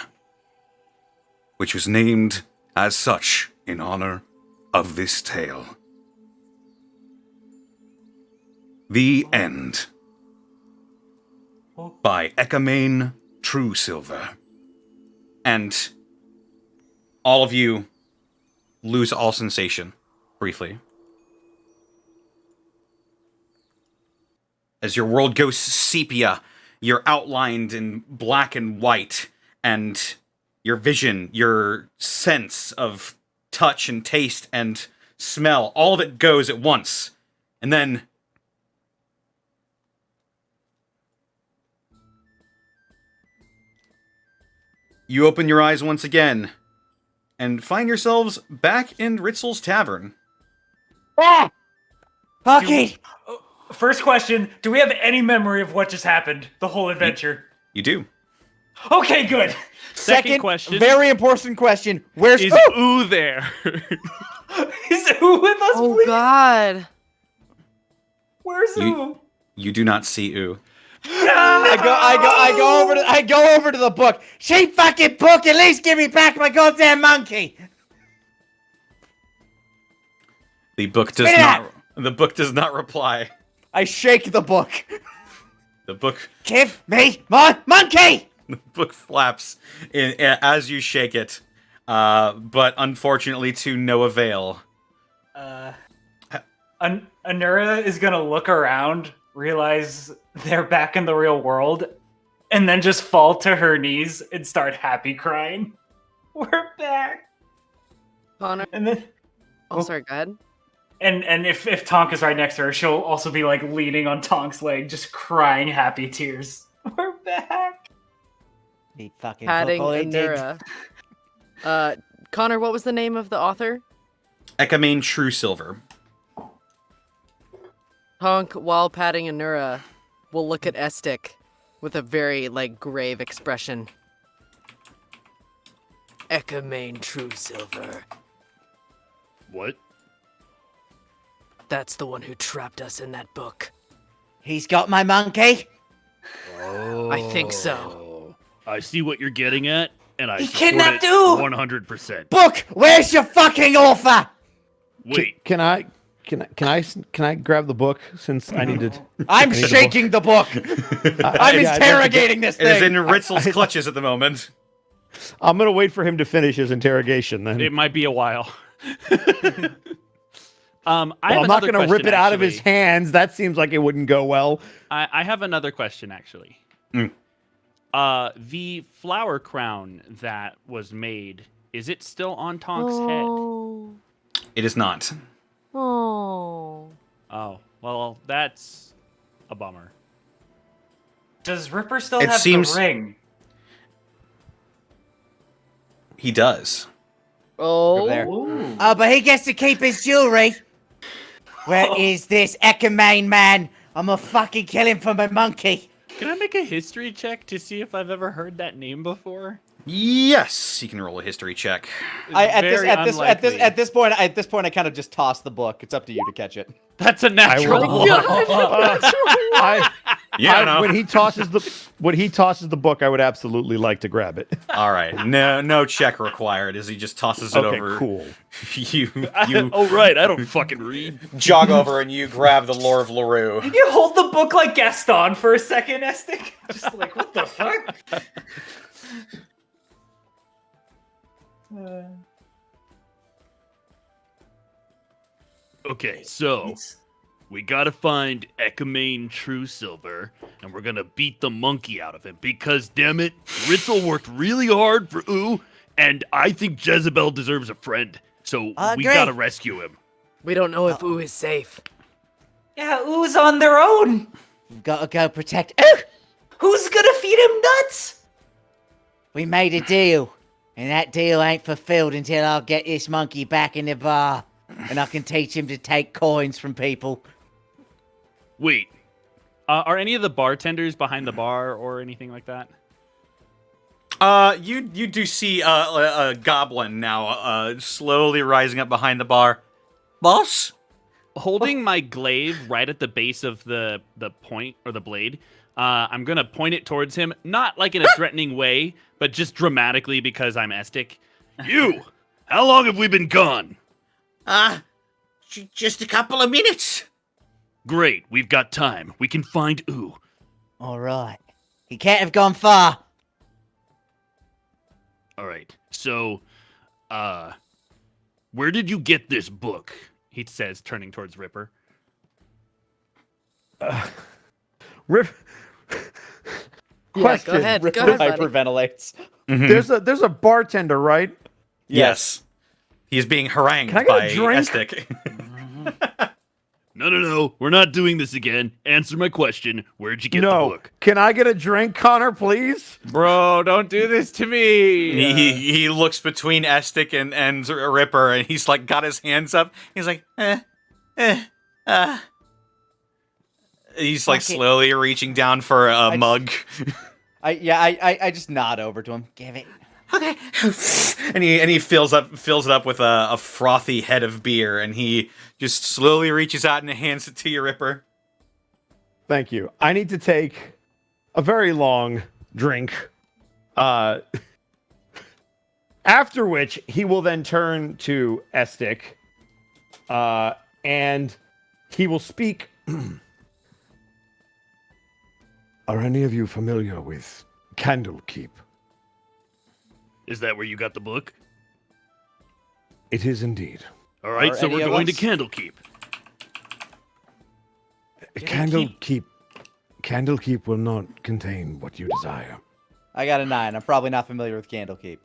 which was named as such in honor of this tale. The End. By Ekamane True Silver. and all of you lose all sensation briefly. As your world goes sepia, you're outlined in black and white, and your vision, your sense of touch and taste and smell, all of it goes at once. And then you open your eyes once again and find yourselves back in Ritzel's Tavern. Ah! Fuck it! First question, do we have any memory of what just happened? The whole adventure? You do. Okay, good. Second question. very important question. Where's Is Ooh! Ooh there? Is Ooh with us, Oh please? god. Where's You- Ooh? You do not see Ooh. I go over to the book. She fucking book, at least give me back my goddamn monkey. The book does Spit it not. out. The book does not reply. I shake the book. The book. Give me my monkey. The book flaps as you shake it, but unfortunately to no avail. Anura is gonna look around, realize they're back in the real world, and then just fall to her knees and start happy crying. We're back. Connor. And then, Oh, sorry. Go ahead. and if Tonk is right next to her, she'll also be like leaning on Tonk's leg, just crying happy tears. We're back. He fucking Patting book all he did. Anura. Connor, what was the name of the author? Ekamane True Silver. Honk, while patting Anura, will look at Estic with a very, grave expression. Ekamane True Silver. What? That's the one who trapped us in that book. He's got my monkey. I think so. I see what you're getting at, and I He support kidnapped it you! 100%. Book, where's your fucking author? Wait, Can I grab the book since I need to? I'm I need the shaking the book. I'm yeah, interrogating this It is thing. in Ritzel's clutches at the moment. I'm gonna wait for him to finish his interrogation. Then it might be a while. I'm not gonna rip it out of his hands. That seems like it wouldn't go well. I have another question, actually. Mm. The flower crown that was made, is it still on Tonk's head? It is not. Oh. Oh, well, that's a bummer. Does Ripper still It have seems- the ring? He does. Oh. There. Oh, but he gets to keep his jewelry. Where is this Ekamane man? I'm gonna fucking kill him for my monkey. Can I make a history check to see if I've ever heard that name before? Yes, you can roll a history check. At Very unlikely. this point, I kind of just toss the book. It's up to you to catch it. That's a natural will. one. When he tosses the book, I would absolutely like to grab it. All right, no check required. As he just tosses it Okay, over. cool. You Oh, right, I don't fucking read. jog over and you grab the Lore of LaRue. Did you hold the book like Gaston for a second, Estic? Just like, what the fuck? Okay, so we gotta find Ekamane True Silver, and we're gonna beat the monkey out of him because, damn it, Ritzel worked really hard for Ooh, and I think Jezebel deserves a friend. So we Great. gotta rescue him. We don't know if Ooh is safe. Yeah, who's on their own? We've gotta go protect. Oh, Who's gonna feed him nuts? we made a deal, and that deal ain't fulfilled until I'll get this monkey back in the bar, and I can teach him to take coins from people. Wait, are any of the bartenders behind the bar or anything like that? You do see a goblin now slowly rising up behind the bar. Boss? Holding my glaive right at the base of the point or the blade, I'm gonna point it towards him, not like in a threatening way, but just dramatically because I'm Estic. You! How long have we been gone? Just a couple of minutes. Great, we've got time. We can find Ooh. All right. He can't have gone far. All right, so, where did you get this book? He says, turning towards Ripper. Rip. Yeah, Question. go ahead. Ripper Go ahead, buddy. hyperventilates. There's a bartender, right? Yes. He is being harangued Can I get a by drink? Estic. No, we're not doing this again. Answer my question. Where'd you get the No. book? Can I get a drink, Connor, please? Bro, don't do this to me. He looks between Estic and Ripper, and he's like got his hands up. He's like, He's like Fuck it. slowly reaching down for a mug. I just nod over to him. Give it. Okay. and he fills it up with a frothy head of beer, and he just slowly reaches out and hands it to you, Ripper. Thank you. I need to take a very long drink. After which he will then turn to Estic, and he will speak. Are any of you familiar with Candlekeep? Is that where you got the book? It is indeed. All right, Are so any we're of going to us- Candlekeep. Candlekeep will not contain what you desire. I got a 9. I'm probably not familiar with Candlekeep.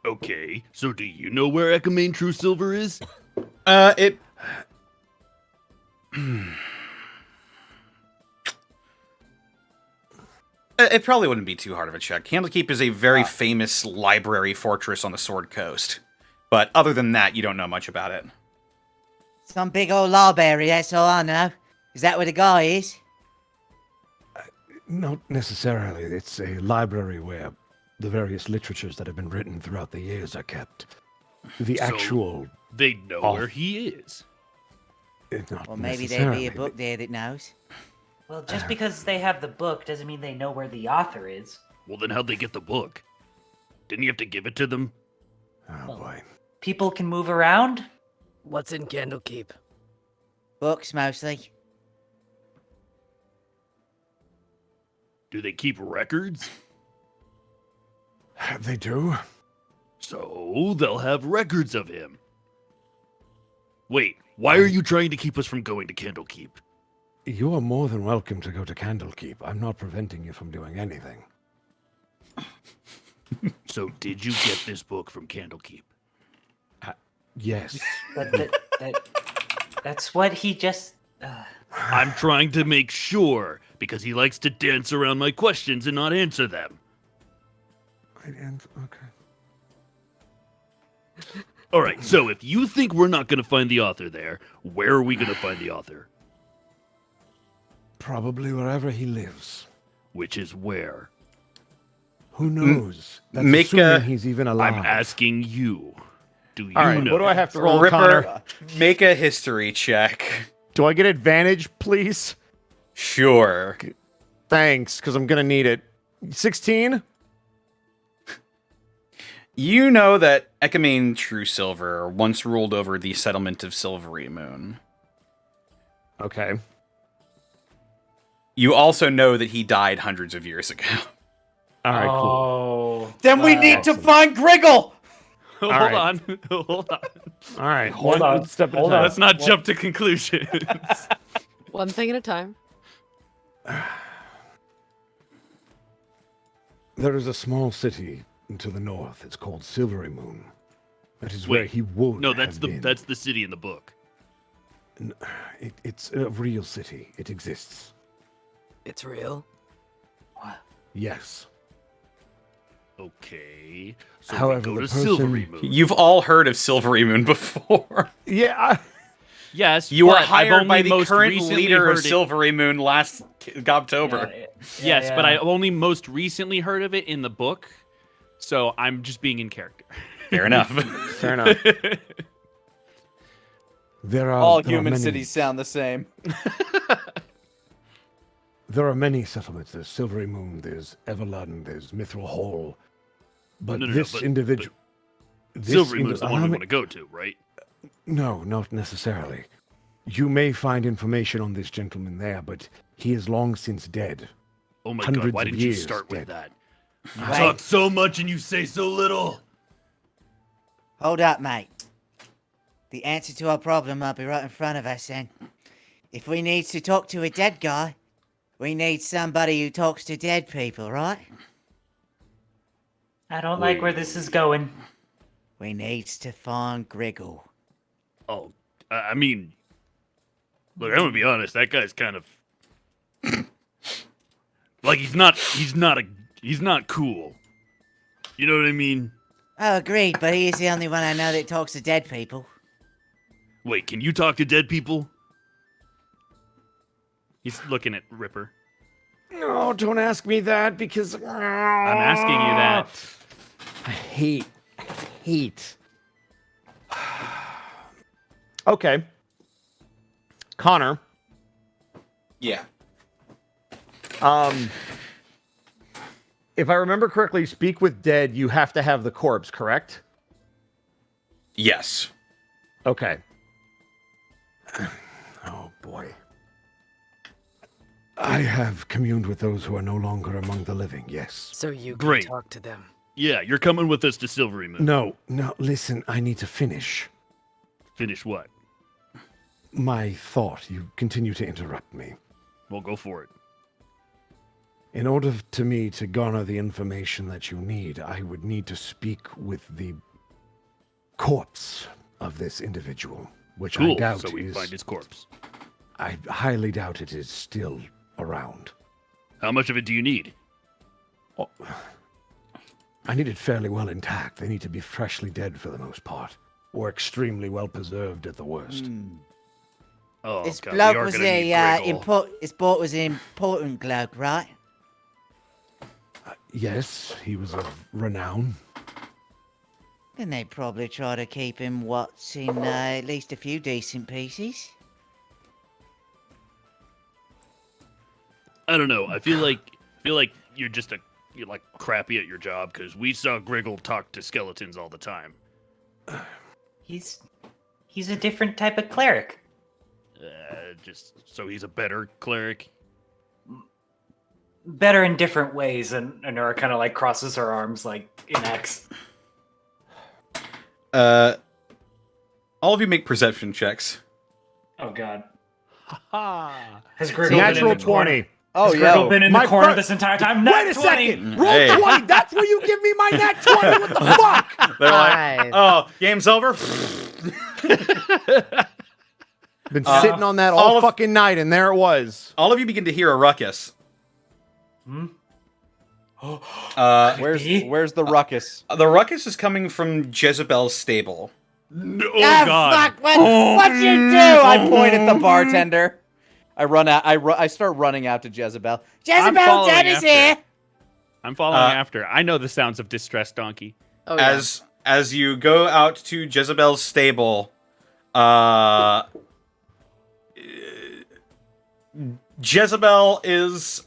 Okay, so do you know where Ekamane True Silver is? It. It probably wouldn't be too hard of a check. Candlekeep is a very famous library fortress on the Sword Coast. But other than that, you don't know much about it. Some big old library, that's all I know. Is that where the guy is? Not necessarily. It's a library where the various literatures that have been written throughout the years are kept. The So- actual... They know Off. where he is. Not Well, maybe there'd necessarily. be a book there that knows. Well, just because they have the book doesn't mean they know where the author is. Well, then how'd they get the book? Didn't you have to give it to them? Oh, boy. People can move around. What's in Candlekeep? Books, mostly. Do they keep records? They do? So they'll have records of him. Wait, why are you trying to keep us from going to Candlekeep? You are more than welcome to go to Candlekeep. I'm not preventing you from doing anything. So did you get this book from Candlekeep? Yes. But that's what he just. I'm trying to make sure, because he likes to dance around my questions and not answer them. Okay. All right, so if you think we're not going to find the author there, where are we going to find the author? Probably wherever he lives. Which is where? Who knows? That's make assuming a- he's even alive. I'm asking you. Do you All right, know? what do I have to roll, Ripper, Connor? make a history check. Do I get advantage, please? Sure. Thanks, because I'm going to need it. 16? You know that Ekamane True Silver once ruled over the settlement of Silvery Moon. Okay. You also know that he died hundreds of years ago. All right, cool. Oh. Then we need to find Griggle! Hold right. on. Hold on. All right. Hold one on. step at a Hold time. on. Let's not jump to conclusions. One thing at a time. There is a small city to the north. It's called Silvery Moon. That is where Wait, he would No, have been. that's the city in the book. It's a real city. It exists. It's real. Yes. Okay. So However, we go the to person- Silvery Moon. You've all heard of Silvery Moon before. Yeah. Yes, You were but I've hired only by the most current recently leader of heard it- Silvery Moon last Gobtober. Yes, but I only most recently heard of it in the book, so I'm just being in character. Fair enough. Fair enough. There are All there are human many- cities sound the same. There are many settlements. There's Silvery Moon. There's Everlund. There's Mithril Hall. But No, this but individual. Silvery Moon's the one we want to go to, right? No, not necessarily. You may find information on this gentleman there, but he is long since dead. Oh my Hundreds god, why of didn't you years start with dead. that? You Right. talk so much and you say so little. Hold up, mate. The answer to our problem might be right in front of us, then. If we need to talk to a dead guy, we need somebody who talks to dead people, right? I don't like where this is going. We need to find Griggle. Oh, I mean, look, I'm gonna be honest. That guy's kind of like he's not cool. You know what I mean? Oh, agreed, but he is the only one I know that talks to dead people. Wait, can you talk to dead people? He's looking at Ripper. No, don't ask me that because I'm asking you that. I hate. Okay. Connor, Yeah. If I remember correctly, speak with dead, you have to have the corpse, correct? Yes. Okay. Oh, boy. I have communed with those who are no longer among the living, yes. So you can Great. talk to them. Yeah, you're coming with us to Silvery Moon. No, listen, I need to finish. Finish what? My thought. You continue to interrupt me. We'll go for it. In order to me to garner the information that you need, I would need to speak with the corpse of this individual, which I Cool. doubt So we is... find his corpse. I highly doubt it is still around. How much of it do you need? Oh, I need it fairly well intact. They need to be freshly dead for the most part, or extremely well preserved at the worst. Oh, This God, we bloke are was gonna need a Griggle. his boat was an important bloke, right? Yes, he was of renown. Then they probably try to keep him what's in at least a few decent pieces. I don't know. I feel like you're like crappy at your job because we saw Griggle talk to skeletons all the time. He's a different type of cleric. Just so he's a better cleric. Better in different ways, and Nora kind of like crosses her arms like in X. All of you make perception checks. Oh God. Ha! Has Griggle been Natural in the corner? 20. Oh, Has Griggle yo. been in my the corner fir- this entire time? Wait Nat a 20! second! Roll Hey. 20! That's where you give me my nat 20! What the fuck? They're like, Nice. oh, game's over? Been sitting on that all all of- fucking night, and there it was. All of you begin to hear a ruckus. Where's the ruckus? The ruckus is coming from Jezebel's stable. Oh Ah, God! fuck! What'd you do? I point at the bartender. I run out. I start running out to Jezebel. Jezebel, following Dad is after. here. I'm following after. I know the sounds of distressed donkey. Oh, yeah. As you go out to Jezebel's stable, Jezebel is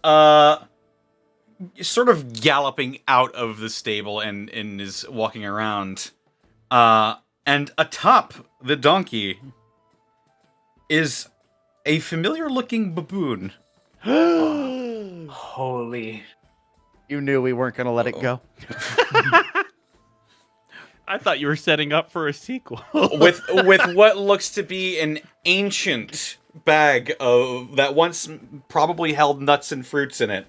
sort of galloping out of the stable and is walking around. And atop the donkey is a familiar-looking baboon. Holy. You knew we weren't gonna let it go. I thought you were setting up for a sequel. with what looks to be an ancient bag of that once probably held nuts and fruits in it.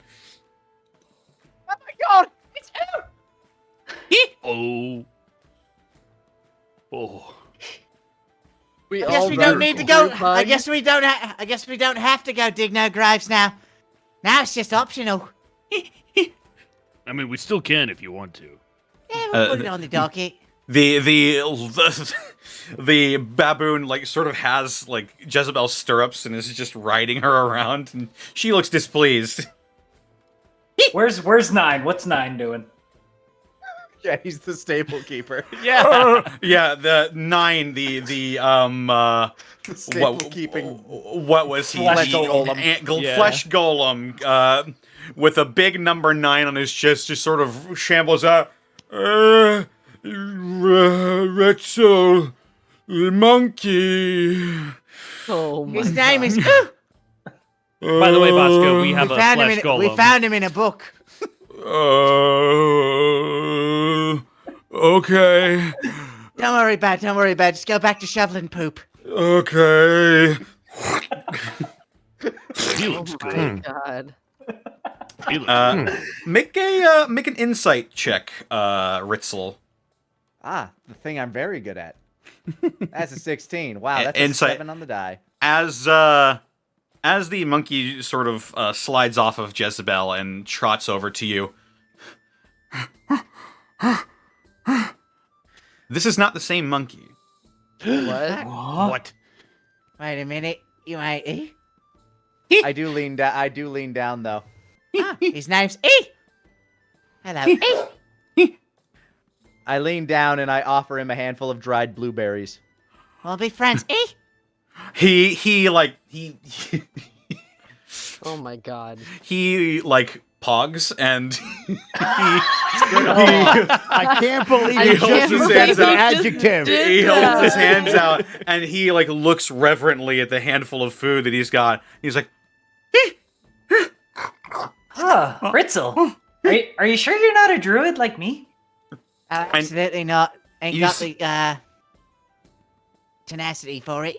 Oh my God! It's out. Oh. Oh. We I guess all we don't got need to a go. group I hug. guess we don't. I guess we don't have to go dig no graves now. Now it's just optional. I mean, we still can if you want to. Yeah, we'll put it on the docket. The baboon like sort of has like Jezebel's stirrups and is just riding her around, and she looks displeased. Where's Nine? What's Nine doing? Yeah, he's the stable keeper. Yeah. Yeah, the nine, the Stable keeping. what was he? Flesh The golem. Yeah. flesh golem, with a big number 9 on his chest, just sort of shambles out. Retzel, monkey. Oh my His name is. By the way, Bosco, we have a found him flesh in. golem. We found him in a book. Okay, Don't worry about it. Don't worry about it. Just go back to shoveling poop. okay. He looks my good. God. He looks Make an insight check, Ritzel. Ah, the thing I'm very good at. That's a 16. Wow, that's Insight. a 7 on the die. As the monkey sort of slides off of Jezebel and trots over to you. This is not the same monkey. What? What? Wait a minute. You ain't E? I do lean down. I do lean down though. Ah, his name's E. Hello, E. I lean down and I offer him a handful of dried blueberries. We'll be friends, E. He Oh my God. he like Pogs, and I can't believe I he can't just used believe that as an he just adjective. did he holds that. his hands out, and he like looks reverently at the handful of food that he's got. He's like, Ritzel, are you sure you're not a druid like me? Absolutely not. Ain't You got s- the tenacity for it.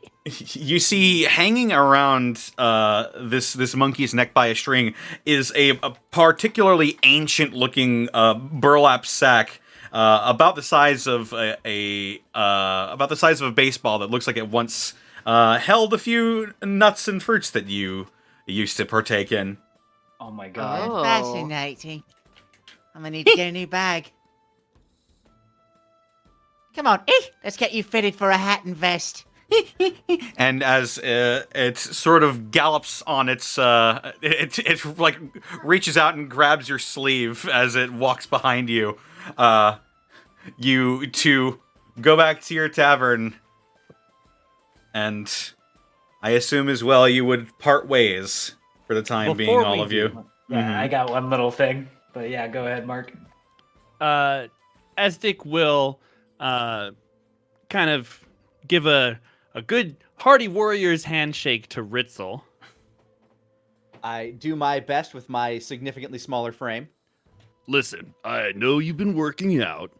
you see, hanging around this monkey's neck by a string is a particularly ancient-looking burlap sack, about the size of about the size of a baseball that looks like it once held a few nuts and fruits that you used to partake in. Oh my god. Oh. Fascinating. I'm gonna need to get a new bag. Come on, let's get you fitted for a hat and vest. And as it sort of gallops on its, it like reaches out and grabs your sleeve as it walks behind you. You two go back to your tavern, and I assume as well you would part ways for the time being, Before all we of you. Yeah, I got one little thing. But yeah, go ahead, Mark. Esdic will kind of give a good hearty warrior's handshake to Ritzel. I do my best with my significantly smaller frame. Listen, I know you've been working out,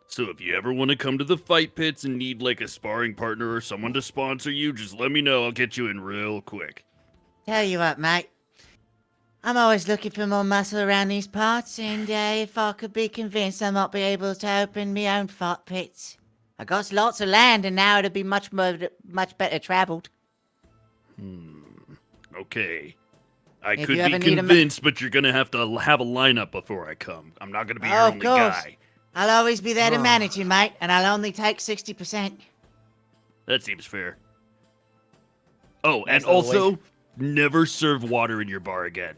so if you ever want to come to the fight pits and need like a sparring partner or someone to sponsor you, just let me know. I'll get you in real quick. Tell you what, mate. I'm always looking for more muscle around these parts, and if I could be convinced, I might be able to open my own fight pits. I got lots of land, and now it'll be much better travelled. Okay. I If could you be ever need a ma- convinced, but you're gonna have to have a lineup before I come. I'm not gonna be your Oh, of only course. guy. I'll always be there to manage you, mate, and I'll only take 60%. That seems fair. Oh, Nice and little also, never serve water in your bar again.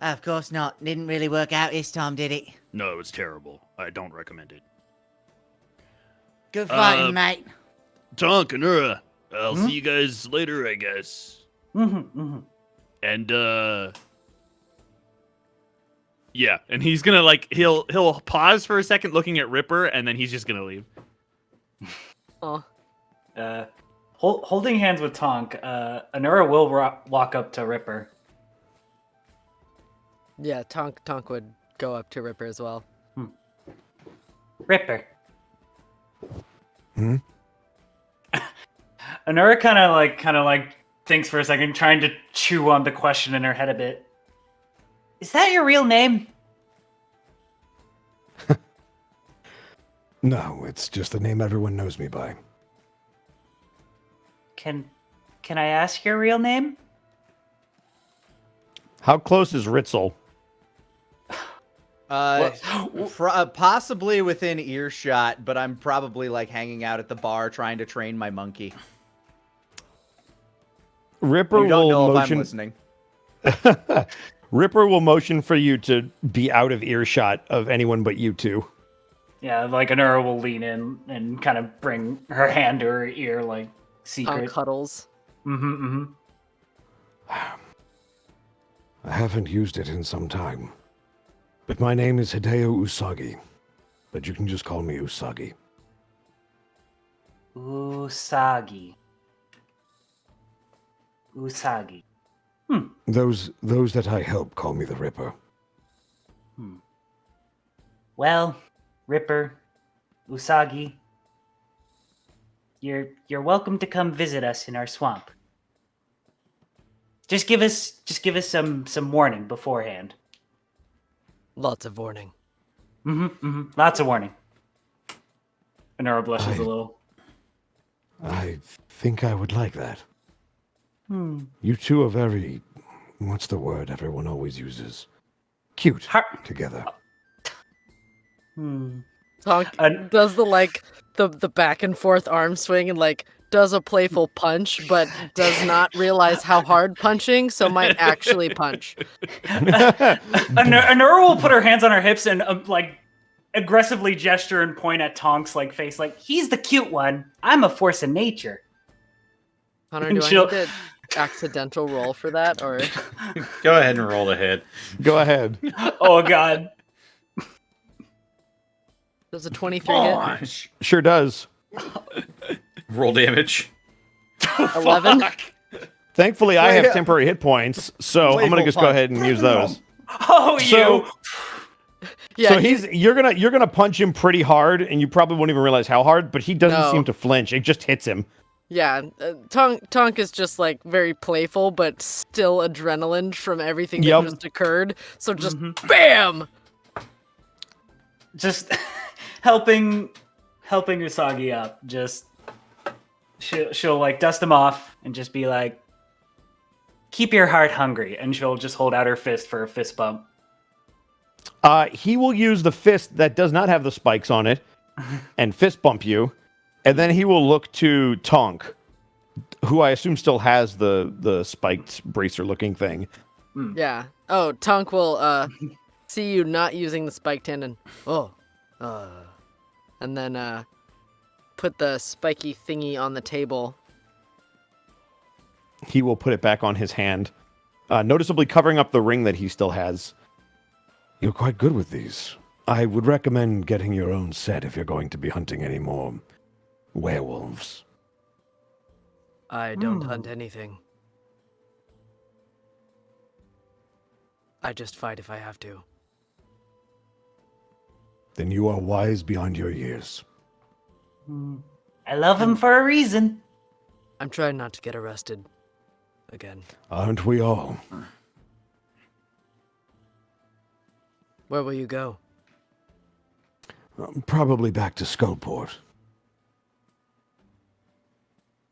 Of course not. Didn't really work out this time, did it? No, it was terrible. I don't recommend it. Good fighting, Uh, mate. Tonk and Ura, I'll see you guys later, I guess. And yeah, and he's gonna like he'll pause for a second looking at Ripper, and then he's just gonna leave. Oh. Holding hands with Tonk, Anura will walk up to Ripper. Yeah, Tonk would go up to Ripper as well. Ripper. Anura kind of like thinks for a second, trying to chew on the question in her head a bit. Is that your real name? No, it's just the name everyone knows me by. Can I ask your real name? How close is Ritzel? Possibly within earshot, but I'm probably like hanging out at the bar trying to train my monkey. Ripper You don't will know if I'm motion. listening. Ripper will motion for you to be out of earshot of anyone but you two. Yeah, like Anura will lean in and kind of bring her hand to her ear, like Tonk secret. huddles. Mm-hmm. I haven't used it in some time. But my name is Hideo Usagi. But you can just call me Usagi. Usagi. Those that I help call me the Ripper. Well, Ripper, Usagi, you're welcome to come visit us in our swamp. Just give us some warning beforehand. Lots of warning. Lots of warning. Anura blushes a little. I think I would like that. You two are very... What's the word everyone always uses? Cute together. Tonk does the back and forth arm swing and like does a playful punch, but does not realize how hard punching, so might actually punch. Anura will put her hands on her hips and like aggressively gesture and point at Tonk's like face, like he's the cute one. I'm a force of nature. Connor, And do I she'll- need to accidental roll for that, or Go ahead and roll the hit. Go ahead. Oh god. does a 23 hit? Sure does. Roll damage. 11. Thankfully, I have temporary hit points, so I'm gonna Playful just go punch. ahead and use those. Oh, So, Yeah, so you're gonna punch him pretty hard, and you probably won't even realize how hard. But he doesn't No. seem to flinch. It just hits him. yeah. Tonk is just like very playful, but still adrenaline from everything that Yup. just occurred. So just bam. just helping Usagi up. Just she'll like dust him off and just be like, keep your heart hungry, and she'll just hold out her fist for a fist bump. He will use the fist that does not have the spikes on it, and fist bump you, and then he will look to Tonk, who I assume still has the spiked bracer looking thing. Yeah. Oh, Tonk will see you not using the spike tendon. And then put the spiky thingy on the table. He will put it back on his hand, noticeably covering up the ring that he still has. You're quite good with these. I would recommend getting your own set if you're going to be hunting any more werewolves. I don't hunt anything. I just fight if I have to. Then you are wise beyond your years. I love him for a reason. I'm trying not to get arrested again. Aren't we all? Where will you go? Probably back to Skullport.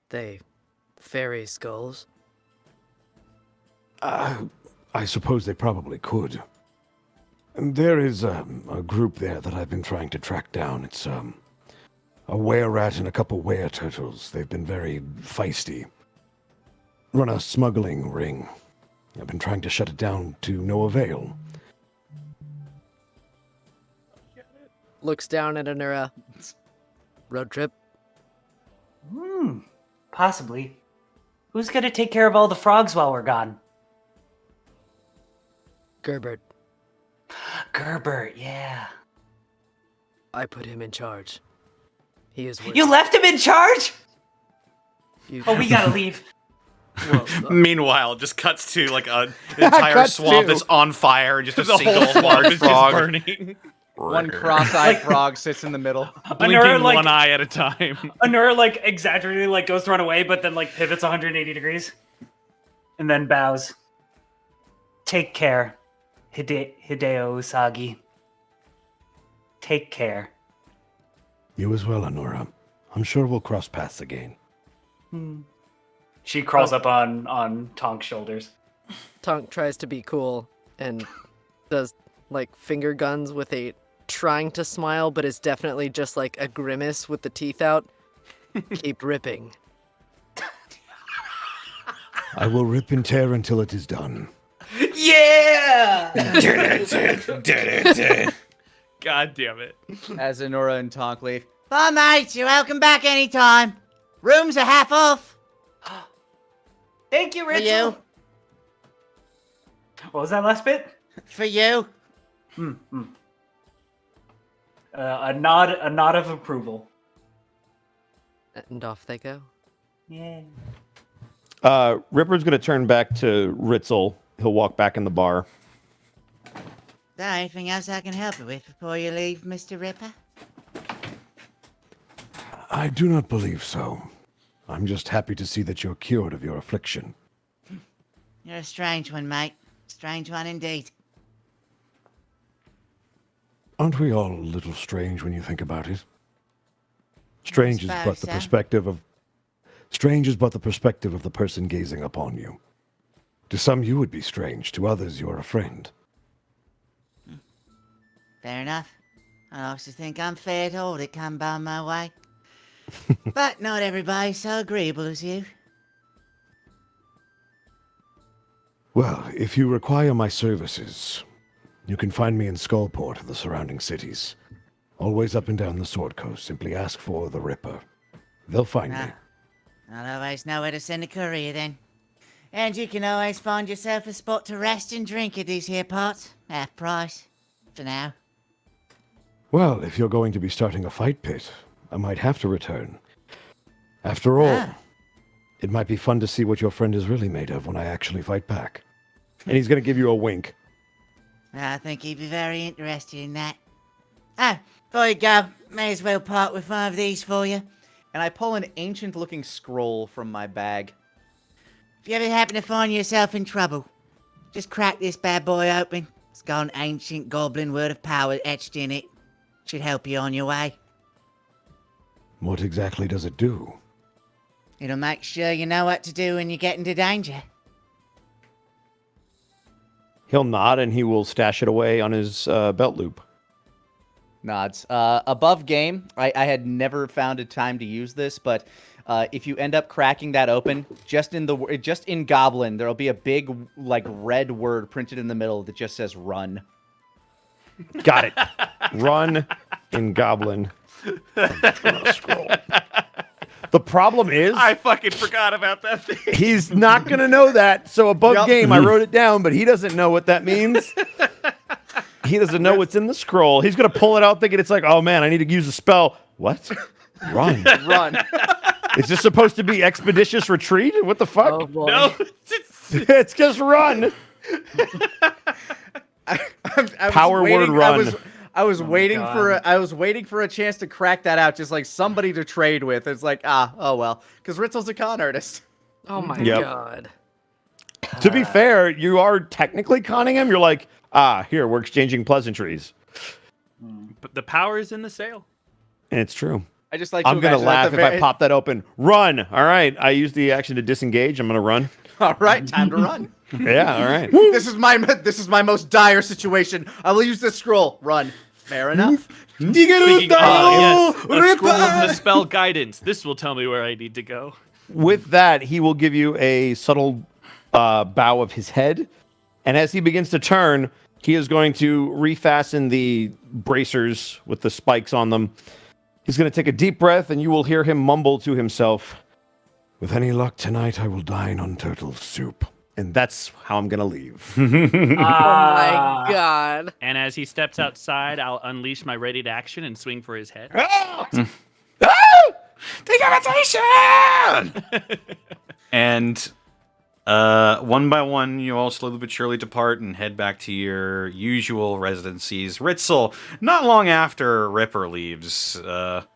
They fairy skulls? I suppose they probably could. There is a group there that I've been trying to track down. It's a were-rat and a couple were-turtles. They've been very feisty. Run a smuggling ring. I've been trying to shut it down to no avail. Looks down at Anura. Road trip? Possibly. Who's gonna take care of all the frogs while we're gone? Gerbert. Gerbert, yeah. I put him in charge. He is with You left him in charge? you. Oh, we gotta leave. Well, Meanwhile, it just cuts to like an entire Cuts swamp to- that's on fire and just a The single whole swamp large is just frog. burning. One cross-eyed frog sits in the middle. Blinking like- one eye at a time. Anura like exaggerated like goes to run away, but then like pivots 180 degrees, and then bows. Take care, Hideo Usagi. Take care. You as well, Anora. I'm sure we'll cross paths again. She crawls up on Tonk's shoulders. Tonk tries to be cool and does like finger guns with a trying to smile, but is definitely just like a grimace with the teeth out. Keep ripping. I will rip and tear until it is done. Yeah. God damn it. As Anora and Tonk leave. Bye, mates. You're welcome back anytime. Rooms are half off. Thank you, For Rachel. you. What was that last bit? For you. A nod of approval. And off they go. Yeah. Ripper's gonna turn back to Ritzel. He'll walk back in the bar. Is there anything else I can help you with before you leave, Mr. Ripper? I do not believe so. I'm just happy to see that you're cured of your affliction. You're a strange one, mate. Strange one indeed. Aren't we all a little strange when you think about it? Strange is but the suppose so. perspective of strange is but the perspective of the person gazing upon you. To some you would be strange, to others you are a friend. Fair enough. I like to think I'm fair to all that come by my way. But not everybody's so agreeable as you. Well, if you require my services, you can find me in Skullport and the surrounding cities. Always up and down the Sword Coast. Simply ask for the Ripper. They'll find me. I'll always know where to send a courier then. And you can always find yourself a spot to rest and drink at these here parts. Half price. For now. Well, if you're going to be starting a fight pit, I might have to return. After all, it might be fun to see what your friend is really made of when I actually fight back. And he's going to give you a wink. I think he'd be very interested in that. Ah, before you go, may as well part with one of these for you. And I pull an ancient-looking scroll from my bag. If you ever happen to find yourself in trouble, just crack this bad boy open. It's got an ancient goblin word of power etched in it. Should help you on your way. What exactly does it do? It'll make sure you know what to do when you get into danger. He'll nod and he will stash it away on his belt loop. Nods. Above game, I had never found a time to use this, but if you end up cracking that open, just in Goblin, there'll be a big like red word printed in the middle that just says "run." Got it. Run in Goblin. Scroll. The problem is, I fucking forgot about that thing. he's not going to know that. So above game, I wrote it down, but he doesn't know what that means. He doesn't know what's in the scroll. He's going to pull it out thinking it's like, oh man, I need to use a spell. What? Run. Run. Is this supposed to be expeditious retreat? What the fuck? Oh boy. No, It's just run. I was Power word run. I was waiting God. for a chance to crack that out, just like somebody to trade with. It's like, oh well, because Ritzel's a con artist. Oh my Yep. god. To be fair, you are technically conning him. You're like, here, we're exchanging pleasantries. But the power is in the sale. And it's true. I just like. I'm going to imagine laugh at if the I pop that open. Run. All right. I use the action to disengage. I'm going to run. All right, time to run. Yeah, all right. This is my most dire situation. I will use this scroll. Run. Fair enough. Yes, a scroll of the spell guidance. This will tell me where I need to go. With that, he will give you a subtle bow of his head. And as he begins to turn, he is going to refasten the bracers with the spikes on them. He's going to take a deep breath, and you will hear him mumble to himself, With any luck tonight, I will dine on turtle soup. and that's how I'm going to leave. Oh my god. And as he steps outside, I'll unleash my ready to action and swing for his head. decapitation! And one by one, you all slowly but surely depart and head back to your usual residencies. Ritzel, not long after Ripper leaves, the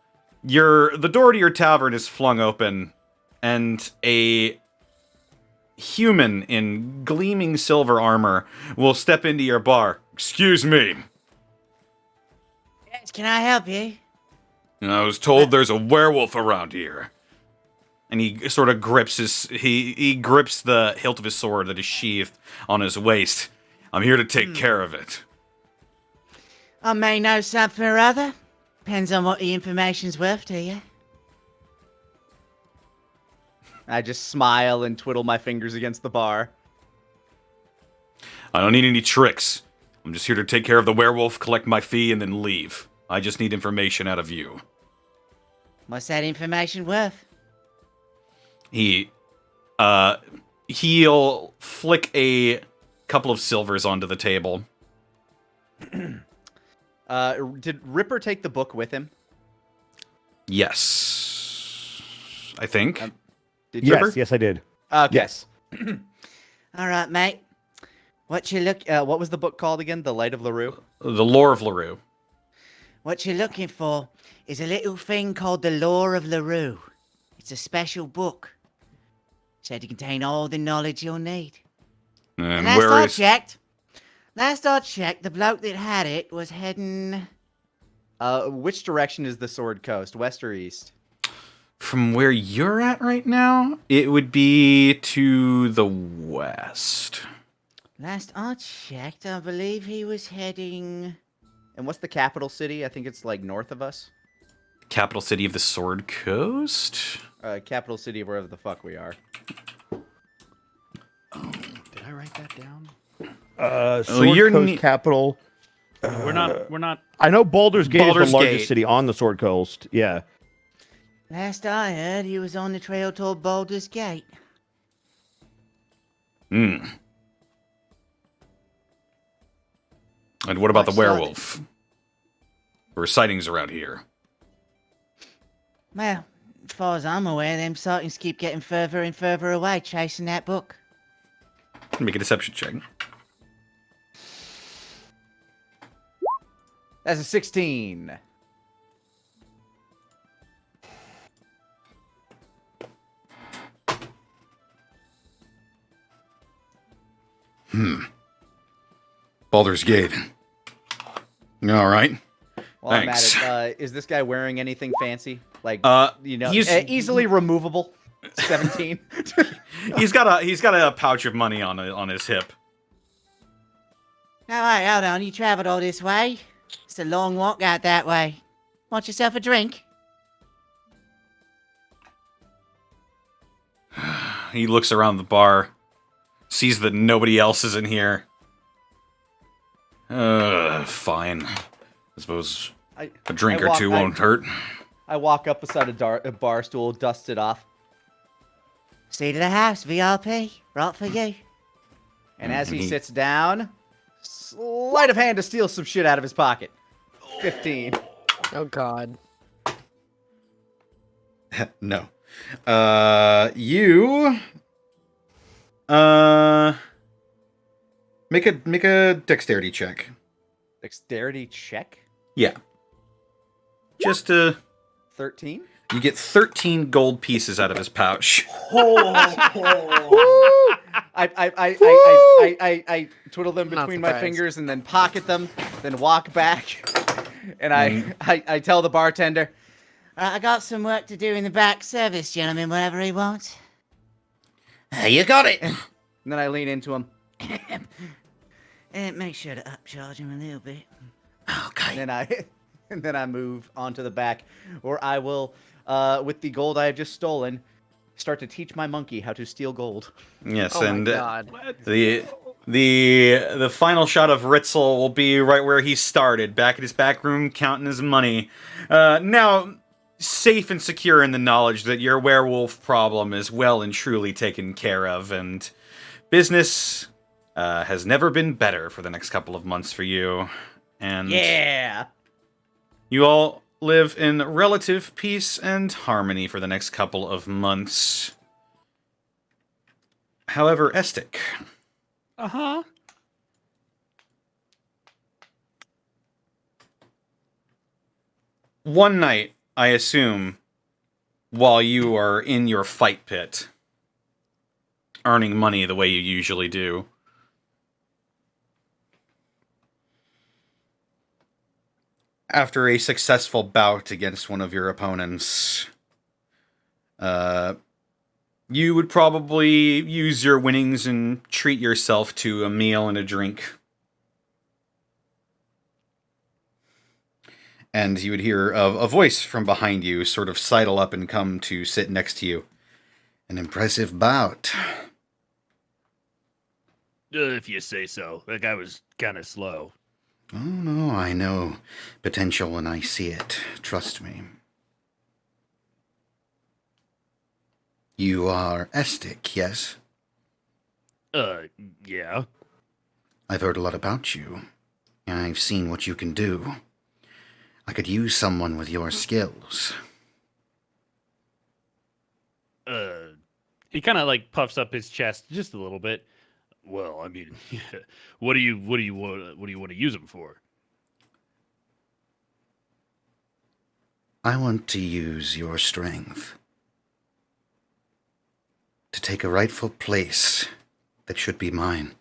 door to your tavern is flung open, and a human in gleaming silver armor will step into your bar. Excuse me. Yes, can I help you? I was told there's a werewolf around here. And he sort of grips he grips the hilt of his sword that is sheathed on his waist. I'm here to take care of it. I may know something or other. Depends on what the information's worth to you. I just smile and twiddle my fingers against the bar. I don't need any tricks. I'm just here to take care of the werewolf, collect my fee, and then leave. I just need information out of you. What's that information worth? He'll flick a couple of silvers onto the table. Did Ripper take the book with him? Yes. I think. Did you? Yes, I did. Okay. Yes. All right, mate. What What was the book called again? The Light of LaRue? The Lore of LaRue. What you're looking for is a little thing called the Lore of LaRue. It's a special book. Said to contain all the knowledge you'll need. And Last where I is... checked, the bloke that had it was heading... Which direction is the Sword Coast? West or east? From where you're at right now, it would be to the west. Last I checked, I believe he was heading... And what's the capital city? I think it's like north of us. Capital city of the Sword Coast? Capital city of wherever the fuck we are. Did I write that down? Sword you're Coast capital. We're not. I know Baldur's Gate Baldur's is the largest Gate. city on the Sword Coast. Yeah. Last I heard, he was on the trail toward Baldur's Gate. Hmm. And what about the Much like- werewolf? There were sightings around here. Well, as far as I'm aware, them sightings keep getting further and further away chasing that book. Make a deception check. That's a 16. Baldur's Gate. All right. While I'm Thanks. at it, is this guy wearing anything fancy? Like, he's- easily removable. 17. He's got a pouch of money on his hip. All right, hold on. You travelled all this way? It's a long walk out that way. Want yourself a drink? He looks around the bar, sees that nobody else is in here. Fine. I suppose a drink or two won't hurt. I walk up beside a bar stool, dust it off, See to the house, VIP. Right for you. and as he sits down, sleight of hand to steal some shit out of his pocket. 15. Oh God. No. You make a dexterity check. Dexterity check. Yeah. Just 13. you get 13 gold pieces out of his pouch. I twiddle them Not between my surprised. fingers and then pocket them, then walk back, and I tell the bartender, I got some work to do in the back service, gentlemen, whatever he wants. You got it. and then I lean into him, And make sure to upcharge him a little bit. Okay. and then I move onto the back, where I will, with the gold I have just stolen, start to teach my monkey how to steal gold. Yes, Oh and my God. the final shot of Ritzel will be right where he started, back at his back room, counting his money. Now, safe and secure in the knowledge that your werewolf problem is well and truly taken care of, and business has never been better for the next couple of months for you. And Yeah. you all live in relative peace and harmony for the next couple of months. However, Estic, Uh-huh. one night, I assume, while you are in your fight pit, earning money the way you usually do, after a successful bout against one of your opponents, you would probably use your winnings and treat yourself to a meal and a drink. And you would hear a voice from behind you sort of sidle up and come to sit next to you. An impressive bout. If you say so. That guy was kind of slow. Oh, no, I know potential when I see it. Trust me. You are Estic, yes? Yeah. I've heard a lot about you. I've seen what you can do. I could use someone with your skills. He kind of like puffs up his chest just a little bit. Well, I mean, what do you want to use him for? I want to use your strength to take a rightful place that should be mine.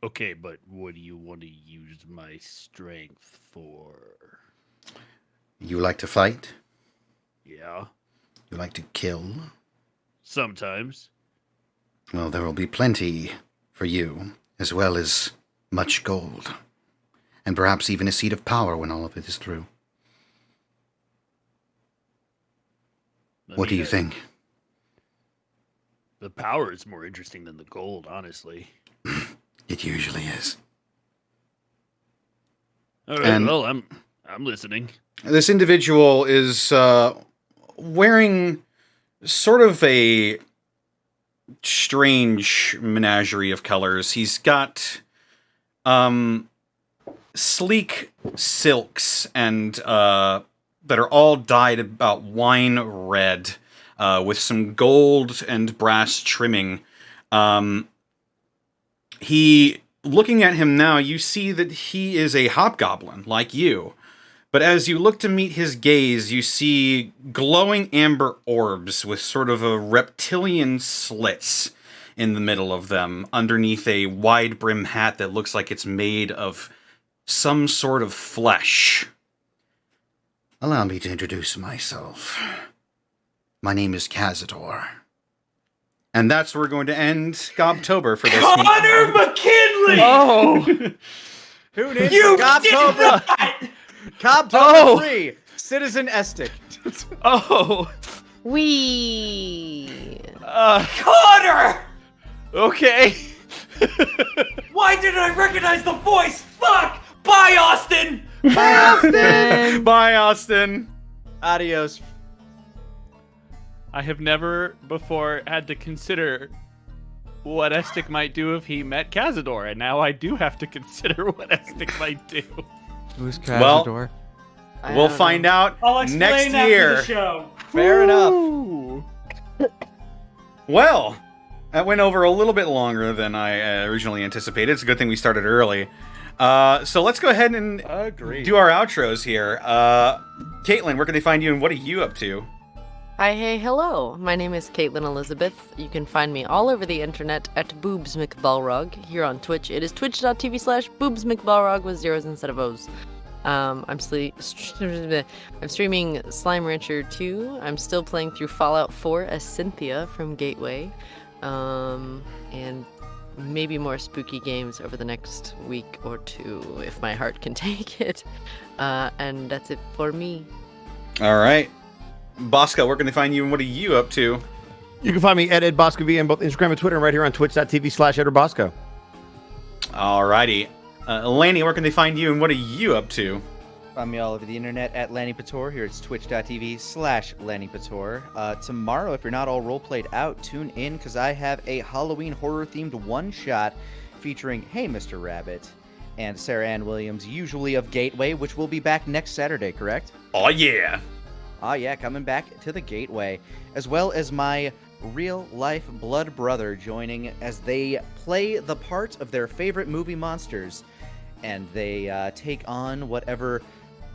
Okay, but what do you want to use my strength for? You like to fight? Yeah, You like to kill? sometimes. Well, there will be plenty for you, as well as much gold. And perhaps even a seat of power when all of it is through. What do you think? The power is more interesting than the gold, honestly. It usually is. All right, And- well, I'm listening. This individual is wearing sort of a strange menagerie of colors. He's got sleek silks and that are all dyed about wine red, with some gold and brass trimming. Looking at him now, you see that he is a hobgoblin, like you. But as you look to meet his gaze, you see glowing amber orbs with sort of a reptilian slits in the middle of them, underneath a wide brim hat that looks like it's made of some sort of flesh. Allow me to introduce myself. My name is Cazador. And that's where we're going to end Gobtober for this Connor McKinley! Oh! Who needs You Gobtober? did that! Gobtober 3, Citizen Estic. Oh! Wee. Connor! Okay. Why didn't I recognize the voice? Fuck! Bye, Austin! Bye, Austin. Adios. I have never before had to consider what Estic might do if he met Cazador, and now I do have to consider what Estic might do. Who's Well, Cazador? We'll find out I'll explain next after year. the show. Fair enough. Well, that went over a little bit longer than I originally anticipated. It's a good thing we started early. So let's go ahead and do our outros here. Caitlin, where can they find you, and what are you up to? Hi, hey, hello. My name is Caitlin Elizabeth. You can find me all over the internet at Boobs McBalrog. Here on Twitch, it is twitch.tv/Boobs McBalrog with zeros instead of O's. I'm streaming Slime Rancher 2. I'm still playing through Fallout 4 as Cynthia from Gateway. And maybe more spooky games over the next week or two, if my heart can take it. And that's it for me. All right. Bosco, where can they find you, and what are you up to? You can find me at Ed Bosco V on both Instagram and Twitter, and right here on twitch.tv/EdwardBosco. Alrighty. Lanny, where can they find you, and what are you up to? Find me all over the internet at Lanny Pator. Here it's twitch.tv/Lanny Pator. Tomorrow, if you're not all role-played out, tune in, because I have a Halloween horror-themed one-shot featuring Hey Mr. Rabbit and Sarah Ann Williams, usually of Gateway, which will be back next Saturday, correct? Oh, yeah. Ah, yeah, coming back to the Gateway, as well as my real-life blood brother joining as they play the part of their favorite movie monsters, and they take on whatever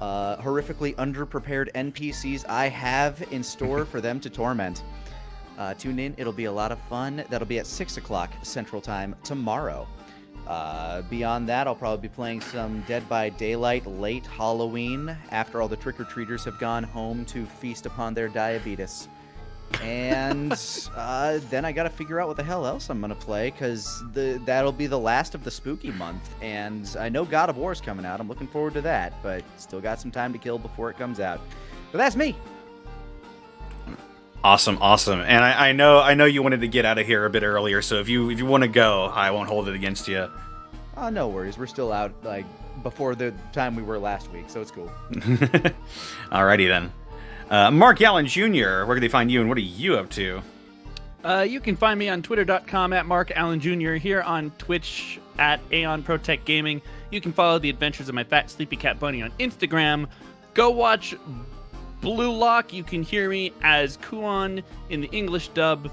horrifically underprepared NPCs I have in store for them to torment. Tune in, it'll be a lot of fun. That'll be at 6 o'clock Central Time tomorrow. Beyond that, I'll probably be playing some Dead by Daylight late Halloween after all the trick-or-treaters have gone home to feast upon their diabetes. And then I gotta figure out what the hell else I'm gonna play, because that'll be the last of the spooky month. And I know God of War's coming out. I'm looking forward to that, but still got some time to kill before it comes out. But that's me. Awesome. And I know you wanted to get out of here a bit earlier, so if you want to go, I won't hold it against you. Oh, no worries. We're still out, like, before the time we were last week, so it's cool. Alrighty then. Mark Allen Jr., where can they find you, and what are you up to? You can find me on twitter.com at Mark Allen Jr., here on Twitch at Aeon Protect Gaming. You can follow the adventures of my fat sleepy cat bunny on Instagram. Go watch Blue Lock. You can hear me as Kuon in the English dub.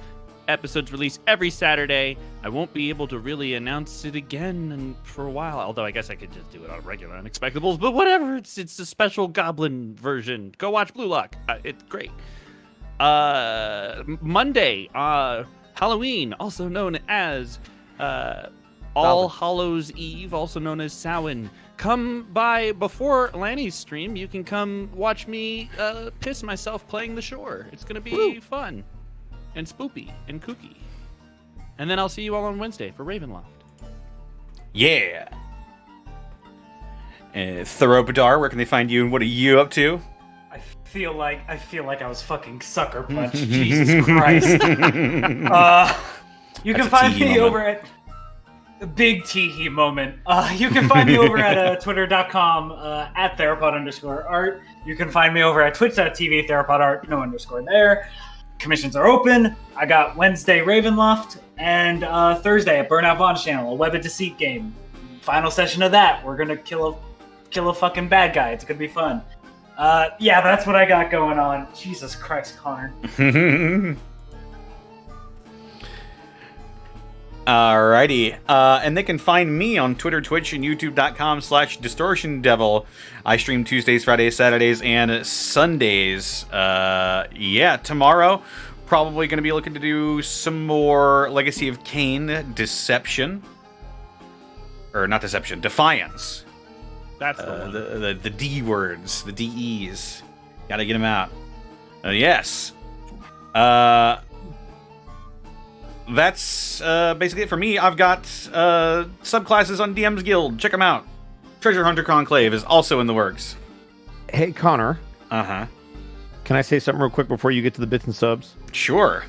Episodes release every Saturday. I won't be able to really announce it again for a while, although I guess I could just do it on regular Unexpectables, but whatever. It's a special goblin version. Go watch Blue Lock. It's great. Monday, Halloween, also known as All Hallows Eve, also known as Samhain. Come by before Lanny's stream. You can come watch me piss myself playing the shore. It's going to be fun and spoopy and kooky. And then I'll see you all on Wednesday for Ravenloft. Yeah. Thoropodar, where can they find you, and what are you up to? I feel like I was fucking sucker punched. Jesus Christ. You can find me over at the big teehee moment. You can find me over at twitter.com at therapod_art. You can find me over at twitch.tv therapodart, no underscore there. commissions are open. I got Wednesday Ravenloft and Thursday at Burnout Vaughn's channel, a Web of Deceit game. Final session of that. We're gonna kill a fucking bad guy. It's gonna be fun. Yeah, that's what I got going on. Jesus Christ, Connor. Alrighty. And they can find me on Twitter, Twitch, and YouTube.com/DistortionDevil. I stream Tuesdays, Fridays, Saturdays, and Sundays. Yeah, tomorrow, probably going to be looking to do some more Legacy of Kain Deception. Or not Deception, Defiance. That's the one. The D words, the DEs. Gotta get them out. Yes. That's basically it for me. I've got subclasses on DM's Guild. Check them out. Treasure Hunter Conclave is also in the works. Hey, Connor. Uh-huh. Can I say something real quick before you get to the bits and subs? Sure.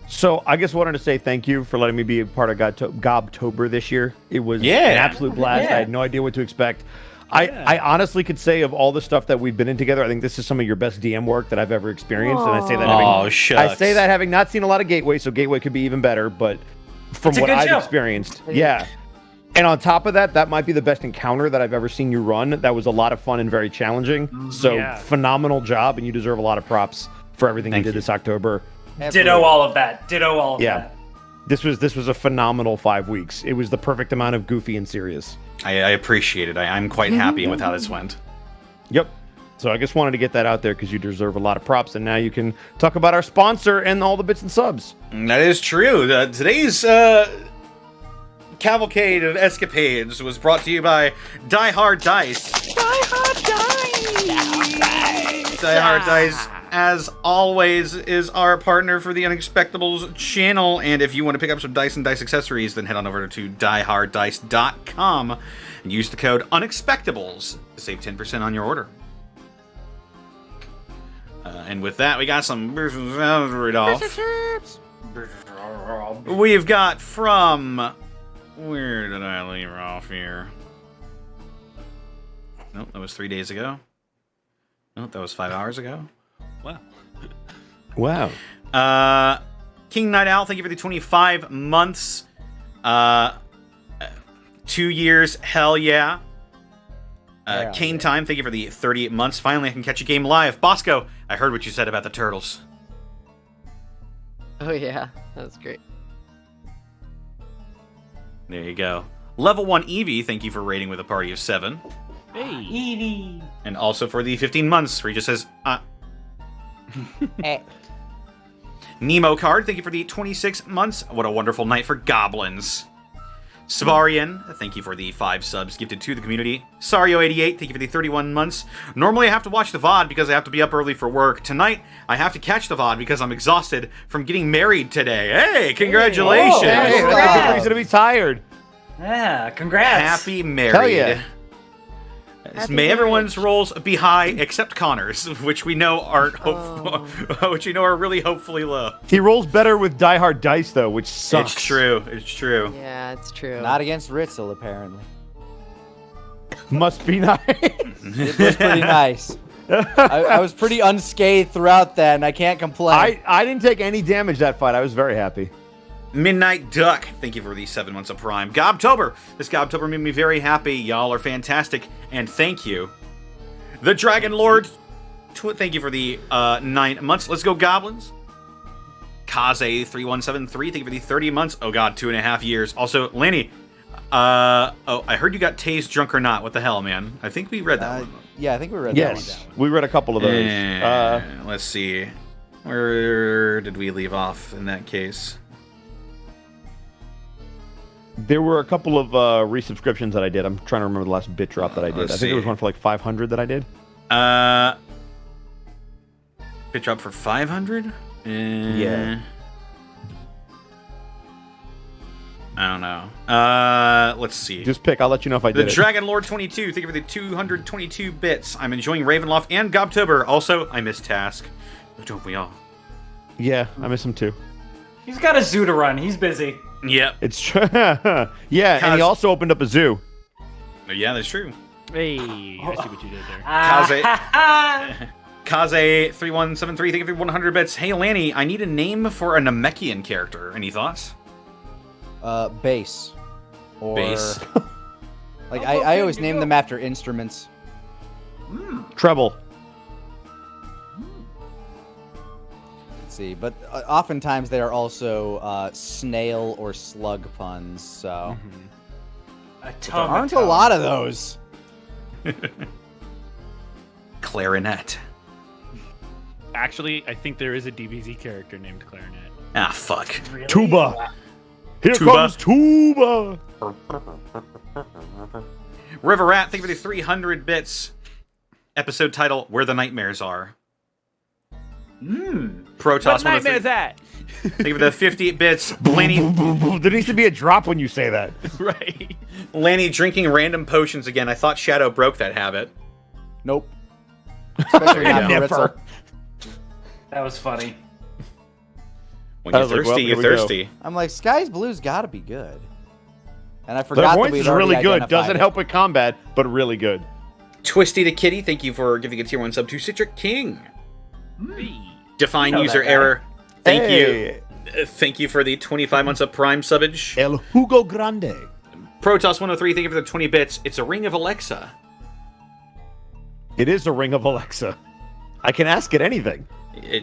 So I just wanted to say thank you for letting me be a part of Gobtober this year. It was an absolute blast. Yeah. I had no idea what to expect. I honestly could say of all the stuff that we've been in together, I think this is some of your best DM work that I've ever experienced. And I say that having not seen a lot of Gateway, so Gateway could be even better, but from what I've experienced. Yeah. And on top of that, that might be the best encounter that I've ever seen you run. That was a lot of fun and very challenging. So phenomenal job, and you deserve a lot of props for everything you did this October. Absolutely. Ditto all of that. That. This was a phenomenal 5 weeks. It was the perfect amount of goofy and serious. I appreciate it. I'm quite happy with how this went. Yep. So I just wanted to get that out there because you deserve a lot of props. And now you can talk about our sponsor and all the bits and subs. That is true. Today's cavalcade of escapades was brought to you by Die Hard Dice. Die Hard Dice, as always, is our partner for the Unexpectables channel. And if you want to pick up some dice and dice accessories, then head on over to dieharddice.com and use the code Unexpectables to save 10% on your order. And with that, we got some read off. We've got from... Where did I leave off here? Nope, that was 3 days ago. Nope, that was 5 hours ago. Wow. King Night Owl, thank you for the 25 months. 2 years, hell yeah. Kane Time, thank you for the 38 months. Finally, I can catch a game live. Bosco, I heard what you said about the turtles. Oh yeah, that was great. There you go. Level 1 Eevee, thank you for raiding with a party of 7. Hey. Eevee. And also for the 15 months, where he just says, Nemo Card, thank you for the 26 months. What a wonderful night for goblins. Sabarian, thank you for the 5 subs gifted to the community. Sario88, thank you for the 31 months. Normally I have to watch the VOD because I have to be up early for work. Tonight, I have to catch the VOD because I'm exhausted from getting married today. Hey, congratulations! Hey, that's a good reason to be tired. Yeah, congrats. Happy married. Hell yeah. May everyone's rolls be high except Connor's, which we know aren't which we know are really hopefully low. He rolls better with Die Hard Dice though, which sucks. It's true. It's true. Yeah, it's true. Not against Ritzel, apparently. Must be nice. It was pretty nice. I was pretty unscathed throughout that, and I can't complain. I didn't take any damage that fight. I was very happy. Midnight Duck, thank you for the 7 months of Prime. Gobtober, this Gobtober made me very happy. Y'all are fantastic, and thank you. The Dragon Lord, thank you for the 9 months. Let's go Goblins. Kaze3173, thank you for the 30 months. Oh god, 2.5 years. Also, Lanny, I heard you got tased drunk or not. What the hell, man? I think we read that one. Yeah, I think we read that one. Yes, we read a couple of those. Let's see. Where did we leave off in that case? There were a couple of resubscriptions that I did. I'm trying to remember the last bit drop that I did. I think there was one for like 500 that I did. Bit drop for 500? Yeah. I don't know. Let's see. Just pick. I'll let you know if I did The it. Dragon Lord 22. Thank you for the 222 bits. I'm enjoying Ravenloft and Gobtober. Also, I miss Task. Don't we all? Yeah, I miss him too. He's got a zoo to run. He's busy. Yep. It's true. Yeah, and he also opened up a zoo. Yeah, that's true. Hey, I see what you did there. Kaze3173, thank you for 100 bits. Hey, Lanny, I need a name for a Namekian character. Any thoughts? Bass. Or Bass. like I always name them after instruments. Treble. Let's see, but oftentimes they are also snail or slug puns. So there aren't a lot of those. Clarinet. Actually, I think there is a DBZ character named Clarinet. Ah, fuck. Really? Tuba. Here Tuba. comes Tuba. River Rat, thank you for the 300 bits. Episode title, Where the Nightmares Are. Protoss What nightmare is 103. that? Thank you for the 58 bits. Lanny, There needs to be a drop when you say that. Right. Lanny drinking random potions again. I thought Shadow broke that habit. Nope. Especially not Never. Maritza. That was funny. When I you're was like, thirsty, well, you're here we go. thirsty. I'm like, Sky's Blue's got to be good. And I Their forgot that voice we'd is already really good. identified Doesn't it. help with combat, but really good. Twisty the Kitty, thank you for giving a tier 1 sub to Citric King. Define You know user that guy. error. Thank Hey. you. Thank you for the 25 months of Prime subbage. El Hugo Grande. Protoss 103, thank you for the 20 bits. It's a Ring of Alexa. It is a ring of Alexa. I can ask it anything.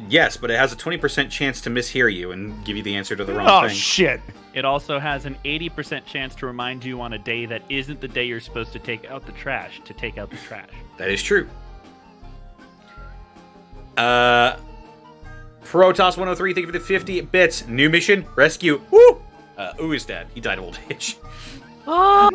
Yes, but it has a 20% chance to mishear you and give you the answer to the wrong Oh, thing. shit. It also has an 80% chance to remind you on a day that isn't the day you're supposed to take out the trash to take out the trash. That is true. Protoss 103, thank you for the 50 bits. New mission, rescue. Woo! Ooh is dead. He died of old age. Oh,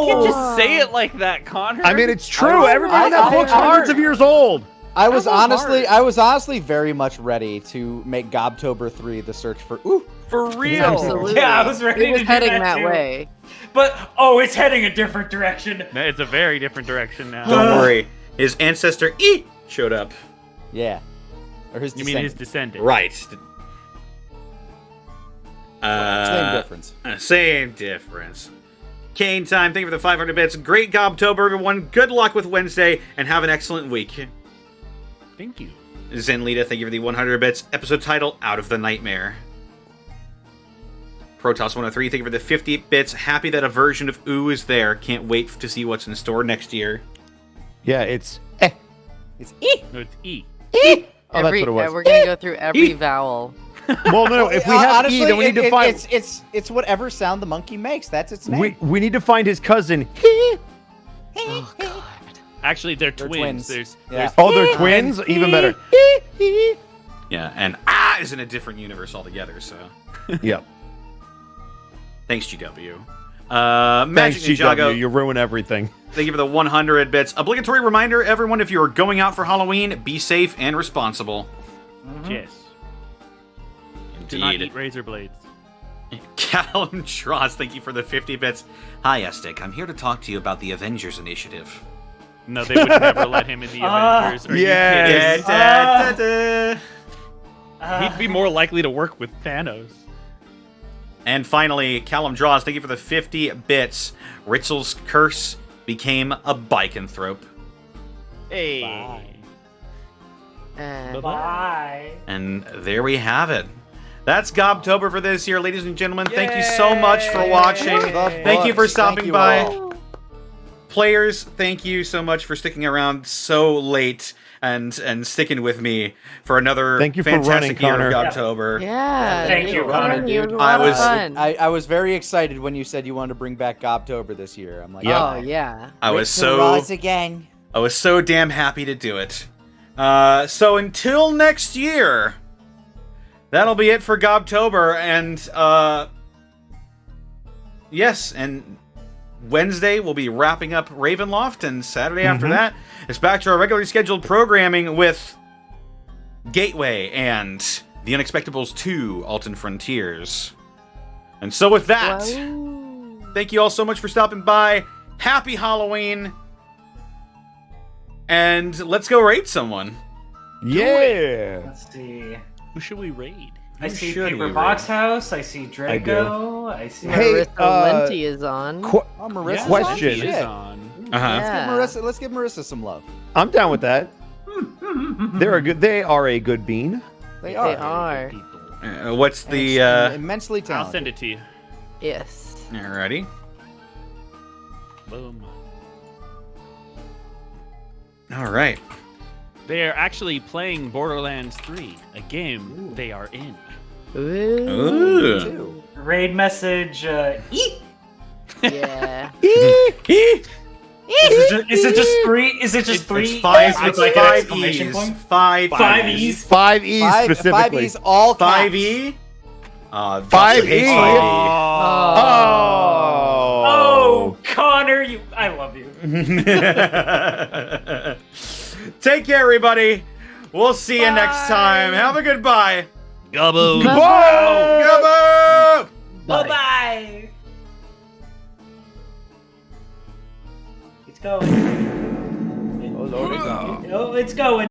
You can't just say it like that, Connor. I mean, it's true. Everybody in that I- book's I- hundreds of years old. I was How honestly, hard? I was honestly very much ready to make Gobtober 3 the search for. Ooh, For real. absolutely. Yeah, I was ready It was to do heading that that too. way. But it's heading a different direction. No, it's a very different direction now. Don't worry. His ancestor E showed up. yeah. Or his. You mean his descendant. descendant? Right. Same difference. Same difference. Kane time, thank you for the 500 bits. Great Gobtober, everyone. Good luck with Wednesday, and have an excellent week. Thank you. Zenlita, thank you for the 100 bits. Episode title, Out of the Nightmare. Protoss 103, thank you for the 50 bits. Happy that a version of Ooh is there. Can't wait to see what's in store next year. Yeah, it's... It's E. No, it's E. Oh, that's what it was. We're going to go through every vowel. Well, no, if we have honestly, E, then we need to find... It's whatever sound the monkey makes. That's its name. We need to find his cousin. Oh, God. Actually, they're They're twins. twins. There's Oh, they're twins? Even better. Yeah, and is in a different universe altogether, so... Yep. Thanks, GW. Magic Thanks, Ninjago, GW. You ruin everything. thank you for the 100 bits. Obligatory reminder, everyone, if you are going out for Halloween, be safe and responsible. yes. Do not Indeed. eat razor blades. Callum Tross, thank you for the 50 bits. Hi, Estic. I'm here to talk to you about the Avengers Initiative. No, they would never let him in the Avengers. Are you yes. kidding? He'd be more likely to work with Thanos. And finally, Callum Draws, thank you for the 50 bits. Ritzel's curse became a bicanthrope. Hey. Bye. And there we have it. That's Gobtober for this year, ladies and gentlemen. Thank you so much for watching. Thank you for stopping by. Players, thank you so much for sticking around so late and sticking with me for another Thank you for fantastic running, year of Connor. Gobtober. Yeah. Thank you, Connor. It was a I lot of was- fun. I was very excited when you said you wanted to bring back Gobtober this year. I'm like, Yeah. Oh, yeah. I was To rise again. I was so damn happy to do it. So until next year, that'll be it for Gobtober, and yes, and Wednesday we'll be wrapping up Ravenloft, and Saturday after that, it's back to our regularly scheduled programming with Gateway and The Unexpectables 2: Alton Frontiers. And so with that, thank you all so much for stopping by. Happy Halloween. And let's go raid someone. Yeah. Let's see. Who should we raid? I see should Paper we Box House. I see Drago. I see. Hey, Marissa Lenti is on. oh, Marissa's on? Question. She is Shit. on. Uh-huh. Yeah. Let's give Marissa some love. I'm down with that. They are a good bean. They They are. are. What's the? Immensely I'll talented. send it to you. Yes. Alrighty. Boom. All right. They are actually playing Borderlands 3, a game they are in. Ooh. Ooh. Raid message. Eat. Yeah. Is it just three? Is it just three? It's five. With It's like an five exclamation E's. point? Five. Five E's. 5 E's Five specifically. E's all caps. 5E. Five hates E. 5E. Oh, Connor, I love you. Take care, everybody. We'll see you next time. Have a good bye. Gobbo. Gobbo! Bye bye. It's going. Oh, Lord. Oh, it's going.